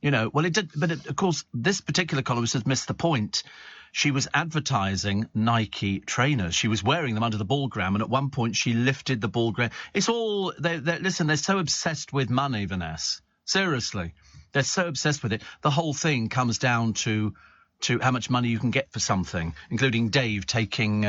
S1: Well, it did. But of course, this particular columnist has missed the point. She was advertising Nike trainers. She was wearing them under the ball gown, and at one point she lifted the ball gown. It's all... Listen, they're so obsessed with money, Vanessa. Seriously. They're so obsessed with it. The whole thing comes down to to how much money you can get for something, including Dave taking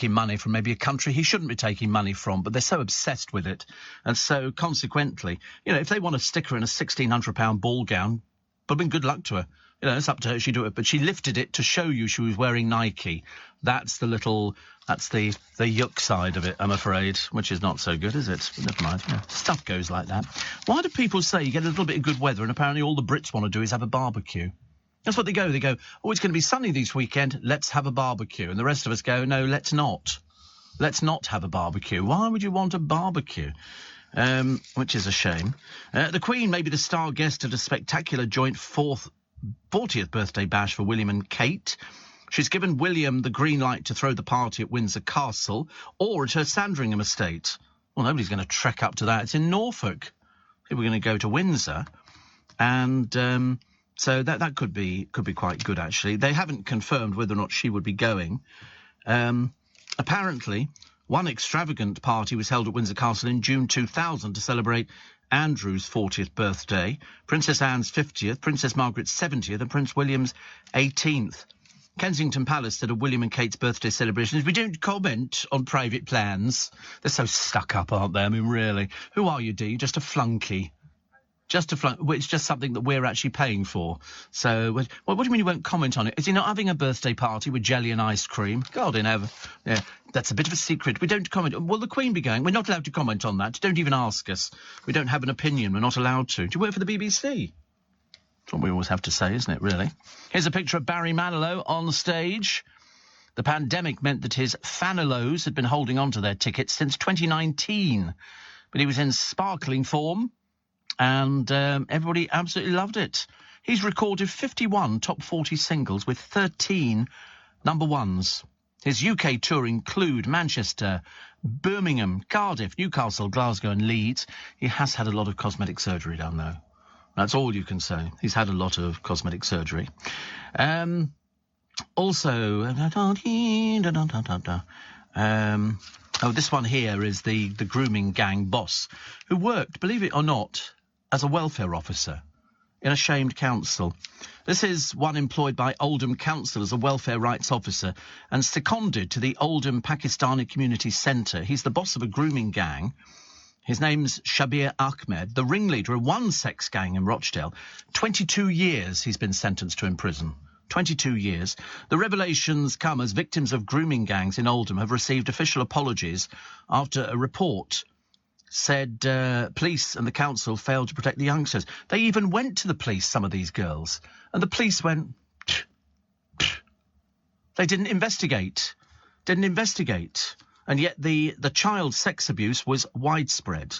S1: money from maybe a country he shouldn't be taking money from, but they're so obsessed with it. And so, consequently, if they want to stick her in a £1,600 ball gown, but good luck to her. It's up to her, she do it. But she lifted it to show you she was wearing Nike. That's the yuck side of it, I'm afraid, which is not so good, is it? But never mind. Stuff goes like that. Why do people say you get a little bit of good weather and apparently all the Brits want to do is have a barbecue? That's what they go. They go, oh, it's going to be sunny this weekend. Let's have a barbecue. And the rest of us go, no, let's not. Let's not have a barbecue. Why would you want a barbecue? Which is a shame. The Queen may be the star guest at a spectacular joint 40th birthday bash for William and Kate. She's given William the green light to throw the party at Windsor Castle or at her Sandringham estate. Well, nobody's going to trek up to that. It's in Norfolk. People are going to go to Windsor. And so that could be quite good, actually. They haven't confirmed whether or not she would be going. Apparently, one extravagant party was held at Windsor Castle in June 2000 to celebrate Andrew's 40th birthday, Princess Anne's 50th, Princess Margaret's 70th and Prince William's 18th. Kensington Palace said of William and Kate's birthday celebrations, we don't comment on private plans. They're so stuck up, aren't they? I mean, really. Who are you, Dee? Just a flunky. It's just something that we're actually paying for. So, what do you mean you won't comment on it? Is he not having a birthday party with jelly and ice cream? God in heaven. Yeah, that's a bit of a secret. We don't comment. Will the Queen be going? We're not allowed to comment on that. Don't even ask us. We don't have an opinion. We're not allowed to. Do you work for the BBC? That's what we always have to say, isn't it, really? Here's a picture of Barry Manilow on stage. The pandemic meant that his Fanilows had been holding on to their tickets since 2019. But he was in sparkling form. And everybody absolutely loved it. He's recorded 51 top 40 singles with 13 number ones. His UK tour include Manchester, Birmingham, Cardiff, Newcastle, Glasgow and Leeds. He has had a lot of cosmetic surgery done, though. That's all you can say. He's had a lot of cosmetic surgery. Also... this one here is the grooming gang boss who worked, believe it or not, as a welfare officer in a shamed council. This is one employed by Oldham Council as a welfare rights officer and seconded to the Oldham Pakistani Community Centre. He's the boss of a grooming gang. His name's Shabir Ahmed, the ringleader of one sex gang in Rochdale. 22 years he's been sentenced to in prison. 22 years. The revelations come as victims of grooming gangs in Oldham have received official apologies after a report said police and the council failed to protect the youngsters. They even went to the police, some of these girls, and the police went... They didn't investigate. And yet the child sex abuse was widespread.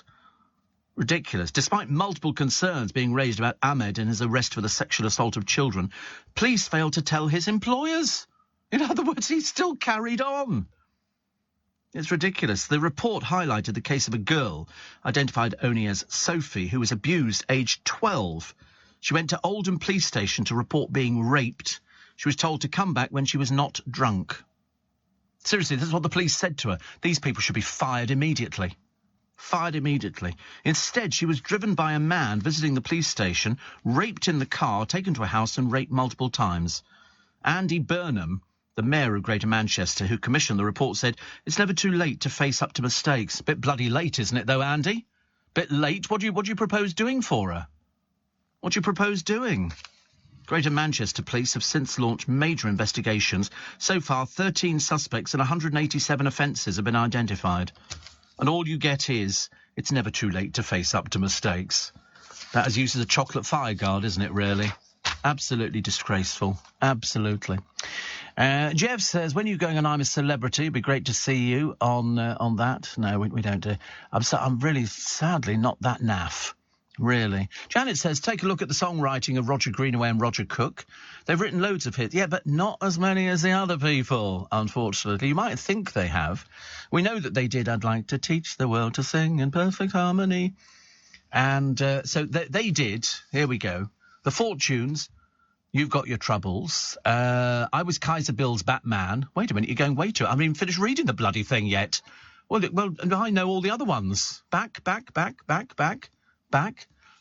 S1: Ridiculous. Despite multiple concerns being raised about Ahmed and his arrest for the sexual assault of children, police failed to tell his employers. In other words, he still carried on. It's ridiculous. The report highlighted the case of a girl, identified only as Sophie, who was abused aged 12. She went to Oldham Police Station to report being raped. She was told to come back when she was not drunk. Seriously, this is what the police said to her. These people should be fired immediately. Fired immediately. Instead, she was driven by a man visiting the police station, raped in the car, taken to a house and raped multiple times. Andy Burnham, the mayor of Greater Manchester, who commissioned the report, said, it's never too late to face up to mistakes. Bit bloody late, isn't it, though, Andy? Bit late? What do you propose doing for her? What do you propose doing? Greater Manchester Police have since launched major investigations. So far, 13 suspects and 187 offences have been identified. And all you get is, it's never too late to face up to mistakes. That is used as a chocolate fireguard, isn't it, really? Absolutely disgraceful. Absolutely. Jeff says, when are you going on I'm a Celebrity? It'd be great to see you on that. No, we don't do. I'm really, sadly, not that naff. Really. Janet says, take a look at the songwriting of Roger Greenaway and Roger Cook. They've written loads of hits. Yeah, but not as many as the other people, unfortunately. You might think they have. We know that they did I'd Like to Teach the World to Sing in Perfect Harmony. And so they did. Here we go. The Fortunes, You've Got Your Troubles. I Was Kaiser Bill's Batman. Wait a minute, you're going way too... I haven't even finished reading the bloody thing yet. Well, I know all the other ones. Back.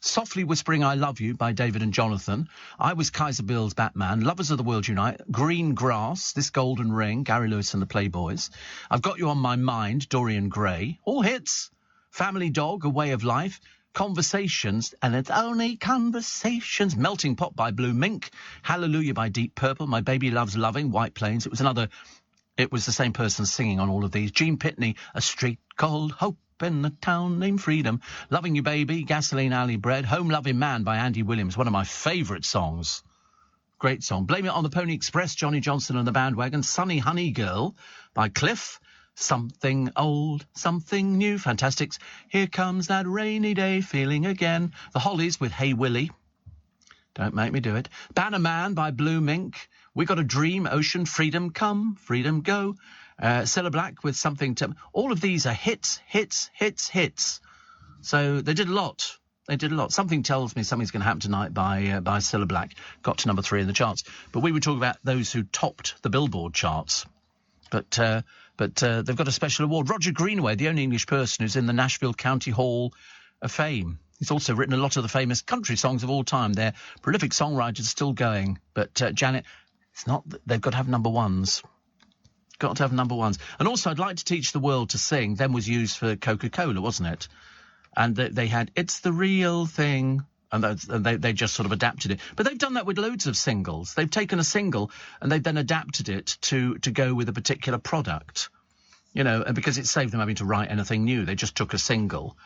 S1: Softly Whispering I Love You by David and Jonathan. I Was Kaiser Bill's Batman. Lovers of the World Unite. Green Grass, This Golden Ring, Gary Lewis and the Playboys. I've Got You on My Mind, Dorian Gray. All hits. Family Dog, A Way of Life. Conversations, and It's Only Conversations. Melting Pot by Blue Mink. Hallelujah by Deep Purple. My Baby Loves Loving, White Plains. It was the same person singing on all of these. Gene Pitney, A Street Called Hope in a Town Named Freedom. Loving You Baby, Gasoline Alley Bread. Home Loving Man by Andy Williams, one of my favourite songs. Great song. Blame It on the Pony Express, Johnny Johnson and the Bandwagon. Sunny Honey Girl by Cliff. Something Old, Something New. Fantastics. Here Comes That Rainy Day Feeling Again. The Hollies with Hey Willie. Don't make me do it. Banner Man by Blue Mink. We Got a Dream, Ocean, Freedom Come, Freedom Go. Cilla Black with Something to... All of these are hits. So they did a lot. Something tells me something's going to happen tonight by Cilla Black. Got to number 3 in the charts. But we were talking about those who topped the Billboard charts. But they've got a special award. Roger Greenaway, the only English person who's in the Nashville County Hall of Fame. He's also written a lot of the famous country songs of all time. They're prolific songwriters still going. But Janet, it's not... They've got to have number ones. Got to have number ones. And also, I'd Like to Teach the World to Sing. Then was used for Coca-Cola, wasn't it? And they had It's the Real Thing. And they just sort of adapted it. But they've done that with loads of singles. They've taken a single and they've then adapted it to go with a particular product. You know, and because it saved them having to write anything new. They just took a single.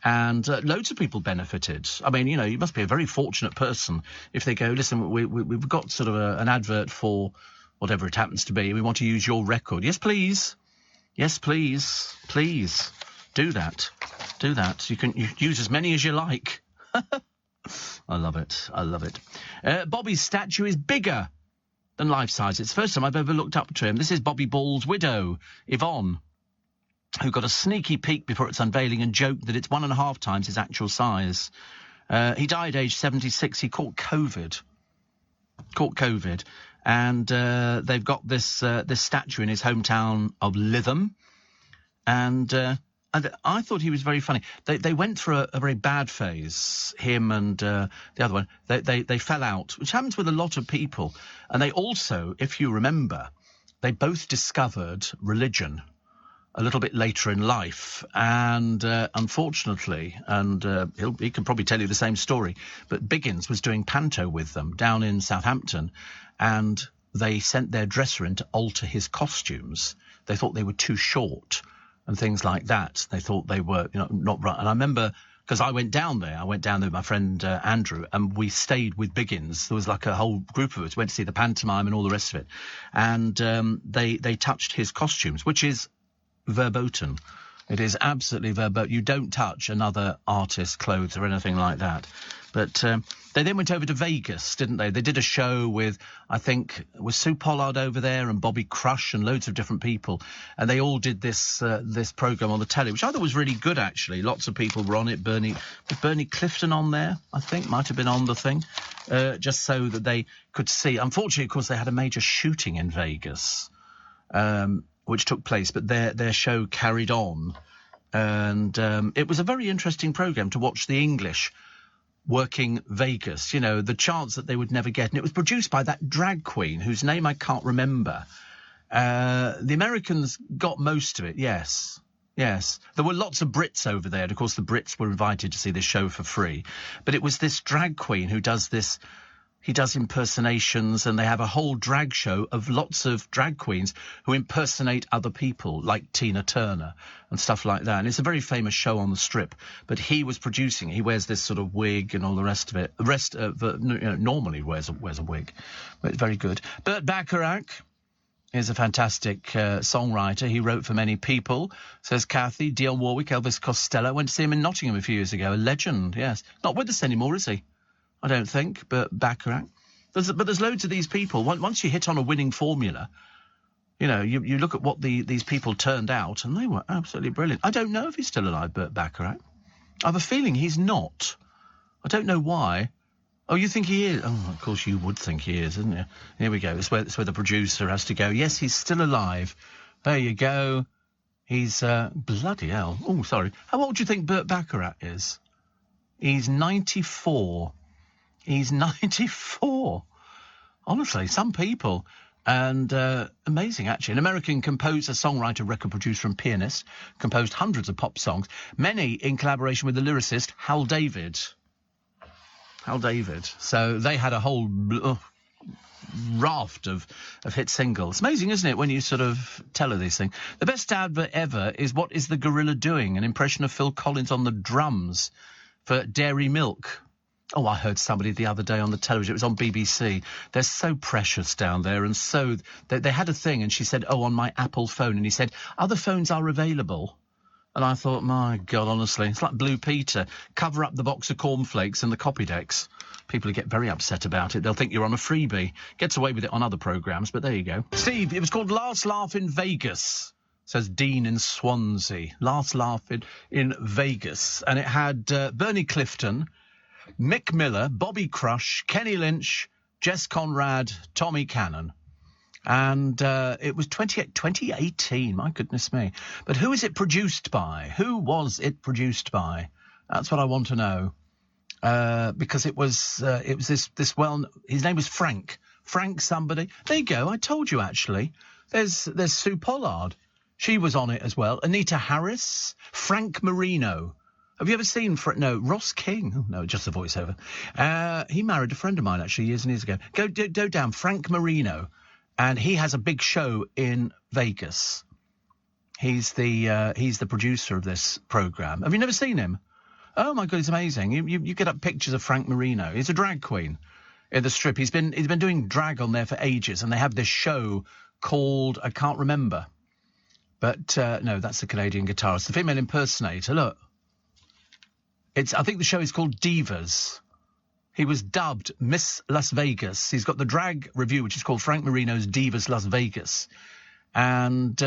S1: And loads of people benefited. I mean, you know, you must be a very fortunate person if they go, listen, we've got sort of an advert for whatever it happens to be. We want to use your record. Yes, please. Yes, please. Please do that. Do that. You can use as many as you like. I love it. I love it. Bobby's statue is bigger than life size. It's the first time I've ever looked up to him. This is Bobby Ball's widow, Yvonne, who got a sneaky peek before its unveiling and joked that it's 1.5 times his actual size. He died aged 76. He caught COVID. And they've got this statue in his hometown of Lytham. And I thought he was very funny. They went through a very bad phase, him and the other one. They fell out, which happens with a lot of people. And they also, if you remember, they both discovered religion a little bit later in life. And unfortunately, and he can probably tell you the same story, but Biggins was doing panto with them down in Southampton, and they sent their dresser in to alter his costumes. They thought they were too short and things like that. They thought they were, you know, not right. And I remember, because I went down there with my friend Andrew, and we stayed with Biggins. There was like a whole group of us, went to see the pantomime and all the rest of it. And they touched his costumes, which is verboten. It is absolutely verboten. You don't touch another artist's clothes or anything like that. But they then went over to Vegas, didn't they? They did a show with, I think, was Sue Pollard over there and Bobby Crush and loads of different people. And they all did this programme on the telly, which I thought was really good, actually. Lots of people were on it. Bernie Clifton on there, I think, might have been on the thing, just so that they could see. Unfortunately, of course, they had a major shooting in Vegas, which took place, but their show carried on. And it was a very interesting programme to watch the English working Vegas, you know, the chance that they would never get. And it was produced by that drag queen whose name I can't remember. The Americans got most of it, yes. Yes. There were lots of Brits over there. And, of course, the Brits were invited to see this show for free. But it was this drag queen who does this... He does impersonations, and they have a whole drag show of lots of drag queens who impersonate other people, like Tina Turner and stuff like that. And it's a very famous show on the Strip. But he was producing. He wears this sort of wig and all the rest of it. The rest normally wears a wig. But it's very good. Burt Bacharach is a fantastic songwriter. He wrote for many people, says Kathy. Dionne Warwick, Elvis Costello. Went to see him in Nottingham a few years ago. A legend, yes. Not with us anymore, is he? I don't think, but Bacharach. But there's loads of these people. Once you hit on a winning formula, you know, you look at what these people turned out, and they were absolutely brilliant. I don't know if he's still alive, Burt Bacharach. I have a feeling he's not. I don't know why. Oh, you think he is? Oh, of course you would think he is, isn't you? Here we go. It's where the producer has to go. Yes, he's still alive. There you go. He's bloody hell. Oh, sorry. How old do you think Burt Bacharach is? He's 94. He's 94. Honestly, some people. And amazing, actually. An American composer, songwriter, record producer and pianist, composed hundreds of pop songs, many in collaboration with the lyricist Hal David. Hal David. So they had a whole raft of hit singles. Amazing, isn't it, when you sort of tell her these things. The best advert ever is What Is the Gorilla Doing? An impression of Phil Collins on the drums for Dairy Milk. Oh, I heard somebody the other day on the television. It was on BBC. They're so precious down there, and so... They had a thing, and she said, oh, on my Apple phone. And he said, other phones are available. And I thought, my God, honestly, it's like Blue Peter. Cover up the box of cornflakes and the copy decks. People get very upset about it. They'll think you're on a freebie. Gets away with it on other programmes, but there you go. Steve, it was called Last Laugh in Vegas, says Dean in Swansea. Last Laugh in Vegas. And it had Bernie Clifton, Mick Miller, Bobby Crush, Kenny Lynch, Jess Conrad, Tommy Cannon. And it was 2018, my goodness me. But who is it produced by? Who was it produced by? That's what I want to know. Because it was this his name was Frank somebody. There you go. I told you, actually. There's Sue Pollard. She was on it as well. Anita Harris, Frank Marino. Have you ever seen... Ross King. Oh, no, just a voiceover. He married a friend of mine, actually, years and years ago. Go down, Frank Marino. And he has a big show in Vegas. He's the producer of this programme. Have you never seen him? Oh, my God, he's amazing. You get up pictures of Frank Marino. He's a drag queen in the Strip. He's been doing drag on there for ages, and they have this show called... I can't remember. But, no, that's the Canadian guitarist. The female impersonator, look. I think the show is called Divas. He was dubbed Miss Las Vegas. He's got the drag review, which is called Frank Marino's Divas Las Vegas. And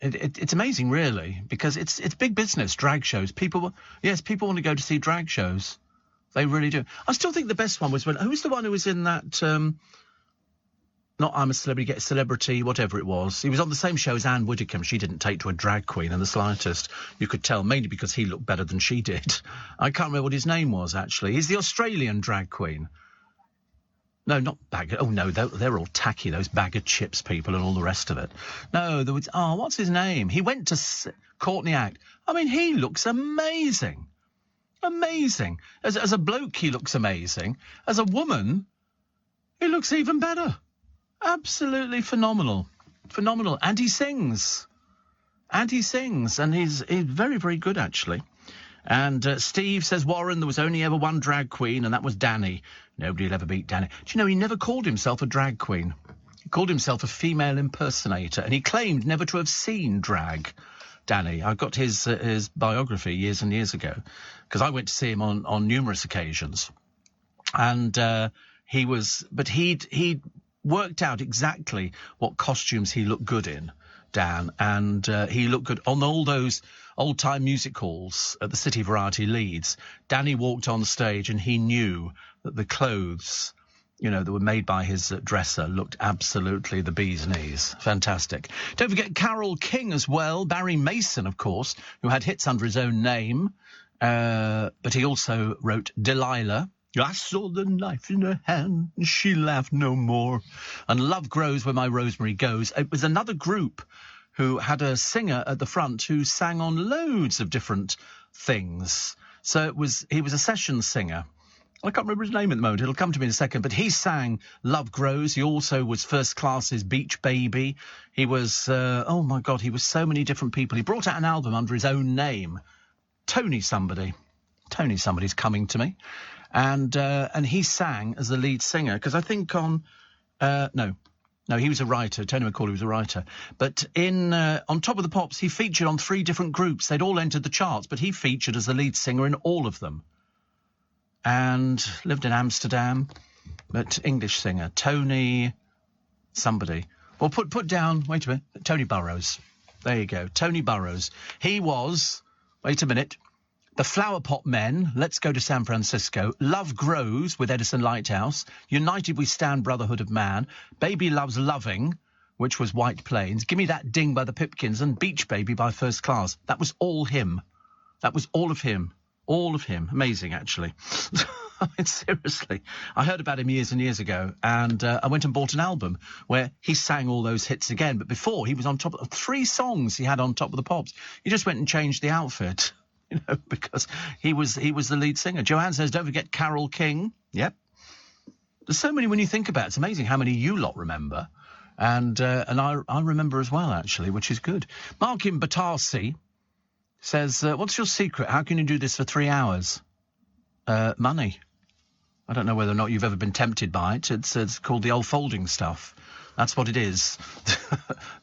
S1: it's amazing, really, because it's big business, drag shows. People want to go to see drag shows. They really do. I still think the best one was who's the one who was in that... not I'm a Celebrity, Get a Celebrity, whatever it was. He was on the same show as Anne Widdecombe. She didn't take to a drag queen in the slightest. You could tell, mainly because he looked better than she did. I can't remember what his name was, actually. He's the Australian drag queen. No, not Bag... Oh, no, they're all tacky, those bag of chips people and all the rest of it. No, there was... Oh, what's his name? He went to Courtney Act. I mean, he looks amazing. Amazing. As a bloke, he looks amazing. As a woman, he looks even better. Absolutely phenomenal. Phenomenal. And he sings. And he's very, very good, actually. And Steve says, Warren, there was only ever one drag queen, and that was Danny. Nobody will ever beat Danny. Do you know, he never called himself a drag queen. He called himself a female impersonator, and he claimed never to have seen drag, Danny. I got his biography years and years ago, because I went to see him on numerous occasions. And he'd worked out exactly what costumes he looked good in, Dan, and he looked good on all those old-time music halls at the City Variety Leeds. Danny walked on stage and he knew that the clothes, that were made by his dresser looked absolutely the bee's knees. Fantastic. Don't forget Carole King as well, Barry Mason, of course, who had hits under his own name, but he also wrote Delilah. I saw the knife in her hand, and she laughed no more. And Love Grows Where My Rosemary Goes. It was another group who had a singer at the front who sang on loads of different things. So he was a session singer. I can't remember his name at the moment. It'll come to me in a second. But he sang Love Grows. He also was First Class's Beach Baby. He was, oh, my God, he was so many different people. He brought out an album under his own name. Tony somebody. Tony somebody's coming to me. And he sang as the lead singer, because I think on... No, he was a writer. Tony McCauley was a writer. But on Top of the Pops, he featured on 3 different groups. They'd all entered the charts, but he featured as the lead singer in all of them. And lived in Amsterdam, but English singer. Tony somebody. Well, put down, wait a minute, Tony Burrows. There you go, Tony Burrows. He was, wait a minute, The Flower Pot Men, Let's Go to San Francisco, Love Grows with Edison Lighthouse, United We Stand, Brotherhood of Man, Baby Loves Loving, which was White Plains, Gimme That Ding by the Pipkins, and Beach Baby by First Class. That was all him. That was all of him. All of him. Amazing, actually. I mean, seriously. I heard about him years and years ago, and I went and bought an album where he sang all those hits again. But before, he was on top of 3 songs he had on Top of the Pops. He just went and changed the outfit, because he was the lead singer. Joanne says, don't forget Carole King. Yep. There's so many when you think about it. It's amazing how many you lot remember. And I remember as well, actually, which is good. Mark in Battersea says, what's your secret? How can you do this for 3 hours? Money. I don't know whether or not you've ever been tempted by it. It's called the old folding stuff. That's what it is.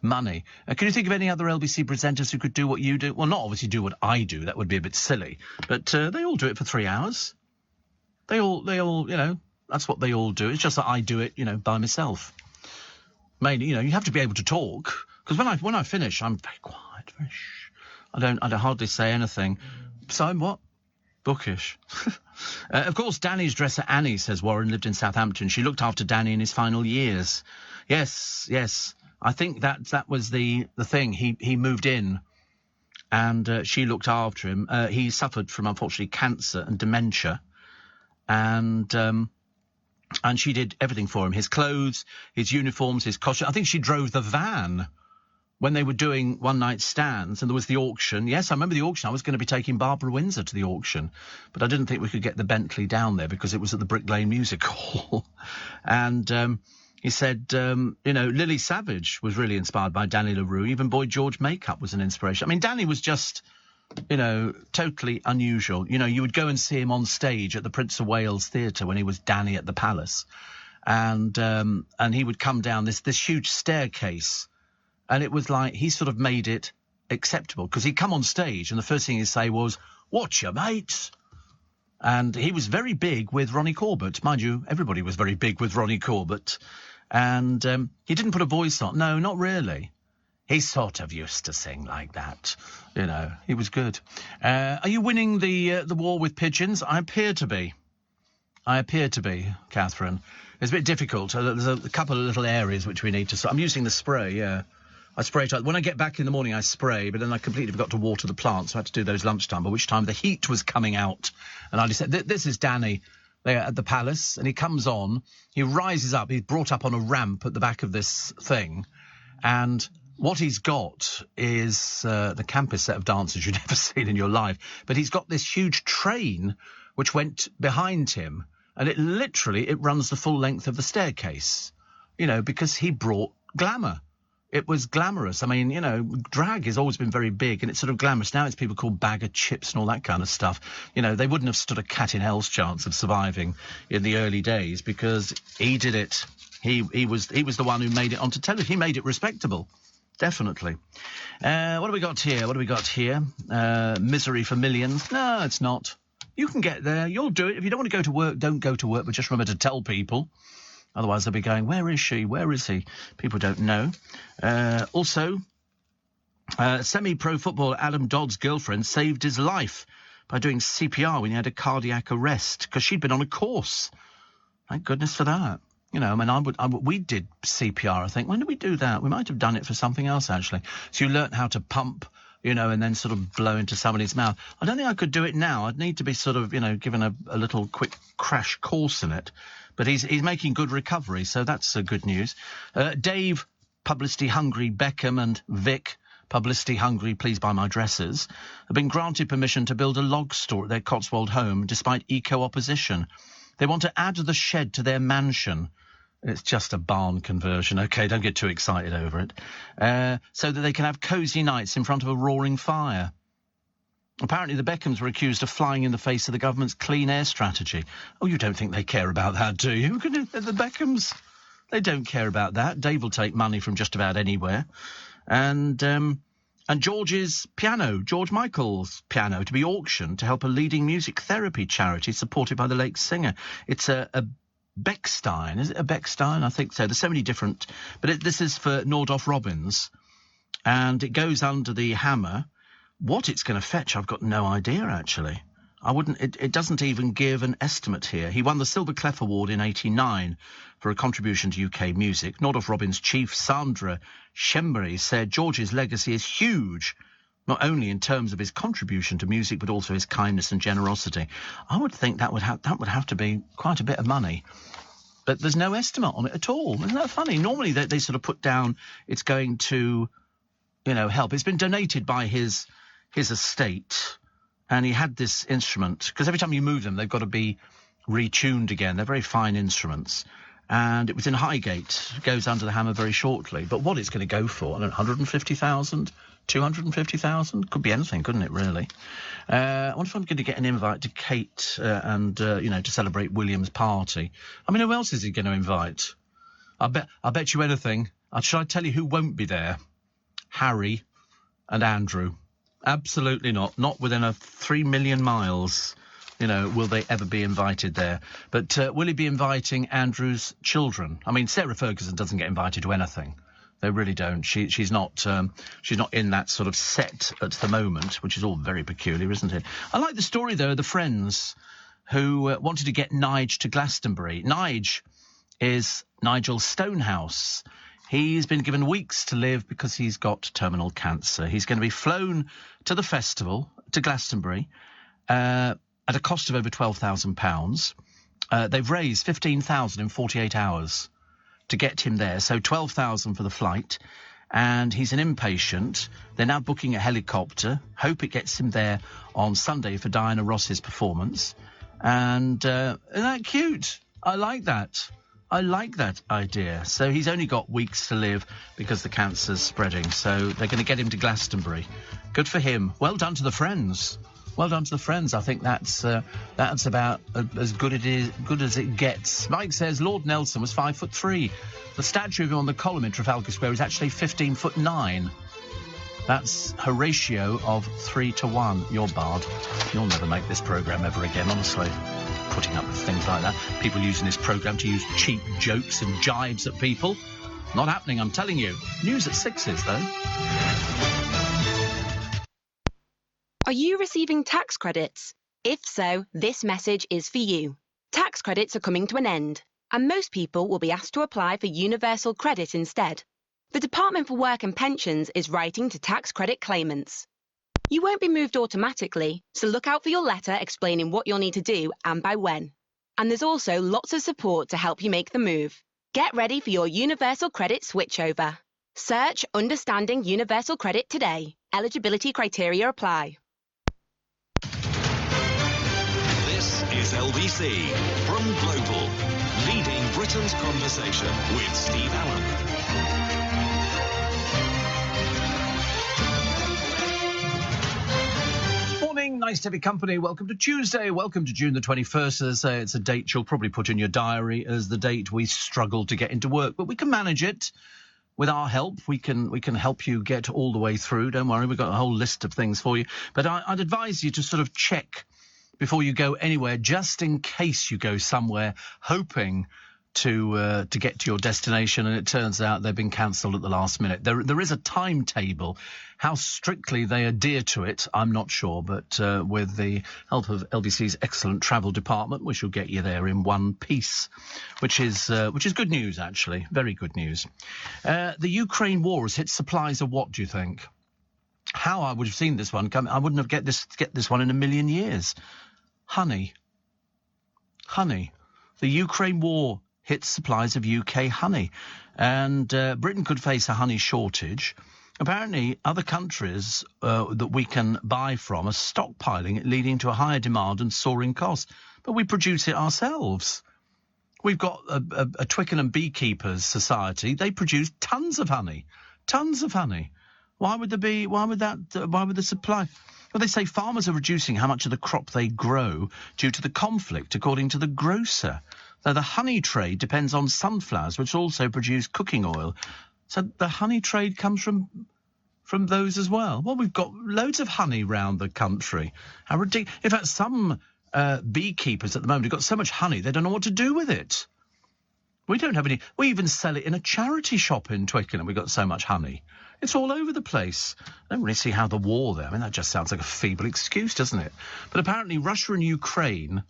S1: Money. Can you think of any other LBC presenters who could do what you do? Well, not obviously do what I do. That would be a bit silly. But they all do it for 3 hours. They all, that's what they all do. It's just that I do it, by myself. Mainly, you have to be able to talk. Because when I finish, I'm very quiet, very shh. I don't hardly say anything. So I'm what? Bookish. Of course, Danny's dresser Annie, says Warren, lived in Southampton. She looked after Danny in his final years. Yes. I think that was the thing. He moved in, and she looked after him. He suffered from, unfortunately, cancer and dementia, and she did everything for him. His clothes, his uniforms, his costume. I think she drove the van when they were doing one-night stands, and there was the auction. Yes, I remember the auction. I was going to be taking Barbara Windsor to the auction, but I didn't think we could get the Bentley down there because it was at the Brick Lane Music Hall. And he said, Lily Savage was really inspired by Danny LaRue. Even Boy George makeup was an inspiration. I mean, Danny was just, totally unusual. You would go and see him on stage at the Prince of Wales Theatre when he was Danny at the Palace. And he would come down this huge staircase. And it was like he sort of made it acceptable because he'd come on stage and the first thing he'd say was, "What's your mates?" And he was very big with Ronnie Corbett. Mind you, everybody was very big with Ronnie Corbett. And he didn't put a voice on. No, not really. He sort of used to sing like that. He was good. Are you winning the war with pigeons? I appear to be, Catherine. It's a bit difficult. There's a couple of little areas which we need to... I'm using the spray, yeah. I spray it. When I get back in the morning, I spray, but then I completely forgot to water the plants, so I had to do those lunchtime, by which time the heat was coming out. And I decided, this is Danny there at the Palace, and he comes on, he rises up, he's brought up on a ramp at the back of this thing, and what he's got is the campest set of dancers you've never seen in your life, but he's got this huge train which went behind him, and it runs the full length of the staircase, because he brought glamour. It was glamorous. I mean, drag has always been very big, and it's sort of glamorous. Now it's people called bag of chips and all that kind of stuff. They wouldn't have stood a cat in hell's chance of surviving in the early days because he did it. He was the one who made it onto television. He made it respectable. Definitely. What do we got here? Misery for Millions. No, it's not. You can get there. You'll do it. If you don't want to go to work, don't go to work, but just remember to tell people. Otherwise, they'll be going, where is she? Where is he? People don't know. Also, semi-pro footballer Adam Dodd's girlfriend saved his life by doing CPR when he had a cardiac arrest because she'd been on a course. Thank goodness for that. We did CPR, I think. When did we do that? We might have done it for something else, actually. So you learnt how to pump, and then sort of blow into somebody's mouth. I don't think I could do it now. I'd need to be sort of, given a little quick crash course in it. But he's making good recovery, so that's good news. Dave, publicity hungry, Beckham and Vic, publicity hungry, please buy my dresses, have been granted permission to build a log store at their Cotswold home despite eco-opposition. They want to add the shed to their mansion. It's just a barn conversion. OK, don't get too excited over it. So that they can have cosy nights in front of a roaring fire. Apparently the Beckhams were accused of flying in the face of the government's clean air strategy. Oh, you don't think they care about that, do you? The Beckhams, they don't care about that. Dave will take money from just about anywhere. And George Michael's piano, to be auctioned to help a leading music therapy charity supported by the late singer. It's a Bechstein. Is it a Bechstein? I think so. There's so many different... But this is for Nordhoff Robbins. And it goes under the hammer. What it's going to fetch, I've got no idea, actually. It doesn't even give an estimate here. He won the Silver Clef Award in '89 for a contribution to UK music. Nordhoff Robbins chief Sandra Shembury said George's legacy is huge, not only in terms of his contribution to music, but also his kindness and generosity. I would think that would have to be quite a bit of money. But there's no estimate on it at all. Isn't that funny? Normally they sort of put down it's going to, help. It's been donated by his estate, and he had this instrument, because every time you move them, they've got to be retuned again. They're very fine instruments. And it was in Highgate. It goes under the hammer very shortly. But what it's going to go for, I don't know, 150,000? 250,000? Could be anything, couldn't it, really? I wonder if I'm going to get an invite to Kate and to celebrate William's party. I mean, who else is he going to invite? I bet you anything. Shall I tell you who won't be there? Harry and Andrew. Absolutely not. Not within a 3 million miles, will they ever be invited there. But will he be inviting Andrew's children? I mean, Sarah Ferguson doesn't get invited to anything. They really don't. She's not in that sort of set at the moment, which is all very peculiar, isn't it? I like the story, though, of the friends who wanted to get Nige to Glastonbury. Nige is Nigel Stonehouse. He's been given weeks to live because he's got terminal cancer. He's going to be flown to the festival, to Glastonbury, at a cost of over £12,000. They've raised £15,000 in 48 hours. To get him there, so £12,000 for the flight, and he's an inpatient. They're now booking a helicopter. Hope it gets him there on Sunday for Diana Ross's performance. And isn't that cute? I like that. I like that idea. So he's only got weeks to live because the cancer's spreading. So they're going to get him to Glastonbury. Good for him. Well done to the friends. Well done to the friends. I think that's about as good as it gets. Mike says Lord Nelson was 5'3". The statue of him on the column in Trafalgar Square is actually 15'9". That's a ratio of 3-to-1. You're barred. You'll never make this programme ever again, honestly. Putting up with things like that. People using this programme to use cheap jokes and jibes at people. Not happening, I'm telling you. News at 6's, though.
S10: Are you receiving tax credits? If so, this message is for you. Tax credits are coming to an end, and most people will be asked to apply for universal credit instead. The Department for Work and Pensions is writing to tax credit claimants. You won't be moved automatically, so look out for your letter explaining what you'll need to do and by when. And there's also lots of support to help you make the move. Get ready for your universal credit switchover. Search Understanding Universal Credit today. Eligibility criteria apply.
S2: Is LBC from Global, leading Britain's conversation with Steve Allen.
S1: Morning, nice to have your company. Welcome to Tuesday. Welcome to June the 21st. As I say, it's a date you'll probably put in your diary as the date we struggle to get into work, but we can manage it. With our help, we can help you get all the way through. Don't worry, we've got a whole list of things for you. But I'd advise you to sort of check before you go anywhere, just in case you go somewhere hoping to get to your destination and it turns out they've been cancelled at the last minute. There is a timetable. How strictly they adhere to it, I'm not sure, but with the help of LBC's excellent travel department, we shall get you there in one piece, which is good news, actually. Very good news. The Ukraine war has hit supplies of what, do you think? How I would have seen this one come, I wouldn't have get this one in a million years. Honey. The Ukraine war hits supplies of UK honey, and Britain could face a honey shortage. Apparently, other countries that we can buy from are stockpiling it, leading to a higher demand and soaring costs. But we produce it ourselves. We've got a Twickenham Beekeepers Society. They produce tons of honey. Why would the supply? Well, they say farmers are reducing how much of the crop they grow due to the conflict, according to the grocer. Though the honey trade depends on sunflowers, which also produce cooking oil. So the honey trade comes from those as well. Well, we've got loads of honey round the country. How ridiculous. In fact, some beekeepers at the moment have got so much honey, they don't know what to do with it. We don't have any. We even sell it in a charity shop in Twickenham. We've got so much honey. It's all over the place. I don't really see how the war there. I mean, that just sounds like a feeble excuse, doesn't it? But apparently Russia and Ukraine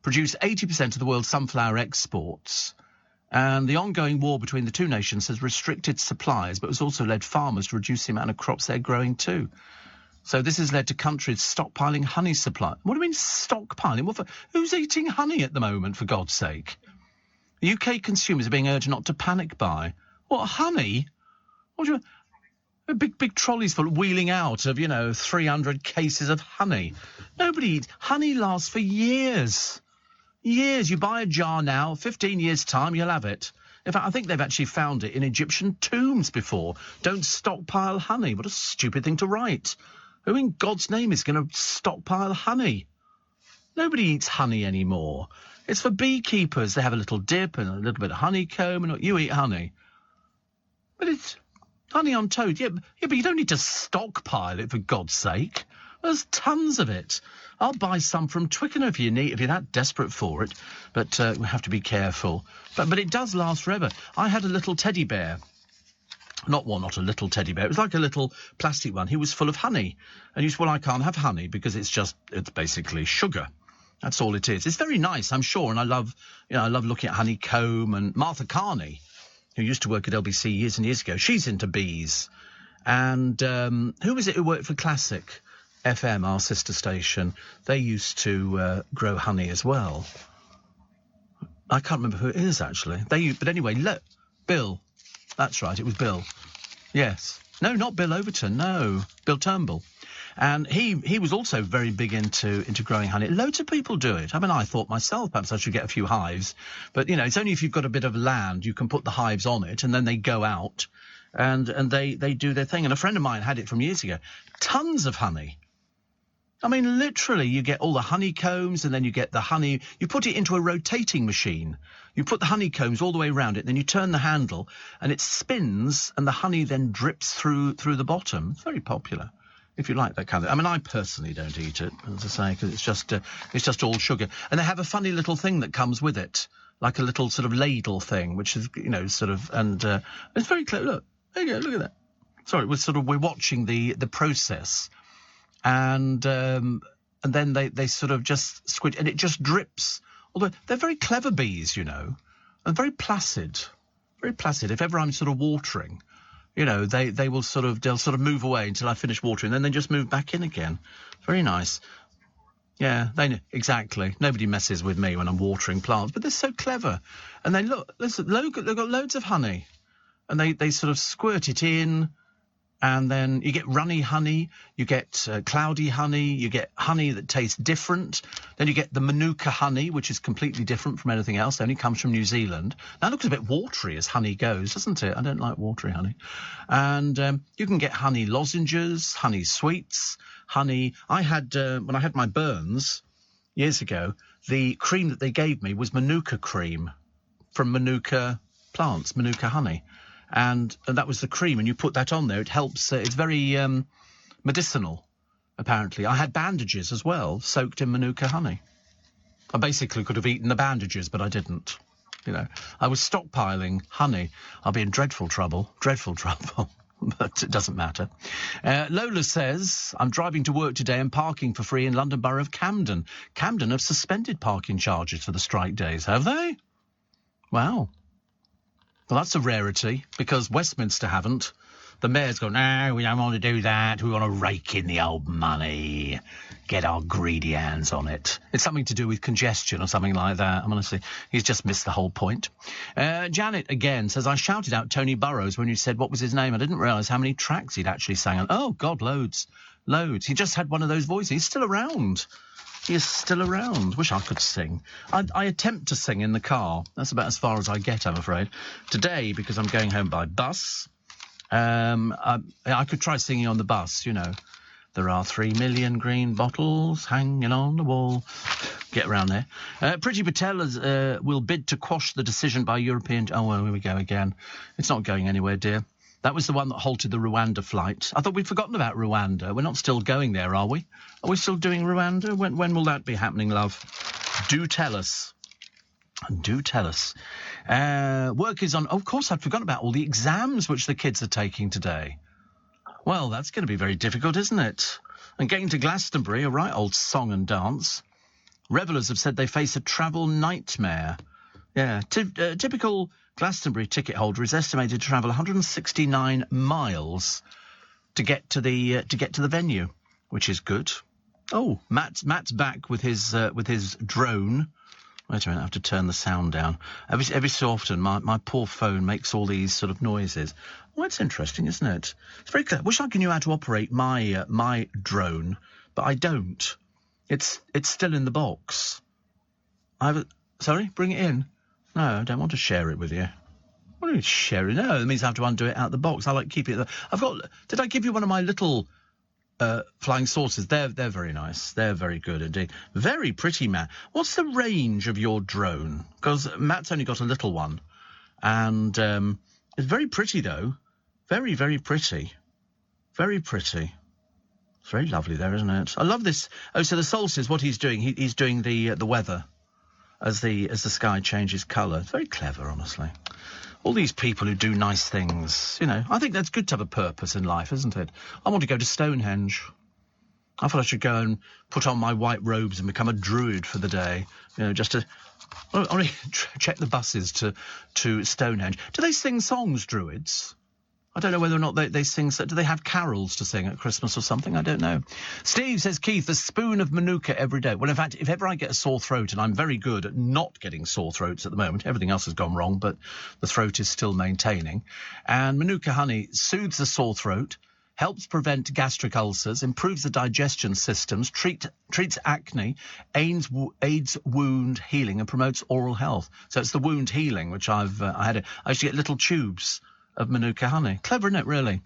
S1: produce 80% of the world's sunflower exports. And the ongoing war between the two nations has restricted supplies, but has also led farmers to reduce the amount of crops they're growing too. So this has led to countries stockpiling honey supply. What do you mean stockpiling? Who's eating honey at the moment, for God's sake? The UK consumers are being urged not to panic buy. What, honey? What do you... Big trolleys full wheeling out of, 300 cases of honey. Nobody eats. Honey lasts for years. Years. You buy a jar now, 15 years' time, you'll have it. In fact, I think they've actually found it in Egyptian tombs before. Don't stockpile honey. What a stupid thing to write. Who in God's name is going to stockpile honey? Nobody eats honey anymore. It's for beekeepers. They have a little dip and a little bit of honeycomb, and you eat honey. But it's honey on toast. Yeah, but you don't need to stockpile it, for God's sake. There's tons of it. I'll buy some from Twickenham if you're that desperate for it. But we have to be careful. But it does last forever. I had a little teddy bear. Not a little teddy bear. It was like a little plastic one. He was full of honey. And you said, well, I can't have honey because it's basically sugar. That's all it is. It's very nice, I'm sure. And I love looking at honeycomb. And Martha Carney, who used to work at LBC years and years ago, she's into bees. And who was it who worked for Classic FM, our sister station? They used to grow honey as well. I can't remember who it is, actually. But anyway, look, Bill. That's right, it was Bill. Yes. No, not Bill Overton, no. Bill Turnbull. And he was also very big into growing honey. Loads of people do it. I mean, I thought myself perhaps I should get a few hives. But, it's only if you've got a bit of land you can put the hives on it, and then they go out and they do their thing. And a friend of mine had it from years ago. Tons of honey. I mean, literally, you get all the honeycombs, and then you get the honey. You put it into a rotating machine. You put the honeycombs all the way around it, then you turn the handle, and it spins, and the honey then drips through the bottom. It's very popular, if you like that kind of... I mean, I personally don't eat it, as I say, because it's just all sugar. And they have a funny little thing that comes with it, like a little sort of ladle thing, which is, and it's very clever. Look, there you go, look at that. Sorry, we're watching the process. And then they sort of just squid, and it just drips. Although they're very clever bees, and very placid. Very placid. If ever I'm sort of watering, they'll sort of move away until I finish watering, then they just move back in again. Very nice. Yeah, exactly. Nobody messes with me when I'm watering plants, but they're so clever. And they they've got loads of honey, and they sort of squirt it in. And then you get runny honey, you get cloudy honey, you get honey that tastes different. Then you get the Manuka honey, which is completely different from anything else. It only comes from New Zealand. Now, it looks a bit watery as honey goes, doesn't it? I don't like watery honey. And you can get honey lozenges, honey sweets, honey... I had, when I had my burns years ago, the cream that they gave me was Manuka cream from Manuka plants, Manuka honey. And that was the cream, and you put that on there. It helps. It's very medicinal, apparently. I had bandages as well, soaked in Manuka honey. I basically could have eaten the bandages, but I didn't. I was stockpiling honey. I'll be in dreadful trouble, but it doesn't matter. Lola says, I'm driving to work today and parking for free in London Borough of Camden. Camden have suspended parking charges for the strike days, have they? Wow. Well, that's a rarity, because Westminster haven't. The mayor's gone, no, we don't want to do that. We want to rake in the old money, get our greedy hands on it. It's something to do with congestion or something like that. I'm honestly, he's just missed the whole point. Janet, again, says, I shouted out Tony Burrows when you said what was his name. I didn't realise how many tracks he'd actually sang on. Oh, God, loads. He just had one of those voices. He's still around. He is still around. Wish I could sing. I attempt to sing in the car. That's about as far as I get, I'm afraid. Today, because I'm going home by bus, I could try singing on the bus, There are 3 million green bottles hanging on the wall. Get around there. Priti Patel will bid to quash the decision by European... Oh, well, here we go again. It's not going anywhere, dear. That was the one that halted the Rwanda flight. I thought we'd forgotten about Rwanda. We're not still going there, are we? Are we still doing Rwanda? When will that be happening, love? Do tell us. Do tell us. Work is on... Oh, of course, I'd forgotten about all the exams which the kids are taking today. Well, that's going to be very difficult, isn't it? And getting to Glastonbury, a right old song and dance. Revellers have said they face a travel nightmare. Yeah, typical... Glastonbury ticket holder is estimated to travel 169 miles to get to the venue. which is good. Oh, Matt's back with his drone. Wait a minute, I have to turn the sound down. Every so often, my poor phone makes all these sort of noises. Well, that's interesting, isn't it? It's very clever. Wish I knew how to operate my drone, but I don't. It's still in the box. Sorry, bring it in. No, I don't want to share it with you. What do you share it? No, that means I have to undo it out of the box. I like keeping it there. Did I give you one of my little flying saucers? They're very nice. They're very good indeed. Very pretty, Matt. What's the range of your drone? Because Matt's only got a little one. And it's very pretty, though. Very, very pretty. Very pretty. It's very lovely there, isn't it? I love this. Oh, so the solstice, what he's doing, he's doing the weather as the sky changes colour. It's very clever, honestly. All these people who do nice things, you know, I think that's good to have a purpose in life, isn't it? I want to go to Stonehenge. I thought I should go and put on my white robes and become a druid for the day, you know, just to only check the buses to Stonehenge. Do they sing songs, druids? I don't know whether or not they sing. Do they have carols to sing at Christmas or something? I don't know. Steve says, Keith, a spoon of Manuka every day. Well, in fact, if ever I get a sore throat, and I'm very good at not getting sore throats at the moment, everything else has gone wrong, but the throat is still maintaining. And Manuka honey soothes the sore throat, helps prevent gastric ulcers, improves the digestion systems, treats acne, aids wound healing, and promotes oral health. So it's the wound healing, which I used to get little tubes of Manuka honey. Clever, isn't it, really?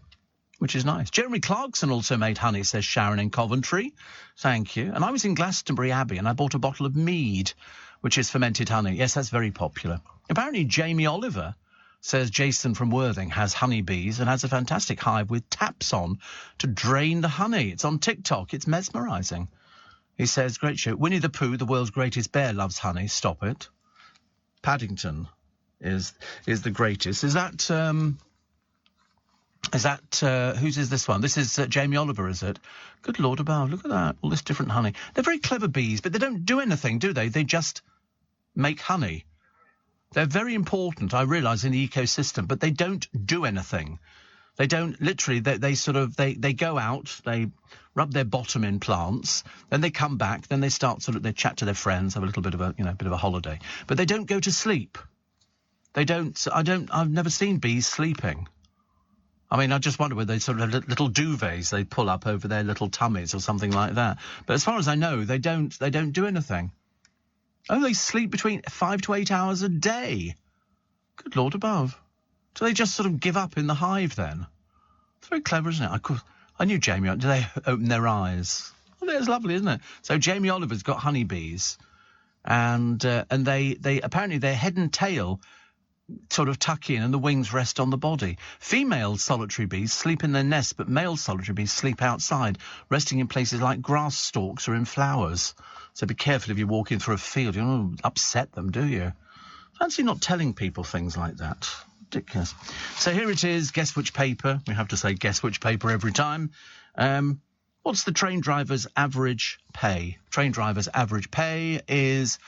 S1: Which is nice. Jeremy Clarkson also made honey, says Sharon in Coventry. Thank you. And I was in Glastonbury Abbey and I bought a bottle of mead, which is fermented honey. Yes, that's very popular. Apparently Jamie Oliver, says Jason from Worthing, has honeybees and has a fantastic hive with taps on to drain the honey. It's on TikTok. It's mesmerising. He says, great show. Winnie the Pooh, the world's greatest bear, loves honey. Stop it. Paddington is the greatest. Is that whose is this one? This is Jamie Oliver, is it? Good Lord above, look at that, all this different honey. They're very clever bees, but they don't do anything, do they? They just make honey. They're very important, I realise, in the ecosystem, but they don't do anything. They don't, literally, they go out, they rub their bottom in plants, then they come back, then they start they chat to their friends, have a little bit of a holiday. But they don't go to sleep. I've never seen bees sleeping. I mean, I just wonder whether they sort of have little duvets they pull up over their little tummies or something like that. But as far as I know, they don't do anything. Oh, they sleep between 5 to 8 hours a day. Good Lord above. Do they just sort of give up in the hive then? It's very clever, isn't it? I knew Jamie. Do they open their eyes? Well, that's lovely, isn't it? So Jamie Oliver's got honeybees, and they apparently their head and tail sort of tuck in and the wings rest on the body. Female solitary bees sleep in their nests, but male solitary bees sleep outside, resting in places like grass stalks or in flowers. So be careful if you're walking through a field. You don't want to upset them, do you? Fancy not telling people things like that. Ridiculous. So here it is. Guess which paper? We have to say guess which paper every time. What's the train driver's average pay? Train driver's average pay is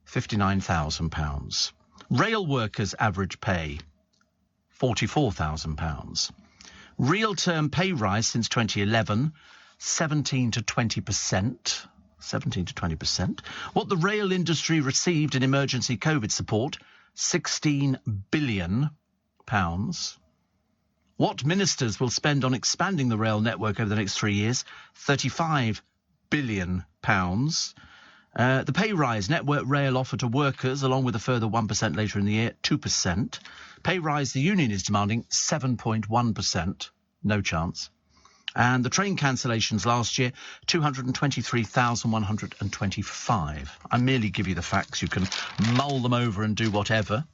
S1: £59,000. Rail workers' average pay, £44,000. Real term pay rise since 2011, 17 to 20%. 17 to 20%. What the rail industry received in emergency COVID support, £16 billion. What ministers will spend on expanding the rail network over the next 3 years, £35 billion. The pay rise, Network Rail offer to workers, along with a further 1% later in the year, 2%. Pay rise, the union is demanding 7.1%. No chance. And the train cancellations last year, 223,125. I merely give you the facts. You can mull them over and do whatever.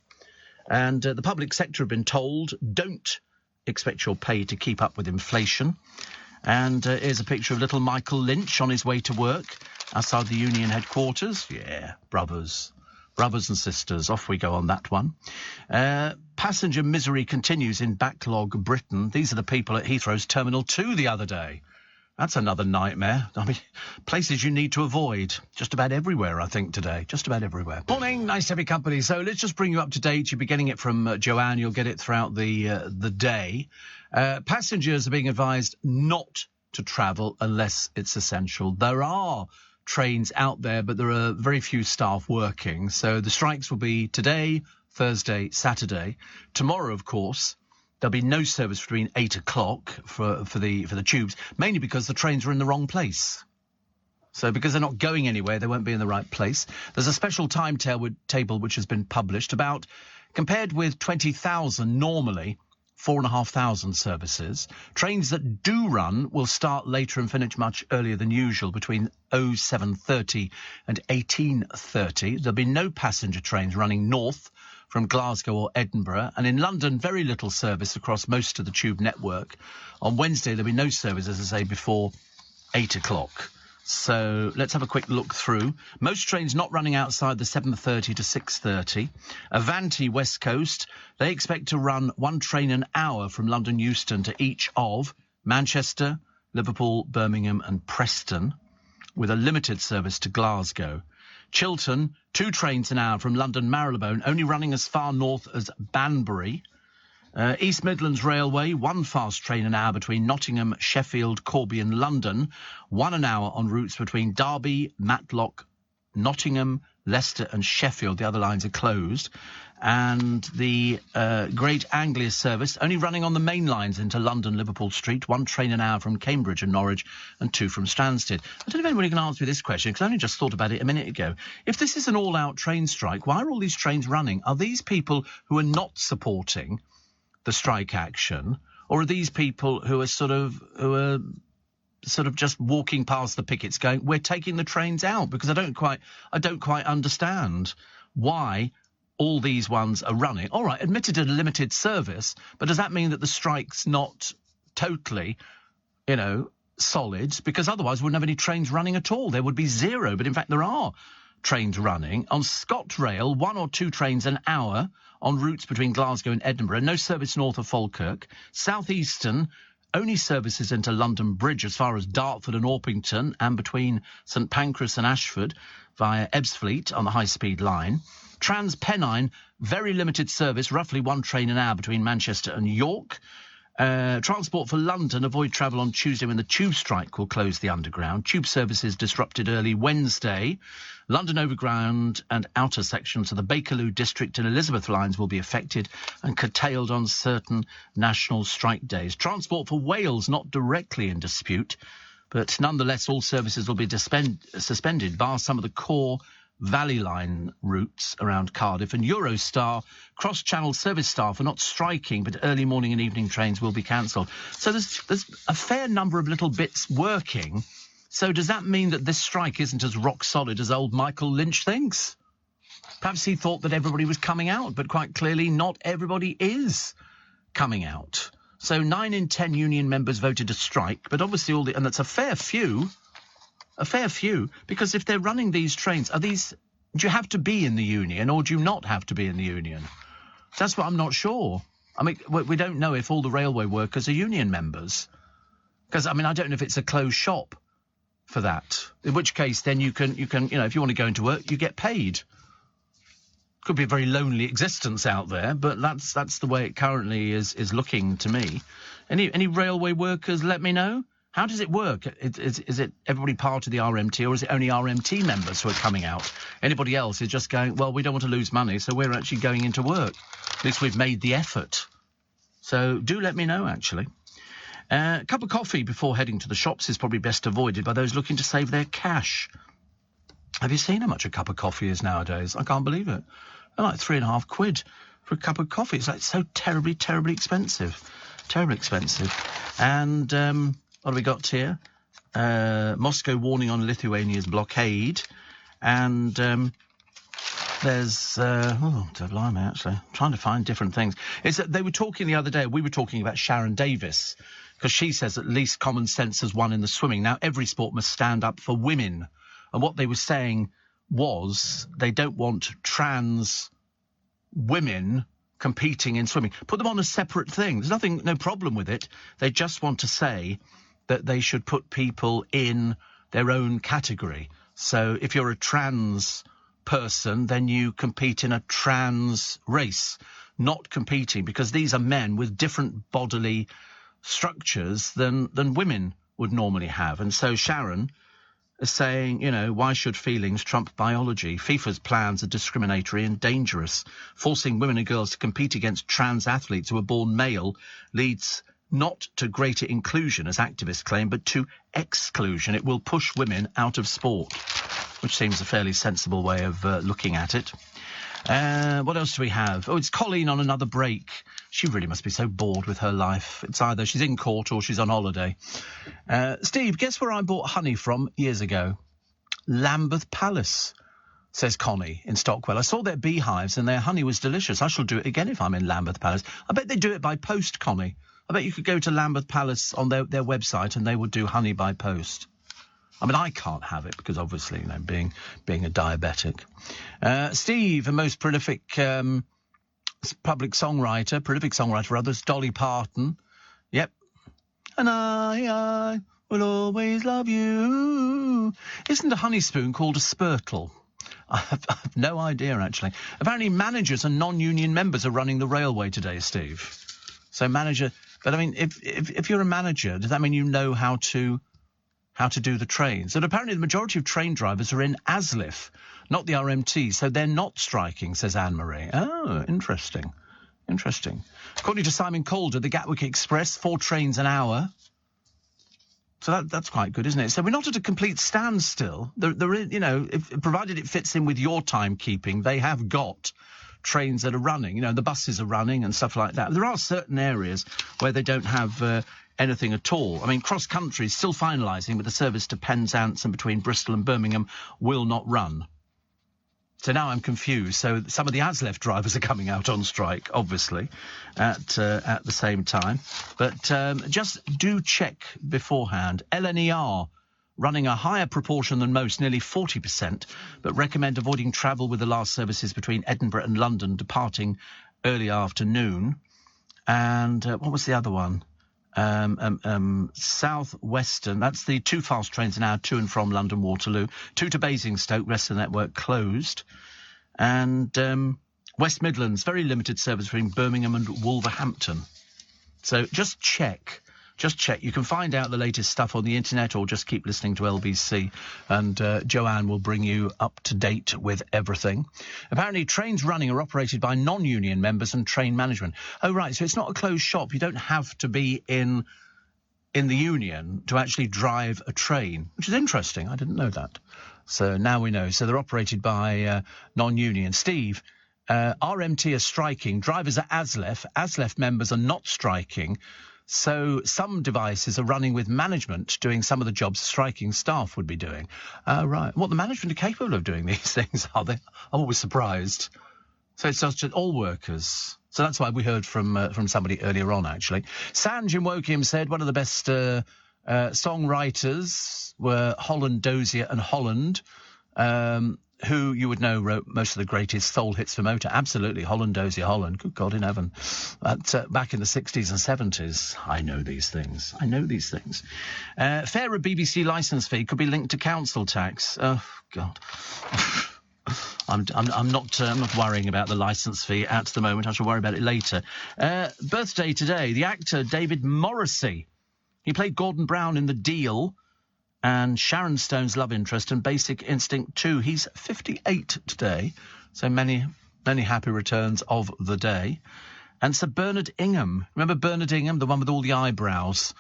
S1: And the public sector have been told, don't expect your pay to keep up with inflation. And here's a picture of little Michael Lynch on his way to work outside the union headquarters. Yeah, brothers and sisters. Off we go on that one. Passenger misery continues in backlog Britain. These are the people at Heathrow's Terminal 2 the other day. That's another nightmare. I mean, places you need to avoid. Just about everywhere, I think, today. Just about everywhere. Morning, nice to have your company. So let's just bring you up to date. You'll be getting it from Joanne. You'll get it throughout the day. Passengers are being advised not to travel unless it's essential. There are trains out there, but there are very few staff working. So the strikes will be today, Thursday, Saturday. Tomorrow, of course, there'll be no service between 8 o'clock for the tubes, mainly because the trains are in the wrong place. So because they're not going anywhere, they won't be in the right place. There's a special timetable which has been published about, compared with 20,000 normally, 4,500 services. Trains that do run will start later and finish much earlier than usual, between 07:30 and 18:30. There'll be no passenger trains running north from Glasgow or Edinburgh, and in London, very little service across most of the tube network. On Wednesday, there'll be no service, as I say, before 8 o'clock. So let's have a quick look through. Most trains not running outside the 7:30 to 6:30. Avanti West Coast, they expect to run one train an hour from London Euston to each of Manchester, Liverpool, Birmingham and Preston, with a limited service to Glasgow. Chiltern, 2 trains an hour from London Marylebone, only running as far north as Banbury. East Midlands Railway, 1 fast train an hour between Nottingham, Sheffield, Corby and London, 1 an hour on routes between Derby, Matlock, Nottingham, Leicester and Sheffield. The other lines are closed. And the Great Anglia service, only running on the main lines into London, Liverpool Street, 1 train an hour from Cambridge and Norwich and 2 from Stansted. I don't know if anybody can answer me this question, because I only just thought about it a minute ago. If this is an all-out train strike, why are all these trains running? Are these people who are not supporting the strike action, or are these people who are sort of just walking past the pickets going, we're taking the trains out? Because I don't quite understand why all these ones are running. All right, admitted a limited service, but does that mean that the strike's not totally, solid? Because otherwise we wouldn't have any trains running at all. There would be 0, but in fact there are trains running. On ScotRail, 1 or 2 trains an hour on routes between Glasgow and Edinburgh. No service north of Falkirk. South Eastern, only services into London Bridge as far as Dartford and Orpington, and between St Pancras and Ashford via Ebbsfleet on the high-speed line. TransPennine, very limited service, roughly 1 train an hour between Manchester and York. Transport for London, avoid travel on Tuesday when the tube strike will close the underground. Tube services disrupted early Wednesday. London Overground and outer sections of the Bakerloo District and Elizabeth lines will be affected and curtailed on certain national strike days. Transport for Wales not directly in dispute, but nonetheless all services will be suspended, bar some of the core Valley Line routes around Cardiff. And Eurostar cross-channel service staff are not striking, but early morning and evening trains will be cancelled. So there's a fair number of little bits working. So does that mean that this strike isn't as rock solid as old Michael Lynch thinks? Perhaps he thought that everybody was coming out, but quite clearly not everybody is coming out. So 9 in 10 union members voted to strike, but obviously and that's a fair few, because if they're running these trains, do you have to be in the union or do you not have to be in the union? That's what I'm not sure. I mean, we don't know if all the railway workers are union members. Because, I mean, I don't know if it's a closed shop for that. In which case, then you can, if you want to go into work, you get paid. Could be a very lonely existence out there, but that's the way it currently is looking to me. Any railway workers, let me know. How does it work? Is it everybody part of the RMT, or is it only RMT members who are coming out? Anybody else is just going, well, we don't want to lose money, so we're actually going into work. At least we've made the effort. So do let me know, actually. A cup of coffee before heading to the shops is probably best avoided by those looking to save their cash. Have you seen how much a cup of coffee is nowadays? I can't believe it. They're like £3.50 for a cup of coffee. It's like so terribly, terribly expensive. Terribly expensive. And what have we got here? Moscow warning on Lithuania's blockade. And there's... blimey, actually. I'm trying to find different things. It's that they were talking the other day, we were talking about Sharon Davis, because she says at least common sense has won in the swimming. Now, every sport must stand up for women. And what they were saying was they don't want trans women competing in swimming. Put them on a separate thing. There's no problem with it. They just want to say that they should put people in their own category. So if you're a trans person, then you compete in a trans race, not competing, because these are men with different bodily structures than women would normally have. And so Sharon is saying, you know, why should feelings trump biology? FIFA's plans are discriminatory and dangerous. Forcing women and girls to compete against trans athletes who are born male leads not to greater inclusion, as activists claim, but to exclusion. It will push women out of sport, which seems a fairly sensible way of looking at it. What else do we have? Oh, it's Colleen on another break. She really must be so bored with her life. It's either she's in court or she's on holiday. Steve, guess where I bought honey from years ago? Lambeth Palace, says Connie in Stockwell. I saw their beehives and their honey was delicious. I shall do it again if I'm in Lambeth Palace. I bet they do it by post, Connie. I bet you could go to Lambeth Palace on their website and they would do honey by post. I mean, I can't have it because, obviously, you know, being a diabetic. Steve, a most prolific prolific songwriter for others, Dolly Parton. Yep. And I will always love you. Isn't a honey spoon called a spurtle? I have no idea, actually. Apparently, managers and non-union members are running the railway today, Steve. So manager... But, I mean, if you're a manager, does that mean you know how to do the trains? And apparently the majority of train drivers are in ASLEF, not the RMT, so they're not striking, says Anne-Marie. Oh, interesting. Interesting. According to Simon Calder, the Gatwick Express, 4 trains an hour. So that's quite good, isn't it? So we're not at a complete standstill. There is, you know, provided it fits in with your timekeeping, they have got trains that are running. You know, the buses are running and stuff like that. There are certain areas where they don't have anything at all. I mean, cross country is still finalising, but the service to Penzance and between Bristol and Birmingham will not run. So now I'm confused. So some of the ASLEF drivers are coming out on strike, obviously, at the same time. But just do check beforehand. LNER running a higher proportion than most, nearly 40%, but recommend avoiding travel with the last services between Edinburgh and London departing early afternoon. And what was the other one? South Western, that's the 2 fast trains an hour to and from London Waterloo, 2 to Basingstoke, rest of the network closed. And West Midlands, very limited service between Birmingham and Wolverhampton. So just check. Just check. You can find out the latest stuff on the internet or just keep listening to LBC and Joanne will bring you up to date with everything. Apparently, trains running are operated by non-union members and train management. Oh, right. So it's not a closed shop. You don't have to be in the union to actually drive a train, which is interesting. I didn't know that. So now we know. So they're operated by non-union. Steve, RMT are striking. Drivers are ASLEF. ASLEF members are not striking. So some devices are running with management doing some of the jobs striking staff would be doing. Right. Well, the management are capable of doing these things, are they? I'm always surprised. So it's just all workers. So that's why we heard from somebody earlier on, actually. Sanj in Woking said one of the best songwriters were Holland Dozier and Holland, who you would know wrote most of the greatest soul hits for motor. Absolutely, Holland Dozier Holland. Good God in heaven. Back in the 60s and 70s. I know these things. Fairer BBC licence fee could be linked to council tax. Oh, God. I'm not worrying about the licence fee at the moment. I shall worry about it later. Birthday today, the actor David Morrissey. He played Gordon Brown in The Deal and Sharon Stone's love interest in Basic Instinct 2. He's 58 today, so many happy returns of the day. And Sir Bernard Ingham. Remember Bernard Ingham, the one with all the eyebrows?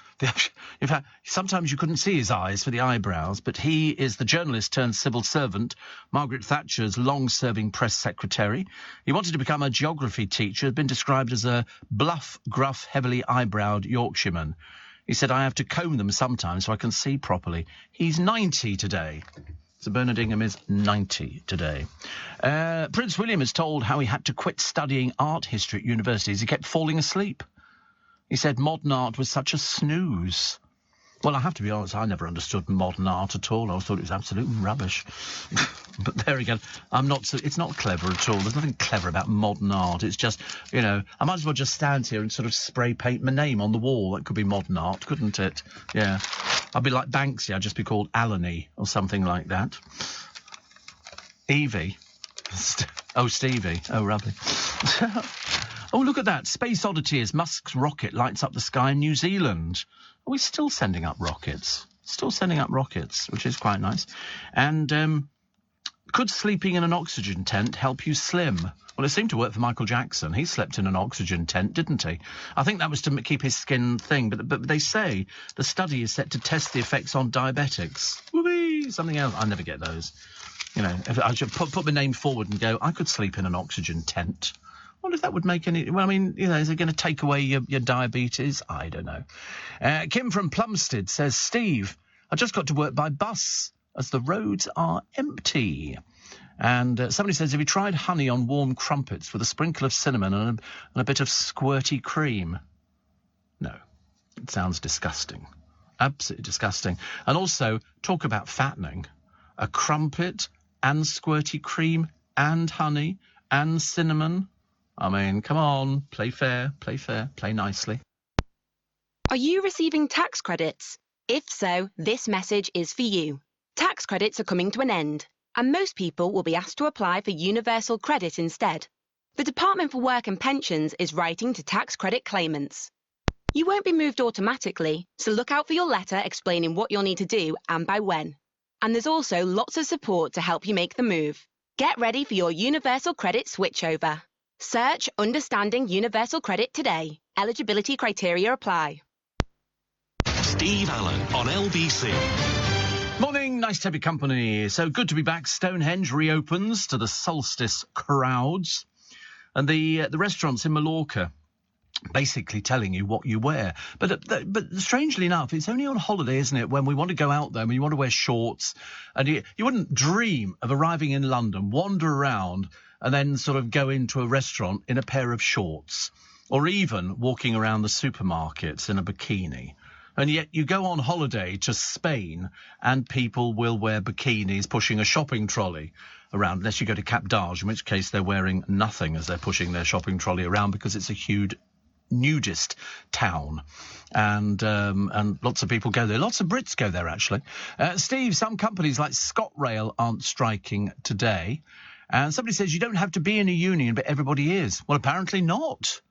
S1: In fact, sometimes you couldn't see his eyes for the eyebrows, but he is the journalist turned civil servant, Margaret Thatcher's long-serving press secretary. He wanted to become a geography teacher, had been described as a bluff, gruff, heavily eyebrowned Yorkshireman. He said, I have to comb them sometimes so I can see properly. He's 90 today. Sir Bernard Ingham is 90 today. Prince William is told how he had to quit studying art history at universities. He kept falling asleep. He said modern art was such a snooze. Well, I have to be honest, I never understood modern art at all. I thought it was absolute rubbish. But there we go. It's not clever at all. There's nothing clever about modern art. It's just, you know, I might as well just stand here and sort of spray paint my name on the wall. That could be modern art, couldn't it? Yeah. I'd be like Banksy. I'd just be called Alany or something like that. Evie. Oh, Stevie. Oh, rubbish. Oh, look at that. Space oddity as Musk's rocket lights up the sky in New Zealand. Are we still sending up rockets? Still sending up rockets, which is quite nice. And could sleeping in an oxygen tent help you slim? Well, it seemed to work for Michael Jackson. He slept in an oxygen tent, didn't he? I think that was to keep his skin thing. But they say the study is set to test the effects on diabetics. Whoopee! Something else. I never get those. You know, if I should put my name forward and go, I could sleep in an oxygen tent. I wonder if that would make any... Well, I mean, you know, is it going to take away your diabetes? I don't know. Kim from Plumstead says, Steve, I just got to work by bus as the roads are empty. And somebody says, have you tried honey on warm crumpets with a sprinkle of cinnamon and a bit of squirty cream? No. It sounds disgusting. Absolutely disgusting. And also, talk about fattening. A crumpet and squirty cream and honey and cinnamon. I mean, come on, play fair, play nicely.
S10: Are you receiving tax credits? If so, this message is for you. Tax credits are coming to an end, and most people will be asked to apply for universal credit instead. The Department for Work and Pensions is writing to tax credit claimants. You won't be moved automatically, so look out for your letter explaining what you'll need to do and by when. And there's also lots of support to help you make the move. Get ready for your universal credit switchover. Search Understanding Universal Credit today. Eligibility criteria apply.
S25: Steve Allen on LBC.
S1: Morning, nice to have your company. So good to be back. Stonehenge reopens to the solstice crowds. And the restaurants in Mallorca basically telling you what you wear. But strangely enough, it's only on holiday, isn't it, when we want to go out there and we want to wear shorts. And you wouldn't dream of arriving in London, wander around and then sort of go into a restaurant in a pair of shorts, or even walking around the supermarkets in a bikini. And yet you go on holiday to Spain and people will wear bikinis pushing a shopping trolley around, unless you go to Cap d'Agde, in which case they're wearing nothing as they're pushing their shopping trolley around because it's a huge nudist town. And lots of people go there. Lots of Brits go there, actually. Steve, some companies like ScotRail aren't striking today. And somebody says you don't have to be in a union, but everybody is. Well, apparently not.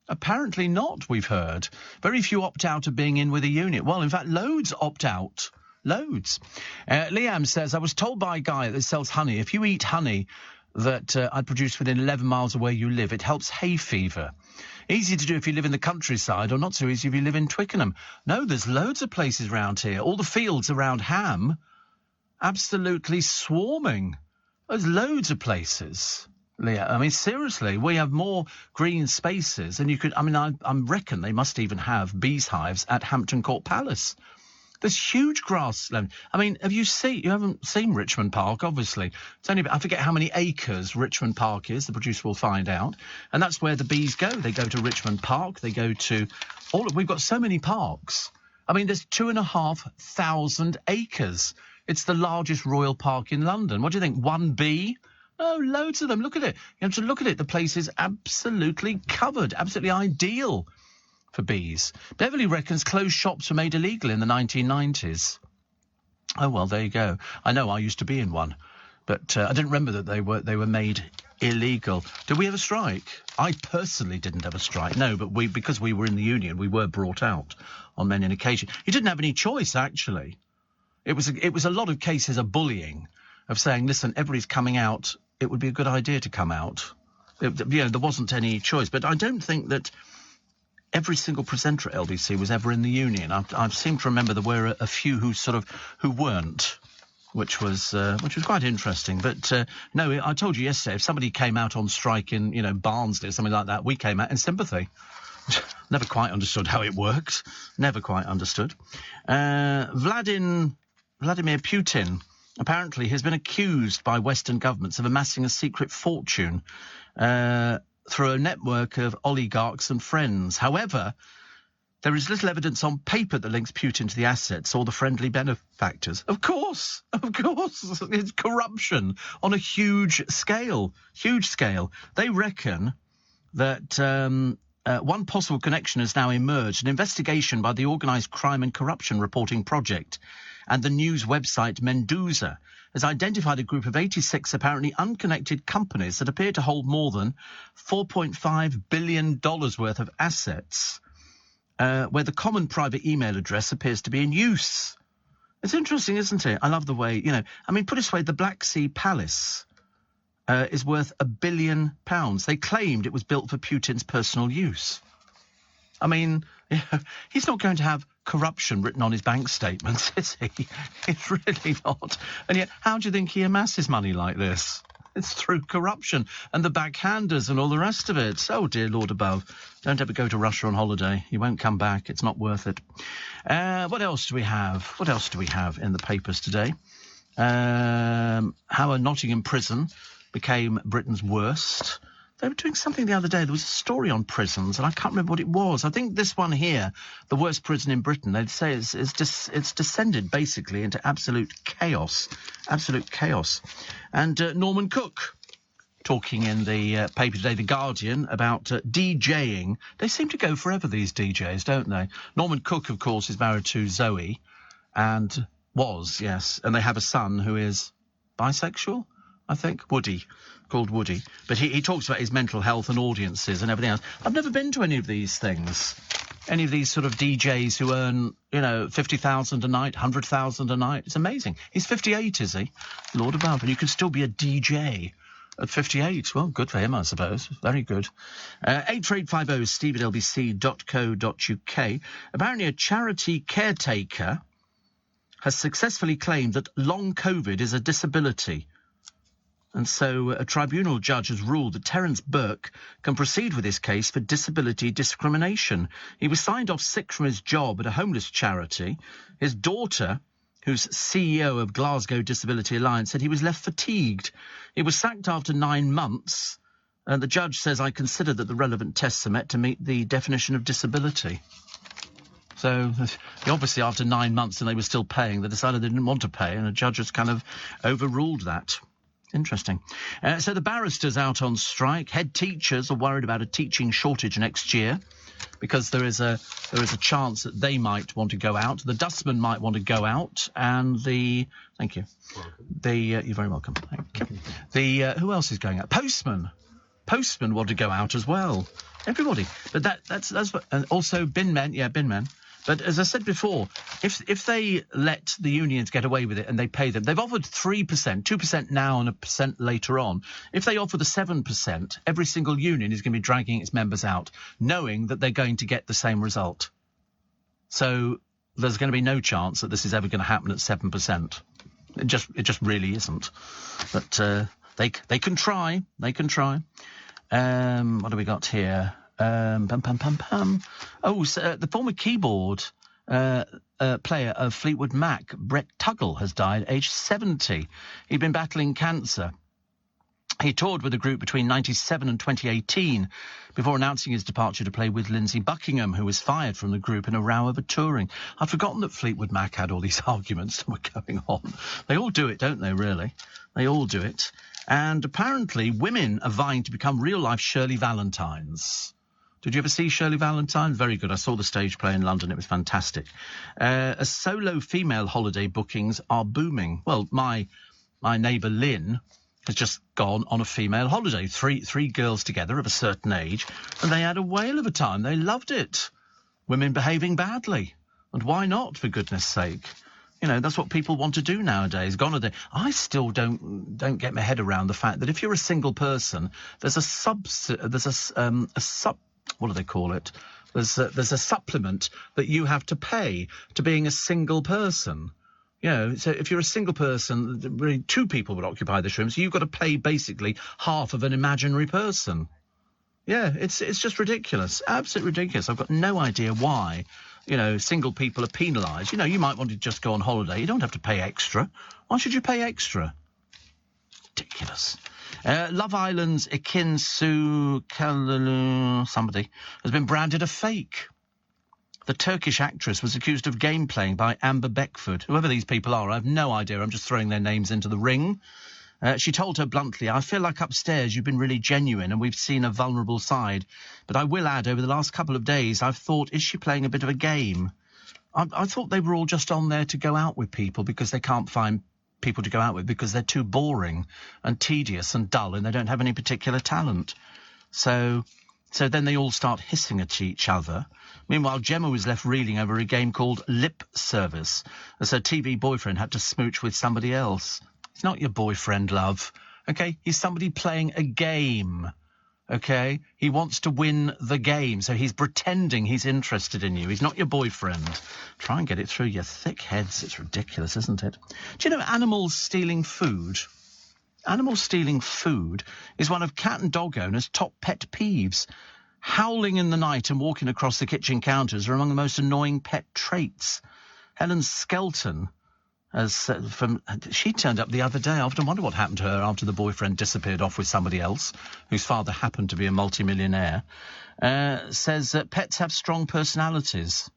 S1: Apparently not, we've heard. Very few opt out of being in with a union. Well, in fact, loads opt out. Loads. Liam says, I was told by a guy that sells honey, if you eat honey that I'd produce within 11 miles of where you live, it helps hay fever. Easy to do if you live in the countryside, or not so easy if you live in Twickenham. No, there's loads of places around here. All the fields around Ham, absolutely swarming. There's loads of places. Leah, I mean, seriously, we have more green spaces, and you could, I mean, I reckon they must even have bees hives at Hampton Court Palace. There's huge grassland. I mean, you haven't seen Richmond Park, obviously. It's only, I forget how many acres Richmond Park is, the producer will find out. And that's where the bees go. They go to Richmond Park, they go to we've got so many parks. I mean, there's 2,500 acres. It's the largest royal park in London. What do you think, 1B? Oh, loads of them. Look at it. You have to look at it. The place is absolutely covered, absolutely ideal for bees. Beverley reckons closed shops were made illegal in the 1990s. Oh, well, there you go. I know, I used to be in one, but I didn't remember that they were made illegal. Did we have a strike? I personally didn't have a strike, no, but because we were in the union, we were brought out on many an occasion. You didn't have any choice, actually. It was a lot of cases of bullying, of saying, listen, everybody's coming out, it would be a good idea to come out. There wasn't any choice. But I don't think that every single presenter at LBC was ever in the union. I seem to remember there were a few who weren't, which was quite interesting. But no, I told you yesterday, if somebody came out on strike in Barnsley or something like that, we came out in sympathy. Never quite understood how it worked. Never quite understood. Vladimir Putin apparently has been accused by Western governments of amassing a secret fortune through a network of oligarchs and friends. However, there is little evidence on paper that links Putin to the assets or the friendly benefactors. Of course. It's corruption on a huge scale. They reckon that one possible connection has now emerged. An investigation by the Organised Crime and Corruption Reporting Project and the news website Mendoza has identified a group of 86 apparently unconnected companies that appear to hold more than $4.5 billion worth of assets, where the common private email address appears to be in use. It's interesting, isn't it? I love the way, put it this way, the Black Sea Palace is worth £1 billion. They claimed it was built for Putin's personal use. I mean, he's not going to have corruption written on his bank statements, is he? It's really not. And yet, how do you think he amasses money like this? It's through corruption and the backhanders and all the rest of it. Oh, dear Lord above. Don't ever go to Russia on holiday. You won't come back. It's not worth it. What else do we have? What else do we have in the papers today? How a Nottingham prison became Britain's worst. They were doing something the other day. There was a story on prisons, and I can't remember what it was. I think this one here, the worst prison in Britain, they'd say it's descended basically into absolute chaos. Absolute chaos. And Norman Cook, talking in the paper today, The Guardian, about DJing. They seem to go forever, these DJs, don't they? Norman Cook, of course, is married to Zoe, and was, yes, and they have a son who is bisexual, I think, Woody, called Woody. But he talks about his mental health and audiences and everything else. I've never been to any of these things. Any of these sort of DJs who earn, $50,000 a night, $100,000 a night. It's amazing. He's 58, is he? Lord above. And you can still be a DJ at 58. Well, good for him, I suppose. Very good. 84850 steve@lbc.co.uk. Apparently a charity caretaker has successfully claimed that long COVID is a disability. And so a tribunal judge has ruled that Terence Burke can proceed with his case for disability discrimination. He was signed off sick from his job at a homeless charity. His daughter, who's CEO of Glasgow Disability Alliance, said he was left fatigued. He was sacked after 9 months, and the judge says, I consider that the relevant tests are met to meet the definition of disability. So, obviously, after 9 months and they were still paying, they decided they didn't want to pay, and the judge has kind of overruled that. Interesting. So the barristers out on strike. Head teachers are worried about a teaching shortage next year because there is a chance that they might want to go out. The dustmen might want to go out, and thank you. You're very welcome. Thank you. Who else is going out? Postmen want to go out as well. Everybody. But that's what, and also bin men. Yeah, bin men. But as I said before, if they let the unions get away with it and they pay them, they've offered 3%, 2% now and 1% later on. If they offer the 7%, every single union is going to be dragging its members out, knowing that they're going to get the same result. So there's going to be no chance that this is ever going to happen at 7%. It just really isn't. But they can try. They can try. What do we got here? Oh, so, the former keyboard player of Fleetwood Mac, Brett Tuggle, has died aged 70. He'd been battling cancer. He toured with the group between 1997 and 2018 before announcing his departure to play with Lindsey Buckingham, who was fired from the group in a row over touring. I'd forgotten that Fleetwood Mac had all these arguments that were going on. They all do it, don't they, really? They all do it. And apparently women are vying to become real-life Shirley Valentines. Did you ever see Shirley Valentine? Very good. I saw the stage play in London. It was fantastic. A solo female holiday bookings are booming. Well, my neighbour Lynn has just gone on a female holiday. Three girls together of a certain age, and they had a whale of a time. They loved it. Women behaving badly. And why not, for goodness sake? That's what people want to do nowadays. Gone are the... I still don't get my head around the fact that if you're a single person, there's what do they call it? There's a supplement that you have to pay to being a single person. So if you're a single person, really 2 people would occupy this room, so you've got to pay basically half of an imaginary person. Yeah, it's just ridiculous. Absolutely ridiculous. I've got no idea why, single people are penalised. You might want to just go on holiday. You don't have to pay extra. Why should you pay extra? Ridiculous. Love Island's Ekinsu Kalalu, somebody, has been branded a fake. The Turkish actress was accused of game playing by Amber Beckford. Whoever these people are, I have no idea. I'm just throwing their names into the ring. She told her bluntly, I feel like upstairs you've been really genuine and we've seen a vulnerable side. But I will add, over the last couple of days, I've thought, is she playing a bit of a game? I thought they were all just on there to go out with people because they can't find people to go out with because they're too boring and tedious and dull and they don't have any particular talent. So then they all start hissing at each other. Meanwhile, Gemma was left reeling over a game called Lip Service, as her TV boyfriend had to smooch with somebody else. He's not your boyfriend, love. OK? He's somebody playing a game. OK? He wants to win the game, so he's pretending he's interested in you. He's not your boyfriend. Try and get it through your thick heads. It's ridiculous, isn't it? Do you know animals stealing food? Animals stealing food is one of cat and dog owners' top pet peeves. Howling in the night and walking across the kitchen counters are among the most annoying pet traits. Helen Skelton, she turned up the other day. I often wonder what happened to her after the boyfriend disappeared off with somebody else, whose father happened to be a multimillionaire, says that pets have strong personalities.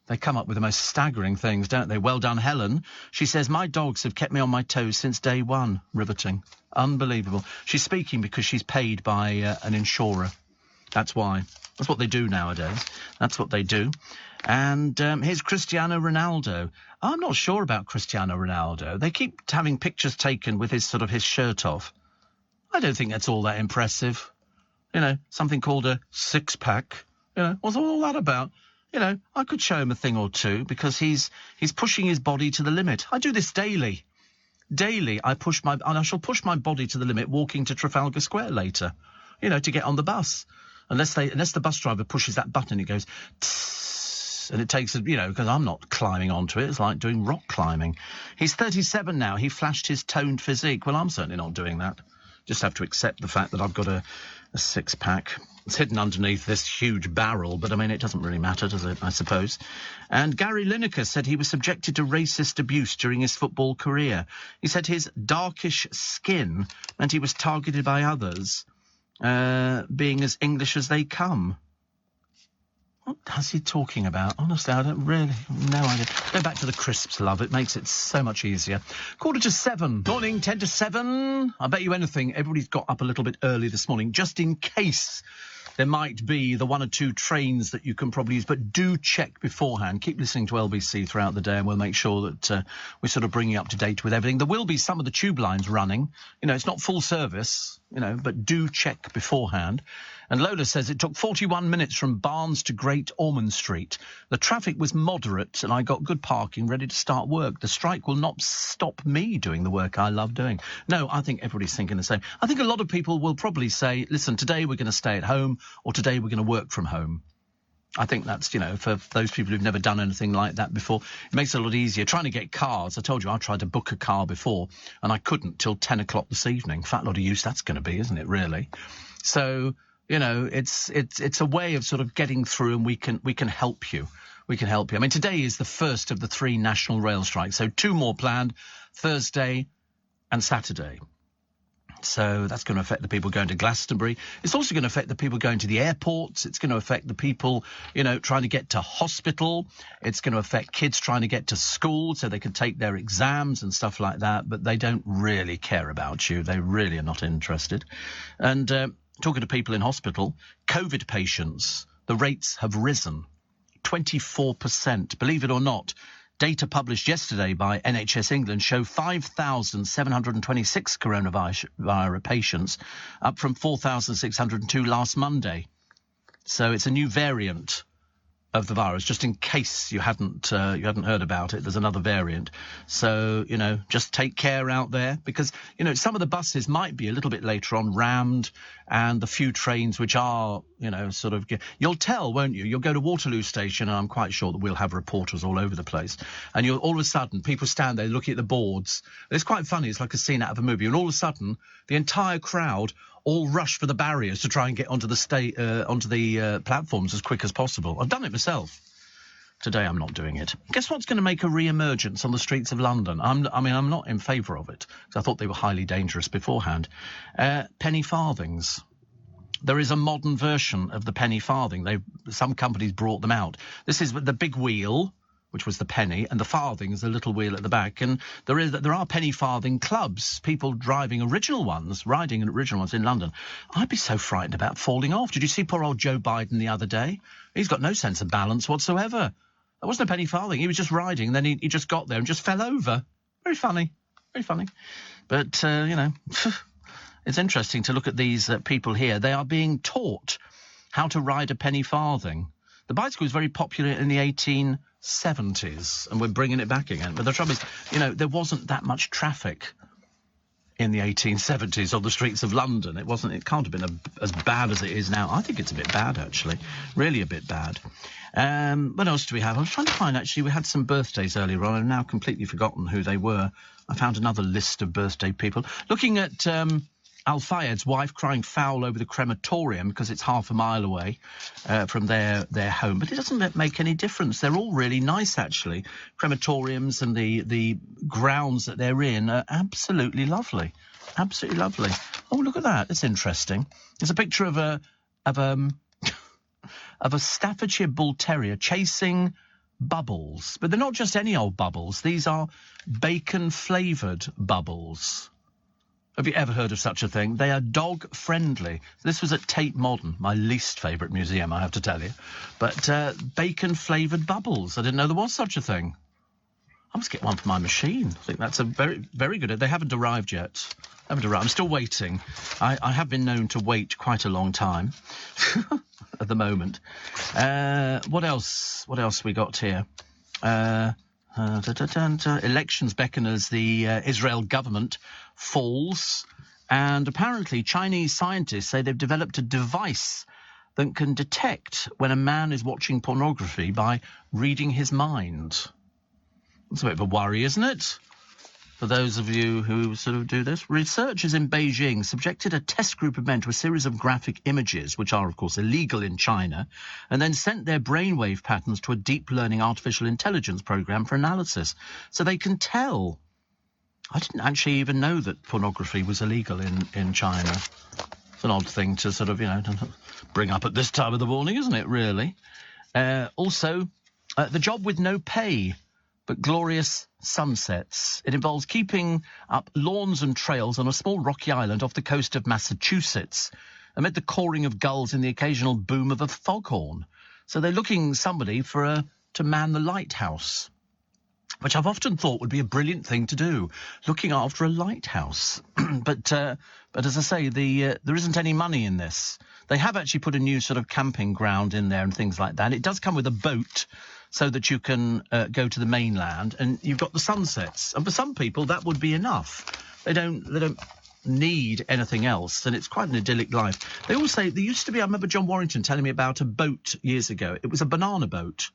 S1: They come up with the most staggering things, don't they? Well done, Helen. She says, my dogs have kept me on my toes since day one. Riveting. Unbelievable. She's speaking because she's paid by an insurer. That's why. That's what they do nowadays. That's what they do. And here's Cristiano Ronaldo. I'm not sure about Cristiano Ronaldo. They keep having pictures taken with his shirt off. I don't think that's all that impressive. You know, something called a six-pack. You know, what's all that about? You know, I could show him a thing or two because he's pushing his body to the limit. I do this daily. Daily, I shall push my body to the limit walking to Trafalgar Square later, you know, to get on the bus. Unless the bus driver pushes that button, it goes tss, and it takes, you know, because I'm not climbing onto it. It's like doing rock climbing. He's 37 now. He flashed his toned physique. Well, I'm certainly not doing that. Just have to accept the fact that I've got a six-pack. It's hidden underneath this huge barrel, but, I mean, it doesn't really matter, does it, I suppose? And Gary Lineker said he was subjected to racist abuse during his football career. He said his darkish skin meant he was targeted by others, being as English as they come. What is he talking about? Honestly, I don't really... No idea. Go back to the crisps, love. It makes it so much easier. 6:45. Morning, 10 to 7. I bet you anything, everybody's got up a little bit early this morning, just in case there might be the one or two trains that you can probably use. But do check beforehand. Keep listening to LBC throughout the day and we'll make sure that we sort of bring you up to date with everything. There will be some of the tube lines running. You know, it's not full service, you know, but do check beforehand. And Lola says it took 41 minutes from Barnes to Great Ormond Street. The traffic was moderate and I got good parking ready to start work. The strike will not stop me doing the work I love doing. No, I think everybody's thinking the same. I think a lot of people will probably say, listen, today we're going to stay at home or today we're going to work from home. I think that's, you know, for those people who've never done anything like that before, it makes it a lot easier. Trying to get cars, I told you I tried to book a car before and I couldn't till 10 o'clock this evening. Fat lot of use that's going to be, isn't it, really? So... you know, it's a way of sort of getting through, and we can help you. We can help you. I mean, today is the first of the 3 national rail strikes, so 2 more planned, Thursday and Saturday. So that's going to affect the people going to Glastonbury. It's also going to affect the people going to the airports. It's going to affect the people, you know, trying to get to hospital. It's going to affect kids trying to get to school so they can take their exams and stuff like that. But they don't really care about you. They really are not interested. And talking to people in hospital, COVID patients, the rates have risen 24%. Believe it or not, data published yesterday by NHS England show 5,726 coronavirus patients, up from 4,602 last Monday. So it's a new variant of the virus, just in case you hadn't heard about it. There's another variant. So, you know, just take care out there because, you know, some of the buses might be a little bit later on rammed, and the few trains which are, you know, sort of... You'll tell, won't you? You'll go to Waterloo Station, and I'm quite sure that we'll have reporters all over the place. And you'll all of a sudden, people stand there looking at the boards. It's quite funny. It's like a scene out of a movie. And all of a sudden, the entire crowd all rush for the barriers to try and get onto the platforms as quick as possible. I've done it myself. Today I'm not doing it. Guess what's going to make a re-emergence on the streets of London? I'm not in favour of it, because I thought they were highly dangerous beforehand. Penny farthings. There is a modern version of the penny farthing. Some companies brought them out. This is the big wheel, which was the penny, and the farthing is the little wheel at the back. And there are penny farthing clubs, people driving original ones, riding original ones in London. I'd be so frightened about falling off. Did you see poor old Joe Biden the other day? He's got no sense of balance whatsoever. There wasn't a penny farthing. He was just riding, and then he just got there and just fell over. Very funny. Very funny. But, it's interesting to look at these people here. They are being taught how to ride a penny farthing. The bicycle was very popular in the 1870s, and we're bringing it back again. But the trouble is, there wasn't that much traffic in the 1870s on the streets of London. It can't have been as bad as it is now. I think it's a bit bad, actually. Really a bit bad. What else do we have? I was trying to find, actually, we had some birthdays earlier on. I've now completely forgotten who they were. I found another list of birthday people. Looking at Al-Fayed's wife crying foul over the crematorium because it's half a mile away from their home. But it doesn't make any difference. They're all really nice, actually. Crematoriums and the grounds that they're in are absolutely lovely. Absolutely lovely. Oh, look at that. That's interesting. There's a picture of a Staffordshire Bull Terrier chasing bubbles. But they're not just any old bubbles. These are bacon-flavoured bubbles. Have you ever heard of such a thing? They are dog-friendly. This was at Tate Modern, my least favourite museum, I have to tell you. But bacon-flavoured bubbles. I didn't know there was such a thing. I must get one for my machine. I think that's a very, very good... They haven't arrived yet. I'm still waiting. I have been known to wait quite a long time at the moment. What else we got here? Elections beckon as the Israel government falls, and apparently Chinese scientists say they've developed a device that can detect when a man is watching pornography by reading his mind. That's a bit of a worry, isn't it? For those of you who sort of do this. Researchers in Beijing subjected a test group of men to a series of graphic images, which are, of course, illegal in China, and then sent their brainwave patterns to a deep learning artificial intelligence program for analysis. So they can tell. I didn't actually even know that pornography was illegal in China. It's an odd thing to sort of, bring up at this time of the morning, isn't it, really? Also, the job with no pay, but glorious sunsets. It involves keeping up lawns and trails on a small rocky island off the coast of Massachusetts, amid the cawing of gulls and the occasional boom of a foghorn. So they're looking somebody to man the lighthouse, which I've often thought would be a brilliant thing to do, looking after a lighthouse. But as I say, there isn't any money in this. They have actually put a new sort of camping ground in there and things like that. It does come with a boat, so that you can go to the mainland, and you've got the sunsets. And for some people, that would be enough. They don't need anything else, and it's quite an idyllic life. They all say, there used to be, I remember John Warrington telling me about a boat years ago. It was a banana boat.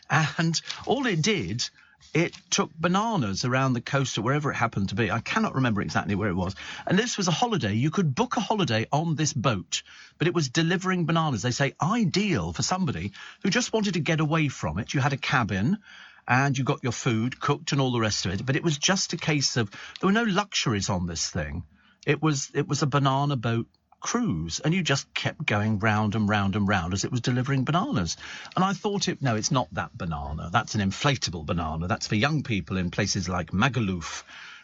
S1: And all it did, it took bananas around the coast or wherever it happened to be. I cannot remember exactly where it was. And this was a holiday. You could book a holiday on this boat, but it was delivering bananas. They say ideal for somebody who just wanted to get away from it. You had a cabin and you got your food cooked and all the rest of it. But it was just a case of, there were no luxuries on this thing. It was a banana boat cruise, and you just kept going round and round and round as it was delivering bananas. And I thought, no, it's not that banana. That's an inflatable banana. That's for young people in places like Magaluf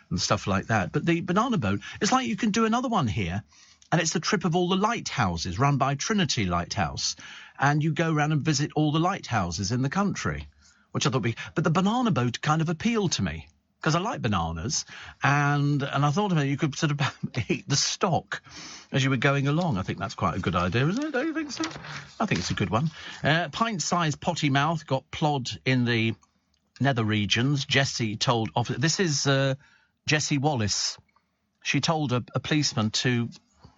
S1: and stuff like that. But the banana boat, it's like you can do another one here, and it's the trip of all the lighthouses run by Trinity Lighthouse. And you go around and visit all the lighthouses in the country, which I thought but the banana boat kind of appealed to me, because I like bananas, and I thought you could sort of eat the stock as you were going along. I think that's quite a good idea, isn't it? Don't you think so? I think it's a good one. Pint-sized potty mouth got plod in the nether regions. Jessie told... This is Jessie Wallace. She told a policeman to...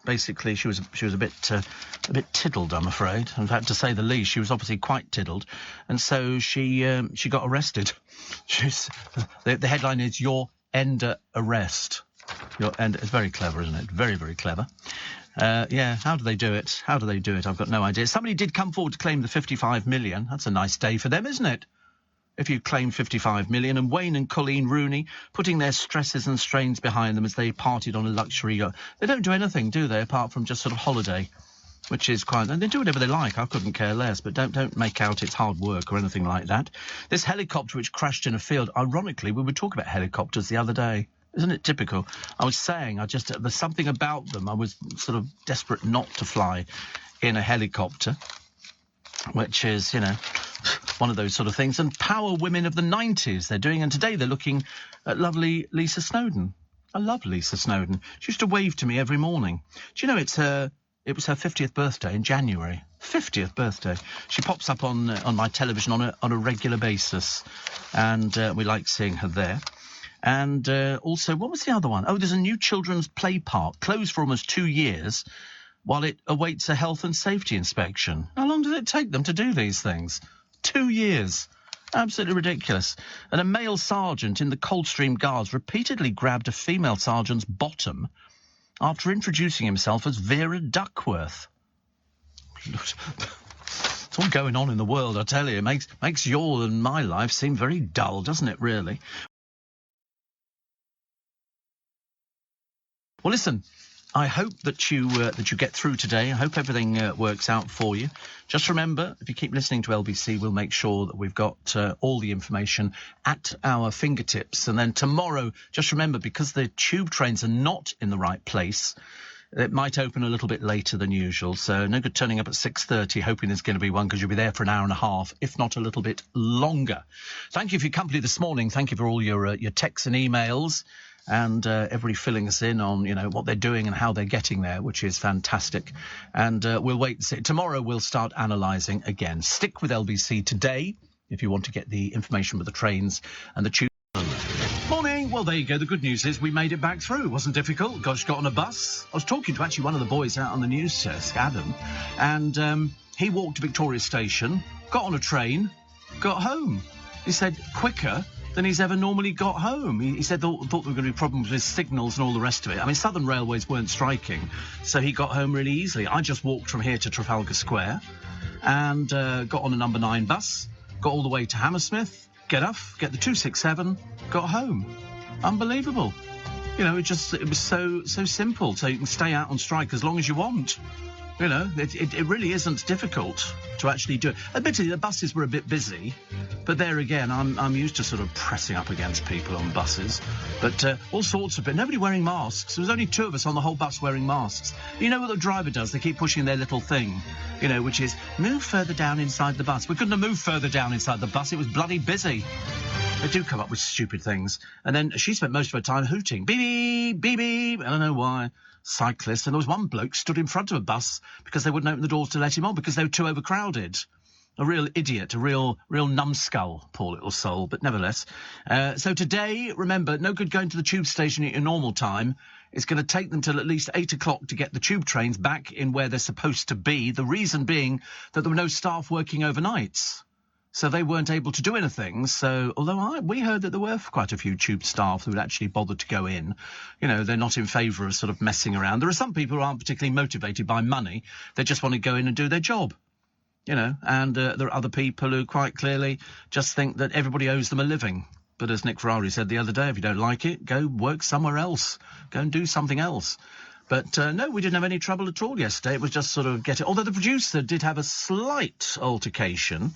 S1: Basically, she was a bit tiddled, I'm afraid. In fact, to say the least, she was obviously quite tiddled, and so she got arrested. The headline is "You're under arrest." It's very clever, isn't it? Very, very clever. Yeah. How do they do it? I've got no idea. Somebody did come forward to claim the 55 million. That's a nice day for them, isn't it? If you claim 55 million, and Wayne and Colleen Rooney putting their stresses and strains behind them as they partied on a luxury yacht. They don't do anything, do they, apart from just sort of holiday which is quite... And they do whatever they like. I couldn't care less, but don't make out it's hard work or anything like that. This helicopter which crashed in a field, ironically, we were talking about helicopters the other day. Isn't it typical? I was saying, there's something about them. I was sort of desperate not to fly in a helicopter, which is, you know, one of those sort of things. And Power Women of the 90s, they're doing, and today they're looking at lovely Lisa Snowdon. I love Lisa Snowdon. She used to wave to me every morning. Do you know it was her 50th birthday in January. 50th birthday. She pops up on my television on a regular basis, and we like seeing her there. And also, what was the other one? Oh, there's a new children's play park, closed for almost 2 years, while it awaits a health and safety inspection. How long does it take them to do these things? 2 years. Absolutely ridiculous. And a male sergeant in the Coldstream Guards repeatedly grabbed a female sergeant's bottom after introducing himself as Vera Duckworth. It's all going on in the world, I tell you. It makes your and my life seem very dull, doesn't it, really? Well, listen, I hope that you get through today. I hope everything works out for you. Just remember, if you keep listening to LBC, we'll make sure that we've got all the information at our fingertips. And then tomorrow, just remember, because the tube trains are not in the right place, it might open a little bit later than usual. So no good turning up at 6:30 hoping there's going to be one, because you'll be there for an hour and a half, if not a little bit longer. Thank you for your company this morning. Thank you for all your texts and emails. And everybody filling us in on, you know, what they're doing and how they're getting there, which is fantastic. And we'll wait and see. Tomorrow we'll start analysing again. Stick with LBC today if you want to get the information with the trains and the tube. Morning. Well, there you go. The good news is we made it back through. It wasn't difficult. Got on a bus. I was talking to actually one of the boys out on the news desk, Adam, and he walked to Victoria Station, got on a train, got home. He said quicker than he's ever normally got home. He said thought there were going to be problems with signals and all the rest of it. I mean, Southern Railways weren't striking, so he got home really easily. I just walked from here to Trafalgar Square and got on a number 9 bus, got all the way to Hammersmith, get the 267, got home. Unbelievable. You know, it was so simple. So you can stay out on strike as long as you want. You know, it really isn't difficult to actually do it. Admittedly, the buses were a bit busy, but there again, I'm used to sort of pressing up against people on buses. But all sorts of bit. Nobody wearing masks. There was only 2 of us on the whole bus wearing masks. You know what the driver does? They keep pushing their little thing, you know, which is move further down inside the bus. We couldn't have moved further down inside the bus. It was bloody busy. They do come up with stupid things. And then she spent most of her time hooting. Beep, beep, beep. I don't know why. Cyclists, and there was one bloke stood in front of a bus because they wouldn't open the doors to let him on because they were too overcrowded. A real idiot, a real numbskull, poor little soul, but nevertheless. So today, remember, no good going to the tube station at your normal time. It's going to take them till at least 8 o'clock to get the tube trains back in where they're supposed to be. The reason being that there were no staff working overnights. So they weren't able to do anything. So, although we heard that there were quite a few tube staff who had actually bothered to go in, you know, they're not in favour of sort of messing around. There are some people who aren't particularly motivated by money. They just want to go in and do their job, you know. And there are other people who quite clearly just think that everybody owes them a living. But as Nick Ferrari said the other day, if you don't like it, go work somewhere else. Go and do something else. But no, we didn't have any trouble at all yesterday. It was just sort of although the producer did have a slight altercation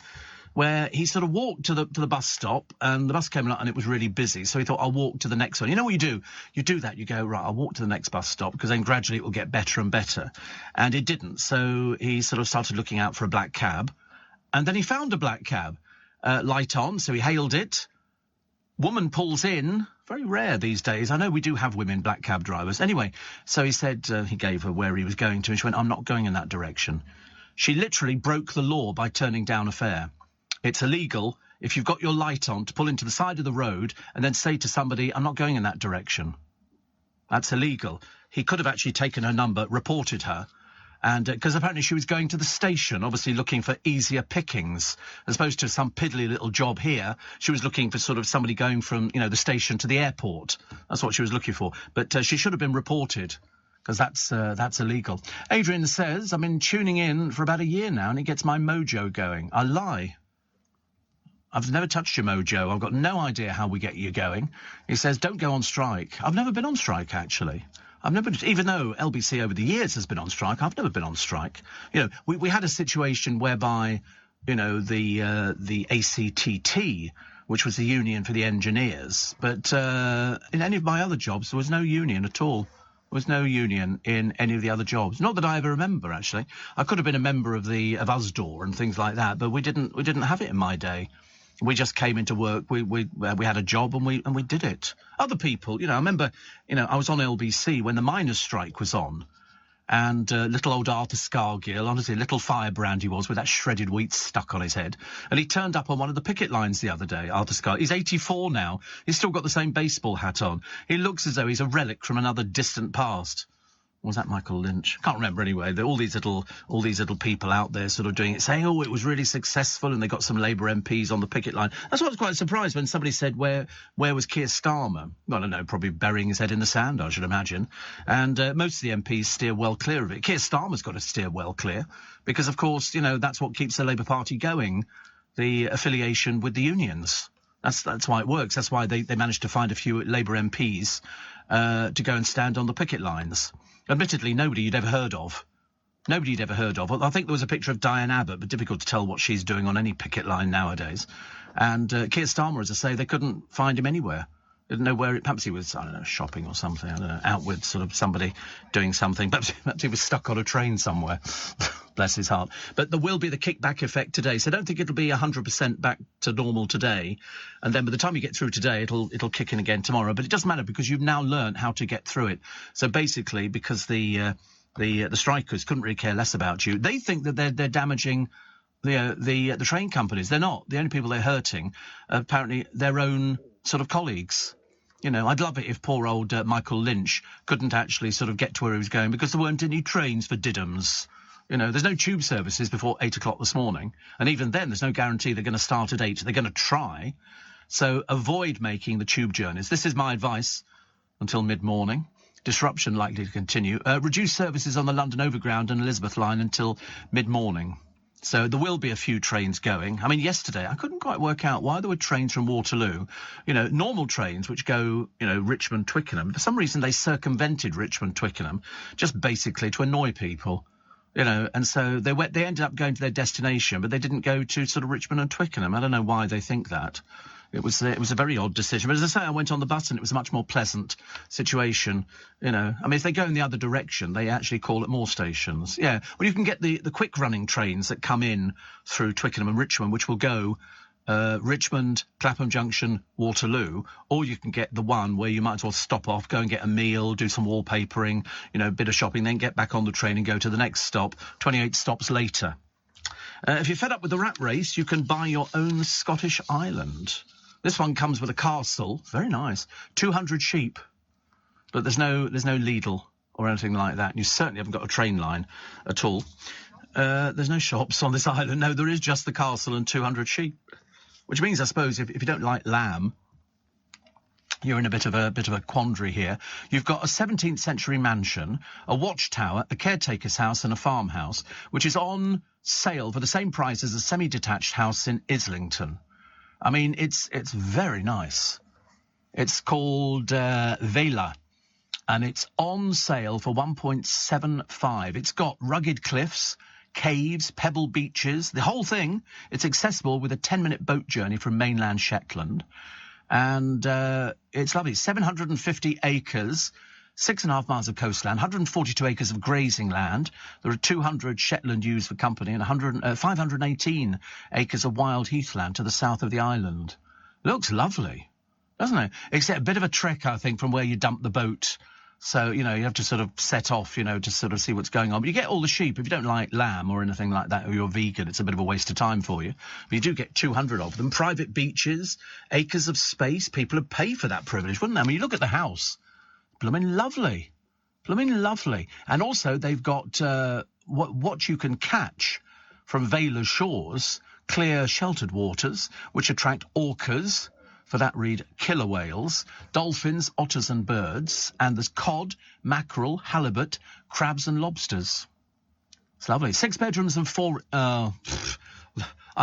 S1: where he sort of walked to the bus stop, and the bus came along and it was really busy. So he thought, I'll walk to the next one. You know what you do? You do that. You go, right, I'll walk to the next bus stop, because then gradually it will get better and better. And it didn't. So he sort of started looking out for a black cab. And then he found a black cab, light on. So he hailed it. Woman pulls in. Very rare these days. I know we do have women black cab drivers. Anyway, so he said, he gave her where he was going to, and she went, I'm not going in that direction. She literally broke the law by turning down a fare. It's illegal, if you've got your light on, to pull into the side of the road and then say to somebody, I'm not going in that direction. That's illegal. He could have actually taken her number, reported her, and because apparently she was going to the station, obviously looking for easier pickings, as opposed to some piddly little job here. She was looking for sort of somebody going from, you know, the station to the airport. That's what she was looking for. But she should have been reported, because that's illegal. Adrian says, I've been tuning in for about a year now, and it gets my mojo going. I lie. I've never touched your mojo. I've got no idea how we get you going. He says, don't go on strike. I've never been on strike, actually. I've never, even though LBC over the years has been on strike, I've never been on strike. You know, we had a situation whereby, you know, the ACTT, which was the union for the engineers, but in any of my other jobs, there was no union at all. There was no union in any of the other jobs. Not that I ever remember, actually. I could have been a member of USDOR and things like that, but we didn't have it in my day. We just came into work. We had a job and we did it. Other people, you know, I remember, you know, I was on LBC when the miners' strike was on, and little old Arthur Scargill, honestly, little firebrand he was with that shredded wheat stuck on his head, and he turned up on one of the picket lines the other day. Arthur Scargill, he's 84 now. He's still got the same baseball hat on. He looks as though he's a relic from another distant past. Was that Michael Lynch? Can't remember anyway. All these little people out there sort of doing it, saying, oh, it was really successful, and they got some Labour MPs on the picket line. That's why I was quite surprised when somebody said, where was Keir Starmer? Well, I don't know, probably burying his head in the sand, I should imagine. And most of the MPs steer well clear of it. Keir Starmer's got to steer well clear, because, of course, you know, that's what keeps the Labour Party going, the affiliation with the unions. That's why it works. That's why they managed to find a few Labour MPs to go and stand on the picket lines. Admittedly, nobody you'd ever heard of. Nobody you'd ever heard of. I think there was a picture of Diane Abbott, but difficult to tell what she's doing on any picket line nowadays. And Keir Starmer, as I say, they couldn't find him anywhere. They didn't know where perhaps he was, I don't know, shopping or something. I don't know, out with sort of somebody doing something. Perhaps he was stuck on a train somewhere. Bless his heart. But there will be the kickback effect today, so I don't think it'll be 100% back to normal today. And then by the time you get through today, it'll kick in again tomorrow. But it doesn't matter, because you've now learned how to get through it. So basically, because the strikers couldn't really care less about you, they think that they're damaging the train companies. They're not. The only people they're hurting are apparently their own sort of colleagues. You know, I'd love it if poor old Michael Lynch couldn't actually sort of get to where he was going, because there weren't any trains for Diddums. You know, there's no tube services before 8 o'clock this morning. And even then, there's no guarantee they're going to start at 8. They're going to try. So avoid making the tube journeys. This is my advice until mid-morning. Disruption likely to continue. Reduce services on the London Overground and Elizabeth line until mid-morning. So there will be a few trains going. I mean, yesterday, I couldn't quite work out why there were trains from Waterloo. You know, normal trains which go, you know, Richmond-Twickenham. For some reason, they circumvented Richmond-Twickenham, just basically to annoy people. You know, and so they ended up going to their destination, but they didn't go to sort of Richmond and Twickenham. I don't know why they think that. It was a very odd decision. But as I say, I went on the bus and it was a much more pleasant situation. You know, I mean, if they go in the other direction, they actually call it more stations. Yeah, well, you can get the quick running trains that come in through Twickenham and Richmond, which will go Richmond, Clapham Junction, Waterloo, or you can get the one where you might as well stop off, go and get a meal, do some wallpapering, you know, a bit of shopping, then get back on the train and go to the next stop, 28 stops later. If you're fed up with the rat race, you can buy your own Scottish island. This one comes with a castle, very nice, 200 sheep, but there's no Lidl or anything like that. And you certainly haven't got a train line at all. There's no shops on this island. No, there is just the castle and 200 sheep. Which means, I suppose, if you don't like lamb, you're in a bit of a quandary here. You've got a 17th century mansion, a watchtower, a caretaker's house and a farmhouse, which is on sale for the same price as a semi-detached house in Islington. I mean, it's very nice. It's called Vela, and it's on sale for 1.75. It's got rugged cliffs, caves, pebble beaches, the whole thing. It's accessible with a 10-minute boat journey from mainland Shetland. And it's lovely. 750 acres, 6.5 miles of coastline, 142 acres of grazing land. There are 200 Shetland ewes for company and 518 acres of wild heathland to the south of the island. Looks lovely, doesn't it? Except a bit of a trek, I think, from where you dump the boat. So, you know, you have to sort of set off, you know, to sort of see what's going on. But you get all the sheep. If you don't like lamb or anything like that, or you're vegan, it's a bit of a waste of time for you. But you do get 200 of them. Private beaches, acres of space. People would pay for that privilege, wouldn't they? I mean, you look at the house. Blooming lovely. Blooming lovely. And also they've got what you can catch from Vela's shores, clear sheltered waters, which attract orcas. For that, read killer whales, dolphins, otters and birds, and there's cod, mackerel, halibut, crabs and lobsters. It's lovely. 6 bedrooms and 4... I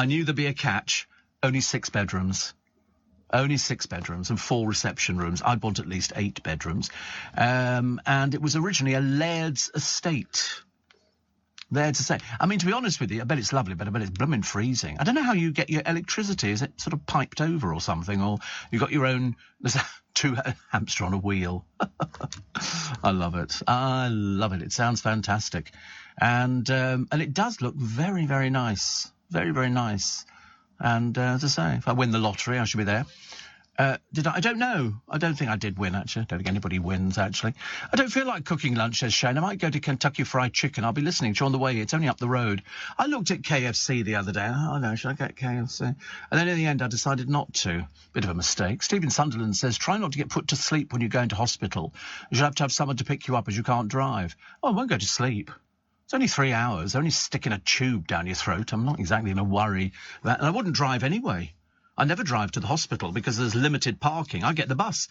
S1: knew there'd be a catch. Only 6 bedrooms. Only 6 bedrooms and 4 reception rooms. I'd want at least 8 bedrooms. And it was originally a laird's estate. Laird's estate. I mean, to be honest with you, I bet it's lovely, but I bet it's blooming freezing. I don't know how you get your electricity. Is it sort of piped over or something? Or you got your own... There's 2 hamster on a wheel. I love it. I love it. It sounds fantastic. And it does look very, very nice. Very, very nice. And as I say, if I win the lottery, I should be there. Did I? I don't know. I don't think I did win, actually. I don't think anybody wins, actually. I don't feel like cooking lunch, says Shane. I might go to Kentucky Fried Chicken. I'll be listening to you on the way. It's only up the road. I looked at KFC the other day. Oh, no, should I get KFC? And then in the end, I decided not to. Bit of a mistake. Stephen Sunderland says, try not to get put to sleep when you go into hospital. You should have someone to pick you up as you can't drive. Oh, I won't go to sleep. It's only 3 hours. They're only sticking a tube down your throat. I'm not exactly in a worry. And I wouldn't drive anyway. I never drive to the hospital because there's limited parking. I get the bus.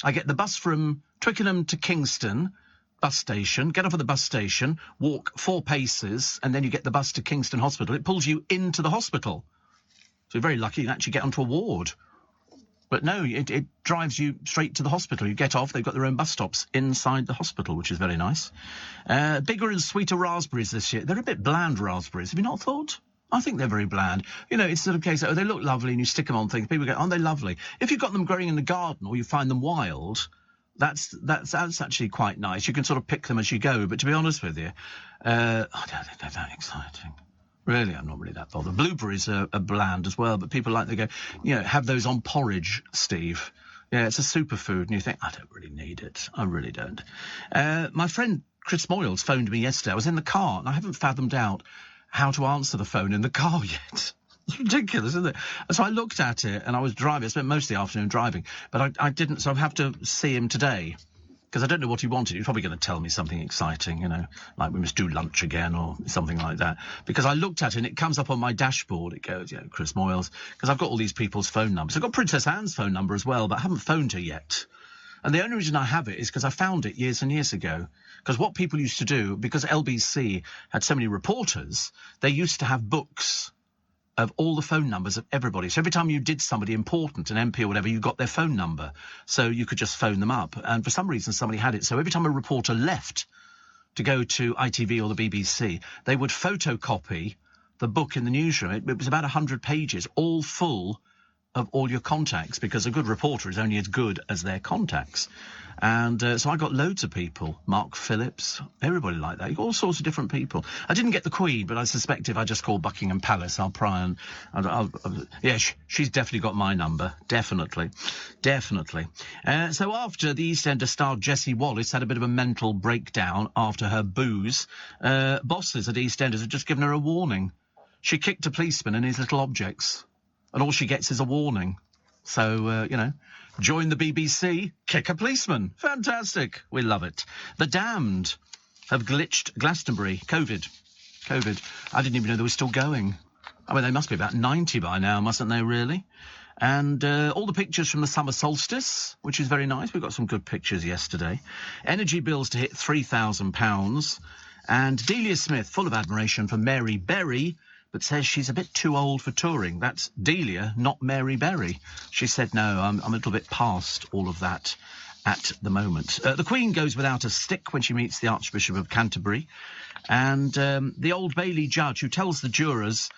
S1: I get the bus from Twickenham to Kingston bus station, get off at the bus station, walk 4 paces, and then you get the bus to Kingston Hospital. It pulls you into the hospital. So you're very lucky you can actually get onto a ward. But no, it drives you straight to the hospital. You get off, they've got their own bus stops inside the hospital, which is very nice. Bigger and sweeter raspberries this year. They're a bit bland, raspberries. Have you not thought? I think they're very bland. You know, it's sort of a case of, they look lovely and you stick them on things. People go, aren't they lovely? If you've got them growing in the garden or you find them wild, that's actually quite nice. You can sort of pick them as you go. But to be honest with you, I don't think they're that exciting. Really, I'm not really that bothered. Blueberries are bland as well, but people like to go, you know, have those on porridge, Steve. Yeah, it's a superfood, and you think, I don't really need it. I really don't. My friend Chris Moyles phoned me yesterday. I was in the car, and I haven't fathomed out how to answer the phone in the car yet. It's ridiculous, isn't it? So I looked at it, and I was driving. I spent most of the afternoon driving, but I didn't, so I have to see him today, because I don't know what he wanted. He's probably going to tell me something exciting, you know, like we must do lunch again or something like that. Because I looked at it, and it comes up on my dashboard. It goes, you know, Chris Moyles, because I've got all these people's phone numbers. I've got Princess Anne's phone number as well, but I haven't phoned her yet. And the only reason I have it is because I found it years and years ago. Because what people used to do, because LBC had so many reporters, they used to have books of all the phone numbers of everybody. So every time you did somebody important, an MP or whatever, you got their phone number. So you could just phone them up. And for some reason, somebody had it. So every time a reporter left to go to ITV or the BBC, they would photocopy the book in the newsroom. It was about 100 pages, all full of all your contacts, because a good reporter is only as good as their contacts. And so I got loads of people. Mark Phillips, everybody like that. You got all sorts of different people. I didn't get the Queen, but I suspect if I just call Buckingham Palace, I'll pry and... yeah, she's definitely got my number. Definitely. Definitely. So after the EastEnders star Jessie Wallace had a bit of a mental breakdown after her booze, bosses at EastEnders have just given her a warning. She kicked a policeman and his little objects, and all she gets is a warning. So, you know, join the BBC, kick a policeman. Fantastic. We love it. The Damned have glitched Glastonbury. COVID. I didn't even know they were still going. I mean, they must be about 90 by now, mustn't they, really? And all the pictures from the summer solstice, which is very nice. We got some good pictures yesterday. Energy bills to hit £3,000. And Delia Smith, full of admiration for Mary Berry, but says she's a bit too old for touring. That's Delia, not Mary Berry. She said, no, I'm a little bit past all of that at the moment. The Queen goes without a stick when she meets the Archbishop of Canterbury. And the Old Bailey judge who tells the jurors,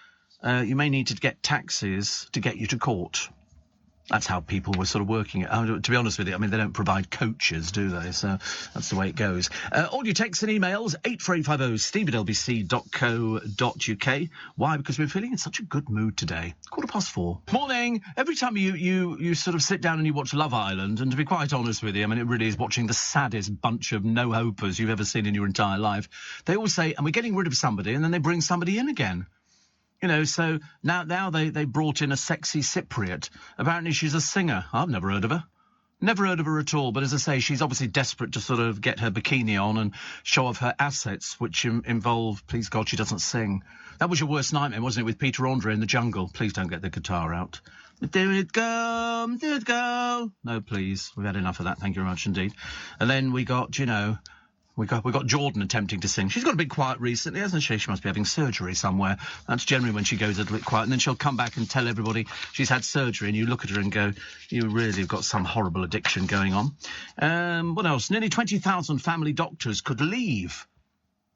S1: you may need to get taxis to get you to court. That's how people were sort of working it. To be honest with you, I mean, they don't provide coaches, do they? So that's the way it goes. All your texts and emails, 84850 steve@lbc.co.uk. Why? Because we're feeling in such a good mood today. 4:15. Morning. Every time you sort of sit down and you watch Love Island, and to be quite honest with you, I mean, it really is watching the saddest bunch of no-hopers you've ever seen in your entire life. They always say, and we're getting rid of somebody, and then they bring somebody in again. You know, so now they brought in a sexy Cypriot. Apparently she's a singer. I've never heard of her. Never heard of her at all. But as I say, she's obviously desperate to sort of get her bikini on and show off her assets, which involve, please God, she doesn't sing. That was your worst nightmare, wasn't it, with Peter Andre in the jungle? Please don't get the guitar out. Do it go. No, please. We've had enough of that. Thank you very much indeed. And then we got, you know, We got Jordan attempting to sing. She's got a bit quiet recently, hasn't she? She must be having surgery somewhere. That's generally when she goes a little bit quiet, and then she'll come back and tell everybody she's had surgery, and you look at her and go, you really have got some horrible addiction going on. What else? Nearly 20,000 family doctors could leave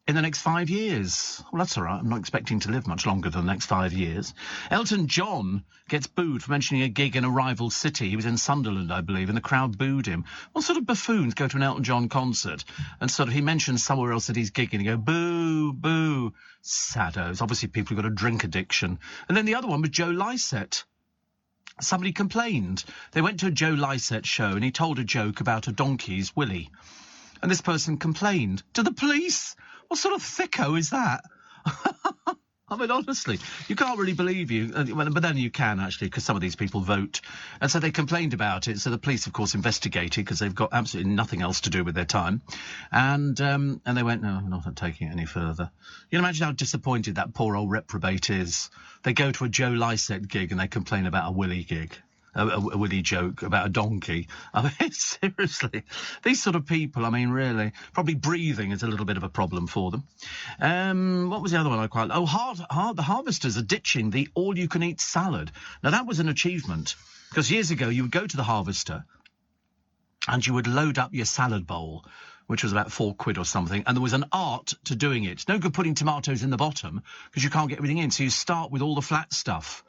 S1: in the next 5 years. Well, that's all right. I'm not expecting to live much longer than the next 5 years. Elton John gets booed for mentioning a gig in a rival city. He was in Sunderland, I believe, and the crowd booed him. What sort of buffoons go to an Elton John concert and sort of he mentions somewhere else that he's gigging and go, boo, boo. Saddos. Obviously, people who've got a drink addiction. And then the other one was Joe Lycett. Somebody complained. They went to a Joe Lycett show and he told a joke about a donkey's willy. And this person complained to the police. What sort of thicko is that? I mean, honestly, you can't really believe you. But then you can, actually, because some of these people vote. And so they complained about it. So the police, of course, investigated because they've got absolutely nothing else to do with their time. And they went, no, we're not taking it any further. You can imagine how disappointed that poor old reprobate is. They go to a Joe Lycett gig and they complain about a Willie gig. A Willie joke about a donkey. I mean, seriously, these sort of people, I mean, really, probably breathing is a little bit of a problem for them. What was the other one I quite... Oh, the Harvesters are ditching the all-you-can-eat salad. Now, that was an achievement, because years ago you would go to the Harvester and you would load up your salad bowl, which was about £4 or something, and there was an art to doing it. No good putting tomatoes in the bottom, because you can't get everything in, so you start with all the flat stuff.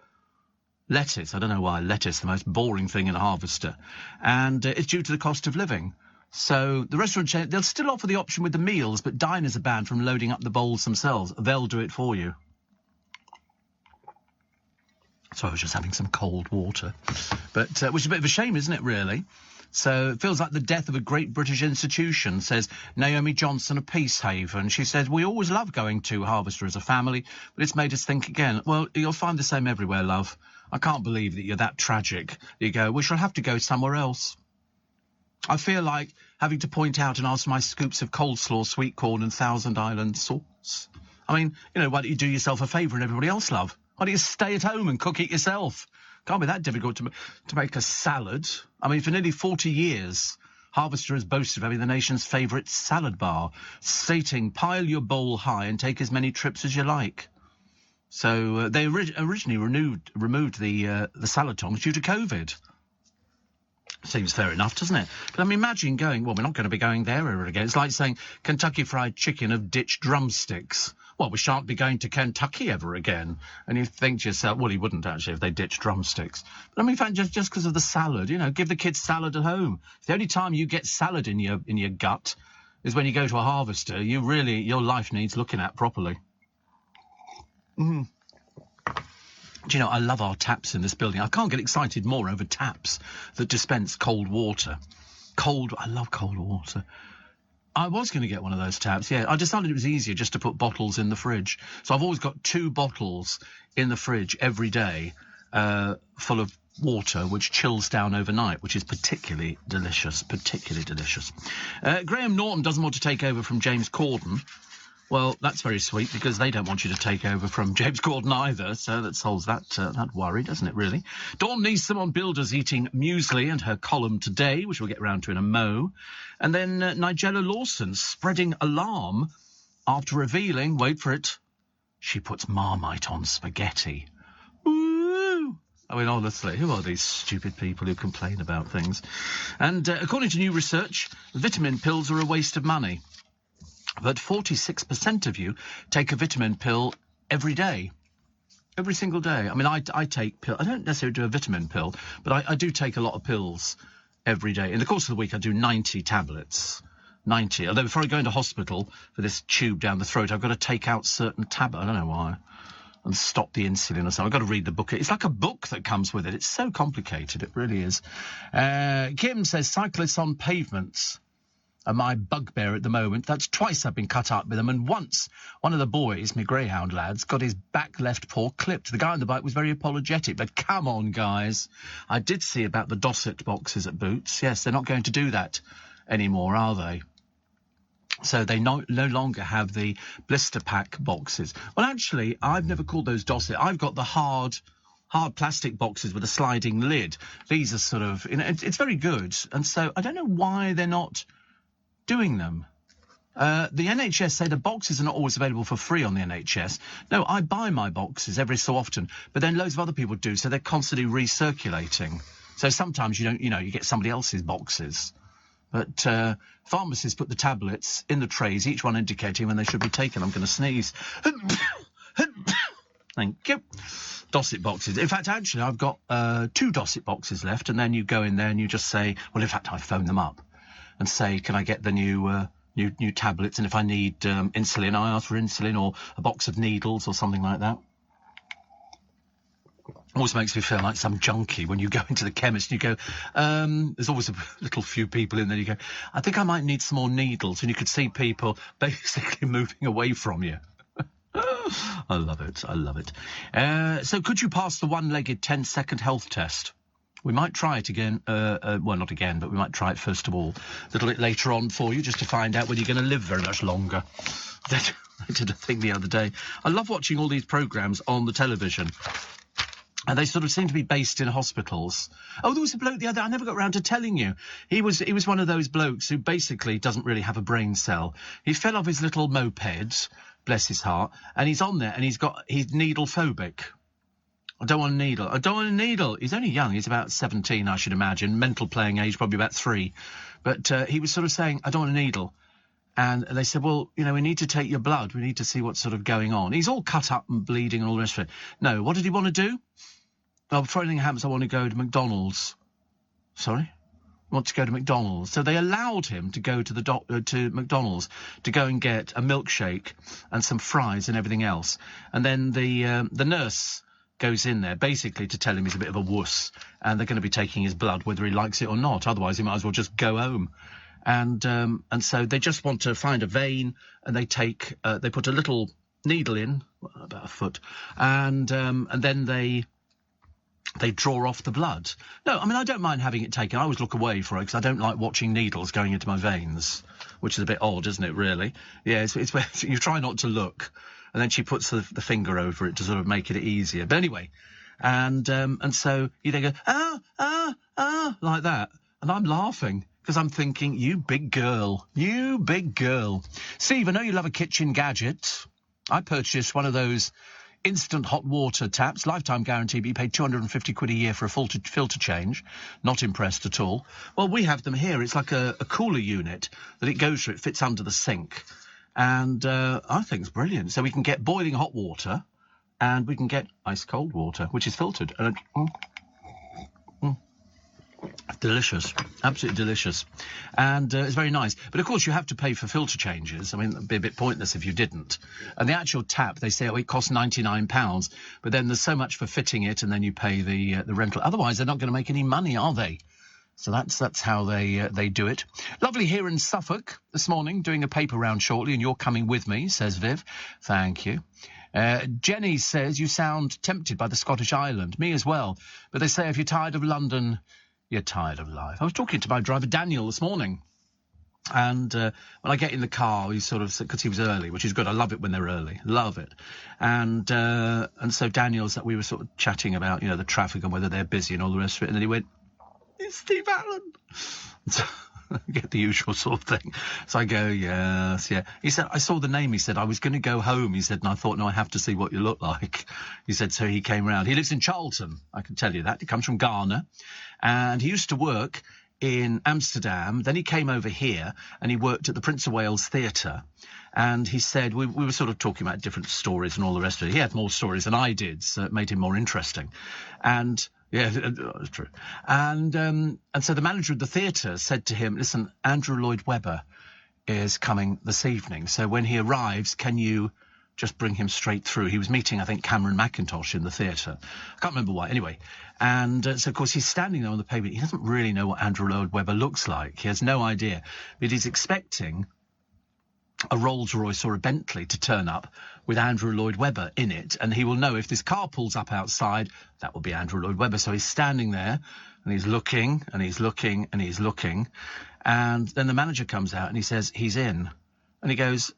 S1: Lettuce, I don't know why, lettuce, the most boring thing in a Harvester. And it's due to the cost of living. So the restaurant chain, they'll still offer the option with the meals, but diners are banned from loading up the bowls themselves. They'll do it for you. So I was just having some cold water. But, which is a bit of a shame, isn't it, really? So it feels like the death of a great British institution, says Naomi Johnson of Peacehaven. She says, we always love going to Harvester as a family, but it's made us think again. Well, you'll find the same everywhere, love. I can't believe that you're that tragic. You go, we shall have to go somewhere else. I feel like having to point out and ask for my scoops of coleslaw, sweet corn and Thousand Island sauce. I mean, you know, why don't you do yourself a favour and everybody else, love? Why don't you stay at home and cook it yourself? Can't be that difficult to make a salad. I mean, for nearly 40 years, Harvester has boasted of having the nation's favourite salad bar, stating, pile your bowl high and take as many trips as you like. So they originally removed the salad tongs due to COVID. Seems fair enough, doesn't it? But I mean, imagine going, well, we're not going to be going there ever again. It's like saying Kentucky Fried Chicken have ditched drumsticks. Well, we shan't be going to Kentucky ever again. And you think to yourself, well, he wouldn't actually if they ditched drumsticks. But I mean, in fact, just because of the salad, you know, give the kids salad at home. The only time you get salad in your gut is when you go to a Harvester. Your life needs looking at properly. Mm. Do you know, I love our taps in this building. I can't get excited more over taps that dispense cold water. I love cold water. I was going to get one of those taps, yeah. I decided it was easier just to put bottles in the fridge. So I've always got 2 bottles in the fridge every day full of water, which chills down overnight, which is particularly delicious, Graham Norton doesn't want to take over from James Corden. Well, that's very sweet, because they don't want you to take over from James Corden either, so that solves that worry, doesn't it, really? Dawn Neeson on builders eating muesli and her column today, which we'll get round to in a mo. And then Nigella Lawson spreading alarm after revealing, wait for it, she puts Marmite on spaghetti. Woo! I mean, honestly, who are these stupid people who complain about things? And according to new research, vitamin pills are a waste of money. But 46% of you take a vitamin pill every day. Every single day. I mean, I take pills. I don't necessarily do a vitamin pill, but I do take a lot of pills every day. In the course of the week, I do 90 tablets. 90. Although before I go into hospital for this tube down the throat, I've got to take out certain tablets. I don't know why. And stop the insulin or something. I've got to read the book. It's like a book that comes with it. It's so complicated. It really is. Kim says, cyclists on pavements are my bugbear at the moment. That's twice I've been cut up with them, and once one of the boys, my greyhound lads, got his back left paw clipped. The guy on the bike was very apologetic, but come on, guys. I did see about the Dorset boxes at Boots. Yes, they're not going to do that anymore, are they? So they no longer have the blister pack boxes. Well, actually, I've never called those Dorset. I've got the hard plastic boxes with a sliding lid. These are sort of, you know, it's very good. And so I don't know why they're not doing them. The NHS say the boxes are not always available for free on the NHS. No, I buy my boxes every so often, but then loads of other people do, so they're constantly recirculating. So sometimes you get somebody else's boxes. But pharmacists put the tablets in the trays, each one indicating when they should be taken. I'm going to sneeze. Thank you. Dorset boxes. In fact, actually, I've got 2 Dorset boxes left, and then you go in there and you just say, well, in fact, I phone them up and say, can I get the new tablets? And if I need insulin, I ask for insulin or a box of needles or something like that. Always makes me feel like some junkie when you go into the chemist and you go, there's always a little few people in there, you go, I think I might need some more needles, and you could see people basically moving away from you. I love it, I love it. So could you pass the one-legged 10-second health test? We might try it again, well, not again, but we might try it first of all, a little bit later on for you, just to find out whether you're going to live very much longer. I did a thing the other day. I love watching all these programmes on the television. And they sort of seem to be based in hospitals. Oh, there was a bloke the other... I never got around to telling you. He was one of those blokes who basically doesn't really have a brain cell. He fell off his little moped, bless his heart, and he's on there, and he's needle phobic. I don't want a needle. I don't want a needle. He's only young. He's about 17, I should imagine. Mental playing age, probably about 3. But he was sort of saying, I don't want a needle. And they said, well, we need to take your blood. We need to see what's sort of going on. He's all cut up and bleeding and all the rest of it. No, what did he want to do? Well, before anything happens, I want to go to McDonald's. Sorry? I want to go to McDonald's. So they allowed him to go to McDonald's to go and get a milkshake and some fries and everything else. And then the nurse goes in there basically to tell him he's a bit of a wuss and they're going to be taking his blood whether he likes it or not. Otherwise, he might as well just go home. And so they just want to find a vein, and they put a little needle in, about a foot, and then they draw off the blood. No, I mean, I don't mind having it taken. I always look away for it because I don't like watching needles going into my veins, which is a bit odd, isn't it, really? Yeah, it's where you try not to look, and then she puts the finger over it to sort of make it easier. But anyway, and so you then go, like that, and I'm laughing. Because I'm thinking, you big girl. Steve, I know you love a kitchen gadget. I purchased one of those instant hot water taps, lifetime guarantee, but you pay 250 quid a year for a filter change. Not impressed at all. Well, we have them here. It's like a cooler unit that it goes through. It fits under the sink. And I think it's brilliant. So we can get boiling hot water and we can get ice cold water, which is filtered. And delicious, absolutely delicious, and it's very nice. But of course, you have to pay for filter changes. I mean, it'd be a bit pointless if you didn't. And the actual tap, they say, it costs £99, but then there's so much for fitting it, and then you pay the rental. Otherwise, they're not going to make any money, are they? So that's how they do it. Lovely here in Suffolk this morning, doing a paper round shortly, and you're coming with me, says Viv. Thank you. Jenny says you sound tempted by the Scottish Island. Me as well. But they say if you're tired of London, you're tired of life. I was talking to my driver, Daniel, this morning. And when I get in the car, he sort of said, because he was early, which is good. I love it when they're early. Love it. And so Daniel's, we were sort of chatting about, the traffic and whether they're busy and all the rest of it. And then he went, it's Steve Allen. So I get the usual sort of thing. So I go, yes, yeah. He said, I saw the name. He said, I was going to go home. He said, and I thought, no, I have to see what you look like. He said, so he came round. He lives in Charlton. I can tell you that. He comes from Ghana. And he used to work in Amsterdam. Then he came over here and he worked at the Prince of Wales Theatre. And he said, we were sort of talking about different stories and all the rest of it. He had more stories than I did, so it made him more interesting. And yeah, that's true. And so the manager of the theatre said to him, listen, Andrew Lloyd Webber is coming this evening. So when he arrives, can you just bring him straight through? He was meeting, I think, Cameron Mackintosh in the theatre. I can't remember why. Anyway, and so, of course, he's standing there on the pavement. He doesn't really know what Andrew Lloyd Webber looks like. He has no idea. But he's expecting a Rolls-Royce or a Bentley to turn up with Andrew Lloyd Webber in it, and he will know if this car pulls up outside, that will be Andrew Lloyd Webber. So he's standing there, and he's looking, and he's looking, and he's looking, and then the manager comes out, and he says, he's in. And he goes,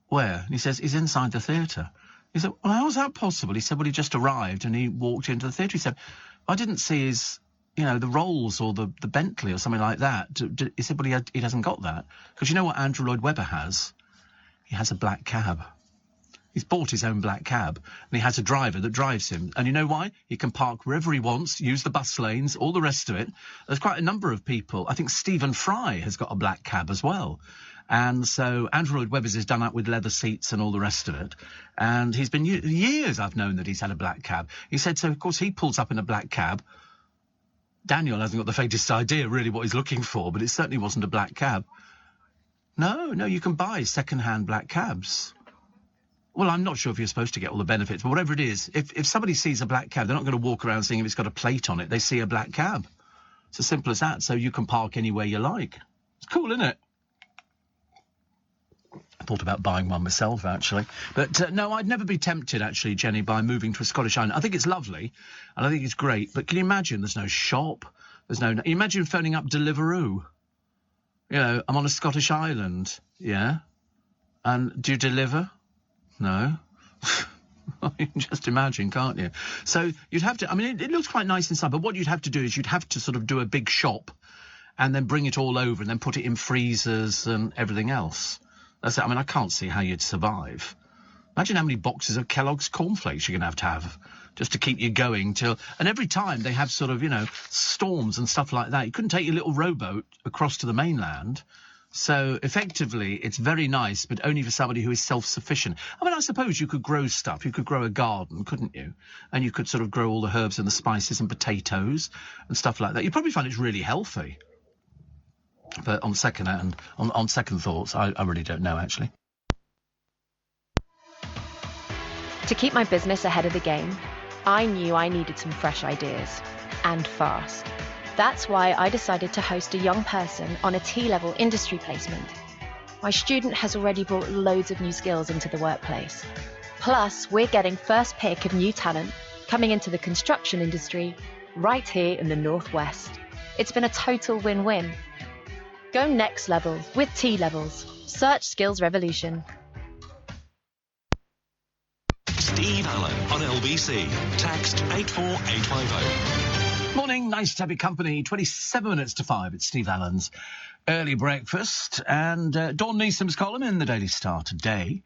S1: where? And he says, he's inside the theatre. He said, well, how's that possible? He said, well, he just arrived, and he walked into the theatre. He said, I didn't see his the Rolls or the Bentley or something like that. He said, well, he hasn't got that. Because you know what Andrew Lloyd Webber has? He has a black cab. He's bought his own black cab, and he has a driver that drives him. And you know why? He can park wherever he wants, use the bus lanes, all the rest of it. There's quite a number of people. I think Stephen Fry has got a black cab as well. And so Andrew Lloyd Webber's is done up with leather seats and all the rest of it. And he's been years I've known that he's had a black cab. He said, so of course he pulls up in a black cab. Daniel hasn't got the faintest idea really what he's looking for, but it certainly wasn't a black cab. No, you can buy second-hand black cabs. Well, I'm not sure if you're supposed to get all the benefits, but whatever it is, if somebody sees a black cab, they're not going to walk around seeing if it's got a plate on it. They see a black cab. It's as simple as that, so you can park anywhere you like. It's cool, isn't it? I thought about buying one myself, actually. But, no, I'd never be tempted, actually, Jenny, by moving to a Scottish island. I think it's lovely, and I think it's great, but can you imagine there's no shop? Imagine phoning up Deliveroo. I'm on a Scottish island, yeah? And do you deliver? No. You can just imagine, can't you? So you'd have to... I mean, it looks quite nice inside, but what you'd have to do is you'd have to sort of do a big shop and then bring it all over and then put it in freezers and everything else. That's it. I mean, I can't see how you'd survive. Imagine how many boxes of Kellogg's cornflakes you're going to have just to keep you going till... And every time they have sort of, storms and stuff like that. You couldn't take your little rowboat across to the mainland. So, effectively, it's very nice, but only for somebody who is self-sufficient. I mean, I suppose you could grow stuff. You could grow a garden, couldn't you? And you could sort of grow all the herbs and the spices and potatoes and stuff like that. You'd probably find it's really healthy. But on second thoughts, I really don't know, actually.
S4: To keep my business ahead of the game, I knew I needed some fresh ideas. And fast. That's why I decided to host a young person on a T-level industry placement. My student has already brought loads of new skills into the workplace. Plus, we're getting first pick of new talent coming into the construction industry right here in the Northwest. It's been a total win-win. Go next level with T-levels. Search Skills Revolution.
S11: Steve Allen on LBC. Text 84850.
S1: Morning, nice to have your company. 27 minutes to 5. It's Steve Allen's Early Breakfast. And Dawn Neesham's column in the Daily Star today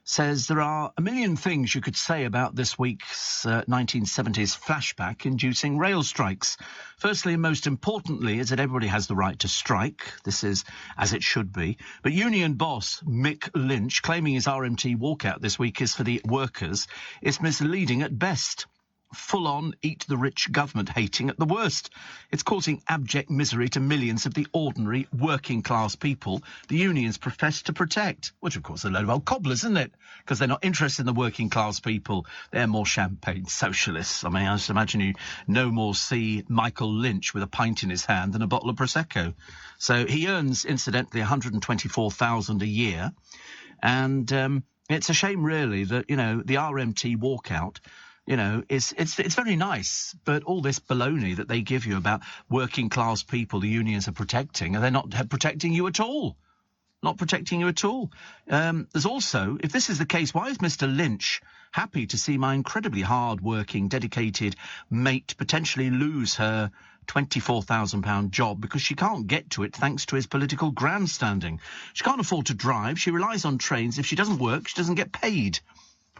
S1: says there are a million things you could say about this week's 1970s flashback inducing rail strikes. Firstly and most importantly is that everybody has the right to strike. This is as it should be. But union boss Mick Lynch claiming his RMT walkout this week is for the workers is misleading at best. Full-on, eat-the-rich government hating at the worst. It's causing abject misery to millions of the ordinary working-class people the unions profess to protect. Which, of course, are a load of old cobblers, isn't it? Because they're not interested in the working-class people. They're more champagne socialists. I mean, I just imagine you no more see Michael Lynch with a pint in his hand than a bottle of Prosecco. So he earns, incidentally, $124,000 a year. And it's a shame, really, that, the RMT walkout... it's very nice, but all this baloney that they give you about working class people the unions are protecting, and they're not protecting you at all. Not protecting you at all. There's also, if this is the case, why is Mr. Lynch happy to see my incredibly hard-working, dedicated mate potentially lose her £24,000 job because she can't get to it thanks to his political grandstanding? She can't afford to drive. She relies on trains. If she doesn't work, she doesn't get paid.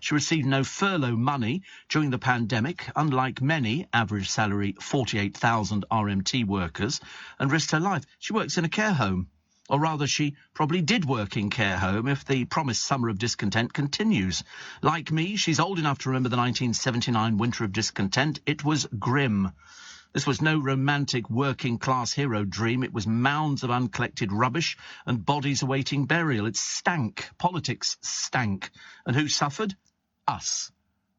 S1: She received no furlough money during the pandemic, unlike many average salary 48,000 RMT workers, and risked her life. She works in a care home. Or rather, she probably did work in care home if the promised summer of discontent continues. Like me, she's old enough to remember the 1979 winter of discontent. It was grim. This was no romantic working-class hero dream. It was mounds of uncollected rubbish and bodies awaiting burial. It stank. Politics stank. And who suffered? Us.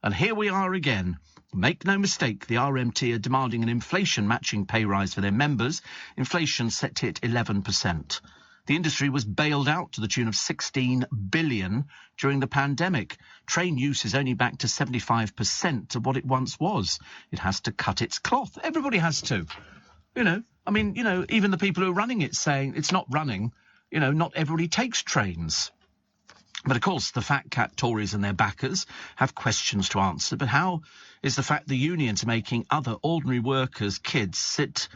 S1: And here we are again. Make no mistake, the RMT are demanding an inflation-matching pay rise for their members. Inflation set to hit 11%. The industry was bailed out to the tune of $16 billion during the pandemic. Train use is only back to 75% of what it once was. It has to cut its cloth. Everybody has to. Even the people who are running it saying it's not running, not everybody takes trains. But, of course, the fat cat Tories and their backers have questions to answer. But how is the fact the unions are making other ordinary workers' kids sit,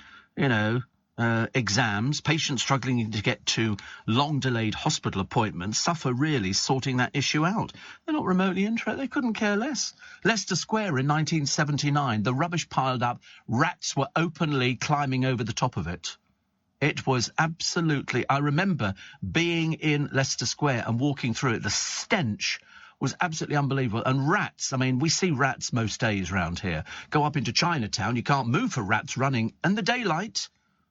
S1: exams, patients struggling to get to long-delayed hospital appointments suffer really sorting that issue out. They're not remotely interested. They couldn't care less. Leicester Square in 1979, the rubbish piled up, rats were openly climbing over the top of it. It was absolutely... I remember being in Leicester Square and walking through it. The stench was absolutely unbelievable. And rats, I mean, we see rats most days round here. Go up into Chinatown, you can't move for rats running in the daylight.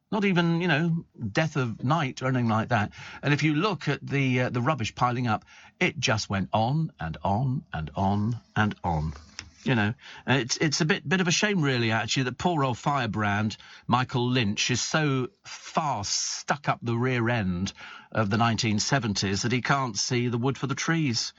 S1: Not even, death of night or anything like that. And if you look at the rubbish piling up, it just went on and on and on and on. It's a bit of a shame, really, actually, that poor old firebrand Michael Lynch is so far stuck up the rear end of the 1970s that he can't see the wood for the trees.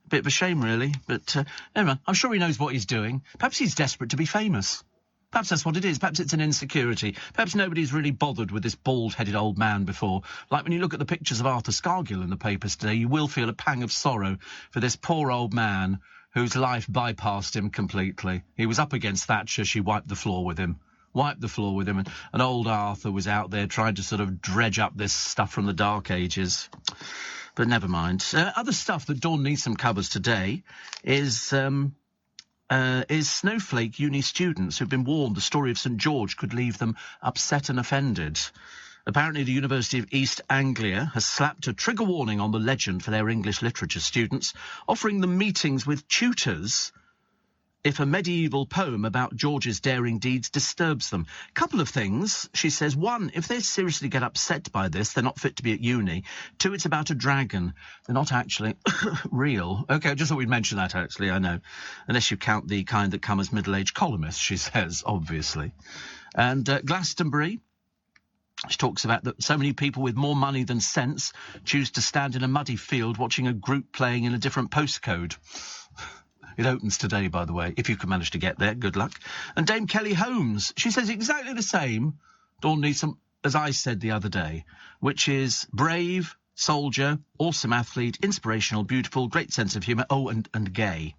S1: A bit of a shame, really. But anyway, I'm sure he knows what he's doing. Perhaps he's desperate to be famous. Perhaps that's what it is. Perhaps it's an insecurity. Perhaps nobody's really bothered with this bald-headed old man before. Like when you look at the pictures of Arthur Scargill in the papers today, you will feel a pang of sorrow for this poor old man whose life bypassed him completely. He was up against Thatcher. She wiped the floor with him. And old Arthur was out there trying to sort of dredge up this stuff from the Dark Ages. But never mind. Other stuff that Dawn Neeson covers today is Snowflake uni students who've been warned the story of St George could leave them upset and offended. Apparently the University of East Anglia has slapped a trigger warning on the legend for their English literature students, offering them meetings with tutors if a medieval poem about George's daring deeds disturbs them. Couple of things, she says. One, if they seriously get upset by this, they're not fit to be at uni. Two, it's about a dragon. They're not actually real. OK, I just thought we'd mention that, actually, I know. Unless you count the kind that come as middle-aged columnists, she says, obviously. And Glastonbury, she talks about that so many people with more money than sense choose to stand in a muddy field watching a group playing in a different postcode. It opens today, by the way, if you can manage to get there. Good luck. And Dame Kelly Holmes, she says exactly the same, Dawn Neeson, as I said the other day, which is brave, soldier, awesome athlete, inspirational, beautiful, great sense of humour, and gay.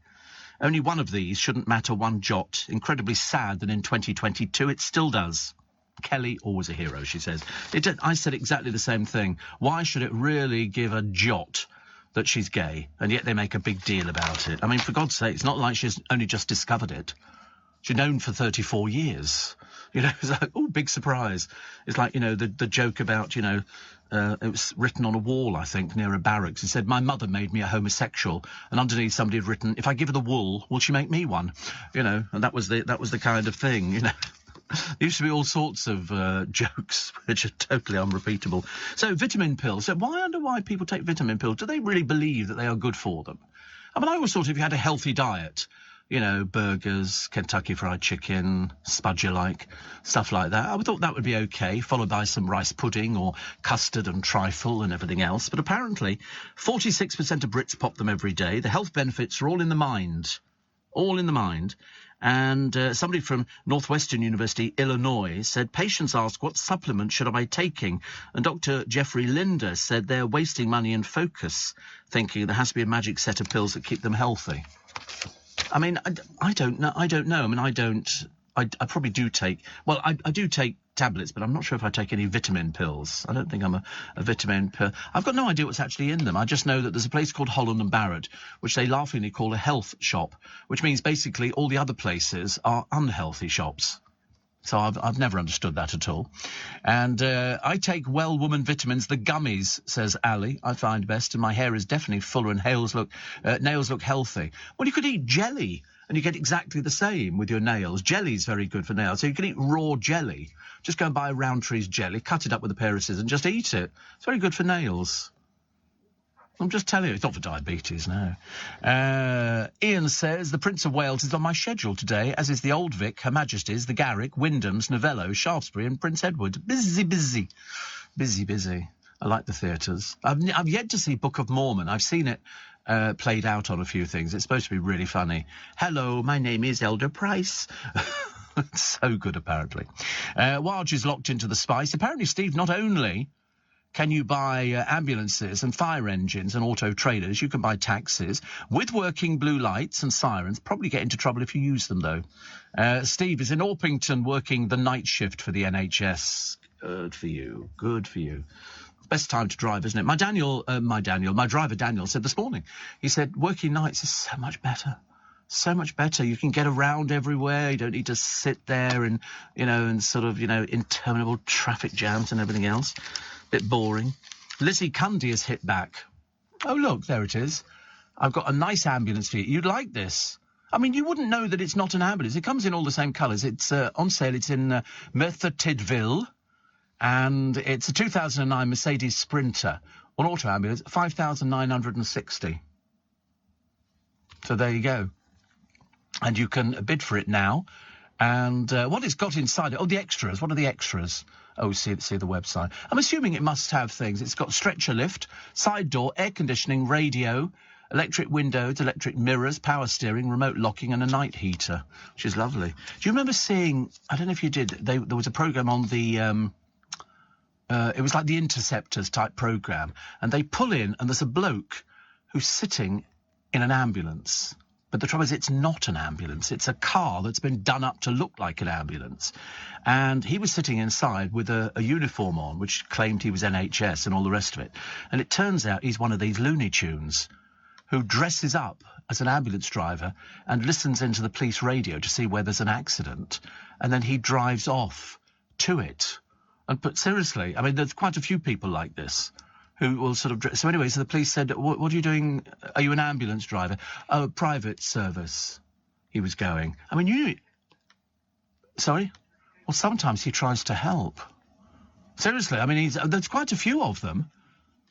S1: Only one of these shouldn't matter one jot. Incredibly sad that in 2022 it still does. Kelly, always a hero, she says. I said exactly the same thing. Why should it really give a jot that she's gay, and yet they make a big deal about it? I mean, for God's sake, it's not like she's only just discovered it. She's known for 34 years. It's like, oh, big surprise. It's like, the joke about, it was written on a wall, I think, near a barracks. It said, my mother made me a homosexual, and underneath somebody had written, if I give her the wool, will she make me one? And that was the kind of thing, There used to be all sorts of jokes which are totally unrepeatable. So vitamin pills. So I wonder why people take vitamin pills. Do they really believe that they are good for them? I mean, I always thought if you had a healthy diet, burgers, Kentucky Fried Chicken, spudger-like, stuff like that, I thought that would be okay, followed by some rice pudding or custard and trifle and everything else. But apparently 46% of Brits pop them every day. The health benefits are all in the mind. All in the mind. And somebody from Northwestern University, Illinois, said patients ask, what supplement should I be taking? And Dr. Jeffrey Linder said they're wasting money and focus, thinking there has to be a magic set of pills that keep them healthy. I mean, I don't know. I mean, I probably do take... Well, I do take tablets, but I'm not sure if I take any vitamin pills. I don't think I'm a vitamin pill. I've got no idea what's actually in them. I just know that there's a place called Holland and Barrett, which they laughingly call a health shop, which means basically all the other places are unhealthy shops. So I've never understood that at all. And I take Well Woman vitamins, the gummies, says Ali, I find best, and my hair is definitely fuller and nails look healthy. Well, you could eat jelly, and you get exactly the same with your nails. Jelly's very good for nails, so you can eat raw jelly. Just go and buy a Roundtree's jelly, cut it up with a pair of scissors and just eat it. It's very good for nails. I'm just telling you, it's not for diabetes, no. Ian says, the Prince of Wales is on my schedule today, as is the Old Vic, Her Majesty's, the Garrick, Wyndham's, Novello, Shaftesbury and Prince Edward. Busy. I like the theatres. I've yet to see Book of Mormon. I've seen it played out on a few things. It's supposed to be really funny. Hello, my name is Elder Price. It's so good, apparently. Waj is locked into the spice. Apparently, Steve not only can you buy ambulances and fire engines and auto trailers. You can buy taxis with working blue lights and sirens. Probably get into trouble if you use them, though. Steve is in Orpington working the night shift for the NHS. Good for you. Good for you. Best time to drive, isn't it? My driver Daniel said this morning, he said, working nights is so much better. So much better. You can get around everywhere. You don't need to sit there and, and sort of, interminable traffic jams and everything else. Bit boring. Lizzie Cundy has hit back. Oh, look, there it is. I've got a nice ambulance for you. You'd like this. I mean, you wouldn't know that it's not an ambulance. It comes in all the same colours. It's on sale. It's in Merthyr Tydfil. And it's a 2009 Mercedes Sprinter. On auto ambulance, 5,960. So there you go. And you can bid for it now. And what it's got inside it... Oh, the extras. What are the extras? Oh, see the website. I'm assuming it must have things. It's got stretcher lift, side door, air conditioning, radio, electric windows, electric mirrors, power steering, remote locking, and a night heater, which is lovely. Do you remember seeing... I don't know if you did. There was a programme on the... it was like the Interceptors type programme. And they pull in, and there's a bloke who's sitting in an ambulance... But the trouble is, it's not an ambulance. It's a car that's been done up to look like an ambulance. And he was sitting inside with a uniform on, which claimed he was NHS and all the rest of it. And it turns out he's one of these Looney Tunes who dresses up as an ambulance driver and listens into the police radio to see where there's an accident. And then he drives off to it. But seriously, I mean, there's quite a few people like this. Who will sort of... So anyway, so the police said, what are you doing? Are you an ambulance driver? Oh, private service. He was going. I mean, Sorry? Well, sometimes he tries to help. Seriously, I mean, there's quite a few of them.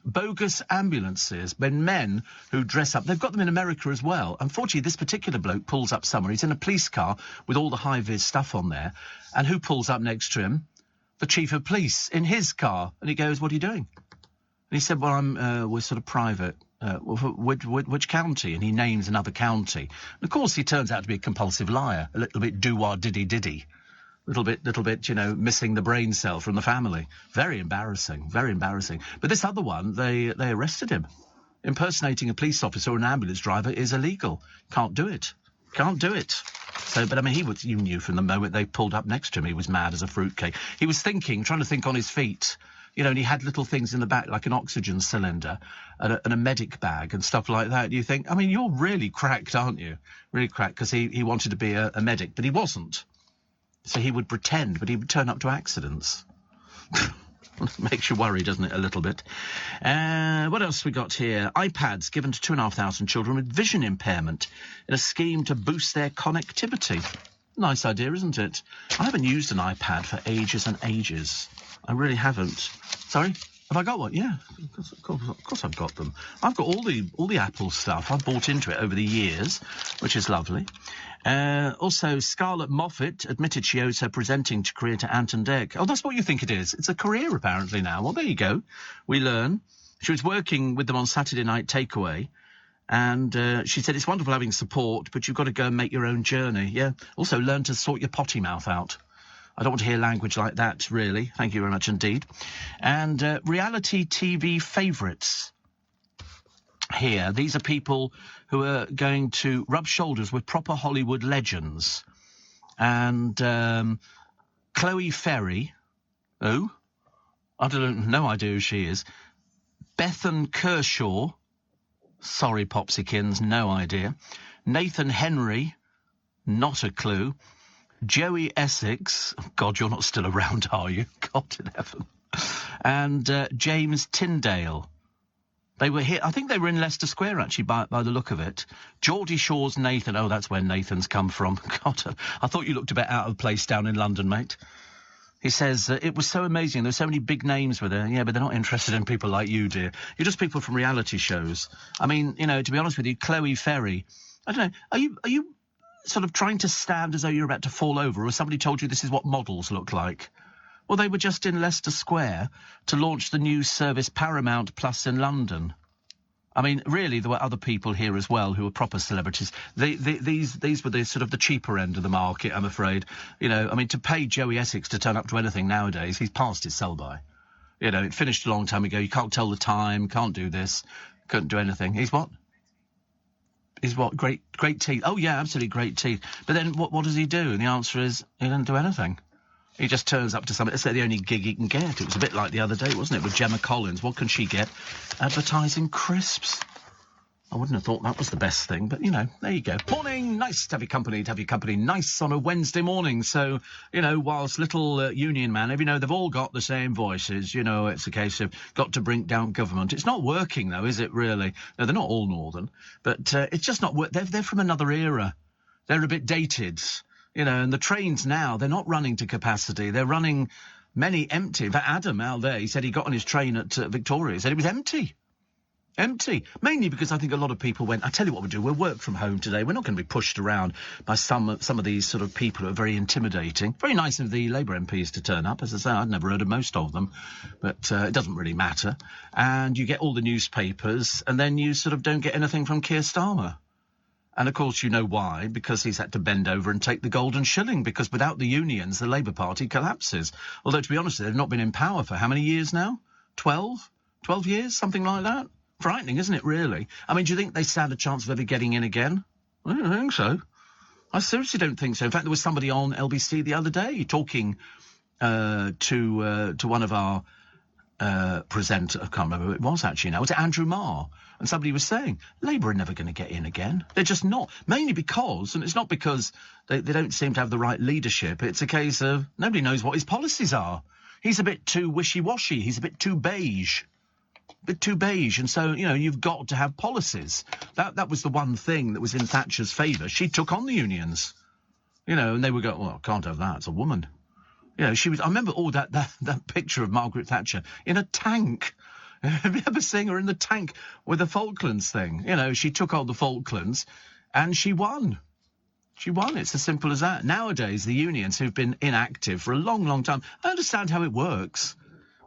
S1: Bogus ambulances, men who dress up. They've got them in America as well. Unfortunately, this particular bloke pulls up somewhere. He's in a police car with all the high-vis stuff on there. And who pulls up next to him? The chief of police in his car. And he goes, what are you doing? And he said, well, we're sort of private. Which county? And he names another county. And of course, he turns out to be a compulsive liar. A little bit doo-wah diddy-diddy. Little bit, missing the brain cell from the family. Very embarrassing, very embarrassing. But this other one, they arrested him. Impersonating a police officer or an ambulance driver is illegal. Can't do it. Can't do it. So, but I mean, you knew from the moment they pulled up next to him, he was mad as a fruitcake. He was trying to think on his feet. And he had little things in the back, like an oxygen cylinder and a medic bag and stuff like that. You think, I mean, you're really cracked, aren't you? Really cracked, because he wanted to be a medic, but he wasn't. So he would pretend, but he would turn up to accidents. Makes you worry, doesn't it, a little bit? What else we got here? iPads given to 2,500 children with vision impairment in a scheme to boost their connectivity. Nice idea, isn't it? I haven't used an iPad for ages and ages. I really haven't. Sorry? Have I got one? Yeah, of course I've got them. I've got all the Apple stuff. I've bought into it over the years, which is lovely. Also, Scarlett Moffat admitted she owes her presenting to career to Ant and Dec. Oh, that's what you think it is. It's a career, apparently, now. Well, there you go. We learn. She was working with them on Saturday Night Takeaway, and she said it's wonderful having support, but you've got to go and make your own journey. Yeah. Also, learn to sort your potty mouth out. I don't want to hear language like that, really. Thank you very much indeed. And reality TV favourites here. These are people who are going to rub shoulders with proper Hollywood legends. And Chloe Ferry. Oh? I don't no idea who she is. Bethan Kershaw. Sorry, Popsykins, no idea. Nathan Henry. Not a clue. Joey Essex. Oh, God, you're not still around, are you? God in heaven. And James Tyndale. They were here. I think they were in Leicester Square, actually, by the look of it. Geordie Shaw's Nathan. Oh, that's where Nathan's come from. God, I thought you looked a bit out of place down in London, mate. He says, it was so amazing. There were so many big names with her. Yeah, but they're not interested in people like you, dear. You're just people from reality shows. I mean, to be honest with you, Chloe Ferry. I don't know. Are you sort of trying to stand as though you're about to fall over, or somebody told you this is what models look like? Well, they were just in Leicester Square to launch the new service Paramount Plus in London. I mean, really, there were other people here as well who were proper celebrities. These were the sort of the cheaper end of the market, I'm afraid. I mean, to pay Joey Essex to turn up to anything nowadays, he's past his sell-by. You know, it finished a long time ago. You can't tell the time, can't do this, couldn't do anything. He's what? Great teeth. Oh, yeah, absolutely great teeth. But then what does he do? And the answer is he doesn't do anything. He just turns up to something. That's the only gig he can get. It was a bit like the other day, wasn't it, with Gemma Collins. What can she get? Advertising crisps. I wouldn't have thought that was the best thing, but, you know, there you go. Morning, nice to have your company, nice on a Wednesday morning. So, you know, whilst little union man, you know, they've all got the same voices, you know, it's a case of got to bring down government. It's not working, though, is it, really? No, they're not all Northern, but it's just not they're from another era. They're a bit dated, you know, and the trains now, they're not running to capacity. They're running many empty. In fact, Adam out there, he said he got on his train at Victoria, he said it was empty. Empty. Mainly because I think a lot of people went, I tell you what we'll do, we'll work from home today. We're not going to be pushed around by some of these sort of people who are very intimidating. Very nice of the Labour MPs to turn up. As I say, I'd never heard of most of them, but it doesn't really matter. And you get all the newspapers, and then you sort of don't get anything from Keir Starmer. And, of course, you know why, because he's had to bend over and take the golden shilling, because without the unions, the Labour Party collapses. Although, to be honest, they've not been in power for how many years now? 12? 12 years? Something like that? Frightening, isn't it, really? I mean, do you think they stand a chance of ever getting in again? I don't think so. I seriously don't think so. In fact, there was somebody on LBC the other day talking to one of our presenters. I can't remember who it was, actually, now. Was it Andrew Marr? And somebody was saying, Labour are never going to get in again. They're just not. Mainly because, and it's not because they don't seem to have the right leadership, it's a case of nobody knows what his policies are. He's a bit too wishy-washy. He's a bit too beige. And so, you know, you've got to have policies. That was the one thing that was in Thatcher's favour. She took on the unions, you know, and they would go, well, I can't have that, it's a woman. You know, I remember that picture of Margaret Thatcher in a tank. Have you ever seen her in the tank with the Falklands thing? You know, she took on the Falklands and she won. It's as simple as that. Nowadays, the unions who've been inactive for a long, long time, I understand how it works.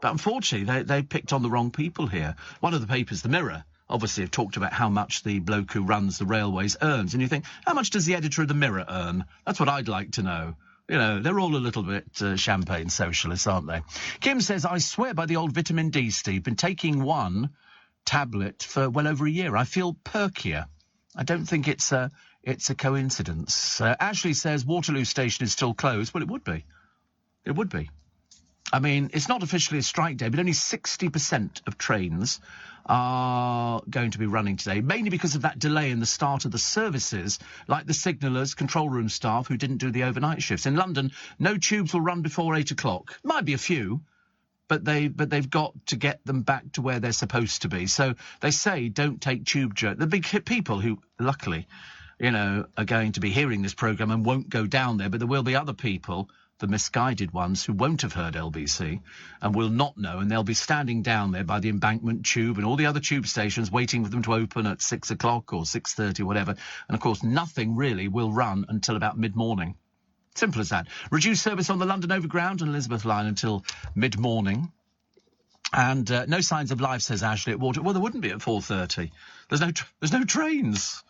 S1: But unfortunately, they picked on the wrong people here. One of the papers, The Mirror, obviously have talked about how much the bloke who runs the railways earns. And you think, how much does the editor of The Mirror earn? That's what I'd like to know. You know, they're all a little bit champagne socialists, aren't they? Kim says, I swear by the old vitamin D, Steve. Been taking one tablet for well over a year. I feel perkier. I don't think it's a coincidence. Ashley says Waterloo Station is still closed. Well, it would be. It would be. I mean, it's not officially a strike day, but only 60% of trains are going to be running today, mainly because of that delay in the start of the services, like the signallers, control room staff who didn't do the overnight shifts. In London, no tubes will run before 8 o'clock. Might be a few, but they've got to get them back to where they're supposed to be. So they say don't take tube journey. The big people who, luckily, you know, are going to be hearing this programme and won't go down there, but there will be other people, the misguided ones, who won't have heard LBC and will not know, and they'll be standing down there by the Embankment Tube and all the other tube stations waiting for them to open at 6 o'clock or 6:30, whatever. And, of course, nothing really will run until about mid-morning. Simple as that. Reduced service on the London Overground and Elizabeth Line until mid-morning. And no signs of life, says Ashley at Water. Well, there wouldn't be at 4:30. There's no trains.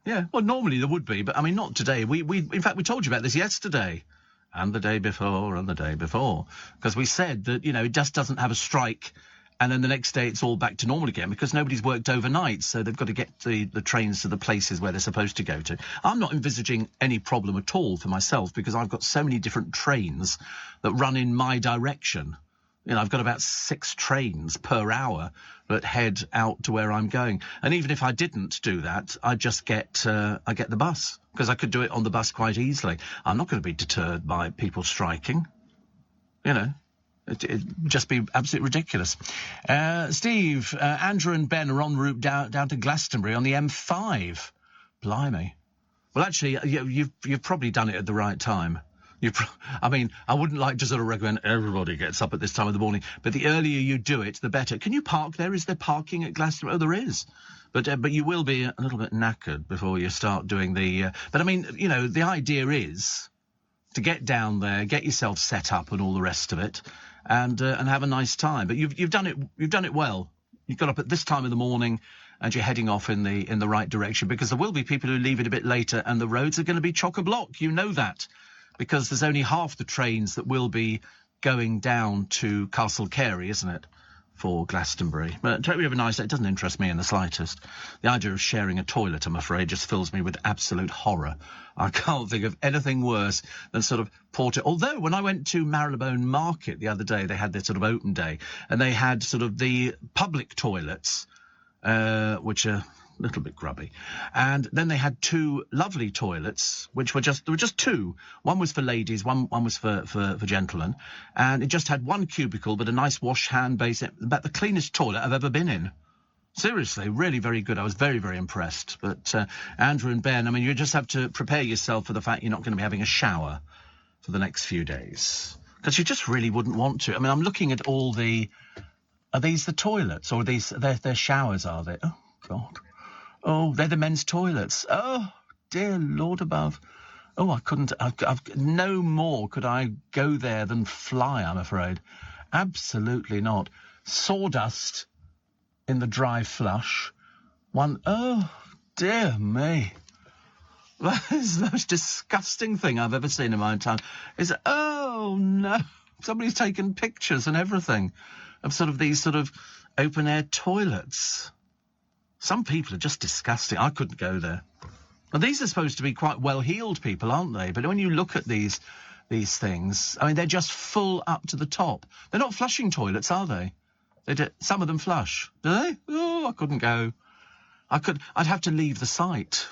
S1: Yeah, well, normally there would be, but, I mean, not today. In fact, we told you about this yesterday. And the day before, and the day before. Because we said that, you know, it just doesn't have a strike, and then the next day it's all back to normal again, because nobody's worked overnight, so they've got to get the trains to the places where they're supposed to go to. I'm not envisaging any problem at all for myself, because I've got so many different trains that run in my direction. You know, I've got about 6 trains per hour that head out to where I'm going. And even if I didn't do that, I'd just get the bus, because I could do it on the bus quite easily. I'm not going to be deterred by people striking. You know, it'd just be absolutely ridiculous. Steve, Andrew and Ben are en route down to Glastonbury on the M5. Blimey. Well, actually, you've probably done it at the right time. I mean, I wouldn't like to sort of recommend everybody gets up at this time of the morning, but the earlier you do it, the better. Can you park there? Is there parking at Glastonbury? Oh, there is. But you will be a little bit knackered before you start doing the... But, I mean, you know, the idea is to get down there, get yourself set up and all the rest of it, and have a nice time. But you've done it well. You've got up at this time of the morning and you're heading off in the right direction, because there will be people who leave it a bit later and the roads are going to be chock-a-block. You know that. Because there's only half the trains that will be going down to Castle Carey, isn't it, for Glastonbury. But totally have a nice day. It doesn't interest me in the slightest. The idea of sharing a toilet, I'm afraid, just fills me with absolute horror. I can't think of anything worse than sort of porter. Although, when I went to Marylebone Market the other day, they had their sort of open day, and they had sort of the public toilets, which are a little bit grubby. And then they had two lovely toilets, which were just two. One was for ladies, one was for gentlemen. And it just had one cubicle, but a nice wash hand basin. About the cleanest toilet I've ever been in. Seriously, really very good. I was very, very impressed. But Andrew and Ben, I mean, you just have to prepare yourself for the fact you're not going to be having a shower for the next few days. Because you just really wouldn't want to. I mean, I'm looking at all the... Are these the toilets? Or are these... They're showers, are they? Oh, God. Oh, they're the men's toilets. Oh, dear Lord above. Oh, I couldn't... I've no more could I go there than fly, I'm afraid. Absolutely not. Sawdust in the dry flush. Oh, dear me. That is the most disgusting thing I've ever seen in my time. Oh, no. Somebody's taken pictures and everything of sort of these sort of open-air toilets. Some people are just disgusting. I couldn't go there. And these are supposed to be quite well-heeled people, aren't they? But when you look at these things, I mean, they're just full up to the top. They're not flushing toilets, are they? Some of them flush. Do they? Oh, I couldn't go. I'd have to leave the site.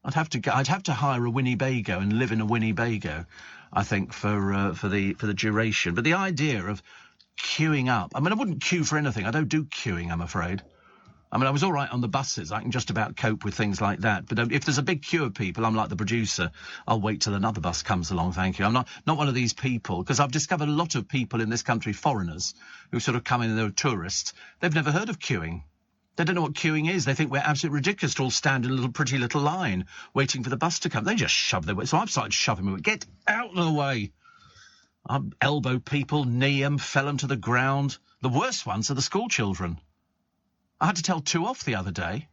S1: I'd have to hire a Winnebago and live in a Winnebago, I think, for the duration. But the idea of queuing up, I mean, I wouldn't queue for anything. I don't do queuing, I'm afraid. I mean, I was all right on the buses. I can just about cope with things like that. But if there's a big queue of people, I'm like the producer. I'll wait till another bus comes along, thank you. I'm not one of these people, because I've discovered a lot of people in this country, foreigners, who sort of come in and they're tourists. They've never heard of queuing. They don't know what queuing is. They think we're absolutely ridiculous to all stand in a pretty little line waiting for the bus to come. They just shove their way. So I've started shoving them. Get out of the way. I elbow people, knee them, fell them to the ground. The worst ones are the school children. I had to tell two off the other day.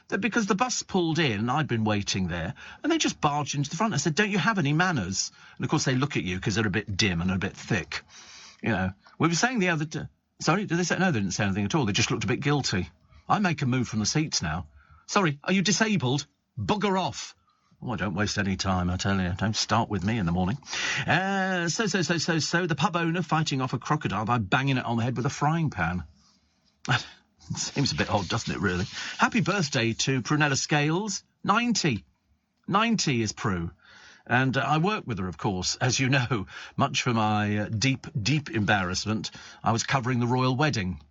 S1: Because the bus pulled in and I'd been waiting there, and they just barged into the front. I said, don't you have any manners? And, of course, they look at you because they're a bit dim and a bit thick. You know, we were saying the other day... Sorry, did they say... No, they didn't say anything at all. They just looked a bit guilty. I make a move from the seats now. Sorry, are you disabled? Bugger off. Oh, I don't waste any time, I tell you. Don't start with me in the morning. So, the pub owner fighting off a crocodile by banging it on the head with a frying pan. Seems a bit odd, doesn't it, really? Happy birthday to Prunella Scales. 90. 90 is Prue. And I work with her, of course. As you know, much for my deep, deep embarrassment, I was covering the royal wedding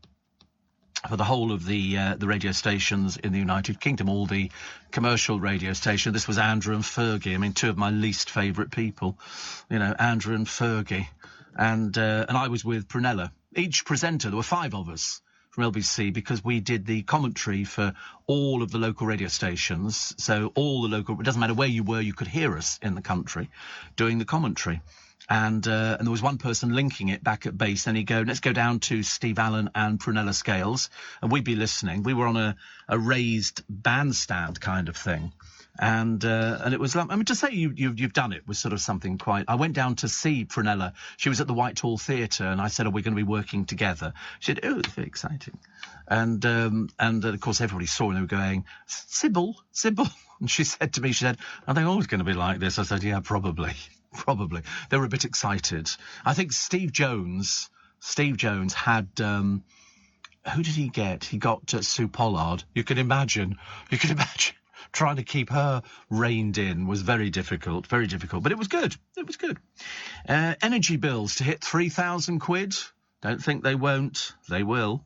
S1: for the whole of the radio stations in the United Kingdom, all the commercial radio stations. This was Andrew and Fergie. I mean, two of my least favourite people. You know, Andrew and Fergie. And I was with Prunella. Each presenter, there were 5 of us from LBC, because we did the commentary for all of the local radio stations. So all the local, it doesn't matter where you were, you could hear us in the country doing the commentary. And there was one person linking it back at base, and he'd go, let's go down to Steve Allen and Prunella Scales, and we'd be listening. We were on a raised bandstand kind of thing. And it was, I mean, to say you've done it was sort of something quite... I went down to see Prunella. She was at the Whitehall Theatre, and I said, are we going to be working together? She said, oh, it's very exciting. And of course, everybody saw, and they were going, Sybil. And she said to me, are they always going to be like this? I said, yeah, probably. They were a bit excited. I think Steve Jones had... who did he get? He got Sue Pollard. You can imagine. Trying to keep her reined in was very difficult, but it was good. Energy bills to hit 3,000 quid. Don't think they won't. They will.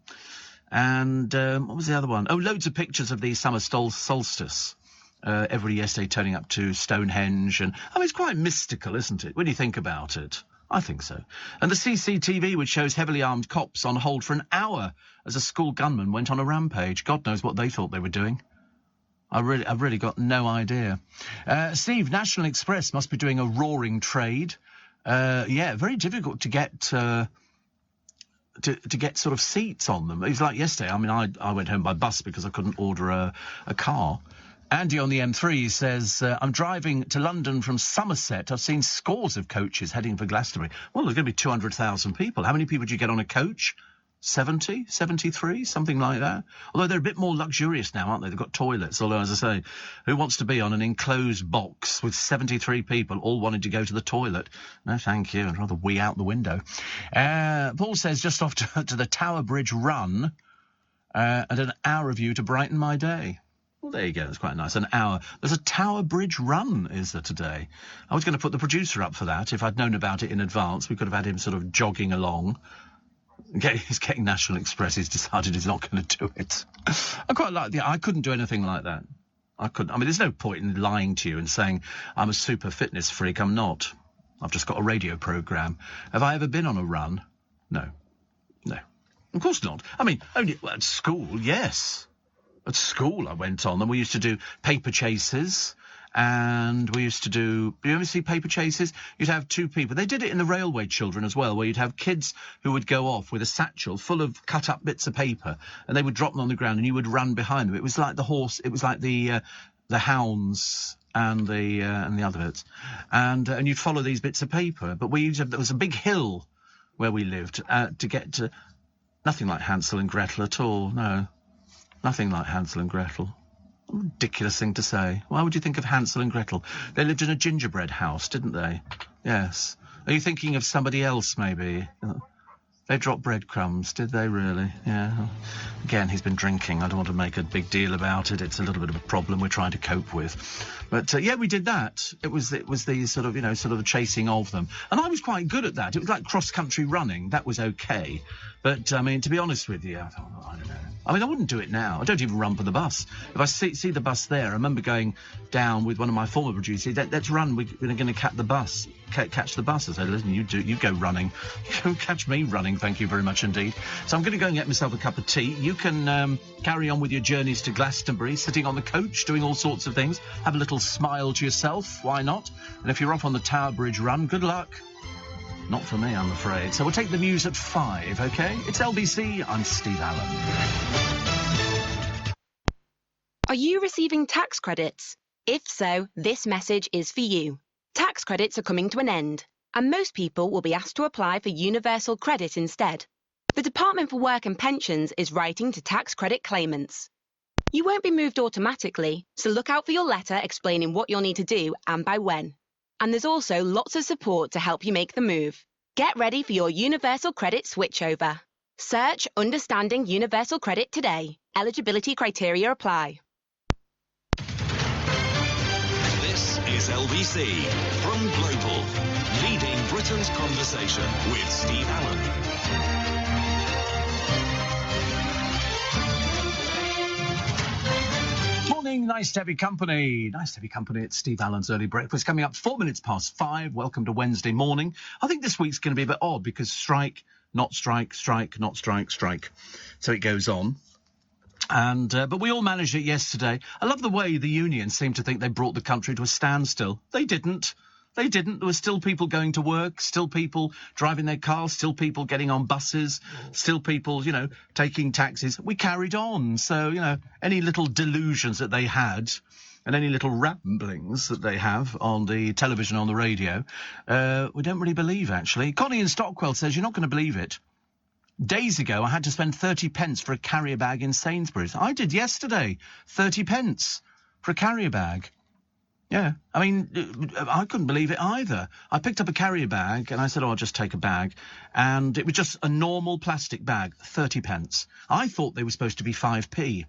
S1: And what was the other one? Oh, loads of pictures of the summer solstice. Everybody yesterday turning up to Stonehenge. And I mean, it's quite mystical, isn't it, when you think about it? I think so. And the CCTV, which shows heavily armed cops on hold for an hour as a school gunman went on a rampage. God knows what they thought they were doing. I've really got no idea. Steve, National Express must be doing a roaring trade. Yeah, very difficult to get to get sort of seats on them. It was like yesterday. I mean, I went home by bus because I couldn't order a car. Andy on the M3 says, I'm driving to London from Somerset. I've seen scores of coaches heading for Glastonbury. Well, there's going to be 200,000 people. How many people do you get on a coach? 70, 73, something like that. Although they're a bit more luxurious now, aren't they? They've got toilets. Although, as I say, who wants to be on an enclosed box with 73 people all wanting to go to the toilet? No, thank you. I'd rather wee out the window. Paul says, just off to the Tower Bridge run and an hour of you to brighten my day. Well, there you go. That's quite nice. An hour. There's a Tower Bridge run, is there, today? I was going to put the producer up for that. If I'd known about it in advance, we could have had him sort of jogging along. He's getting National Express. He's decided he's not going to do it. I quite like I couldn't do anything like that. I couldn't. I mean, there's no point in lying to you and saying I'm a super fitness freak. I'm not. I've just got a radio programme. Have I ever been on a run? No. No. Of course not. I mean, only at school, yes. At school I went on, and we used to do paper chases, and we used to do... Do you ever see paper chases? You'd have two people. They did it in the Railway Children as well, where you'd have kids who would go off with a satchel full of cut-up bits of paper, and they would drop them on the ground, and you would run behind them. It was like the horse... It was like the hounds and the other bits. And you'd follow these bits of paper. But there was a big hill where we lived to get to... Nothing like Hansel and Gretel at all, no. Nothing like Hansel and Gretel. Ridiculous thing to say. Why would you think of Hansel and Gretel? They lived in a gingerbread house, didn't they? Yes. Are you thinking of somebody else, maybe? They dropped breadcrumbs, did they really? Yeah. Again, he's been drinking. I don't want to make a big deal about it. It's a little bit of a problem we're trying to cope with. But, yeah, we did that. It was the sort of, sort of the chasing of them. And I was quite good at that. It was like cross-country running. That was okay. But, I mean, to be honest with you, I thought, I don't know. I mean, I wouldn't do it now. I don't even run for the bus. If I see the bus there, I remember going down with one of my former producers. Let's run. We're going to catch the bus. Catch the bus. I said, listen, you go running. You catch me running. Thank you very much indeed. So I'm going to go and get myself a cup of tea. You can carry on with your journeys to Glastonbury, sitting on the coach, doing all sorts of things. Have a little smile to yourself. Why not? And if you're off on the Tower Bridge run, good luck. Not for me, I'm afraid. So we'll take the news at 5, OK? It's LBC. I'm Steve Allen.
S10: Are you receiving tax credits? If so, this message is for you. Tax credits are coming to an end, and most people will be asked to apply for universal credit instead. The Department for Work and Pensions is writing to tax credit claimants. You won't be moved automatically, so look out for your letter explaining what you'll need to do and by when. And there's also lots of support to help you make the move. Get ready for your universal credit switchover. Search Understanding Universal Credit today. Eligibility criteria apply.
S11: This is LBC from Global, leading Britain's conversation with Steve Allen.
S1: Morning, nice to have your company. Nice to have your company at Steve Allen's Early Breakfast. Coming up 4 minutes past 5. Welcome to Wednesday morning. I think this week's going to be a bit odd because strike, not strike, strike, not strike, strike. So it goes on. And but we all managed it yesterday. I love the way the unions seem to think they brought the country to a standstill. They didn't. They didn't. There were still people going to work, still people driving their cars, still people getting on buses, still people, taking taxis. We carried on. So, any little delusions that they had and any little ramblings that they have on the television, on the radio, we don't really believe, actually. Connie in Stockwell says, you're not going to believe it. Days ago, I had to spend 30 pence for a carrier bag in Sainsbury's. I did yesterday, 30 pence for a carrier bag. Yeah, I mean, I couldn't believe it either. I picked up a carrier bag and I said, I'll just take a bag. And it was just a normal plastic bag, 30 pence. I thought they were supposed to be 5p.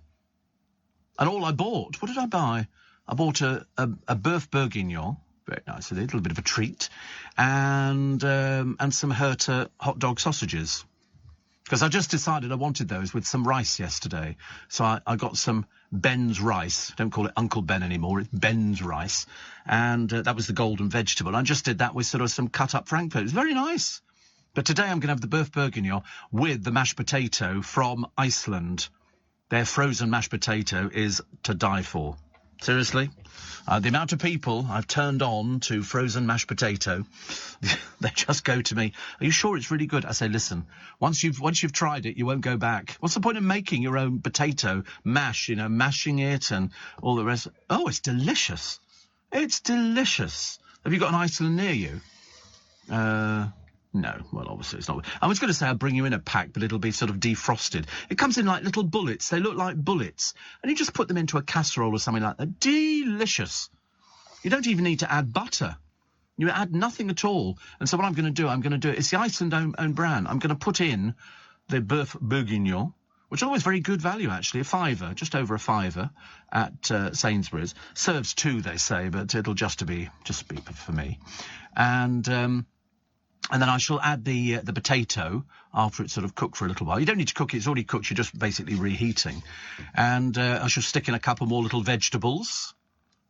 S1: And all I bought, what did I buy? I bought a Boeuf Bourguignon, very nice, a little bit of a treat, and some Herta hot dog sausages. Because I just decided I wanted those with some rice yesterday. So I got some Ben's rice. Don't call it Uncle Ben anymore. It's Ben's rice. And that was the golden vegetable. I just did that with sort of some cut-up frankfurt. It was very nice. But today I'm going to have the Boeuf Bourguignon with the mashed potato from Iceland. Their frozen mashed potato is to die for. Seriously? The amount of people I've turned on to frozen mashed potato, they just go to me, "Are you sure it's really good?" I say, "Listen, once you've tried it, you won't go back. What's the point of making your own potato mash, mashing it and all the rest?" "Oh, it's delicious. It's delicious. Have you got an Iceland near you?" No, well, obviously it's not. I was going to say I'll bring you in a pack, but it'll be sort of defrosted. It comes in like little bullets. They look like bullets. And you just put them into a casserole or something like that. Delicious. You don't even need to add butter. You add nothing at all. And so what I'm going to do, it's the Iceland own brand. I'm going to put in the Boeuf Bourguignon, which is always very good value, actually. A £5, just over a £5 at Sainsbury's. Serves 2, they say, but it'll just be for me. And then I shall add the potato after it's sort of cooked for a little while. You don't need to cook it, it's already cooked, you're just basically reheating. And I shall stick in a couple more little vegetables.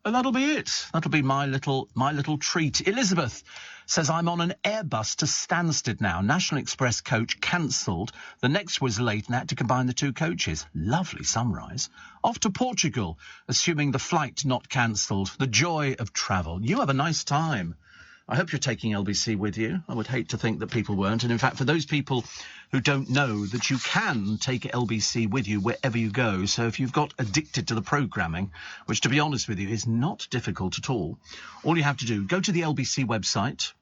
S1: And that'll be it. That'll be my little treat. Elizabeth says, "I'm on an Airbus to Stansted now. National Express coach cancelled. The next was late and had to combine the 2 coaches. Lovely sunrise. Off to Portugal, assuming the flight not cancelled. The joy of travel. You have a nice time. I hope you're taking LBC with you. I would hate to think that people weren't. And in fact, for those people who don't know, that you can take LBC with you wherever you go. So if you've got addicted to the programming, which to be honest with you is not difficult at all you have to do, go to the LBC website.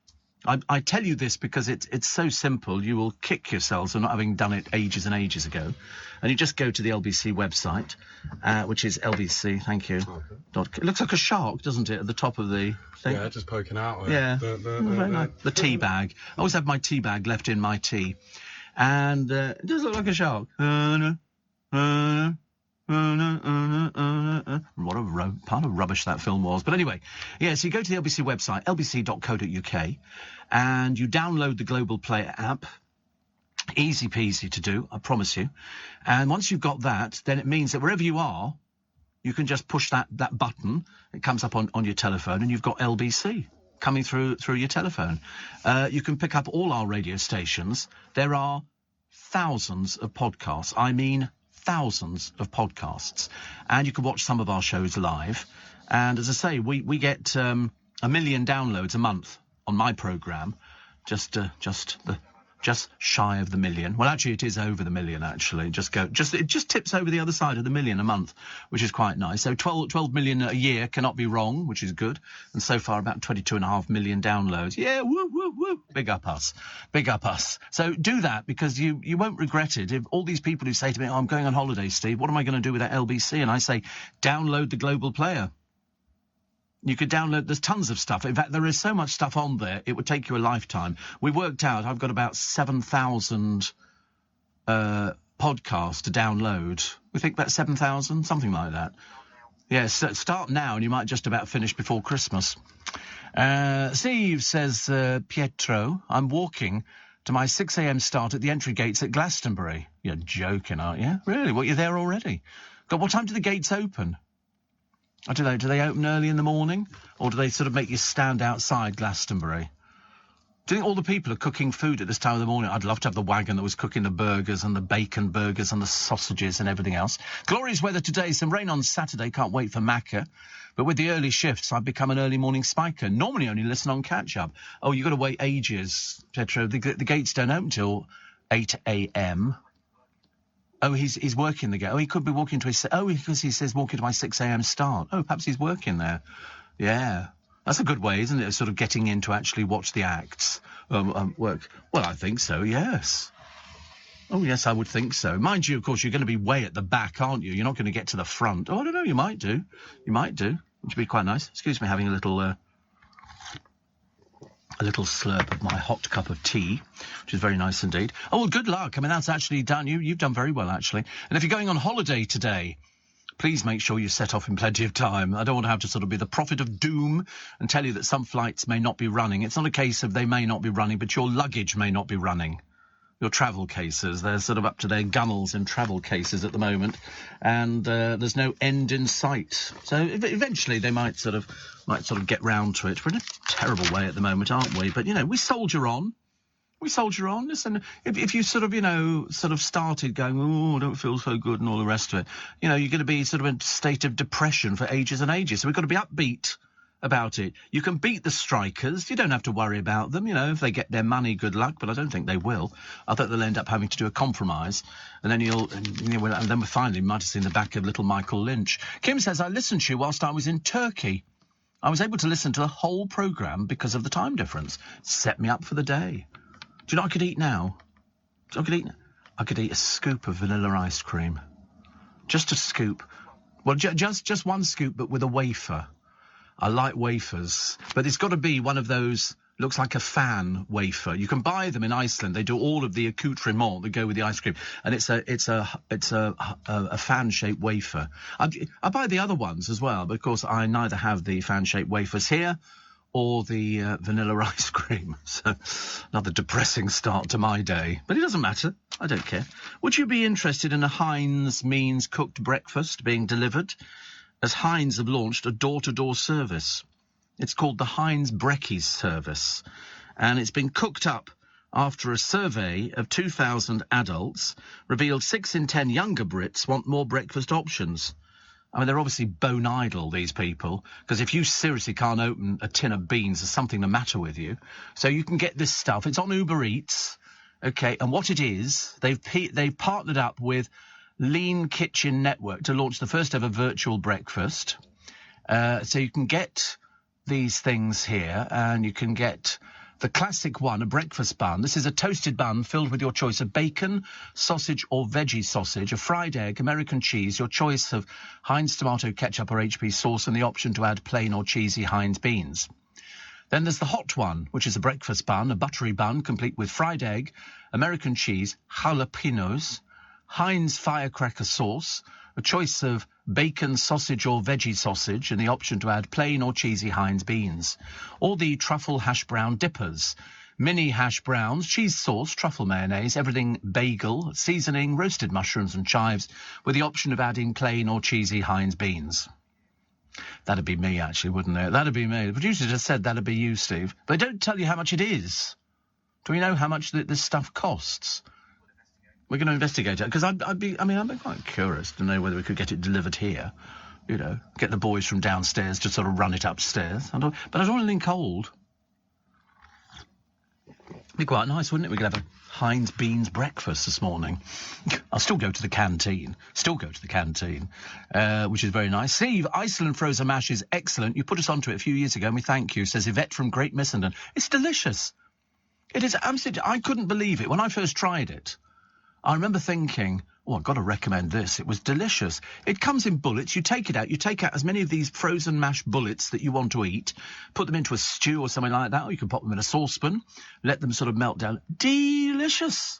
S1: I tell you this because it's so simple. You will kick yourselves for not having done it ages and ages ago. And you just go to the LBC website, which is LBC, thank you. Okay. It looks like a shark, doesn't it, at the top of the thing?
S12: Yeah, just poking out.
S1: Yeah, very nice. The tea bag. I always have my tea bag left in my tea. And it does look like a shark. What a pile of rubbish that film was. But anyway, yeah, so you go to the LBC website, lbc.co.uk, and you download the Global Player app. Easy peasy to do, I promise you. And once you've got that, then it means that wherever you are, you can just push that button. It comes up on your telephone, and you've got LBC coming through your telephone. You can pick up all our radio stations. There are thousands of podcasts. I mean thousands of podcasts, and you can watch some of our shows live. And as I say, we get 1 million downloads a month on my programme, just shy of the million. Well, actually, it is over the million. Actually, it just tips over the other side of the million a month, which is quite nice. So 12 million a year cannot be wrong, which is good. And so far, about 22.5 million downloads. Yeah, woo, woo, woo. Big up us. Big up us. So do that, because you won't regret it. If all these people who say to me, "Oh, I'm going on holiday, Steve, what am I going to do with that LBC?" And I say, download the Global Player. You could download, there's tons of stuff. In fact, there is so much stuff on there, it would take you a lifetime. We worked out, I've got about 7,000 podcasts to download. We think about 7,000, something like that. Yes, so start now and you might just about finish before Christmas. Steve says, Pietro, "I'm walking to my 6 a.m. start at the entry gates at Glastonbury." You're joking, aren't you? Really? Well, you're there already. God, what time do the gates open? I don't know, do they open early in the morning? Or do they sort of make you stand outside Glastonbury? Do you think all the people are cooking food at this time of the morning? I'd love to have the wagon that was cooking the burgers and the bacon burgers and the sausages and everything else. Glorious weather today, some rain on Saturday, can't wait for Macca. But with the early shifts, I've become an early morning spiker. Normally only listen on catch-up. Oh, you've got to wait ages, Petro. The gates don't open till 8 a.m. Oh, he's working the gate. Oh, he could be walking to his... Oh, because he says walking to my 6 a.m. start. Oh, perhaps he's working there. Yeah. That's a good way, isn't it, sort of getting in to actually watch the acts work? Well, I think so, yes. Oh, yes, I would think so. Mind you, of course, you're going to be way at the back, aren't you? You're not going to get to the front. Oh, I don't know, you might do. You might do. Which would be quite nice. Excuse me, having a little slurp of my hot cup of tea, which is very nice indeed. Oh, well, good luck. I mean, that's actually done. You've done very well, actually. And if you're going on holiday today, please make sure you set off in plenty of time. I don't want to have to sort of be the prophet of doom and tell you that some flights may not be running. It's not a case of they may not be running, but your luggage may not be running. Your travel cases, they're sort of up to their gunnels in travel cases at the moment, and there's no end in sight. So eventually they might sort of get round to it. We're in a terrible way at the moment, aren't we? But, you know, we soldier on. We soldier on. Listen, if you sort of started going, oh, I don't feel so good and all the rest of it, you're going to be sort of in a state of depression for ages and ages. So we've got to be upbeat about it. You can beat the strikers. You don't have to worry about them. If they get their money, good luck, but I don't think they will. I think they'll end up having to do a compromise. And then and then we finally might have seen the back of little Michael Lynch. Kim says, I listened to you whilst I was in Turkey. I was able to listen to the whole programme because of the time difference. Set me up for the day. Do you know what I could eat now? I could eat a scoop of vanilla ice cream. Just a scoop. Well, just one scoop, but with a wafer. I like wafers, but it's got to be one of those, looks like a fan wafer. You can buy them in Iceland. They do all of the accoutrements that go with the ice cream, and it's a fan-shaped wafer. I buy the other ones as well, but of course I neither have the fan-shaped wafers here or the vanilla ice cream. So another depressing start to my day. But it doesn't matter. I don't care. Would you be interested in a Heinz Means cooked breakfast being delivered? As Heinz have launched a door-to-door service. It's called the Heinz Brekkies service. And it's been cooked up after a survey of 2,000 adults revealed 6 in 10 younger Brits want more breakfast options. I mean, they're obviously bone idle, these people, because if you seriously can't open a tin of beans, there's something the matter with you. So you can get this stuff. It's on Uber Eats, okay, and what it is, they've partnered up with Lean Kitchen Network to launch the first ever virtual breakfast. So you can get these things here, and you can get the classic one, a breakfast bun. This is a toasted bun filled with your choice of bacon, sausage or veggie sausage, a fried egg, American cheese, your choice of Heinz tomato ketchup or HP sauce, and the option to add plain or cheesy Heinz beans. Then there's the hot one, which is a breakfast bun, a buttery bun complete with fried egg, American cheese, jalapenos, Heinz firecracker sauce, a choice of bacon, sausage or veggie sausage, and the option to add plain or cheesy Heinz beans. Or the truffle hash brown dippers. Mini hash browns, cheese sauce, truffle mayonnaise, everything bagel, seasoning, roasted mushrooms and chives, with the option of adding plain or cheesy Heinz beans. That'd be me, actually, wouldn't it? That'd be me. The producer just said that'd be you, Steve. They don't tell you how much it is. Do we know how much this stuff costs? We're going to investigate it, because I'd be quite curious to know whether we could get it delivered here. Get the boys from downstairs to sort of run it upstairs. But I don't want anything cold. It'd be quite nice, wouldn't it? We could have a Heinz beans breakfast this morning. I'll still go to the canteen. Which is very nice. Steve, Iceland frozen mash is excellent. You put us onto it a few years ago, and we thank you, says Yvette from Great Missenden. It's delicious. It is absolutely... I couldn't believe it. When I first tried it, I remember thinking, oh, I've got to recommend this. It was delicious. It comes in bullets. You take it out. You take out as many of these frozen mash bullets that you want to eat, put them into a stew or something like that, or you can pop them in a saucepan, let them sort of melt down. Delicious.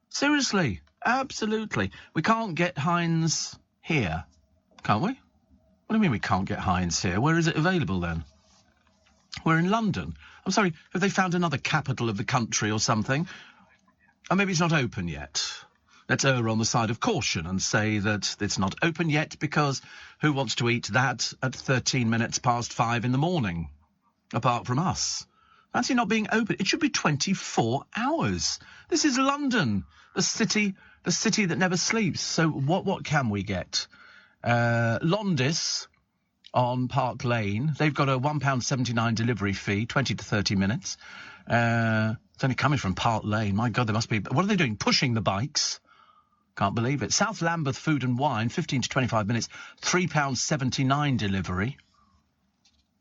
S1: Seriously. Absolutely. We can't get Heinz here, can't we? What do you mean we can't get Heinz here? Where is it available then? We're in London. I'm sorry, have they found another capital of the country or something? Or maybe it's not open yet. Let's err on the side of caution and say that it's not open yet, because who wants to eat that at 13 minutes past 5 in the morning, apart from us? Fancy not being open. It should be 24 hours. This is London, the city that never sleeps. So what can we get? Londis on Park Lane. They've got a £1.79 delivery fee, 20 to 30 minutes. It's only coming from Park Lane. My God, they must be... What are they doing? Pushing the bikes? Can't believe it. South Lambeth Food and Wine, 15 to 25 minutes, £3.79 delivery.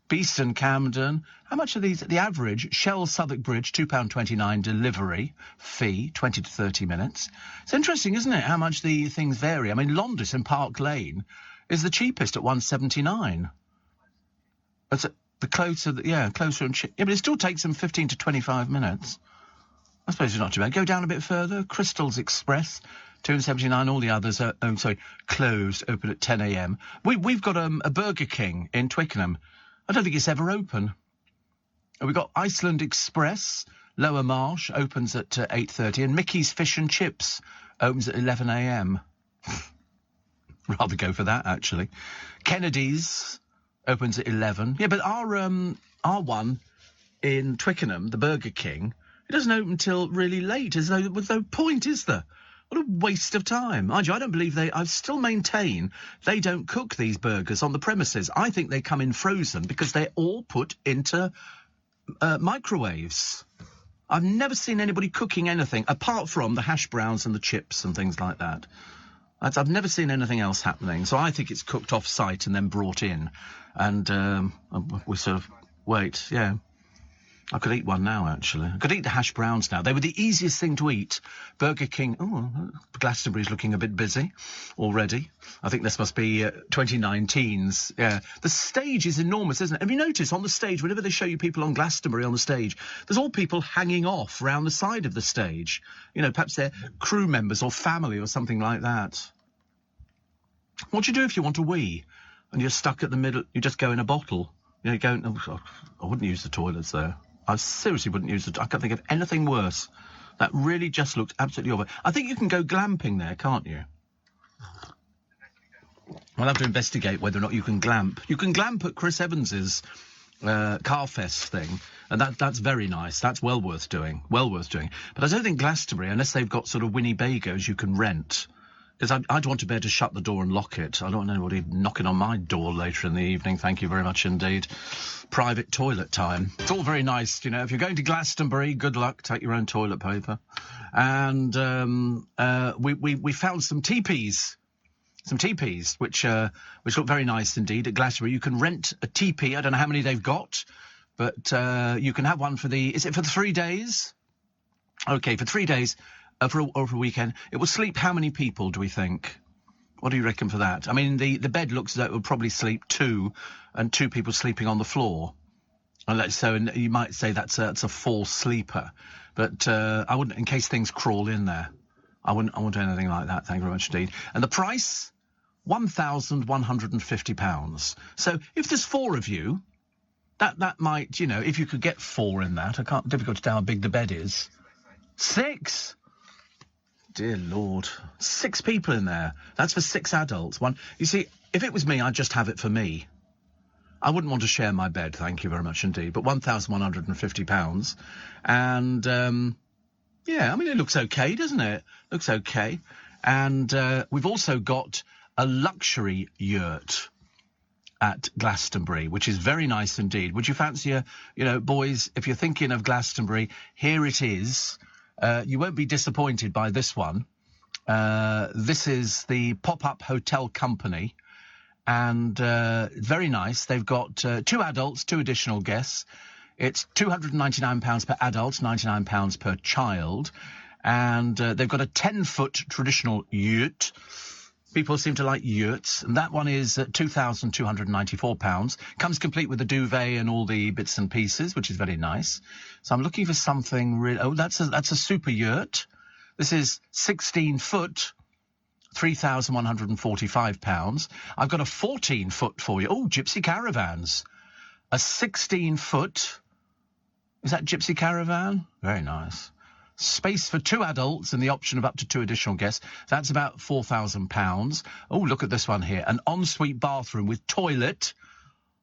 S1: Beeston Camden. How much are these? The average, Shell Southwark Bridge, £2.29 delivery fee, 20 to 30 minutes. It's interesting, isn't it, how much the things vary? I mean, Londis in Park Lane is the cheapest at £1.79. That's the closer, closer and cheap. Yeah, but it still takes them 15 to 25 minutes. I suppose it's not too bad. Go down a bit further. Crystals Express, £2.79. All the others are, closed, open at 10 a.m. We've got a Burger King in Twickenham. I don't think it's ever open. We've got Iceland Express, Lower Marsh, opens at 8:30, and Mickey's Fish and Chips opens at 11 a.m. Rather go for that, actually. Kennedy's opens at 11. Yeah, but our one in Twickenham, the Burger King, It doesn't open till really late, as though with no point, is there? What a waste of time. Mind you, I don't believe I still maintain they don't cook these burgers on the premises. I think they come in frozen because they're all put into microwaves. I've never seen anybody cooking anything apart from the hash browns and the chips and things like that. I've never seen anything else happening. So I think it's cooked off-site and then brought in. And we sort of wait, yeah. I could eat one now, actually. I could eat the hash browns now. They were the easiest thing to eat. Burger King, Glastonbury's looking a bit busy already. I think this must be 2019's. Yeah. The stage is enormous, isn't it? Have you noticed on the stage, whenever they show you people on Glastonbury on the stage, there's all people hanging off round the side of the stage. You know, perhaps they're crew members or family or something like that. What do you do if you want a wee and you're stuck at the middle? You just go in a bottle. You know, you go, I wouldn't use the toilets there. I seriously wouldn't use it. I can't think of anything worse. That really just looked absolutely awful. I think you can go glamping there, can't you? I'll have to investigate whether or not you can glamp. You can glamp at Chris Evans's Carfest thing, and that's very nice. That's well worth doing. Well worth doing. But I don't think Glastonbury, unless they've got sort of Winnebagos you can rent. Because I'd want to be able to shut the door and lock it. I don't want anybody knocking on my door later in the evening. Thank you very much indeed. Private toilet time. It's all very nice, you know. If you're going to Glastonbury, good luck. Take your own toilet paper. And we found some teepees. Some teepees, which look very nice indeed at Glastonbury. You can rent a teepee. I don't know how many they've got, but you can have one for the... Is it for the 3 days? OK, for 3 days... for a weekend. It will sleep how many people, do we think? What do you reckon for that? I mean, the bed looks as though it would probably sleep 2, and 2 people sleeping on the floor. And you might say that's a 4 sleeper. But I wouldn't, in case things crawl in there. I wouldn't do anything like that, thank you very much indeed. And the price? £1,150. So if there's 4 of you, that might, you know, if you could get 4 in that, difficult to tell how big the bed is. 6? Dear Lord. 6 people in there. That's for 6 adults. You see, if it was me, I'd just have it for me. I wouldn't want to share my bed, thank you very much indeed. But £1,150. And, yeah, I mean, it looks okay, doesn't it? Looks okay. And we've also got a luxury yurt at Glastonbury, which is very nice indeed. Would you fancy boys, if you're thinking of Glastonbury, here it is. You won't be disappointed by this one. This is the Pop-Up Hotel Company, and very nice. They've got 2 adults, 2 additional guests. It's £299 per adult, £99 per child, and they've got a 10-foot traditional yurt. People seem to like yurts, and that one is £2,294. Comes complete with a duvet and all the bits and pieces, which is very nice. So I'm looking for something really... Oh, that's a super yurt. This is 16 foot, £3,145. I've got a 14-foot for you. Oh, Gypsy Caravans. A 16-foot... Is that Gypsy Caravan? Very nice. Space for 2 adults and the option of up to 2 additional guests. That's about £4,000. Oh, look at this one here. An ensuite bathroom with toilet,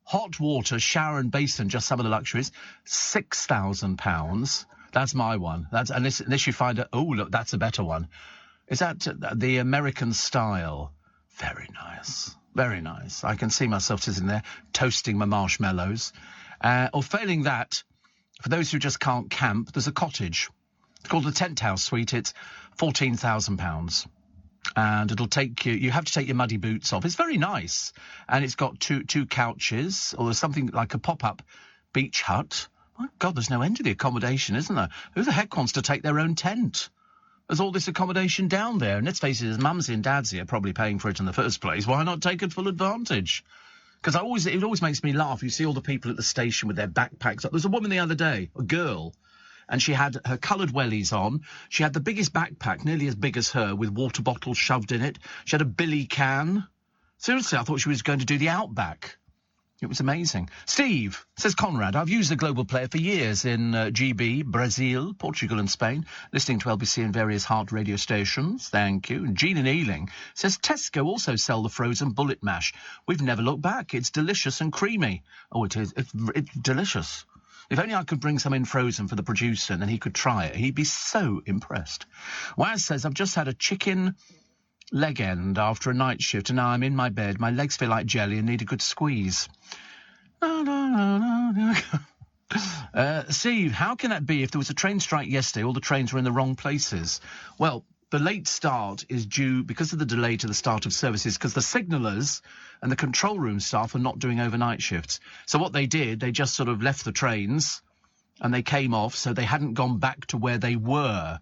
S1: hot water, shower and basin, just some of the luxuries. £6,000. That's my one. Unless you find it. Oh, look, that's a better one. Is that the American style? Very nice. Very nice. I can see myself sitting there toasting my marshmallows. Or failing that, for those who just can't camp, there's a cottage. It's called the Tent House Suite. It's £14,000. And it'll take you... You have to take your muddy boots off. It's very nice. And it's got two couches, or something like a pop-up beach hut. My God, there's no end to the accommodation, isn't there? Who the heck wants to take their own tent? There's all this accommodation down there. And let's face it, as Mumsy and Dadsy are probably paying for it in the first place, why not take it full advantage? Because it always makes me laugh. You see all the people at the station with their backpacks up. There's a woman the other day, a girl... And she had her coloured wellies on. She had the biggest backpack, nearly as big as her, with water bottles shoved in it. She had a billy can. Seriously, I thought she was going to do the Outback. It was amazing. Steve, says Conrad, I've used the Global Player for years in GB, Brazil, Portugal and Spain, listening to LBC and various heart radio stations. Thank you. And Jean in Ealing says Tesco also sell the frozen bullet mash. We've never looked back. It's delicious and creamy. Oh, it is. It's delicious. If only I could bring some in frozen for the producer and then he could try it. He'd be so impressed. Waz says, I've just had a chicken leg end after a night shift and now I'm in my bed. My legs feel like jelly and need a good squeeze. Steve, how can that be? If there was a train strike yesterday, all the trains were in the wrong places. Well, the late start is due because of the delay to the start of services, because the signallers and the control room staff are not doing overnight shifts. So what they did, they just sort of left the trains and they came off, so they hadn't gone back to where they were.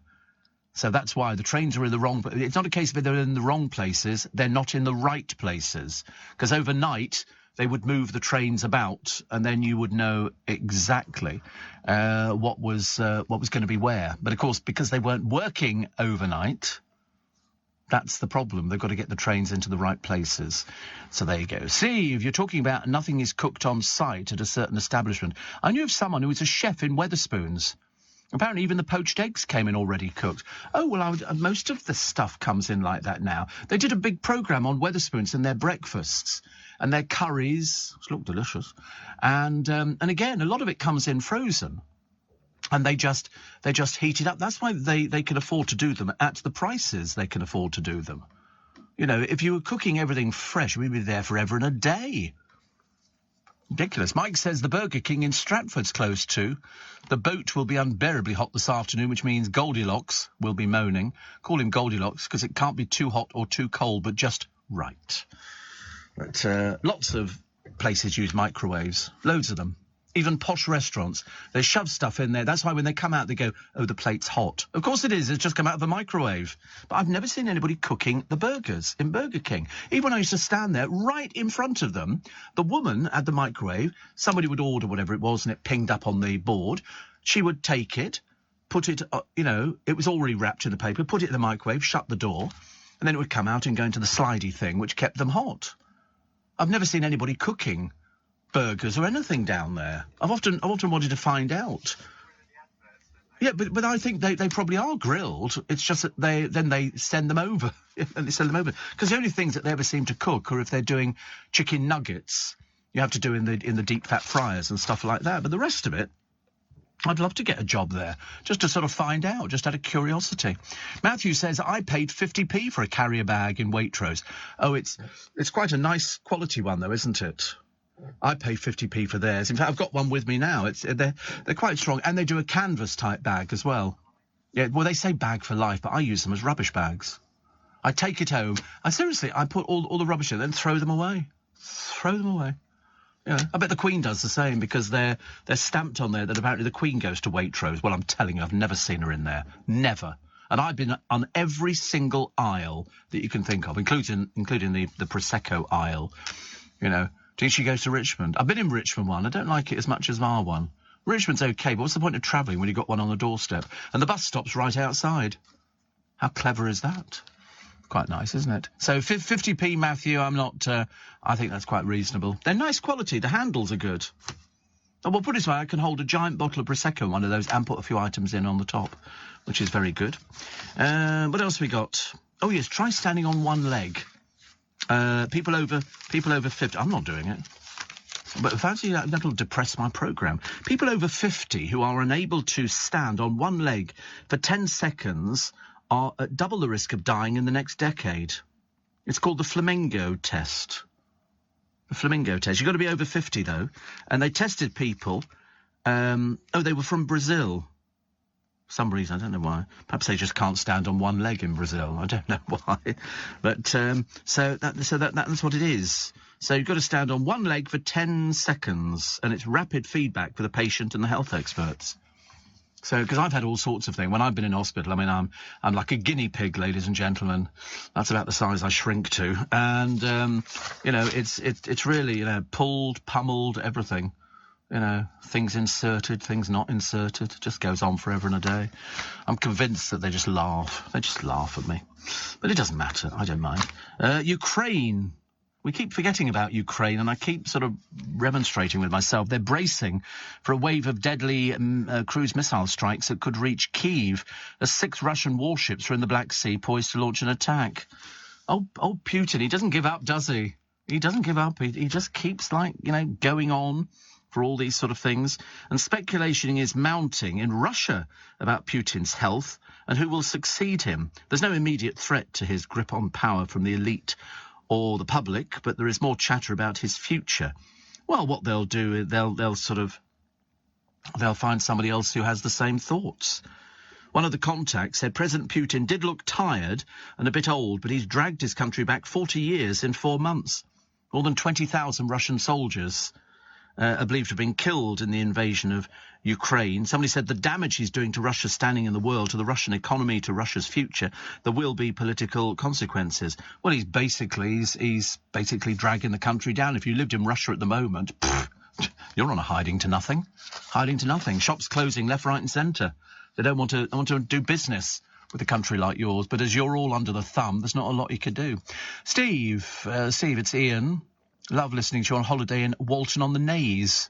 S1: So that's why the trains are in the wrong... It's not a case of they're in the wrong places, they're not in the right places. Because overnight, they would move the trains about, and then you would know exactly what was going to be where. But, of course, because they weren't working overnight, that's the problem. They've got to get the trains into the right places. So there you go. Steve, you're talking about nothing is cooked on site at a certain establishment. I knew of someone who was a chef in Wetherspoons. Apparently even the poached eggs came in already cooked. Oh, well, most of the stuff comes in like that now. They did a big programme on Wetherspoons and their breakfasts and their curries, which look delicious. And again, a lot of it comes in frozen. And they just heat it up. That's why they can afford to do them at the prices they can afford to do them. You know, if you were cooking everything fresh, we'd be there forever and a day. Ridiculous. Mike says the Burger King in Stratford's closed too. The boat will be unbearably hot this afternoon, which means Goldilocks will be moaning. Call him Goldilocks because it can't be too hot or too cold, but just right. But lots of places use microwaves. Loads of them. Even posh restaurants. They shove stuff in there. That's why when they come out, they go, oh, the plate's hot. Of course it is. It's just come out of the microwave. But I've never seen anybody cooking the burgers in Burger King. Even when I used to stand there, right in front of them, the woman at the microwave, somebody would order whatever it was, and it pinged up on the board. She would take it, put it, it was already wrapped in the paper, put it in the microwave, shut the door, and then it would come out and go into the slidey thing, which kept them hot. I've never seen anybody cooking burgers or anything down there. I've often wanted to find out. Yeah, but I think they probably are grilled. It's just that they send them over. And they send them over. Because the only things that they ever seem to cook are if they're doing chicken nuggets. You have to do in the deep fat fryers and stuff like that. But the rest of it, I'd love to get a job there, just to sort of find out, just out of curiosity. Matthew says, I paid 50p for a carrier bag in Waitrose. Oh, it's quite a nice quality one, though, isn't it? I pay 50p for theirs. In fact, I've got one with me now. They're quite strong, and they do a canvas type bag as well. Yeah, well, they say bag for life, but I use them as rubbish bags. I take it home. I put all the rubbish in, then throw them away. Throw them away. Yeah, I bet the Queen does the same because they're stamped on there that apparently the Queen goes to Waitrose. Well, I'm telling you, I've never seen her in there. Never. And I've been on every single aisle that you can think of, including the Prosecco aisle, you know. Do you think she goes to Richmond? I've been in Richmond one. I don't like it as much as our one. Richmond's okay, but what's the point of travelling when you've got one on the doorstep? And the bus stop's right outside. How clever is that? Quite nice, isn't it? So 50p, Matthew, I think that's quite reasonable. They're nice quality. The handles are good. Oh, well, put it this way, I can hold a giant bottle of Prosecco in one of those and put a few items in on the top, which is very good. What else we got? Oh, yes, try standing on one leg. People over 50. I'm not doing it. But fancy that'll depress my programme. People over 50 who are unable to stand on one leg for 10 seconds are at double the risk of dying in the next decade. It's called the Flamingo test. The Flamingo test. You've got to be over 50, though. And they tested people. They were from Brazil. For some reason, I don't know why. Perhaps they just can't stand on one leg in Brazil. I don't know why. But so that's what it is. So you've got to stand on one leg for 10 seconds, and it's rapid feedback for the patient and the health experts. So, because I've had all sorts of things. When I've been in hospital, I mean, I'm like a guinea pig, ladies and gentlemen. That's about the size I shrink to. And, it's really, pulled, pummeled, everything. Things inserted, things not inserted. It just goes on forever and a day. I'm convinced that they just laugh. They just laugh at me. But it doesn't matter. I don't mind. Ukraine. We keep forgetting about Ukraine, and I keep sort of remonstrating with myself. They're bracing for a wave of deadly cruise missile strikes that could reach Kyiv as 6 Russian warships are in the Black Sea poised to launch an attack. Oh, Putin, he doesn't give up, does he? He doesn't give up. He just keeps, going on. for all these sort of things, and speculation is mounting in Russia about Putin's health and who will succeed him. There's no immediate threat to his grip on power from the elite or the public, but there is more chatter about his future. Well, what they'll do, they'll find somebody else who has the same thoughts. One of the contacts said President Putin did look tired and a bit old, but he's dragged his country back 40 years in 4 months. More than 20,000 Russian soldiers are believed to have been killed in the invasion of Ukraine. Somebody said the damage he's doing to Russia's standing in the world, to the Russian economy, to Russia's future, there will be political consequences. Well, he's basically dragging the country down. If you lived in Russia at the moment, you're on a hiding to nothing. Hiding to nothing. Shops closing left, right and centre. They don't want to do business with a country like yours, but as you're all under the thumb, there's not a lot you could do. Steve, it's Ian. Love listening to you on holiday in Walton-on-the-Naze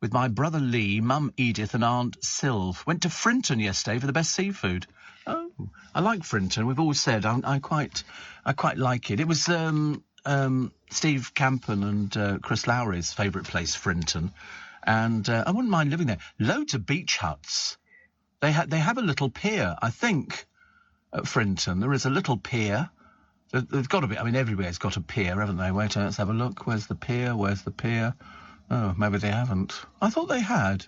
S1: with my brother Lee, Mum Edith and Aunt Sylv. Went to Frinton yesterday for the best seafood. Oh, I like Frinton. We've always said I quite like it. It was Steve Campen and Chris Lowry's favourite place, Frinton, and I wouldn't mind living there. Loads of beach huts. They have a little pier, I think, at Frinton. There is a little pier. There's got to be. I mean, everywhere's got a pier, haven't they? Wait, let's have a look. Where's the pier? Where's the pier? Oh, maybe they haven't. I thought they had.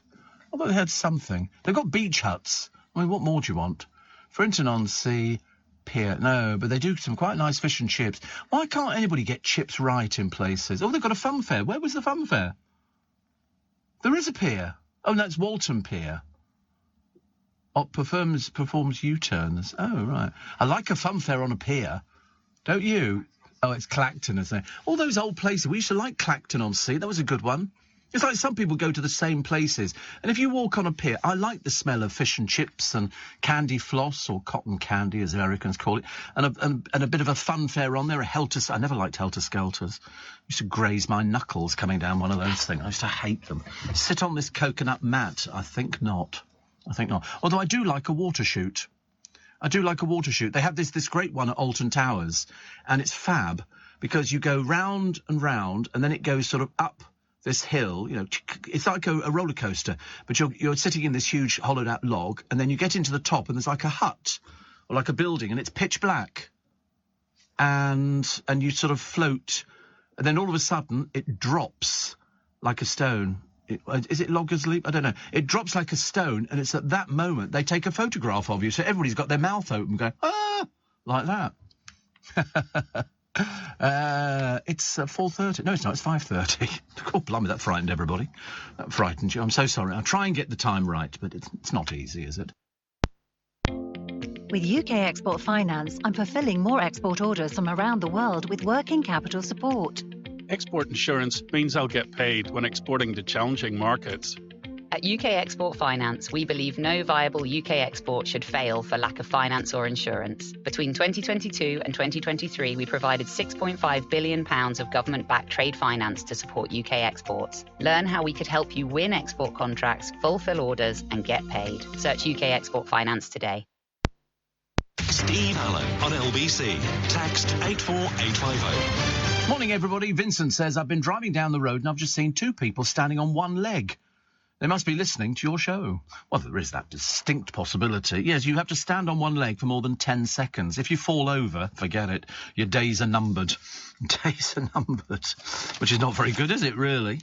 S1: I thought they had something. They've got beach huts. I mean, what more do you want? Frinton-on-Sea pier. No, but they do some quite nice fish and chips. Why can't anybody get chips right in places? Oh, they've got a fun fair. Where was the fun fair? There is a pier. Oh, that's Walton Pier. Performs U-turns. Oh, right. I like a fun fair on a pier. Don't you? Oh, it's Clacton, isn't it? All those old places. We used to like Clacton-on-Sea. That was a good one. It's like some people go to the same places. And if you walk on a pier, I like the smell of fish and chips and candy floss, or cotton candy, as Americans call it, and a bit of a fun fair on there, a helter... I never liked helter-skelters. I used to graze my knuckles coming down one of those things. I used to hate them. Sit on this coconut mat. I think not. Although I do like a water shoot. They have this great one at Alton Towers, and it's fab because you go round and round, and then it goes sort of up this hill. You know, it's like a roller coaster, but you're sitting in this huge hollowed out log, and then you get into the top, and there's like a hut or like a building, and it's pitch black, and you sort of float, and then all of a sudden it drops like a stone. Is it Loggers Leap? I don't know. It drops like a stone, and it's at that moment they take a photograph of you. So everybody's got their mouth open going, ah, like that. It's 4:30. No, it's not. It's 5:30. Oh, blimey, that frightened everybody. That frightened you. I'm so sorry. I'll try and get the time right, but it's not easy, is it?
S12: With UK Export Finance, I'm fulfilling more export orders from around the world with working capital support.
S13: Export insurance means I'll get paid when exporting to challenging markets.
S14: At UK Export Finance, we believe no viable UK export should fail for lack of finance or insurance. Between 2022 and 2023, we provided £6.5 billion of government-backed trade finance to support UK exports. Learn how we could help you win export contracts, fulfill orders, and get paid. Search UK Export Finance today.
S11: Steve Allen on LBC. Text 84850.
S1: Morning, everybody. Vincent says, I've been driving down the road and I've just seen two people standing on one leg. They must be listening to your show. Well, there is that distinct possibility. Yes, you have to stand on one leg for more than 10 seconds. If you fall over, forget it. Your days are numbered. Days are numbered. Which is not very good, is it, really?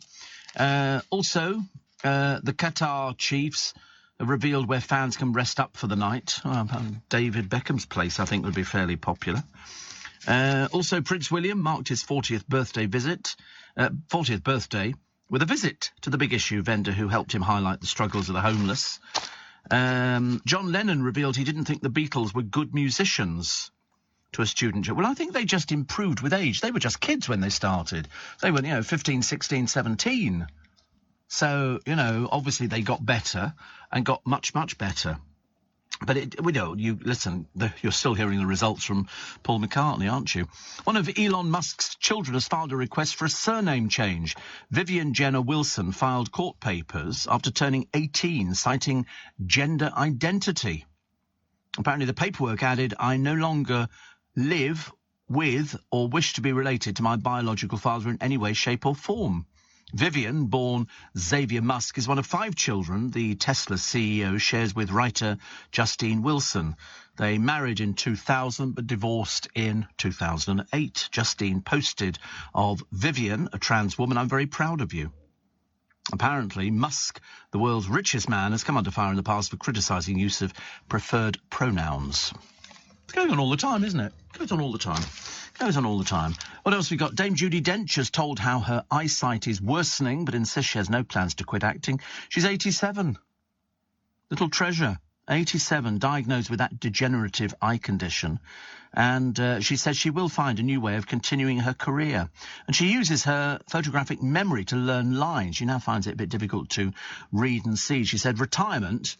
S1: Also, the Qatar Chiefs have revealed where fans can rest up for the night. David Beckham's place, I think, would be fairly popular. Also, Prince William marked his 40th birthday with a visit to the Big Issue vendor who helped him highlight the struggles of the homeless. John Lennon revealed he didn't think the Beatles were good musicians to a student. Well, I think they just improved with age. They were just kids when they started. They were, 15, 16, 17. So, obviously they got better and got much, much better. But you're still hearing the results from Paul McCartney, aren't you? One of Elon Musk's children has filed a request for a surname change. Vivian Jenner Wilson filed court papers after turning 18, citing gender identity. Apparently the paperwork added, I no longer live with or wish to be related to my biological father in any way, shape or form. Vivian, born Xavier Musk, is one of 5 children the Tesla CEO shares with writer Justine Wilson. They married in 2000 but divorced in 2008. Justine posted of Vivian, a trans woman, "I'm very proud of you." Apparently, Musk, the world's richest man, has come under fire in the past for criticising use of preferred pronouns. It's going on all the time, isn't it? Goes on all the time. Goes on all the time. What else we got? Dame Judi Dench has told how her eyesight is worsening, but insists she has no plans to quit acting. She's 87. Little treasure. 87, diagnosed with that degenerative eye condition. And she says she will find a new way of continuing her career. And she uses her photographic memory to learn lines. She now finds it a bit difficult to read and see. She said, "Retirement,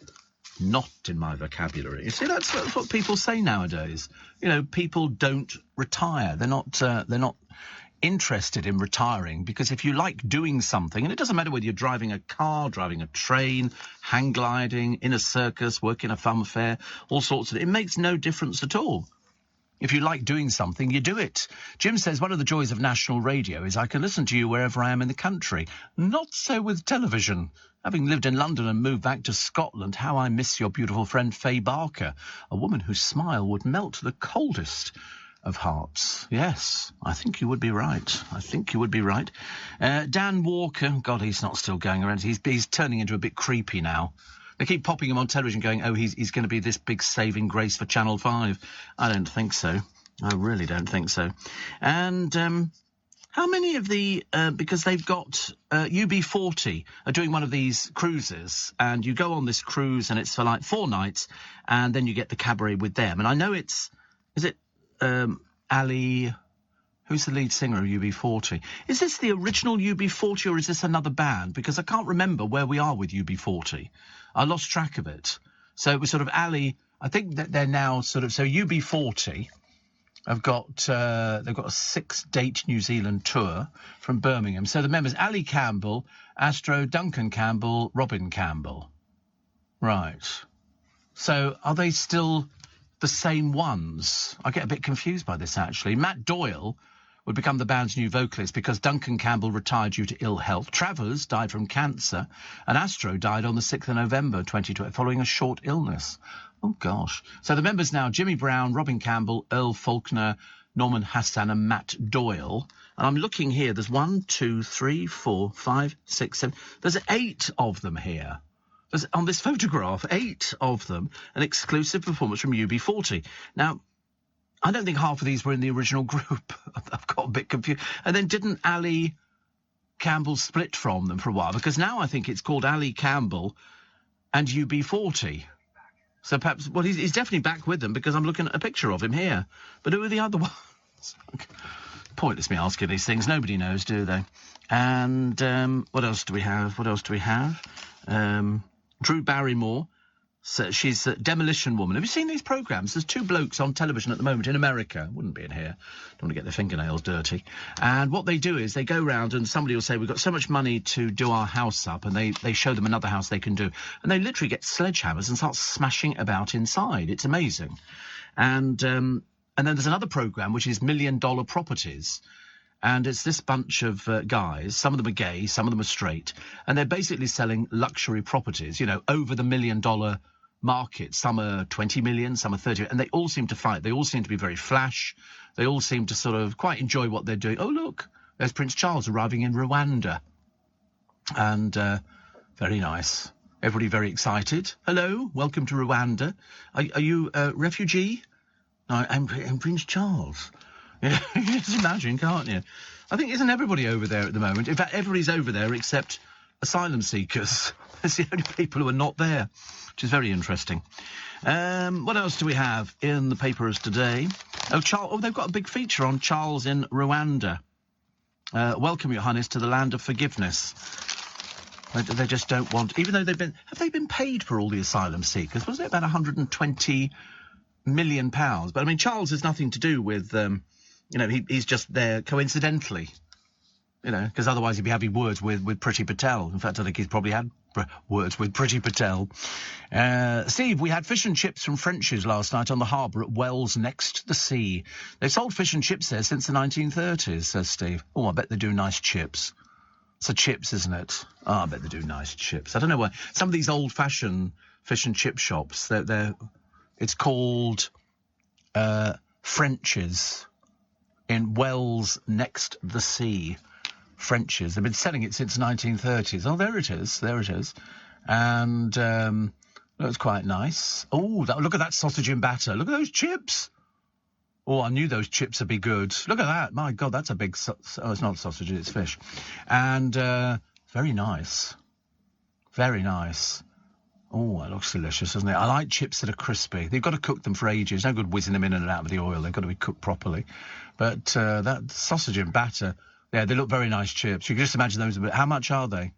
S1: not in my vocabulary." You see, that's what people say nowadays. You know, people don't retire. They're not interested in retiring, because if you like doing something, and it doesn't matter whether you're driving a car, driving a train, hang gliding, in a circus, working a fun fair, all sorts of it makes no difference at all. If you like doing something, you do it. Jim says, "One of the joys of national radio is I can listen to you wherever I am in the country. Not so with television. Having lived in London and moved back to Scotland, how I miss your beautiful friend Faye Barker, a woman whose smile would melt the coldest of hearts." Yes, I think you would be right. I think you would be right. Dan Walker, God, he's not still going around. He's turning into a bit creepy now. They keep popping him on television going, "Oh, he's going to be this big saving grace for Channel 5. I don't think so. I really don't think so. And how many of the, because they've got UB40 are doing one of these cruises, and you go on this cruise and it's for like 4 nights, and then you get the cabaret with them. And I know is it Ali, who's the lead singer of UB40? Is this the original UB40 or is this another band? Because I can't remember where we are with UB40. I lost track of it. So it was sort of Ali. I think that they're now sort of, so UB40 have got, they've got a 6-date New Zealand tour from Birmingham. So the members, Ali Campbell, Astro, Duncan Campbell, Robin Campbell. Right. So are they still the same ones? I get a bit confused by this, actually. Matt Doyle would become the band's new vocalist because Duncan Campbell retired due to ill health. Travers died from cancer, and Astro died on the 6th of November 2020 following a short illness. Oh, gosh. So the members now, Jimmy Brown, Robin Campbell, Earl Faulkner, Norman Hassan and Matt Doyle. And I'm looking here. There's 1, 2, 3, 4, 5, 6, 7. There's 8 of them here. There's, on this photograph, 8 of them, an exclusive performance from UB40. Now, I don't think half of these were in the original group. I've got a bit confused. And then didn't Ali Campbell split from them for a while? Because now I think it's called Ali Campbell and UB40. So perhaps, well, he's definitely back with them because I'm looking at a picture of him here. But who are the other ones? Pointless me asking these things. Nobody knows, do they? And what else do we have? Drew Barrymore. So she's a Demolition Woman. Have you seen these programmes? There's 2 blokes on television at the moment in America. Wouldn't be in here. Don't want to get their fingernails dirty. And what they do is they go round and somebody will say, "We've got so much money to do our house up," and they show them another house they can do. And they literally get sledgehammers and start smashing about inside. It's amazing. And then there's another programme which is $1 Million Properties. And it's this bunch of guys, some of them are gay, some of them are straight, and they're basically selling luxury properties, you know, over the $1 million market. Some are 20 million, some are 30, and they all seem to fight. They all seem to be very flash. They all seem to sort of quite enjoy what they're doing. Oh, look, there's Prince Charles arriving in Rwanda. And very nice. Everybody very excited. Hello, welcome to Rwanda. Are you a refugee? No, I'm Prince Charles. Yeah, you can just imagine, can't you? I think, isn't everybody over there at the moment? In fact, everybody's over there except asylum seekers. It's the only people who are not there, which is very interesting. What else do we have in the papers today? Oh, they've got a big feature on Charles in Rwanda. Welcome, Your Highness, to the land of forgiveness. They just don't want... Even though have they been paid for all the asylum seekers? Wasn't it about £120 million? But, I mean, Charles has nothing to do with... you know, he's just there coincidentally, you know, because otherwise he'd be having words with Priti Patel. In fact, I think he's probably had words with Priti Patel. Steve, we had fish and chips from French's last night on the harbour at Wells next to the sea. They've sold fish and chips there since the 1930s, says Steve. Oh, I bet they do nice chips. It's the chips, isn't it? Oh, I bet they do nice chips. I don't know why. Some of these old-fashioned fish and chip shops, it's called French's in Wells next the sea. French's. They've been selling it since 1930s. Oh, there it is. There it is. And that's quite nice. Oh, look at that sausage and batter. Look at those chips. Oh, I knew those chips would be good. Look at that. My God, that's a big... oh, it's not sausage, it's fish. And very nice. Very nice. Oh, that looks delicious, doesn't it? I like chips that are crispy. They've got to cook them for ages. No good whizzing them in and out of the oil. They've got to be cooked properly. But that sausage and batter, yeah, they look very nice chips. You can just imagine those a bit. How much are they?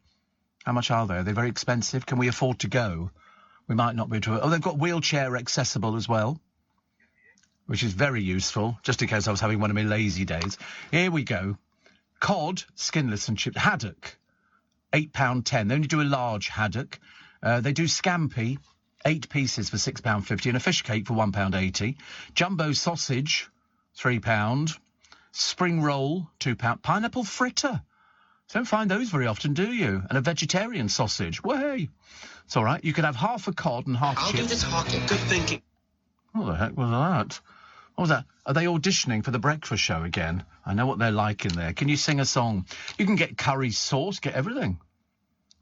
S1: How much are they? Are they very expensive? Can we afford to go? We might not be able to... Oh, they've got wheelchair accessible as well, which is very useful, just in case I was having one of my lazy days. Here we go. Cod, skinless and chipped. Haddock, £8.10. They only do a large haddock. They do scampi, 8 pieces for £6.50, and a fish cake for £1.80. Jumbo sausage, £3. Spring roll, £2. Pineapple fritter. Don't find those very often, do you? And a vegetarian sausage. Way. It's all right. You can have half a cod and half chips.
S27: I'll do the talking. Good thinking.
S1: What the heck was that? What was that? Are they auditioning for the breakfast show again? I know what they're like in there. Can you sing a song? You can get curry sauce, get everything.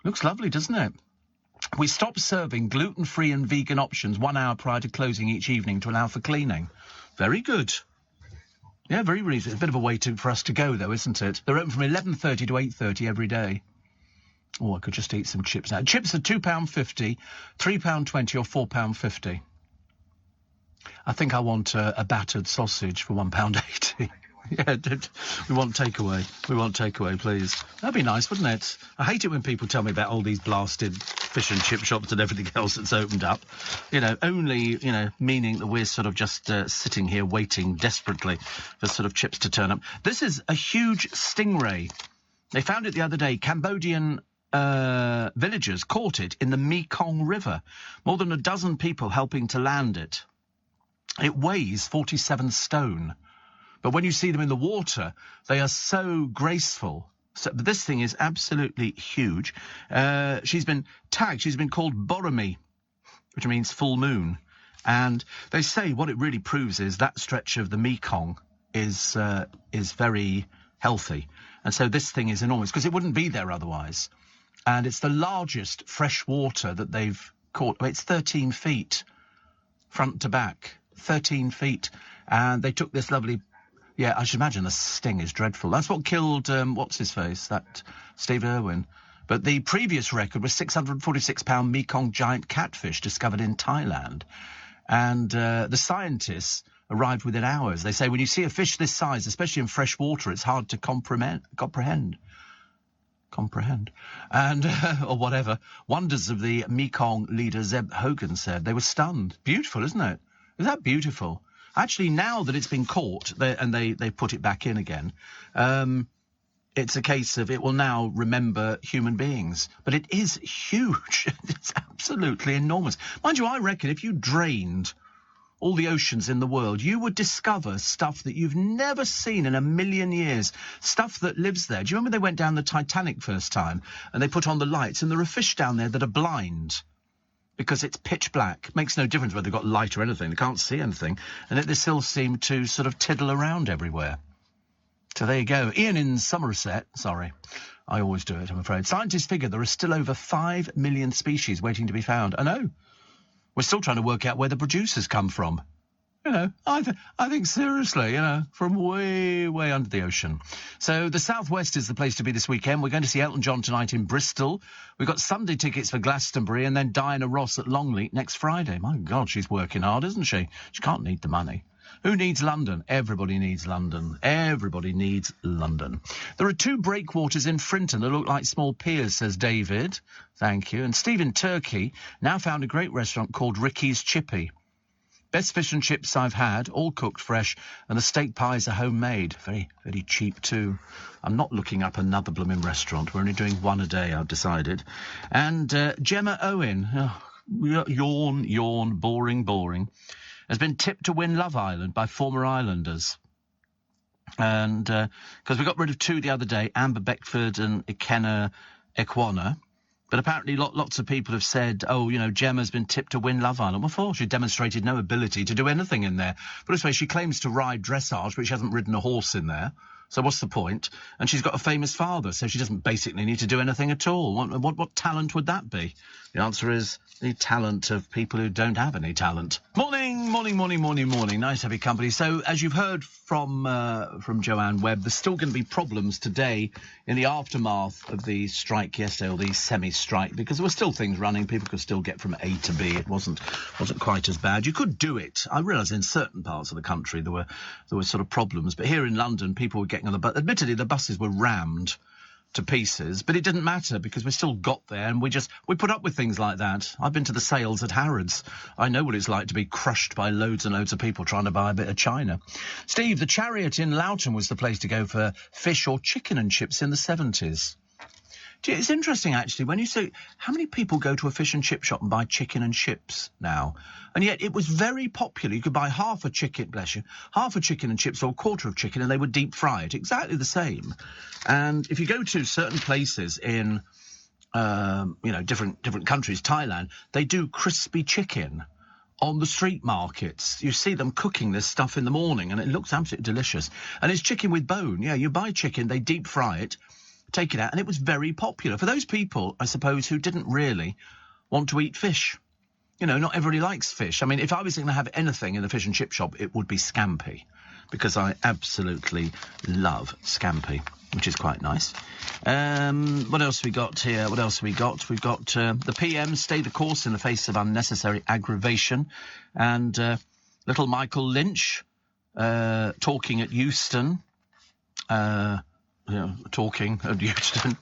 S1: Looks lovely, doesn't it? We stopped serving gluten-free and vegan options 1 hour prior to closing each evening to allow for cleaning. Very good. Yeah, very reasonable. It's a bit of a way for us to go, though, isn't it? They're open from 11:30 to 8:30 every day. Oh, I could just eat some chips now. Chips are £2.50, £3.20 or £4.50. I think I want a battered sausage for £1.80. Yeah, we want takeaway. We want takeaway, please. That'd be nice, wouldn't it? I hate it when people tell me about all these blasted fish and chip shops and everything else that's opened up. You know, only, meaning that we're sort of just sitting here waiting desperately for sort of chips to turn up. This is a huge stingray. They found it the other day. Cambodian villagers caught it in the Mekong River. More than a dozen people helping to land it. It weighs 47 stone. But when you see them in the water, they are so graceful. But this thing is absolutely huge. She's been tagged. She's been called Boromir, which means full moon. And they say what it really proves is that stretch of the Mekong is very healthy. And so this thing is enormous, because it wouldn't be there otherwise. And it's the largest fresh water that they've caught. It's 13 feet front to back. 13 feet. And they took this lovely... Yeah, I should imagine the sting is dreadful. That's what killed, what's-his-face, that Steve Irwin. But the previous record was 646-pound Mekong giant catfish discovered in Thailand. And the scientists arrived within hours. They say when you see a fish this size, especially in fresh water, it's hard to comprehend. And, or whatever. Wonders of the Mekong leader Zeb Hogan said. They were stunned. Beautiful, isn't it? Is that beautiful? Actually, now that it's been caught, they put it back in again, it's a case of it will now remember human beings. But it is huge. It's absolutely enormous. Mind you, I reckon if you drained all the oceans in the world, you would discover stuff that you've never seen in a million years, stuff that lives there. Do you remember they went down the Titanic first time and they put on the lights and there are fish down there that are blind? Because it's pitch black. Makes no difference whether they've got light or anything. They can't see anything. And yet they still seem to sort of tiddle around everywhere. So there you go. Ian in Somerset. Sorry. I always do it, I'm afraid. Scientists figure there are still over 5 million species waiting to be found. I know. We're still trying to work out where the producers come from. I think seriously, from way, way under the ocean. So the Southwest is the place to be this weekend. We're going to see Elton John tonight in Bristol. We've got Sunday tickets for Glastonbury and then Diana Ross at Longleat next Friday. My God, she's working hard, isn't she? She can't need the money. Who needs London? Everybody needs London. Everybody needs London. There are 2 breakwaters in Frinton that look like small piers, says David. Thank you. And Steve in Turkey now found a great restaurant called Ricky's Chippy. Best fish and chips I've had, all cooked fresh, and the steak pies are homemade. Very, very cheap too. I'm not looking up another blooming restaurant. We're only doing one a day, I've decided. And Gemma Owen, yawn, boring, has been tipped to win Love Island by former Islanders. And because we got rid of two the other day, Amber Beckford and Ikenna Ekwana. But apparently lots of people have said, oh, you know, Gemma's been tipped to win Love Island. What for? She demonstrated no ability to do anything in there. But anyway, she claims to ride dressage, but she hasn't ridden a horse in there. So what's the point? And she's got a famous father, so she doesn't basically need to do anything at all. What talent would that be? The answer is the talent of people who don't have any talent. Morning. Nice to have your company. So, as you've heard from Joanne Webb, there's still going to be problems today in the aftermath of the strike yesterday, or the semi-strike, because there were still things running. People could still get from A to B. It wasn't quite as bad. You could do it. I realise in certain parts of the country there were sort of problems, but here in London, people were getting on the bus. Admittedly, the buses were rammed to pieces, but it didn't matter because we still got there, and we put up with things like that. I've been to the sales at Harrods. I know what it's like to be crushed by loads and loads of people trying to buy a bit of china. Steve, the Chariot in Loughton was the place to go for fish or chicken and chips in the 70s. It's interesting, actually, when you say how many people go to a fish and chip shop and buy chicken and chips now, and yet it was very popular. You could buy half a chicken and chips or a quarter of chicken, and they would deep fry it, exactly the same. And if you go to certain places in, different countries, Thailand, they do crispy chicken on the street markets. You see them cooking this stuff in the morning, and it looks absolutely delicious. And it's chicken with bone. Yeah, you buy chicken, they deep fry it, take it out, and it was very popular for those people, I suppose, who didn't really want to eat fish. You know, not everybody likes fish. I mean, if I was going to have anything in a fish and chip shop, it would be scampi, because I absolutely love scampi, which is quite nice. What else we got here? We've got the PM stay the course in the face of unnecessary aggravation, and little Michael Lynch talking at Euston. Talking at Euston,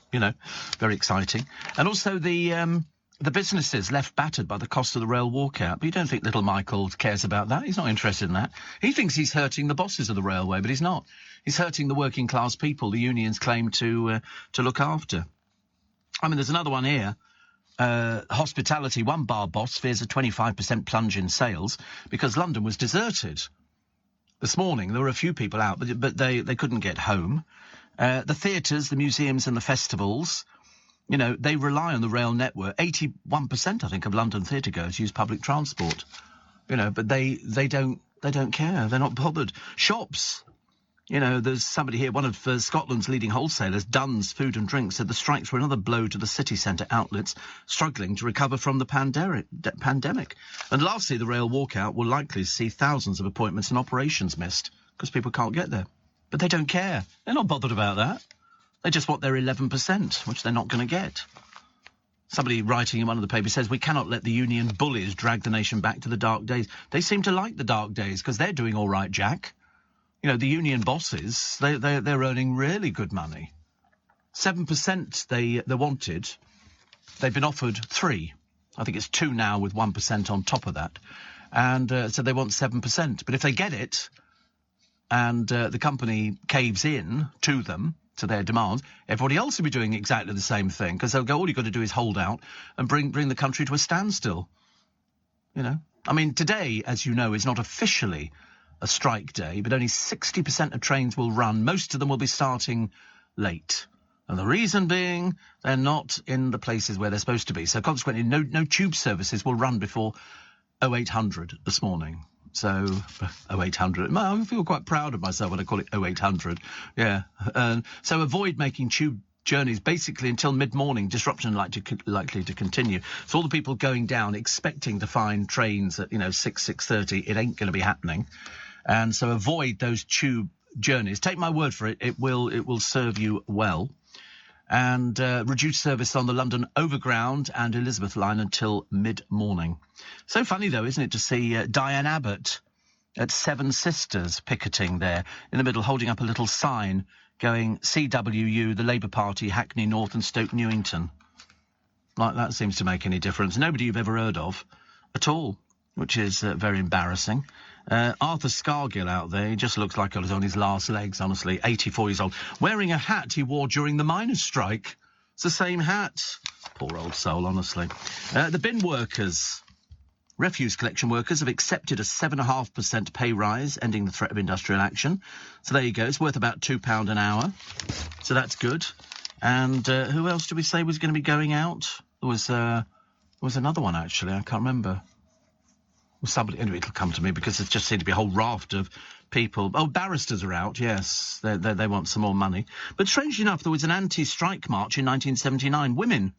S1: very exciting. And also the businesses left battered by the cost of the rail walkout. But you don't think little Michael cares about that? He's not interested in that. He thinks he's hurting the bosses of the railway, but he's not. He's hurting the working class people the unions claim to look after. I mean, there's another one here. Hospitality, one bar boss fears a 25% plunge in sales because London was deserted. This morning, there were a few people out, but they couldn't get home. The theatres, the museums and the festivals, they rely on the rail network. 81%, I think, of London theatre goers use public transport. But they don't care. They're not bothered. Shops. There's somebody here, one of Scotland's leading wholesalers, Dunn's Food and Drink, said the strikes were another blow to the city centre outlets struggling to recover from the pandemic. And lastly, the rail walkout will likely see thousands of appointments and operations missed because people can't get there. But they don't care. They're not bothered about that. They just want their 11%, which they're not going to get. Somebody writing in one of the papers says, we cannot let the union bullies drag the nation back to the dark days. They seem to like the dark days because they're doing all right, Jack. The union bosses, they're earning really good money. 7% they wanted. They've been offered 3%. I think it's 2% now with 1% on top of that. And so they want 7%. But if they get it, and the company caves in to them, to their demands, everybody else will be doing exactly the same thing, because they'll go, all you've got to do is hold out and bring the country to a standstill. I mean, today, as you know, is not officially a strike day, but only 60% of trains will run. Most of them will be starting late. And the reason being, they're not in the places where they're supposed to be. So consequently, no tube services will run before 0800 this morning. So, 0800. I feel quite proud of myself when I call it 0800. Yeah. So avoid making tube journeys basically until mid-morning. Disruption likely to continue. So all the people going down expecting to find trains at, 6:30, it ain't going to be happening. And so avoid those tube journeys. Take my word for it. It will serve you well. And reduce service on the London Overground and Elizabeth line until mid-morning. So funny, though, isn't it, to see Diane Abbott at Seven Sisters picketing there in the middle, holding up a little sign going CWU, the Labour Party, Hackney North and Stoke Newington. Like that seems to make any difference. Nobody you've ever heard of at all, which is very embarrassing. Arthur Scargill out there, he just looks like he was on his last legs, honestly. 84 years old. Wearing a hat he wore during the miners' strike. It's the same hat. Poor old soul, honestly. The bin workers. Refuse collection workers have accepted a 7.5% pay rise, ending the threat of industrial action. So there you go. It's worth about £2 an hour. So that's good. And who else did we say was going to be going out? There was another one, actually. I can't remember. Well, somebody, anyway, it'll come to me because there just seemed to be a whole raft of people. Oh, barristers are out, yes. They want some more money. But strangely enough, there was an anti-strike march in 1979. Women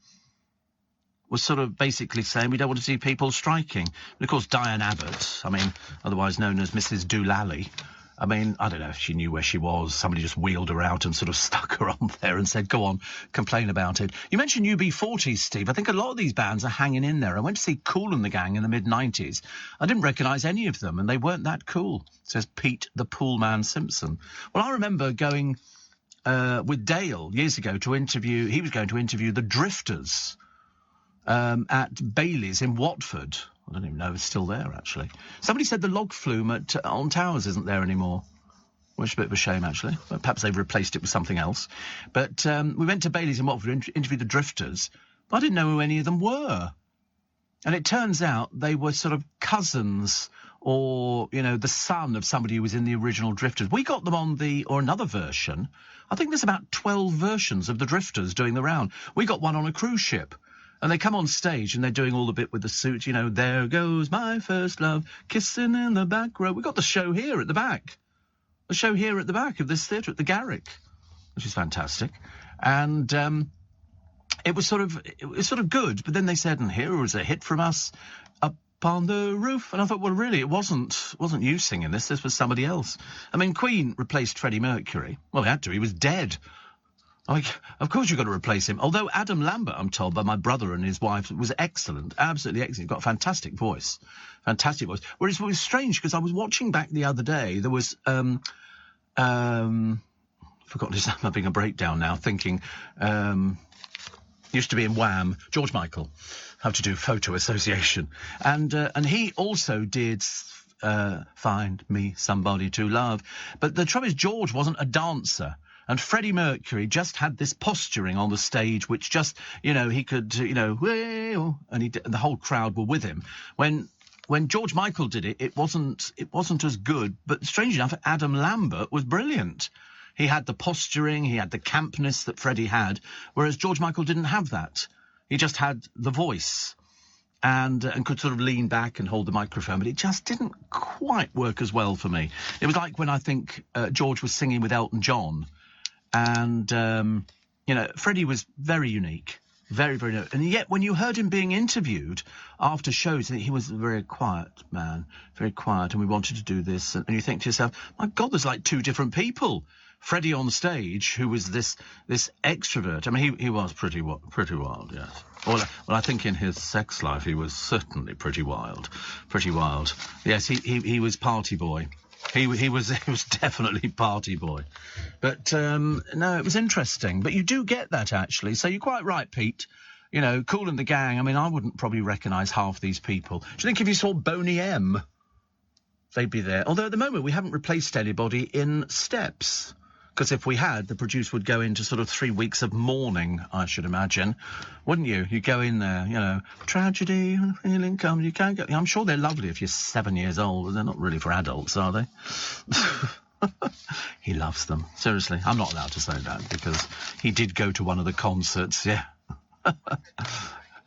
S1: was sort of basically saying we don't want to see people striking. And of course, Diane Abbott, I mean, otherwise known as Mrs. Doolally, I mean, I don't know if she knew where she was. Somebody just wheeled her out and sort of stuck her on there and said, go on, complain about it. You mentioned UB40s, Steve. I think a lot of these bands are hanging in there. I went to see Kool and the Gang in the mid-90s. I didn't recognise any of them, and they weren't that cool, says Pete the Poolman Simpson. Well, I remember going with Dale years ago to interview... He was going to interview the Drifters at Bailey's in Watford. I don't even know if it's still there, actually. Somebody said the log flume on Towers isn't there anymore, which is a bit of a shame, actually. But perhaps they've replaced it with something else. But we went to Bailey's in Watford to interview the Drifters. But I didn't know who any of them were. And it turns out they were sort of cousins or, you know, the son of somebody who was in the original Drifters. We got them on or another version. I think there's about 12 versions of the Drifters doing the round. We got one on a cruise ship. And they come on stage and they're doing all the bit with the suit, you know, there goes my first love, kissing in the back row. We've got the show here at the back. The show here at the back of this theatre at the Garrick, which is fantastic. And it was sort of good. But then they said, and here was a hit from us, Up on the Roof. And I thought, well, really, it wasn't you singing this. This was somebody else. I mean, Queen replaced Freddie Mercury. Well, they had to. He was dead. Of course you've got to replace him. Although Adam Lambert, I'm told by my brother and his wife, was excellent, absolutely excellent. He's got a fantastic voice. Whereas it was strange because I was watching back the other day. There was, forgotten his name, I'm having a breakdown now, thinking, used to be in Wham, George Michael, how to do photo association. And he also did Find Me Somebody to Love. But the trouble is, George wasn't a dancer. And Freddie Mercury just had this posturing on the stage, which just, you know, he could, you know, and the whole crowd were with him. When George Michael did it, it wasn't as good. But strangely enough, Adam Lambert was brilliant. He had the posturing, he had the campness that Freddie had, whereas George Michael didn't have that. He just had the voice and could sort of lean back and hold the microphone, but it just didn't quite work as well for me. It was like when I think George was singing with Elton John. And, you know, Freddie was very unique, very, very unique. And yet when you heard him being interviewed after shows, he was a very quiet man, very quiet, and we wanted to do this. And you think to yourself, my God, there's like two different people. Freddie on stage, who was this extrovert. I mean, he was pretty wild, yes. Well, I think in his sex life he was certainly pretty wild. Yes, he was party boy. He was definitely party boy. But, no, it was interesting. But you do get that, actually. So you're quite right, Pete. You know, Kool and the Gang, I mean, I wouldn't probably recognise half these people. Do you think if you saw Boney M, they'd be there? Although at the moment we haven't replaced anybody in Steps. Because if we had, the producer would go into sort of 3 weeks of mourning, I should imagine. Wouldn't you? You go in there, you know, tragedy, feeling comes, you can't get... I'm sure they're lovely if you're 7 years old, but they're not really for adults, are they? He loves them. Seriously, I'm not allowed to say that because he did go to one of the concerts, yeah.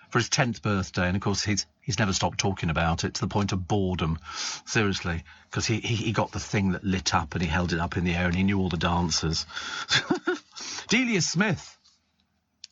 S1: For his 10th birthday, and of course he's never stopped talking about it to the point of boredom. Seriously, because he got the thing that lit up and he held it up in the air and he knew all the dancers. Delia Smith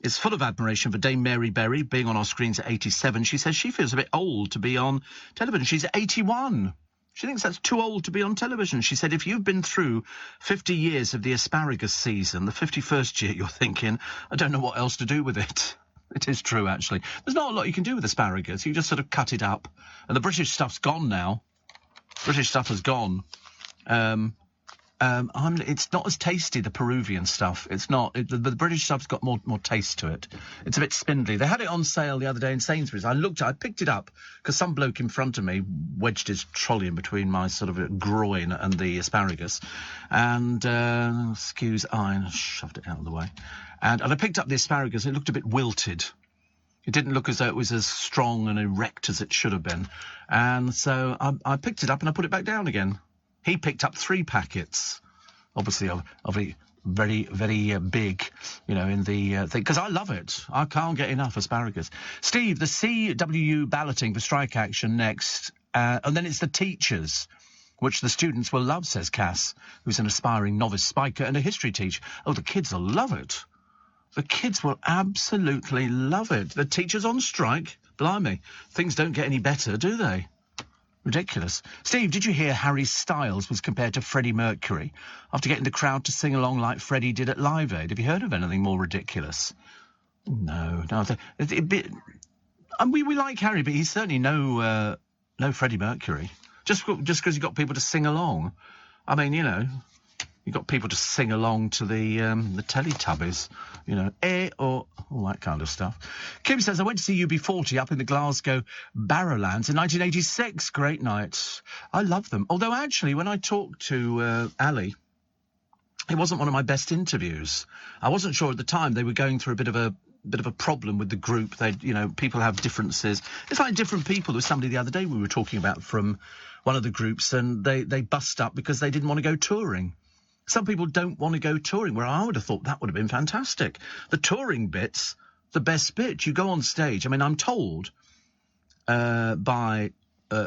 S1: is full of admiration for Dame Mary Berry being on our screens at 87. She says she feels a bit old to be on television. She's 81. She thinks that's too old to be on television. She said, if you've been through 50 years of the asparagus season, the 51st year, you're thinking, I don't know what else to do with it. It is true, actually. There's not a lot you can do with asparagus. You just sort of cut it up. And the British stuff's gone now. British stuff has gone. It's not as tasty, the Peruvian stuff. It's not. The British stuff's got more taste to it. It's a bit spindly. They had it on sale the other day in Sainsbury's. I picked it up because some bloke in front of me wedged his trolley in between my sort of groin and the asparagus. And, excuse I, and shoved it out of the way. And I picked up the asparagus. It looked a bit wilted. It didn't look as though it was as strong and erect as it should have been. And so I picked it up and I put it back down again. He picked up 3 packets, obviously of a very, very big, in the thing. Because I love it. I can't get enough asparagus. Steve, the CWU balloting for strike action next. And then it's the teachers, which the students will love, says Cass, who's an aspiring novice spiker and a history teacher. Oh, the kids will love it. The kids will absolutely love it. The teachers on strike? Blimey. Things don't get any better, do they? Ridiculous. Steve, did you hear Harry Styles was compared to Freddie Mercury after getting the crowd to sing along like Freddie did at Live Aid? Have you heard of anything more ridiculous? No. We like Harry, but he's certainly no Freddie Mercury. Just because you've got people to sing along. I mean, you've got people to sing along to the Teletubbies, or all that kind of stuff. Kim says, I went to see UB40 up in the Glasgow Barrowlands in 1986. Great night. I love them. Although, actually, when I talked to Ali, it wasn't one of my best interviews. I wasn't sure at the time. They were going through a bit of a problem with the group. They, people have differences. It's like different people. There was somebody the other day we were talking about from one of the groups, and they bust up because they didn't want to go touring. Some people don't want to go touring, where I would have thought that would have been fantastic. The touring bit's the best bit. You go on stage. I mean, I'm told by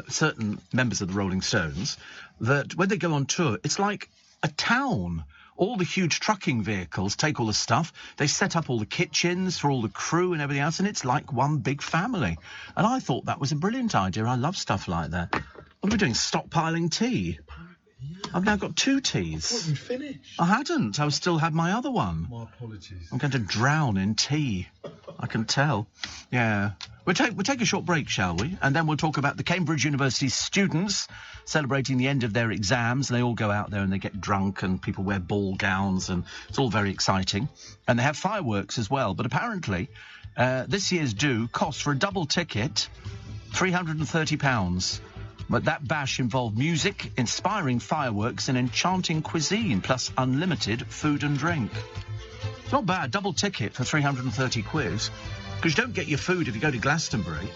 S1: certain members of the Rolling Stones that when they go on tour, it's like a town. All the huge trucking vehicles take all the stuff. They set up all the kitchens for all the crew and everything else, and it's like one big family. And I thought that was a brilliant idea. I love stuff like that. What are we doing? Stockpiling tea? Yeah. I've now got 2 teas.
S15: What, you finished?
S1: I hadn't. I still had my other one.
S15: My apologies.
S1: I'm going to drown in tea. I can tell. Yeah. We'll take a short break, shall we? And then we'll talk about the Cambridge University students celebrating the end of their exams. They all go out there and they get drunk and people wear ball gowns and it's all very exciting. And they have fireworks as well. But apparently, this year's do cost for a double ticket £330. But that bash involved music, inspiring fireworks and enchanting cuisine, plus unlimited food and drink. It's not bad. Double ticket for 330 quid. Because you don't get your food if you go to Glastonbury.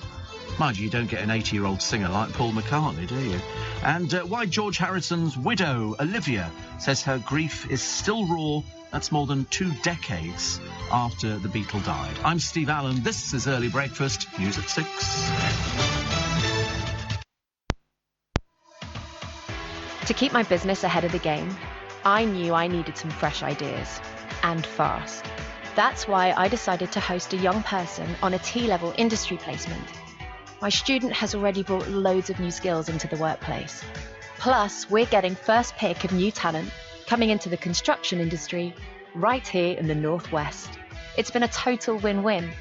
S1: Mind you don't get an 80-year-old singer like Paul McCartney, do you? And why George Harrison's widow, Olivia, says her grief is still raw. That's more than 2 decades after the Beatle died. I'm Steve Allen. This is Early Breakfast. News at 6.
S4: To keep my business ahead of the game, I knew I needed some fresh ideas, and fast. That's why I decided to host a young person on a T-level industry placement. My student has already brought loads of new skills into the workplace. Plus, we're getting first pick of new talent coming into the construction industry right here in the Northwest. It's been a total win-win.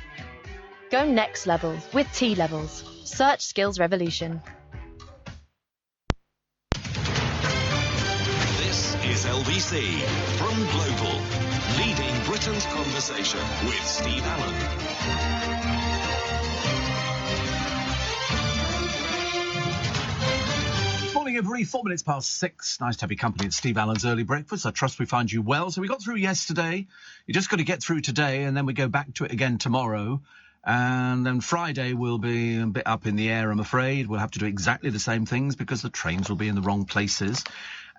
S4: Go next level with T-levels. Search Skills Revolution.
S11: Is LBC from Global, leading Britain's conversation with Steve Allen.
S1: Morning, everybody. 4 minutes past 6. Nice to have your company at Steve Allen's Early Breakfast. I trust we find you well. So we got through yesterday. You just got to get through today, and then we go back to it again tomorrow. And then Friday will be a bit up in the air, I'm afraid. We'll have to do exactly the same things because the trains will be in the wrong places.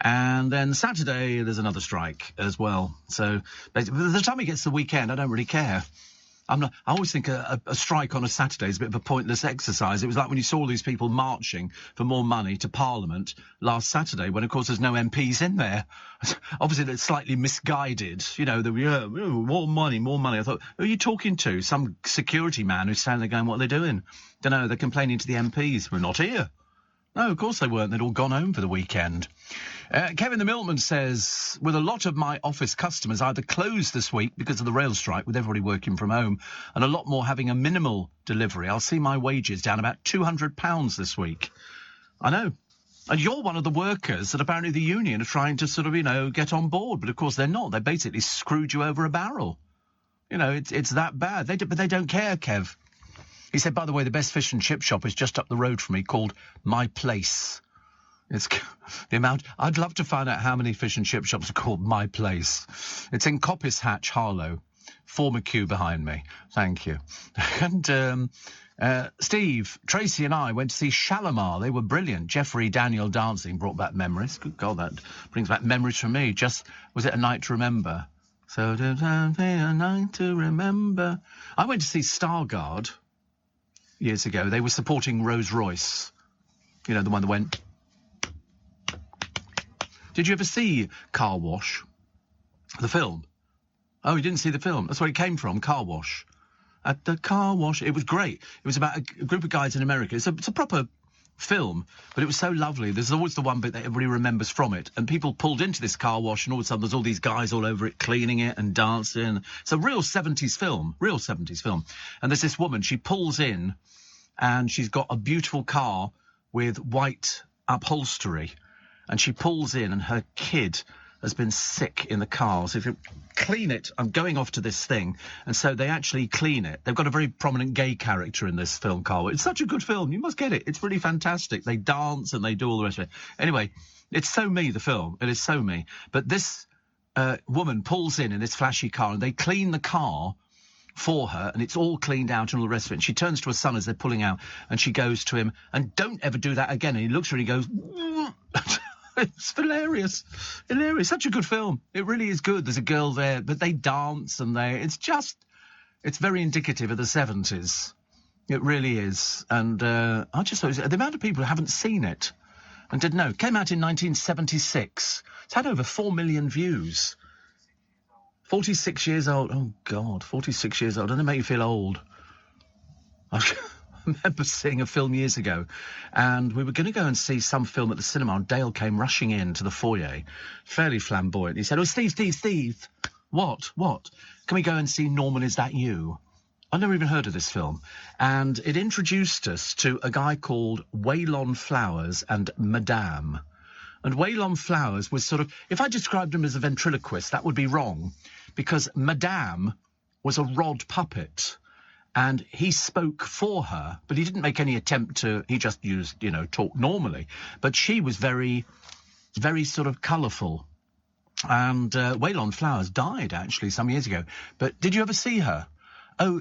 S1: And then Saturday, there's another strike as well. So by the time it gets to the weekend, I don't really care. I always think a strike on a Saturday is a bit of a pointless exercise. It was like when you saw all these people marching for more money to Parliament last Saturday, when, of course, there's no MPs in there. Obviously, it's slightly misguided. More money, more money. I thought, who are you talking to? Some security man who's standing there going, what are they doing? Don't know, they're complaining to the MPs. We're not here. No, of course they weren't. They'd all gone home for the weekend. Kevin the Milkman says, with a lot of my office customers either closed this week because of the rail strike, with everybody working from home, and a lot more having a minimal delivery, I'll see my wages down about £200 this week. I know. And you're one of the workers that apparently the union are trying to sort of, get on board. But, of course, they're not. They basically screwed you over a barrel. It's that bad. But they don't care, Kev. He said, by the way, the best fish and chip shop is just up the road from me, called My Place. It's the amount. I'd love to find out how many fish and chip shops are called My Place. It's in Coppice Hatch, Harlow. former cue behind me. Thank you. And Steve, Tracy and I went to see Shalimar. They were brilliant. Jeffrey Daniel dancing brought back memories. Good God, that brings back memories from me. Was it A Night to Remember? So did I be a night to remember? I went to see Stargard years ago. They were supporting Rolls-Royce. You know, the one that went... Did you ever see Car Wash? The film? Oh, you didn't see the film? That's where it came from, Car Wash. At the car wash. It was great. It was about a group of guys in America. It's a proper film, but it was so lovely. There's always the one bit that everybody remembers from it. And people pulled into this car wash, and all of a sudden there's all these guys all over it cleaning it and dancing. It's a real 70s film. Real 70s film. And there's this woman, she pulls in, and she's got a beautiful car with white upholstery. And she pulls in, and her kid has been sick in the car. So if you clean it, I'm going off to this thing. And so they actually clean it. They've got a very prominent gay character in this film, Carl. It's such a good film. You must get it. It's really fantastic. They dance and they do all the rest of it. Anyway, it's so me, the film. It is so me. But this woman pulls in this flashy car, and they clean the car for her, and it's all cleaned out and all the rest of it. And she turns to her son as they're pulling out, and she goes to him, and don't ever do that again. And he looks at her and he goes... It's hilarious. Hilarious. Such a good film. It really is good. There's a girl there, but they dance and it's very indicative of the 70s. It really is. And I just thought the amount of people who haven't seen it and didn't know. It came out in 1976. It's had over 4 million views. 46 years old. Oh, God, 46 years old. Doesn't it make you feel old? I remember seeing a film years ago, and we were going to go and see some film at the cinema, and Dale came rushing into the foyer, fairly flamboyant. He said, "Oh, Steve, what? Can we go and see Norman, Is That You?" I'd never even heard of this film, and it introduced us to a guy called Waylon Flowers and Madame. And Waylon Flowers was sort of, if I described him as a ventriloquist, that would be wrong, because Madame was a rod puppet. And he spoke for her, but he didn't make any attempt to... He just used, talk normally. But she was very, very sort of colourful. And Waylon Flowers died, actually, some years ago. But did you ever see her? Oh,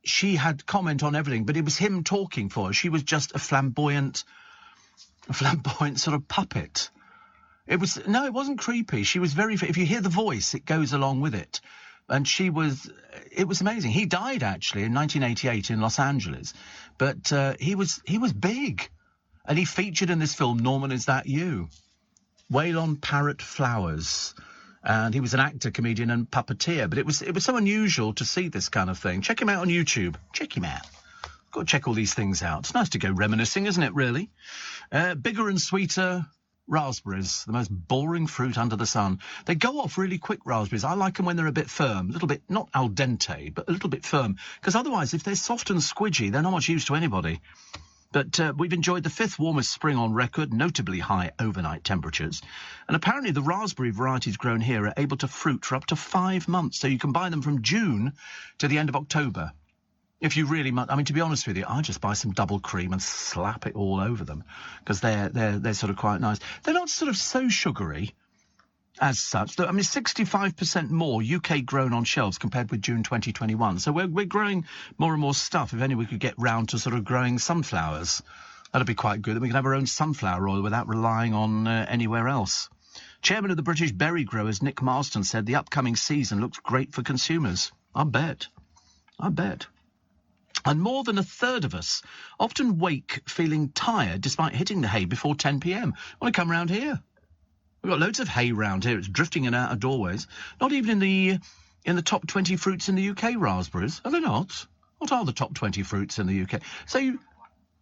S1: she had comment on everything, but it was him talking for her. She was just a flamboyant sort of puppet. It wasn't creepy. She was very... If you hear the voice, it goes along with it. And it was amazing. He died, actually, in 1988 in Los Angeles. But he was big. And he featured in this film, Norman, Is That You? Waylon Parrott Flowers. And he was an actor, comedian and puppeteer. But it was so unusual to see this kind of thing. Check him out on YouTube. Check him out. Got to check all these things out. It's nice to go reminiscing, isn't it, really? Bigger and sweeter... raspberries, the most boring fruit under the sun. They go off really quick, raspberries. I like them when they're a bit firm, a little bit, not al dente, but a little bit firm. Because otherwise, if they're soft and squidgy, they're not much use to anybody. But we've enjoyed the 5th warmest spring on record, notably high overnight temperatures. And apparently the raspberry varieties grown here are able to fruit for up to 5 months. So you can buy them from June to the end of October. If you really... I mean, to be honest with you, I just buy some double cream and slap it all over them, because they're sort of quite nice. They're not sort of so sugary as such. I mean, 65% more UK grown on shelves compared with June 2021. So we're growing more and more stuff. If only we could get round to sort of growing sunflowers. That'd be quite good. Then we can have our own sunflower oil without relying on anywhere else. Chairman of the British Berry Growers, Nick Marston, said the upcoming season looks great for consumers. I bet. And more than a third of us often wake feeling tired despite hitting the hay before 10 p.m. Want to come round here? We've got loads of hay round here. It's drifting in and out of doorways. Not even in the top 20 fruits in the UK, raspberries. Are they not? What are the top 20 fruits in the UK? So,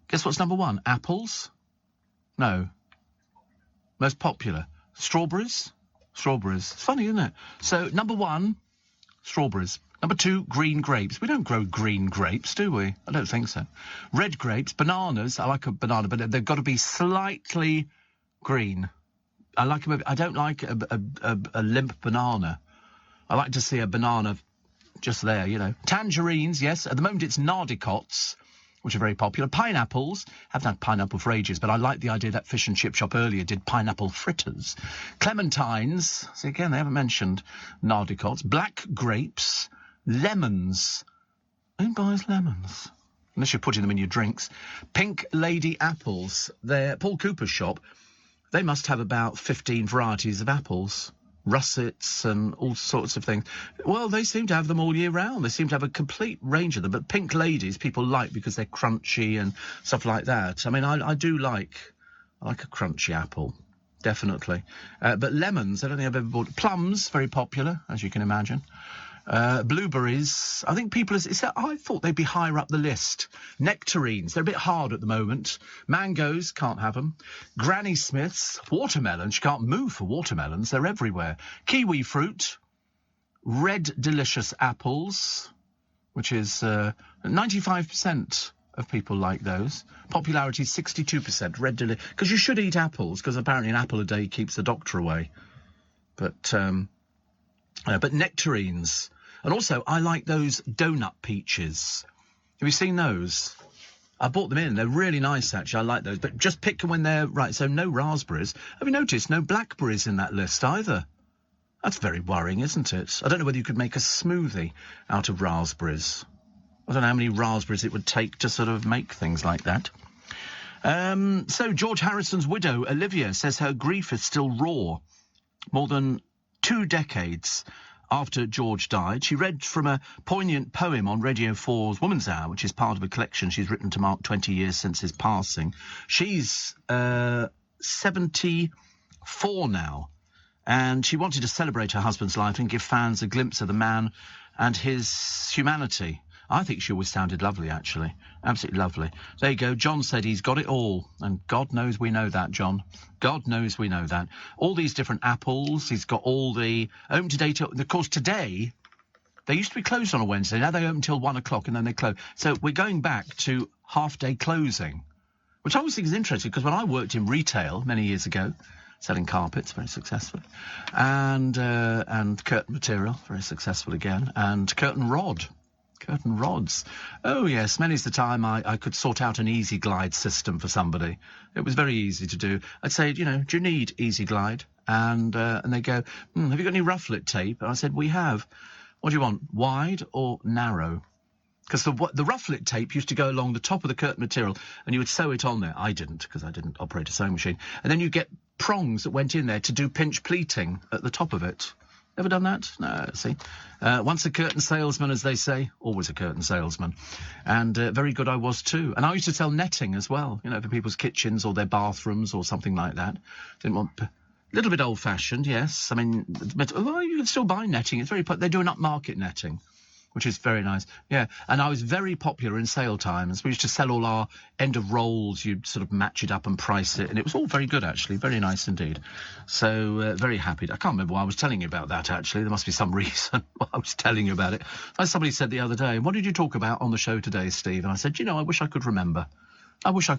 S1: guess what's number 1? Apples? No. Most popular. Strawberries? Strawberries. It's funny, isn't it? So, number 1, strawberries. Number 2, green grapes. We don't grow green grapes, do we? I don't think so. Red grapes, bananas. I like a banana, but they've got to be slightly green. I don't like a limp banana. I like to see a banana just there, Tangerines, yes. At the moment, it's nardicots, which are very popular. Pineapples. Haven't had pineapple for ages, but I like the idea that fish and chip shop earlier did pineapple fritters. Clementines. See, again, they haven't mentioned nardicots. Black grapes. Lemons. Who buys lemons? Unless you're putting them in your drinks. Pink Lady apples. They're Paul Cooper's shop. They must have about 15 varieties of apples. Russets and all sorts of things. Well, they seem to have them all year round. They seem to have a complete range of them. But Pink Ladies people like because they're crunchy and stuff like that. I mean, I do like a crunchy apple. Definitely. But lemons, I don't think I've ever bought. Plums, very popular, as you can imagine. Blueberries, I think I thought they'd be higher up the list. Nectarines, they're a bit hard at the moment. Mangoes, can't have them. Granny Smiths, watermelons, you can't move for watermelons, they're everywhere. Kiwi fruit, red delicious apples, which is 95% of people like those. Popularity 62%, red delicious, because you should eat apples, because apparently an apple a day keeps the doctor away. But nectarines. And also, I like those donut peaches. Have you seen those? I bought them in. They're really nice, actually. I like those. But just pick them when they're right. So no raspberries. Have you noticed no blackberries in that list either? That's very worrying, isn't it? I don't know whether you could make a smoothie out of raspberries. I don't know how many raspberries it would take to sort of make things like that. So George Harrison's widow, Olivia, says her grief is still raw. More than 2 decades after George died. She read from a poignant poem on Radio 4's Woman's Hour, which is part of a collection she's written to mark 20 years since his passing. She's 74 now, and she wanted to celebrate her husband's life and give fans a glimpse of the man and his humanity. I think she always sounded lovely, actually. Absolutely lovely. There you go. John said he's got it all. And God knows we know that, John. God knows we know that. All these different apples. He's got all the open today. Of course, today, they used to be closed on a Wednesday. Now they open till 1 o'clock and then they close. So we're going back to half-day closing, which I always think is interesting because when I worked in retail many years ago, selling carpets very successfully, and curtain material, very successful again, and curtain rods. Oh, yes, many's the time I could sort out an Easy Glide system for somebody. It was very easy to do. I'd say, do you need Easy Glide? And they go, have you got any rufflet tape? And I said, we have. What do you want, wide or narrow? Because the rufflet tape used to go along the top of the curtain material and you would sew it on there. I didn't, because I didn't operate a sewing machine. And then you get prongs that went in there to do pinch pleating at the top of it. Ever done that? No, see. Once a curtain salesman, as they say. Always a curtain salesman. And very good I was too. And I used to sell netting as well, for people's kitchens or their bathrooms or something like that. Didn't want... A little bit old-fashioned, yes. I mean, you can still buy netting. It's very... They do an upmarket netting, which is very nice. Yeah, and I was very popular in sale times. We used to sell all our end of rolls. You'd sort of match it up and price it, and it was all very good, actually. Very nice indeed. So, very happy. I can't remember why I was telling you about that, actually. There must be some reason why I was telling you about it. As somebody said the other day, what did you talk about on the show today, Steve? And I said, I wish I could remember. But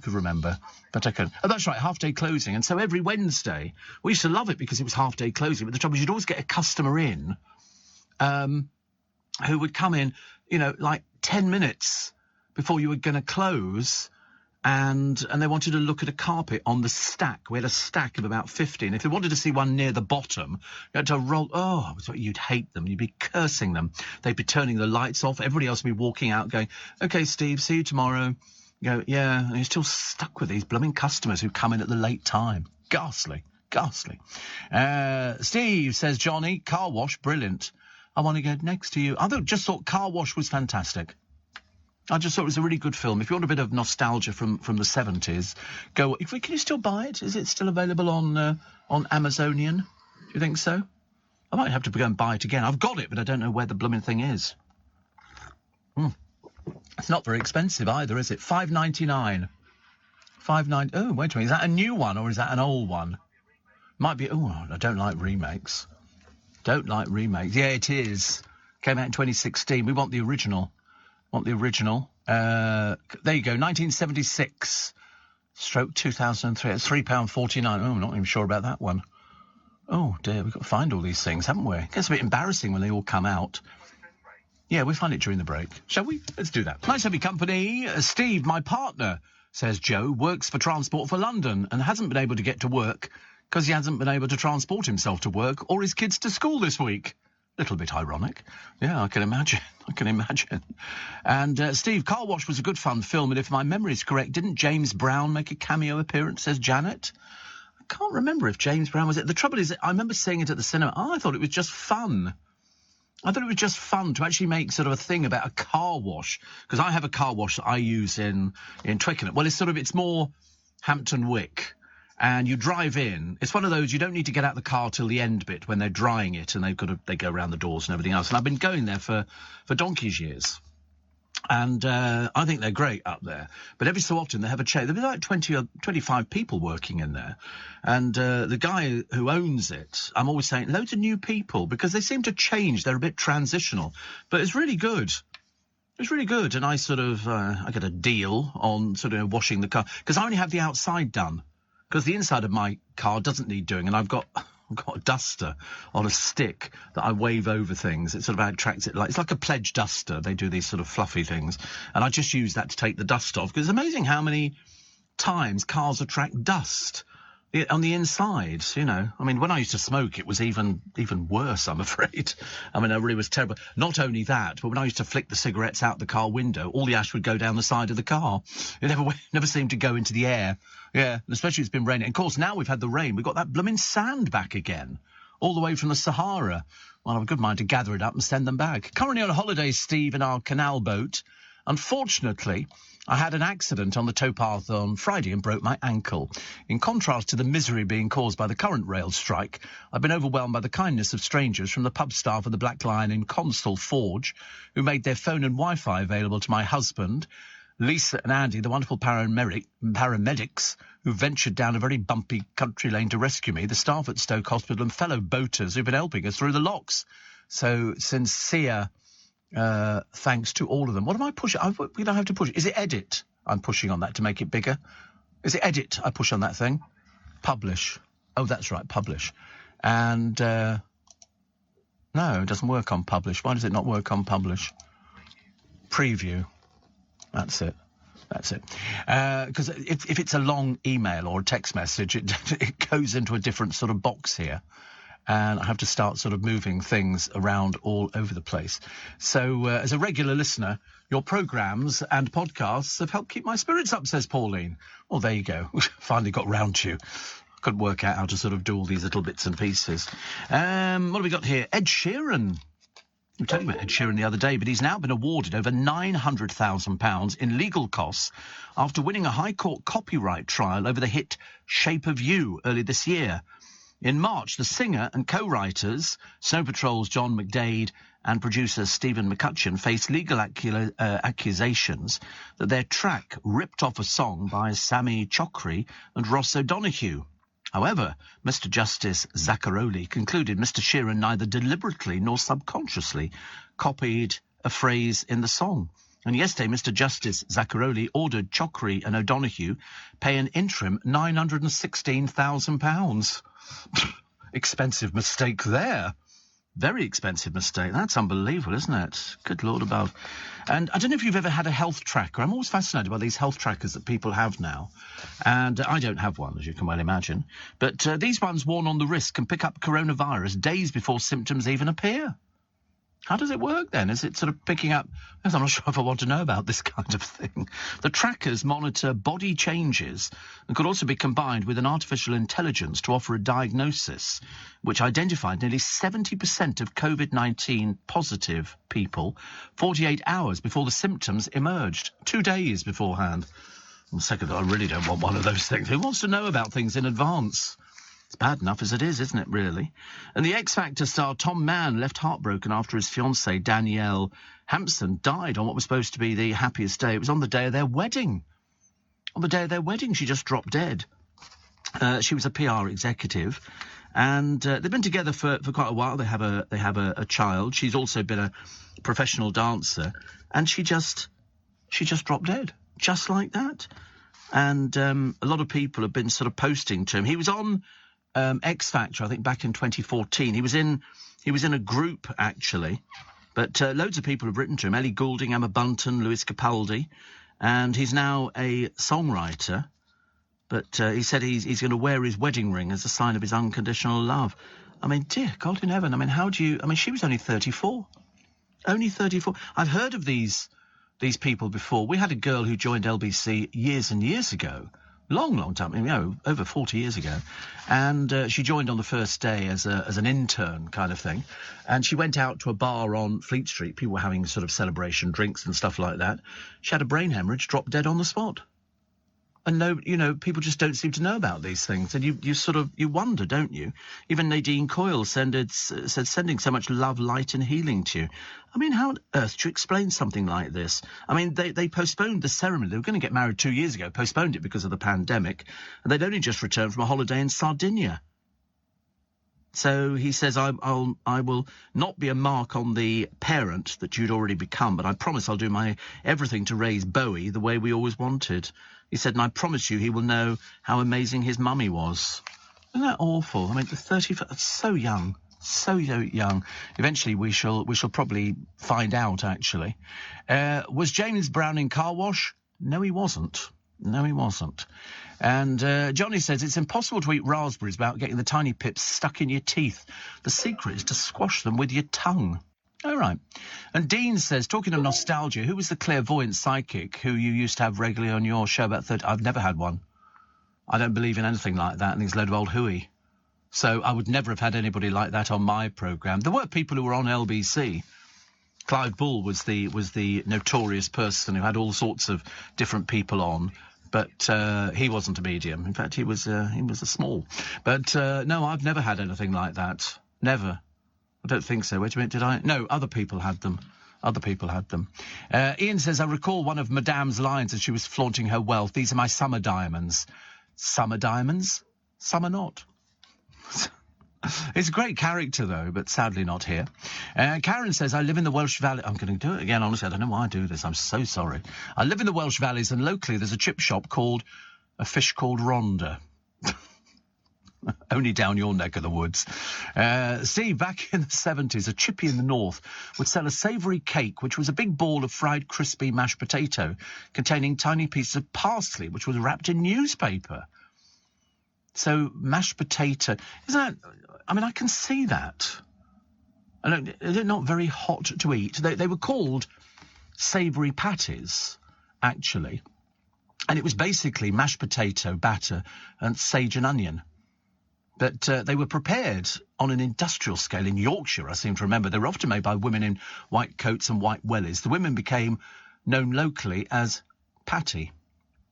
S1: I couldn't. Oh, that's right, half-day closing. And so every Wednesday, we used to love it because it was half-day closing. But the trouble is you'd always get a customer in who would come in, like 10 minutes before you were going to close, and they wanted to look at a carpet on the stack. We had a stack of about 50, and if they wanted to see one near the bottom, you had to roll... Oh, you'd hate them. You'd be cursing them. They'd be turning the lights off. Everybody else would be walking out going, OK, Steve, see you tomorrow. You go, yeah, and you're still stuck with these blooming customers who come in at the late time. Ghastly. Steve, says Johnny, car wash, brilliant. I want to go next to you. Just thought Car Wash was fantastic. I just thought it was a really good film. If you want a bit of nostalgia from the 70s, go... Can you still buy it? Is it still available on Amazonian? Do you think so? I might have to go and buy it again. I've got it, but I don't know where the blooming thing is. It's not very expensive either, is it? $5.99. $5.99. Oh, wait a minute. Is that a new one or is that an old one? Might be... Oh, I don't like remakes. Yeah, it is. Came out in 2016. We want the original. There you go. 1976. Stroke 2003. It's £3.49. Oh, I'm not even sure about that one. Oh, dear. We've got to find all these things, haven't we? It gets a bit embarrassing when they all come out. Yeah, we'll find it during the break. Shall we? Let's do that. Nice to have your company. Steve, my partner, says Joe, works for Transport for London and hasn't been able to get to work because he hasn't been able to transport himself to work or his kids to school this week. little bit ironic. Yeah, I can imagine. And, Steve, Car Wash was a good fun film, and if my memory is correct, didn't James Brown make a cameo appearance as Janet? I can't remember if James Brown was it. The trouble is, I remember seeing it at the cinema. I thought it was just fun. I thought it was just fun to actually make sort of a thing about a car wash, because I have a car wash that I use in Twickenham. Well, it's more Hampton Wick. And you drive in. It's one of those, you don't need to get out the car till the end bit when they're drying it and they go around the doors and everything else. And I've been going there for donkey's years. And I think they're great up there. But every so often they have a change. There'll be like 20 or 25 people working in there. And the guy who owns it, I'm always saying, loads of new people, because they seem to change. They're a bit transitional. But it's really good. It's really good. And I I get a deal on washing the car. Because I only have the outside done. Because the inside of my car doesn't need doing, and I've got a duster on a stick that I wave over things. It sort of attracts it. It's like a pledge duster. They do these sort of fluffy things, and I just use that to take the dust off. Because it's amazing how many times cars attract dust on the inside. I mean, when I used to smoke, it was even worse, I'm afraid. I mean, it really was terrible. Not only that, but when I used to flick the cigarettes out the car window, all the ash would go down the side of the car. It never seemed to go into the air. Yeah, especially it's been raining. And of course, now we've had the rain, we've got that blooming sand back again, all the way from the Sahara. Well, I've a good mind to gather it up and send them back. Currently on holiday, Steve, in our canal boat. Unfortunately, I had an accident on the towpath on Friday and broke my ankle. In contrast to the misery being caused by the current rail strike, I've been overwhelmed by the kindness of strangers from the pub staff of the Black Lion in Constal Forge, who made their phone and Wi-Fi available to my husband, Lisa and Andy, the wonderful paramedics who ventured down a very bumpy country lane to rescue me, the staff at Stoke Hospital and fellow boaters who've been helping us through the locks. So sincere thanks to all of them. What am I pushing? I have to push. Is it edit? I'm pushing on that to make it bigger. Is it edit? I push on that thing. Publish. Oh, that's right, publish. And no, it doesn't work on publish. Why does it not work on publish? Preview. That's it. Because if it's a long email or a text message, it goes into a different sort of box here. And I have to start sort of moving things around all over the place. So, as a regular listener, your programmes and podcasts have helped keep my spirits up, says Pauline. Well, there you go. Finally got round to you. Couldn't work out how to sort of do all these little bits and pieces. What have we got here? Ed Sheeran. We were talking about Ed Sheeran the other day, but he's now been awarded over £900,000 in legal costs after winning a High Court copyright trial over the hit Shape of You early this year. In March, the singer and co-writers, Snow Patrol's John McDade and producer Stephen McCutcheon, faced legal accusations that their track ripped off a song by Sammy Chokri and Ross O'Donoghue. However, Mr. Justice Zaccaroli concluded Mr. Sheeran neither deliberately nor subconsciously copied a phrase in the song. And yesterday, Mr. Justice Zaccaroli ordered Chokri and O'Donoghue pay an interim £916,000. Expensive mistake there. Very expensive mistake. That's unbelievable, isn't it? Good Lord above. And I don't know if you've ever had a health tracker. I'm always fascinated by these health trackers that people have now. And I don't have one, as you can well imagine. But these ones worn on the wrist can pick up coronavirus days before symptoms even appear. How does it work then? Is it sort of picking up... I'm not sure if I want to know about this kind of thing. The trackers monitor body changes and could also be combined with an artificial intelligence to offer a diagnosis which identified nearly 70% of COVID-19 positive people 48 hours before the symptoms emerged, 2 days beforehand. And second, I really don't want one of those things. Who wants to know about things in advance? It's bad enough as it is, isn't it, really? And the X Factor star Tom Mann left heartbroken after his fiancée, Danielle Hampson, died on what was supposed to be the happiest day. It was on the day of their wedding. On the day of their wedding, she just dropped dead. She was a PR executive, and they've been together for quite a while. They have a child. She's also been a professional dancer, and she just dropped dead, just like that. And a lot of people have been sort of posting to him. He was on X Factor, I think, back in 2014. He was in a group, actually, but loads of people have written to him. Ellie Goulding, Emma Bunton, Lewis Capaldi, and he's now a songwriter. But he said he's going to wear his wedding ring as a sign of his unconditional love. I mean, dear God in heaven, I mean, how do you... I mean, she was only 34. Only 34. I've heard of these people before. We had a girl who joined LBC years and years ago. Long time, you know, over 40 years ago. And she joined on the first day as an intern kind of thing. And she went out to a bar on Fleet Street. People were having sort of celebration drinks and stuff like that. She had a brain hemorrhage, dropped dead on the spot. And no, you know, people just don't seem to know about these things. And you wonder, don't you? Even Nadine Coyle said sending so much love, light and healing to you. I mean, how on earth do you explain something like this? I mean, they postponed the ceremony. They were going to get married 2 years ago, postponed it because of the pandemic. And they'd only just returned from a holiday in Sardinia. So he says, I will not be a mark on the parent that you'd already become, but I promise I'll do my everything to raise Bowie the way we always wanted. He said, and I promise you he will know how amazing his mummy was. Isn't that awful? I mean, the 35, so young, so young. Eventually we shall probably find out, actually. Was James Brown in Car Wash? No, he wasn't. No, he wasn't. And Johnny says, it's impossible to eat raspberries without getting the tiny pips stuck in your teeth. The secret is to squash them with your tongue. All right. And Dean says, talking of nostalgia, who was the clairvoyant psychic who you used to have regularly on your show about 30? I've never had one. I don't believe in anything like that. I think it's a load of old hooey. So I would never have had anybody like that on my programme. There were people who were on LBC. Clive Bull was the notorious person who had all sorts of different people on. But he wasn't a medium. In fact, he was a small. But no, I've never had anything like that. Never. I don't think so. Wait a minute, did I? No, other people had them. Other people had them. Ian says, I recall one of Madame's lines as she was flaunting her wealth. These are my summer diamonds. Summer diamonds? Summer not. It's a great character, though, but sadly not here. Karen says, I live in the Welsh Valley. I'm going to do it again, honestly. I don't know why I do this. I'm so sorry. I live in the Welsh Valleys, and locally there's a chip shop called A Fish Called Rhonda. Only down your neck of the woods. See, back in the 70s, a chippy in the north would sell a savoury cake, which was a big ball of fried crispy mashed potato containing tiny pieces of parsley, which was wrapped in newspaper. So, mashed potato, isn't that... I mean, I can see that. And they're not very hot to eat. They were called savoury patties, actually. And it was basically mashed potato, batter, and sage and onion. But they were prepared on an industrial scale in Yorkshire, I seem to remember. They were often made by women in white coats and white wellies. The women became known locally as patty.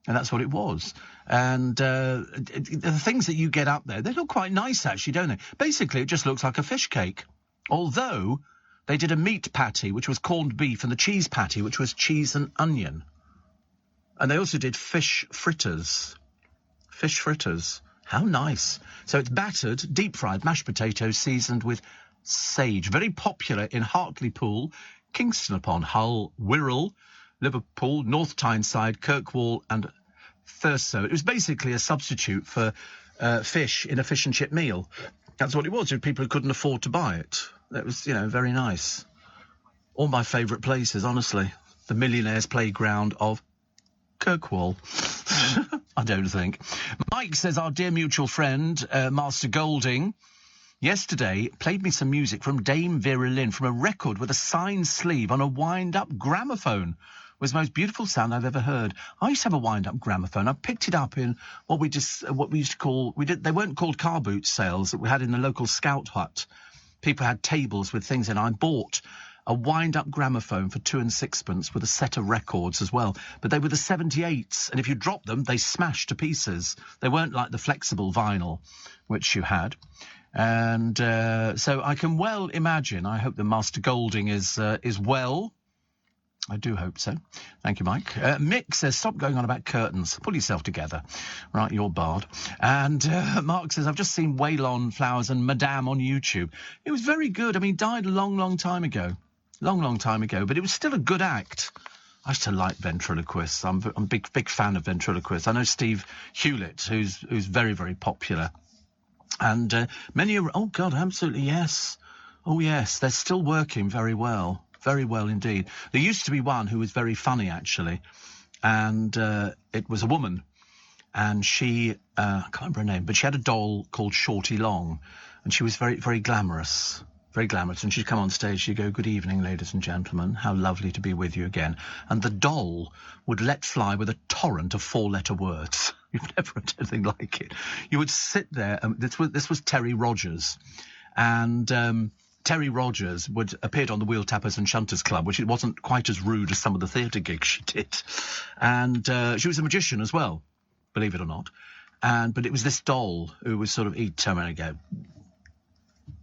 S1: And that's what it was. And the things that you get up there, they look quite nice, actually, don't they? Basically, it just looks like a fish cake. Although they did a meat patty, which was corned beef, and the cheese patty, which was cheese and onion. And they also did fish fritters. Fish fritters. How nice. So it's battered, deep-fried mashed potatoes seasoned with sage. Very popular in Hartlepool, Kingston upon Hull, Wirral, Liverpool, North Tyneside, Kirkwall and Thurso. It was basically a substitute for fish in a fish and chip meal. That's what it was, for people who couldn't afford to buy it. That was, you know, very nice. All my favourite places, honestly. The millionaire's playground of Kirkwall. I don't think. Mike says, our dear mutual friend, Master Golding, yesterday played me some music from Dame Vera Lynn from a record with a signed sleeve on a wind-up gramophone. It was the most beautiful sound I've ever heard. I used to have a wind-up gramophone. I picked it up in what we used to call... They weren't called car boot sales that we had in the local scout hut. People had tables with things in. I bought a wind-up gramophone for 2 and 6pence with a set of records as well. But they were the 78s, and if you dropped them, they smashed to pieces. They weren't like the flexible vinyl, which you had. And so I can well imagine, I hope that Master Golding is well. I do hope so. Thank you, Mike. Mick says, stop going on about curtains. Pull yourself together. Right, you're barred. And Mark says, I've just seen Waylon Flowers and Madame on YouTube. It was very good. I mean, died a long time ago. Long time ago. But it was still a good act. I used to like ventriloquists. I'm a big fan of ventriloquists. I know Steve Hewlett, who's very, very popular. And many are... Oh, God, absolutely, yes. Oh, yes, they're still working very well. Very well indeed. There used to be one who was very funny, actually, and it was a woman, and she, I can't remember her name, but she had a doll called Shorty Long, and she was very, very glamorous. Very glamorous, and she'd come on stage, she'd go, "Good evening, ladies and gentlemen, how lovely to be with you again." And the doll would let fly with a torrent of 4-letter words. You've never had anything like it. You would sit there, this was Terry Rogers, and Terry Rogers appeared on the Wheel Tappers and Shunters Club, which it wasn't quite as rude as some of the theatre gigs she did. And she was a magician as well, believe it or not. But it was this doll who was sort of, he'd turn around and go,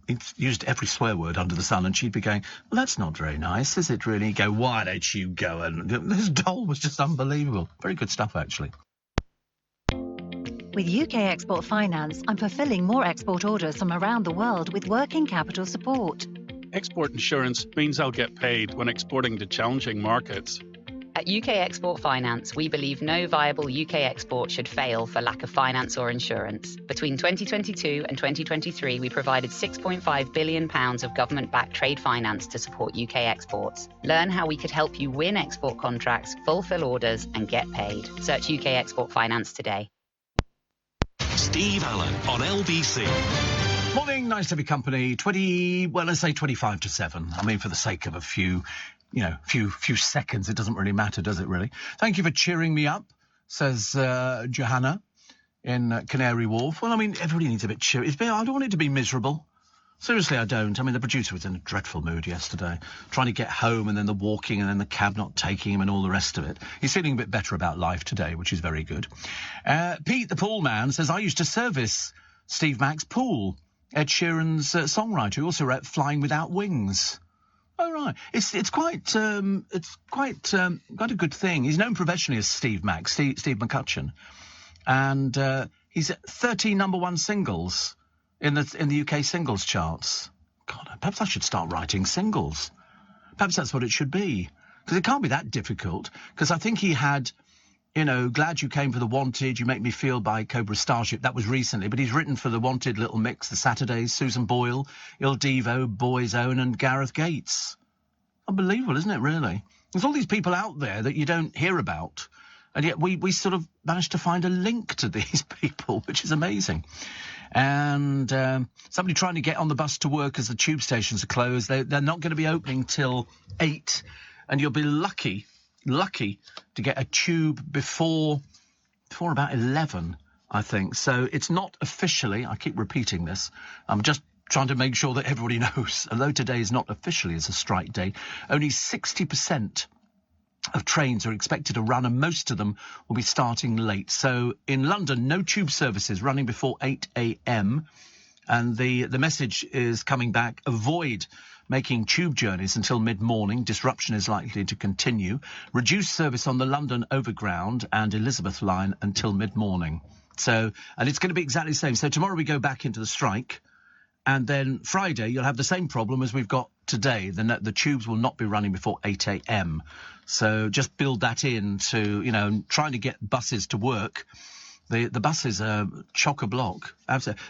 S1: he used every swear word under the sun, and she'd be going, "Well, that's not very nice, is it really?" He'd go, "Why don't you go?" And this doll was just unbelievable. Very good stuff, actually.
S12: With UK Export Finance, I'm fulfilling more export orders from around the world with working capital support.
S13: Export insurance means I'll get paid when exporting to challenging markets.
S14: At UK Export Finance, we believe no viable UK export should fail for lack of finance or insurance. Between 2022 and 2023, we provided £6.5 billion of government-backed trade finance to support UK exports. Learn how we could help you win export contracts, fulfill orders, and get paid. Search UK Export Finance today.
S11: Steve Allen on LBC.
S1: Morning, nice to have your company. 25 to 7. I mean, for the sake of a few seconds, it doesn't really matter, does it, really? Thank you for cheering me up, says Johanna in Canary Wharf. Well, I mean, everybody needs a bit cheery. I don't want it to be miserable. Seriously, I don't. I mean, the producer was in a dreadful mood yesterday, trying to get home, and then the walking, and then the cab not taking him, and all the rest of it. He's feeling a bit better about life today, which is very good. Pete, the pool man, says, "I used to service Steve Mack's pool. Ed Sheeran's songwriter, who also wrote Flying Without Wings." Oh, right. It's quite a good thing. He's known professionally as Steve Mack, Steve McCutcheon, and he's at 13 number one singles in the UK singles charts. God, perhaps I should start writing singles. Perhaps that's what it should be, because it can't be that difficult. Because I think he had, Glad You Came for the Wanted, You Make Me Feel by Cobra Starship. That was recently, but he's written for the Wanted, Little Mix, The Saturdays, Susan Boyle, Il Divo, Boyzone, and Gareth Gates. Unbelievable, isn't it, really? There's all these people out there that you don't hear about, and yet we sort of managed to find a link to these people, which is amazing. And somebody trying to get on the bus to work as the tube stations are closed. They're not going to be opening till 8, and you'll be lucky to get a tube before about 11, I think. So it's not officially, I keep repeating this, I'm just trying to make sure that everybody knows, although today is not officially as a strike day, only 60% of trains are expected to run, and most of them will be starting late. So in London, no tube services running before 8 a.m, and the message is coming back: avoid making tube journeys until mid-morning. Disruption is likely to continue. Reduce service on the London Overground and Elizabeth line until mid-morning. So, and it's going to be exactly the same. So tomorrow we go back into the strike, and then Friday you'll have the same problem as we've got today. The tubes will not be running before 8 a.m. So just build that in to, trying to get buses to work. The buses are chock-a-block.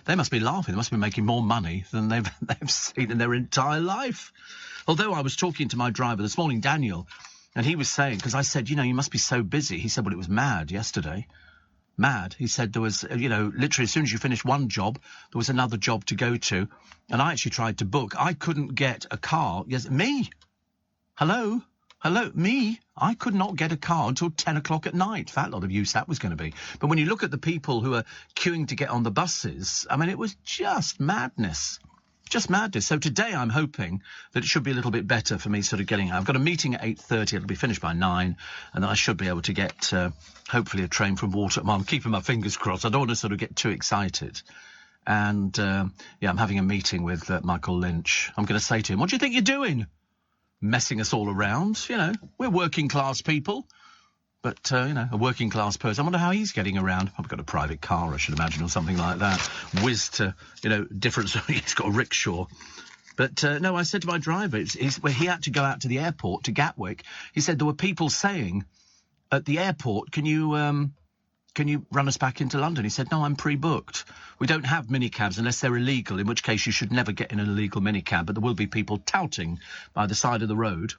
S1: They must be laughing. They must be making more money than they've seen in their entire life. Although I was talking to my driver this morning, Daniel, and he was saying, because I said, you must be so busy. He said, well, it was mad yesterday. Mad. He said there was, literally as soon as you finish one job, there was another job to go to. And I actually tried to book. I couldn't get a car. Yes, me. Hello, me. I could not get a car until 10 o'clock at night. Fat lot of use that was going to be. But when you look at the people who are queuing to get on the buses, I mean, it was just madness. Just madness. So today I'm hoping that it should be a little bit better for me sort of getting out. I've got a meeting at 8:30. It'll be finished by 9. And then I should be able to get, hopefully, a train from Waterloo. I'm keeping my fingers crossed. I don't want to sort of get too excited. And, I'm having a meeting with Michael Lynch. I'm going to say to him, what do you think you're doing? Messing us all around, we're working class people, but a working class person. I wonder how he's getting around. I've got a private car, I should imagine, or something like that. Whiz to, different. He's got a rickshaw. But no, I said to my driver, he had to go out to the airport to Gatwick. He said there were people saying at the airport, can you run us back into London? He said, no, I'm pre-booked. We don't have minicabs unless they're illegal, in which case you should never get in an illegal minicab, but there will be people touting by the side of the road.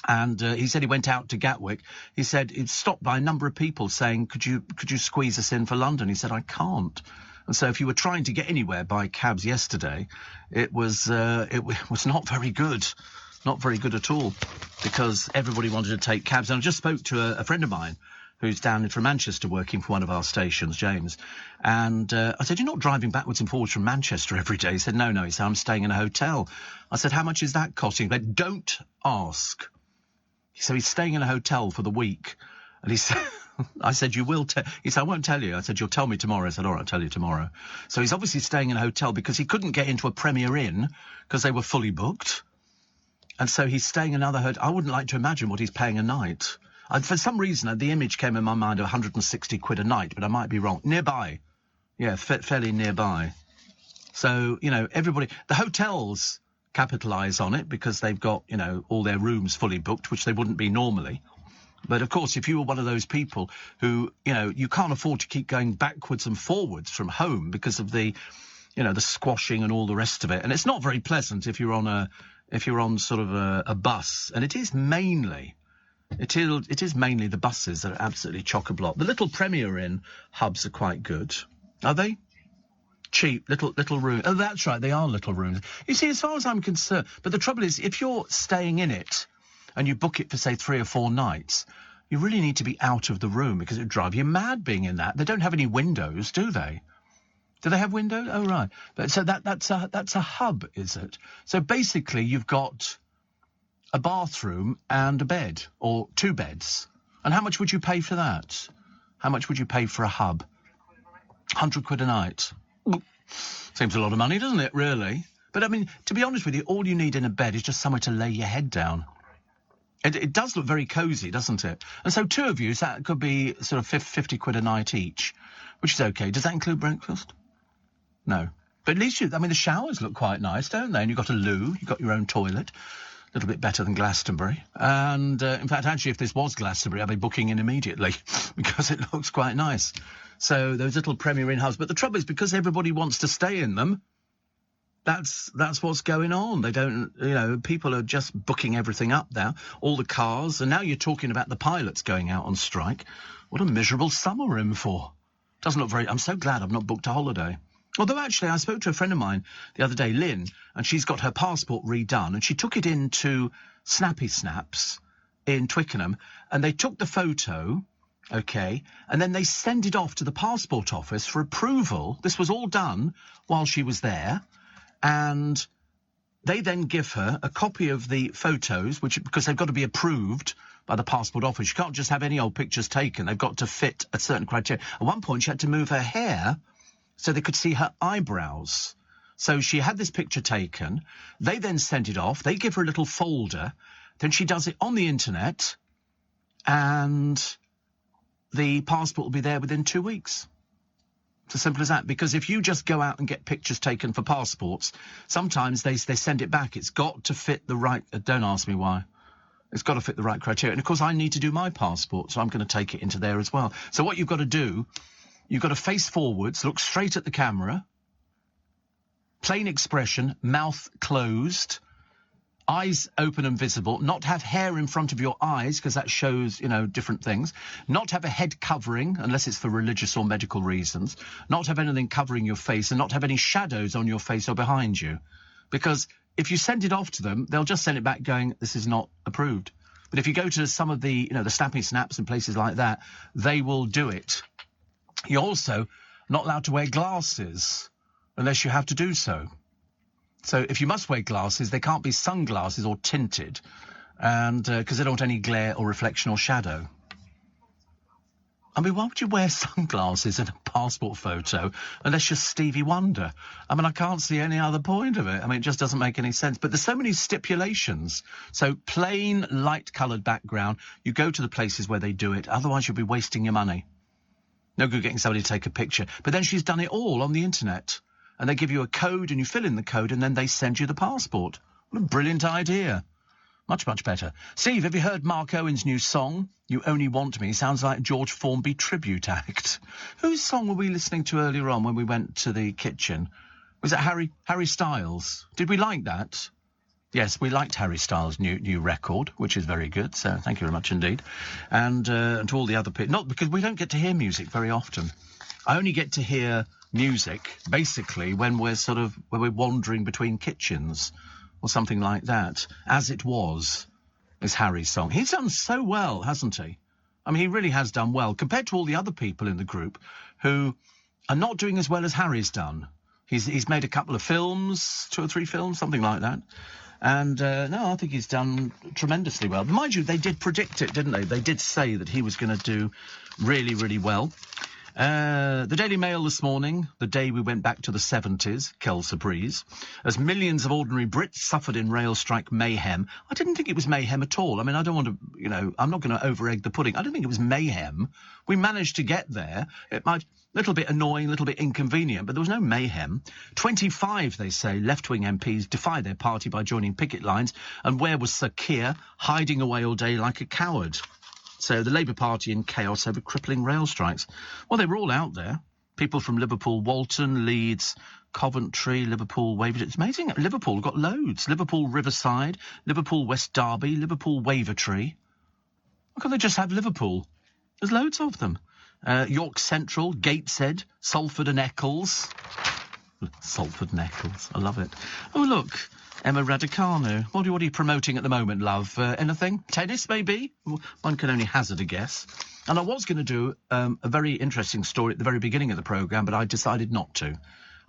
S1: And he said he went out to Gatwick. He said he'd stopped by a number of people saying, could you squeeze us in for London? He said, I can't. And so if you were trying to get anywhere by cabs yesterday, it was not very good. Not very good at all, because everybody wanted to take cabs. And I just spoke to a friend of mine who's down from Manchester working for one of our stations, James. And I said, you're not driving backwards and forwards from Manchester every day? He said, no. He said, I'm staying in a hotel. I said, how much is that costing? But don't ask. So he's staying in a hotel for the week. And he said, I said, you will tell. He said, I won't tell you. I said, you'll tell me tomorrow. I said, all right, I'll tell you tomorrow. So he's obviously staying in a hotel because he couldn't get into a Premier Inn because they were fully booked. And so he's staying in another hotel. I wouldn't like to imagine what he's paying a night. For some reason, the image came in my mind of 160 quid a night, but I might be wrong. Nearby. Yeah, fairly nearby. So, you know, everybody... The hotels capitalise on it because they've got, you know, all their rooms fully booked, which they wouldn't be normally. But, of course, if you were one of those people who, you know, you can't afford to keep going backwards and forwards from home because of the, you know, the squashing and all the rest of it. And it's not very pleasant if you're on sort of a bus. And it is mainly the buses that are absolutely chock-a-block. The little Premier Inn hubs are quite good. Are they? Cheap, little room. Oh, that's right, they are little rooms. You see, as far as I'm concerned, but the trouble is, if you're staying in it and you book it for, say, 3 or 4 nights, you really need to be out of the room because it would drive you mad being in that. They don't have any windows, do they? Do they have windows? Oh, right. But so that's a hub, is it? So basically, you've got a bathroom and a bed, or 2 beds. And how much would you pay for that? How much would you pay for a hub? 100 quid a night. Seems a lot of money, doesn't it, really? But, I mean, to be honest with you, all you need in a bed is just somewhere to lay your head down. It does look very cosy, doesn't it? And so 2 of you, so that could be sort of 50 quid a night each, which is OK. Does that include breakfast? No. But at least, the showers look quite nice, don't they? And you've got a loo, you've got your own toilet. A little bit better than Glastonbury. And, in fact, actually, if this was Glastonbury, I'd be booking in immediately because it looks quite nice. So those little Premier Inn hubs. But the trouble is, because everybody wants to stay in them, that's what's going on. They don't, you know, people are just booking everything up now, all the cars. And now you're talking about the pilots going out on strike. What a miserable summer we're in for. Doesn't look very... I'm so glad I've not booked a holiday. Although, actually, I spoke to a friend of mine the other day, Lynn, and she's got her passport redone, and she took it into Snappy Snaps in Twickenham, and they took the photo, OK, and then they sent it off to the passport office for approval. This was all done while she was there, and they then give her a copy of the photos, because they've got to be approved by the passport office. You can't just have any old pictures taken. They've got to fit a certain criteria. At one point, she had to move her hair so they could see her eyebrows. So she had this picture taken. They then sent it off. They give her a little folder. Then she does it on the internet, and the passport will be there within 2 weeks. It's as simple as that. Because if you just go out and get pictures taken for passports, sometimes they send it back. It's got to fit the right... don't ask me why. It's got to fit the right criteria. And, of course, I need to do my passport, so I'm going to take it into there as well. So what you've got to do... You've got to face forwards, look straight at the camera, plain expression, mouth closed, eyes open and visible, not have hair in front of your eyes because that shows, you know, different things, not have a head covering unless it's for religious or medical reasons, not have anything covering your face, and not have any shadows on your face or behind you. Because if you send it off to them, they'll just send it back going, this is not approved. But if you go to some of the, you know, the Snappy Snaps and places like that, they will do it. You're also not allowed to wear glasses unless you have to do so. So if you must wear glasses, they can't be sunglasses or tinted, and because they don't want any glare or reflection or shadow. I mean, why would you wear sunglasses in a passport photo unless you're Stevie Wonder? I mean, I can't see any other point of it. I mean, it just doesn't make any sense. But there's so many stipulations. So plain, light-coloured background. You go to the places where they do it. Otherwise, you'll be wasting your money. No good getting somebody to take a picture. But then she's done it all on the internet. And they give you a code and you fill in the code and then they send you the passport. What a brilliant idea. Much, much better. Steve, have you heard Mark Owen's new song? You Only Want Me. Sounds like George Formby tribute act. Whose song were we listening to earlier on when we went to the kitchen? Was it Harry Styles? Did we like that? Yes, we liked Harry Styles' new record, which is very good, so thank you very much indeed. And to all the other people, not because we don't get to hear music very often. I only get to hear music, basically, when we're wandering between kitchens or something like that. As It Was is Harry's song. He's done so well, hasn't he? I mean, he really has done well, compared to all the other people in the group who are not doing as well as Harry's done. He's made a couple of films, 2 or 3 films, something like that. And, no, I think he's done tremendously well. But mind you, they did predict it, didn't they? They did say that he was going to do really, really well. The Daily Mail this morning, the day we went back to the 70s, Kelsa Breeze, as millions of ordinary Brits suffered in rail strike mayhem. I didn't think it was mayhem at all. I mean, I don't want to, I'm not going to over-egg the pudding. I don't think it was mayhem. We managed to get there. It might... little bit annoying, a little bit inconvenient, but there was no mayhem. 25, they say, left-wing MPs defy their party by joining picket lines. And where was Sir Keir? Hiding away all day like a coward. So the Labour Party in chaos over crippling rail strikes. Well, they were all out there. People from Liverpool, Walton, Leeds, Coventry, Liverpool, Wavertree. It's amazing. Liverpool got loads. Liverpool Riverside, Liverpool West Derby, Liverpool Wavertree. Why can't they just have Liverpool? There's loads of them. York Central, Gateshead, Salford and Eccles. Salford and Eccles, I love it. Oh, look, Emma Raducanu. What are you promoting at the moment, love? Anything? Tennis, maybe? One can only hazard a guess. And I was going to do a very interesting story at the very beginning of the programme, but I decided not to.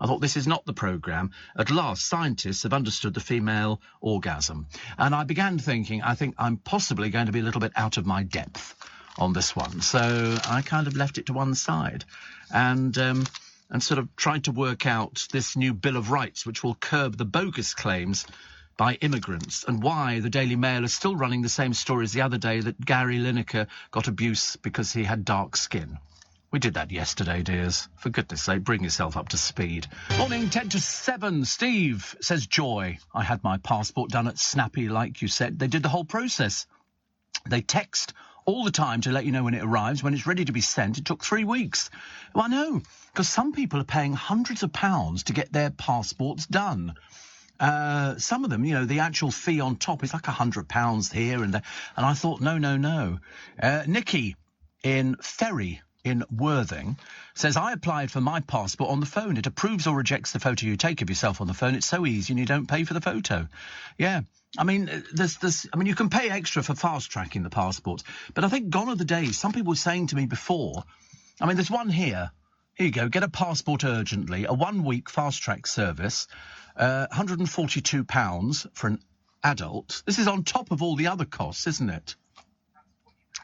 S1: I thought, this is not the programme. At last, scientists have understood the female orgasm. And I began thinking, I think I'm possibly going to be a little bit out of my depth on this one. So I kind of left it to one side and sort of tried to work out this new Bill of Rights, which will curb the bogus claims by immigrants, and why the Daily Mail is still running the same story as the other day that Gary Lineker got abuse because he had dark skin. We did that yesterday, dears. For goodness sake, bring yourself up to speed. Morning, 10 to 7. Steve says, joy. I had my passport done at Snappy, like you said. They did the whole process. They text all the time to let you know when it arrives. When it's ready to be sent, it took 3 weeks. Well, I know, because some people are paying hundreds of pounds to get their passports done. Some of them, the actual fee on top is like £100 here and there. And I thought, no. Nikki in Ferry in Worthing says, I applied for my passport on the phone. It approves or rejects the photo you take of yourself on the phone. It's so easy and you don't pay for the photo. Yeah. I mean, you can pay extra for fast-tracking the passports, but I think gone are the days. Some people were saying to me before, I mean, there's one here. Here you go, get a passport urgently, a 1-week fast-track service, £142 for an adult. This is on top of all the other costs, isn't it?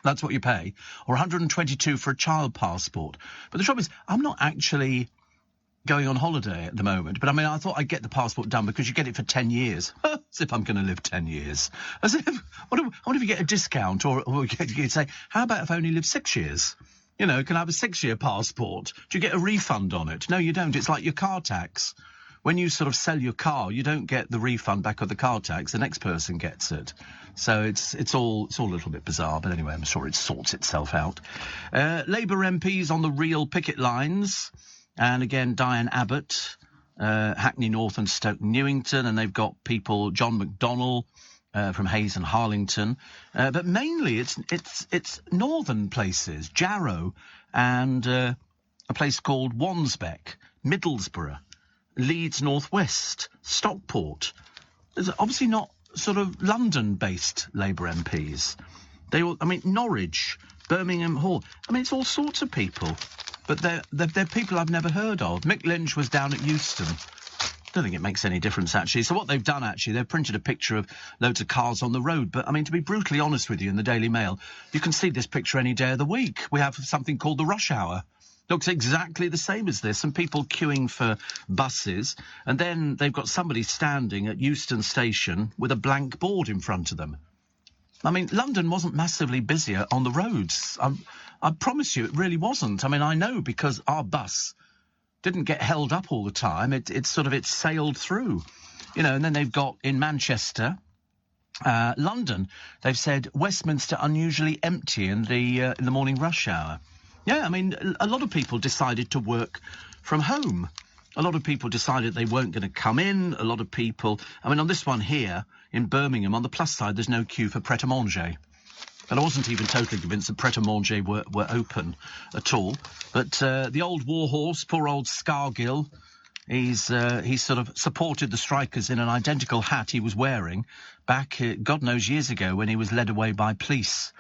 S1: That's what you pay. Or £122 for a child passport. But the trouble is, I'm not actually going on holiday at the moment, but I mean, I thought I'd get the passport done because you get it for 10 years. As if I'm going to live 10 years. As if, what if you get a discount or you say, how about if I only live 6 years? Can I have a 6-year passport? Do you get a refund on it? No, you don't. It's like your car tax. When you sort of sell your car, you don't get the refund back of the car tax. The next person gets it. So it's all a little bit bizarre. But anyway, I'm sure it sorts itself out. Labour MPs on the real picket lines. And again, Diane Abbott, Hackney North and Stoke Newington. And they've got people, John McDonnell from Hayes and Harlington. But mainly it's northern places, Jarrow and a place called Wansbeck, Middlesbrough, Leeds Northwest, Stockport. There's obviously not sort of London-based Labour MPs. Norwich, Birmingham Hall. I mean, it's all sorts of people. But they're people I've never heard of. Mick Lynch was down at Euston. Don't think it makes any difference, actually. So what they've done, actually, they've printed a picture of loads of cars on the road. But, I mean, to be brutally honest with you, in the Daily Mail, you can see this picture any day of the week. We have something called the rush hour. Looks exactly the same as this, and people queuing for buses. And then they've got somebody standing at Euston Station with a blank board in front of them. I mean, London wasn't massively busier on the roads. I promise you, it really wasn't. I mean, I know because our bus didn't get held up all the time. It sailed through, and then they've got in Manchester, London, they've said Westminster unusually empty in the morning rush hour. Yeah, I mean, a lot of people decided to work from home. A lot of people decided they weren't going to come in. A lot of people, I mean, on this one here in Birmingham, on the plus side, there's no queue for Pret-a-Manger. And I wasn't even totally convinced that Pret a Manger were open at all. But the old warhorse, poor old Scargill, he's sort of supported the strikers in an identical hat he was wearing back, God knows, years ago when he was led away by police.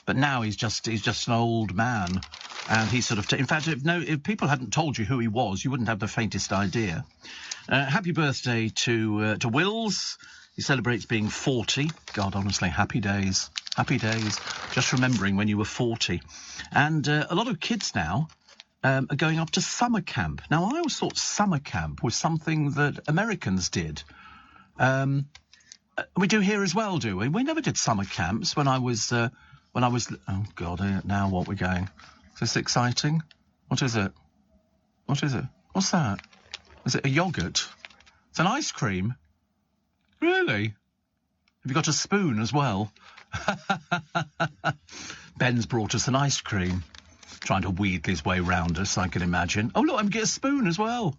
S1: But now he's just an old man. And he's sort of... in fact, if people hadn't told you who he was, you wouldn't have the faintest idea. Happy birthday to Wills. He celebrates being 40. God, honestly, happy days. Happy days. Just remembering when you were 40. And a lot of kids now are going off to summer camp. Now, I always thought summer camp was something that Americans did. We do here as well, do we? We never did summer camps when I was... oh, God, now what we're going. Is this exciting? What is it? What is it? What's that? Is it a yoghurt? It's an ice cream. Really? Have you got a spoon as well? Ben's brought us an ice cream. Trying to wheedle his way round us, I can imagine. Oh, look, I'm getting a spoon as well.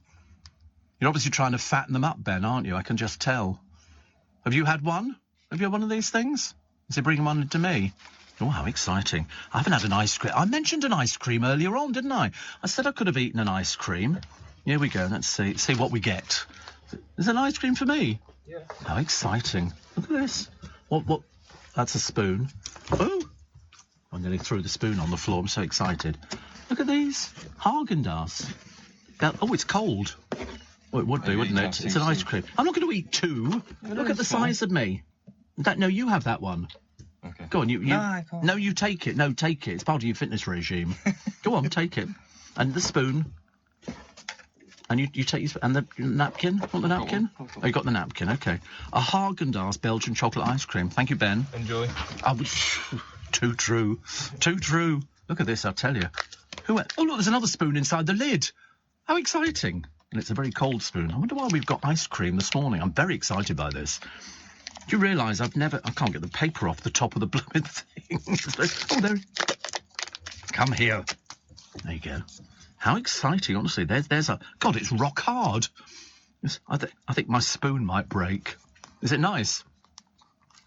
S1: You're obviously trying to fatten them up, Ben, aren't you? I can just tell. Have you had one? Have you had one of these things? Is he bringing one to me? Oh, how exciting. I haven't had an ice cream. I mentioned an ice cream earlier on, didn't I? I said I could have eaten an ice cream. Here we go. Let's see what we get. Is it an ice cream for me? Yeah. How exciting. Look at this. What? That's a spoon. Oh! I nearly threw the spoon on the floor. I'm so excited. Look at these. Haagen-Dazs. Oh, it's cold. Well, it would be, wouldn't it? It's an ice cream. I'm not going to eat two. Look at the size of me. No, you have that one. Okay. Go on, you. No, I can't. No, you take it. No, take it. It's part of your fitness regime. Go on, take it. And the spoon. And you take your... And the napkin? Want the napkin? Oh, you got the napkin, OK. A Haagen-Dazs Belgian chocolate ice cream. Thank you, Ben.
S15: Enjoy.
S1: Oh, too true. Too true. Look at this, I'll tell you. Oh, look, there's another spoon inside the lid. How exciting. And it's a very cold spoon. I wonder why we've got ice cream this morning. I'm very excited by this. Do you realise I can't get the paper off the top of the blooming thing. Oh, there. Come here. There you go. How exciting, honestly. There's a... God, it's rock hard. I think my spoon might break. Is it nice?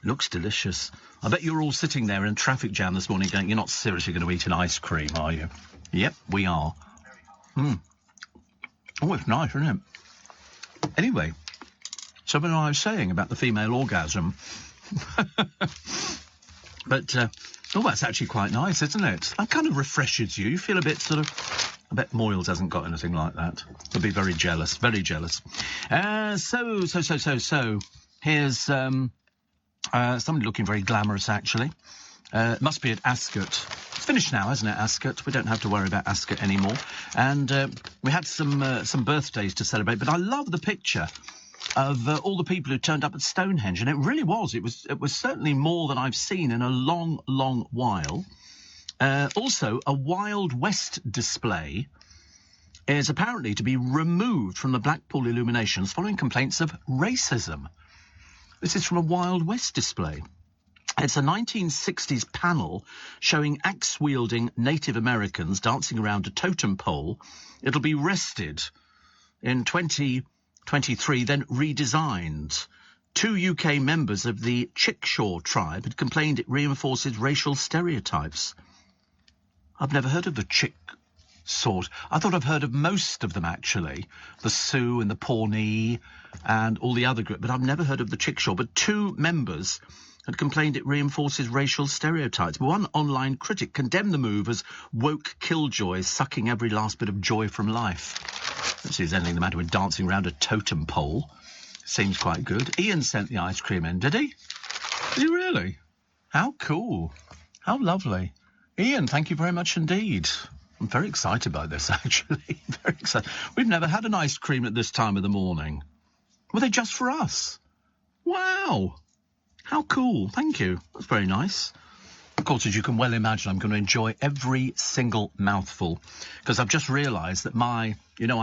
S1: Looks delicious. I bet you're all sitting there in a traffic jam this morning going, you're not seriously going to eat an ice cream, are you? Yep, we are. Oh, it's nice, isn't it? Anyway, something I was saying about the female orgasm. But, oh, that's actually quite nice, isn't it? That kind of refreshes you. You feel a bit sort of... I bet Moyles hasn't got anything like that. He'll be very jealous, very jealous. So, here's somebody looking very glamorous, actually. Must be at Ascot. It's finished now, hasn't it, Ascot? We don't have to worry about Ascot anymore. And we had some birthdays to celebrate, but I love the picture of all the people who turned up at Stonehenge, and it really was. It was certainly more than I've seen in a long, long while. Also, a Wild West display is apparently to be removed from the Blackpool illuminations following complaints of racism. This is from a Wild West display. It's a 1960s panel showing axe-wielding Native Americans dancing around a totem pole. It'll be wrested in 2023, then redesigned. 2 UK members of the Chickshaw tribe had complained it reinforces racial stereotypes. I've never heard of the Chick sort. I thought I've heard of most of them, actually. The Sioux and the Pawnee and all the other groups, but I've never heard of the Chickshaw. But 2 members had complained it reinforces racial stereotypes. One online critic condemned the move as woke killjoys sucking every last bit of joy from life. I don't see there's anything the matter with dancing around a totem pole. Seems quite good. Ian sent the ice cream in, did he? Did he really? How cool. How lovely. Ian, thank you very much indeed. I'm very excited by this, actually. Very excited. We've never had an ice cream at this time of the morning. Were they just for us? Wow. How cool. Thank you. That's very nice. Of course, as you can well imagine, I'm going to enjoy every single mouthful because I've just realised that I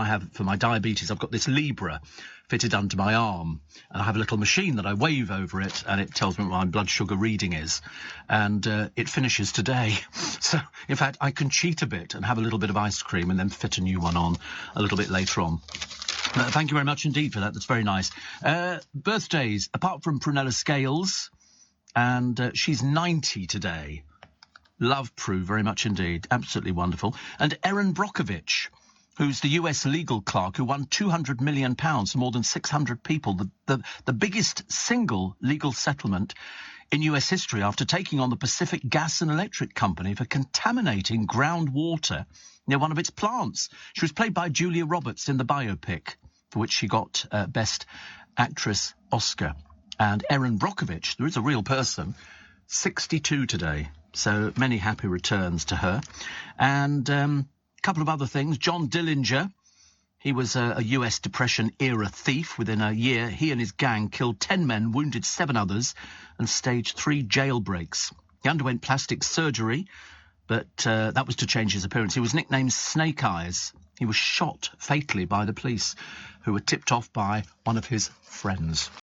S1: have, for my diabetes, I've got this Libra fitted under my arm, and I have a little machine that I wave over it, and it tells me what my blood sugar reading is, and it finishes today. So, in fact, I can cheat a bit and have a little bit of ice cream and then fit a new one on a little bit later on. Thank you very much indeed for that. That's very nice. Birthdays, apart from Prunella Scales, and she's 90 today. Love Prue very much indeed. Absolutely wonderful. And Erin Brockovich, who's the US legal clerk who won £200 million for more than 600 people, the biggest single legal settlement in US history after taking on the Pacific Gas and Electric Company for contaminating groundwater near one of its plants. She was played by Julia Roberts in the biopic, for which she got Best Actress Oscar. And Erin Brockovich, there is a real person, 62 today, so many happy returns to her. And a couple of other things. John Dillinger, he was a US Depression-era thief. Within a year, he and his gang killed 10 men, wounded 7 others, and staged 3 jailbreaks. He underwent plastic surgery, but that was to change his appearance. He was nicknamed Snake Eyes. He was shot fatally by the police, who were tipped off by one of his friends.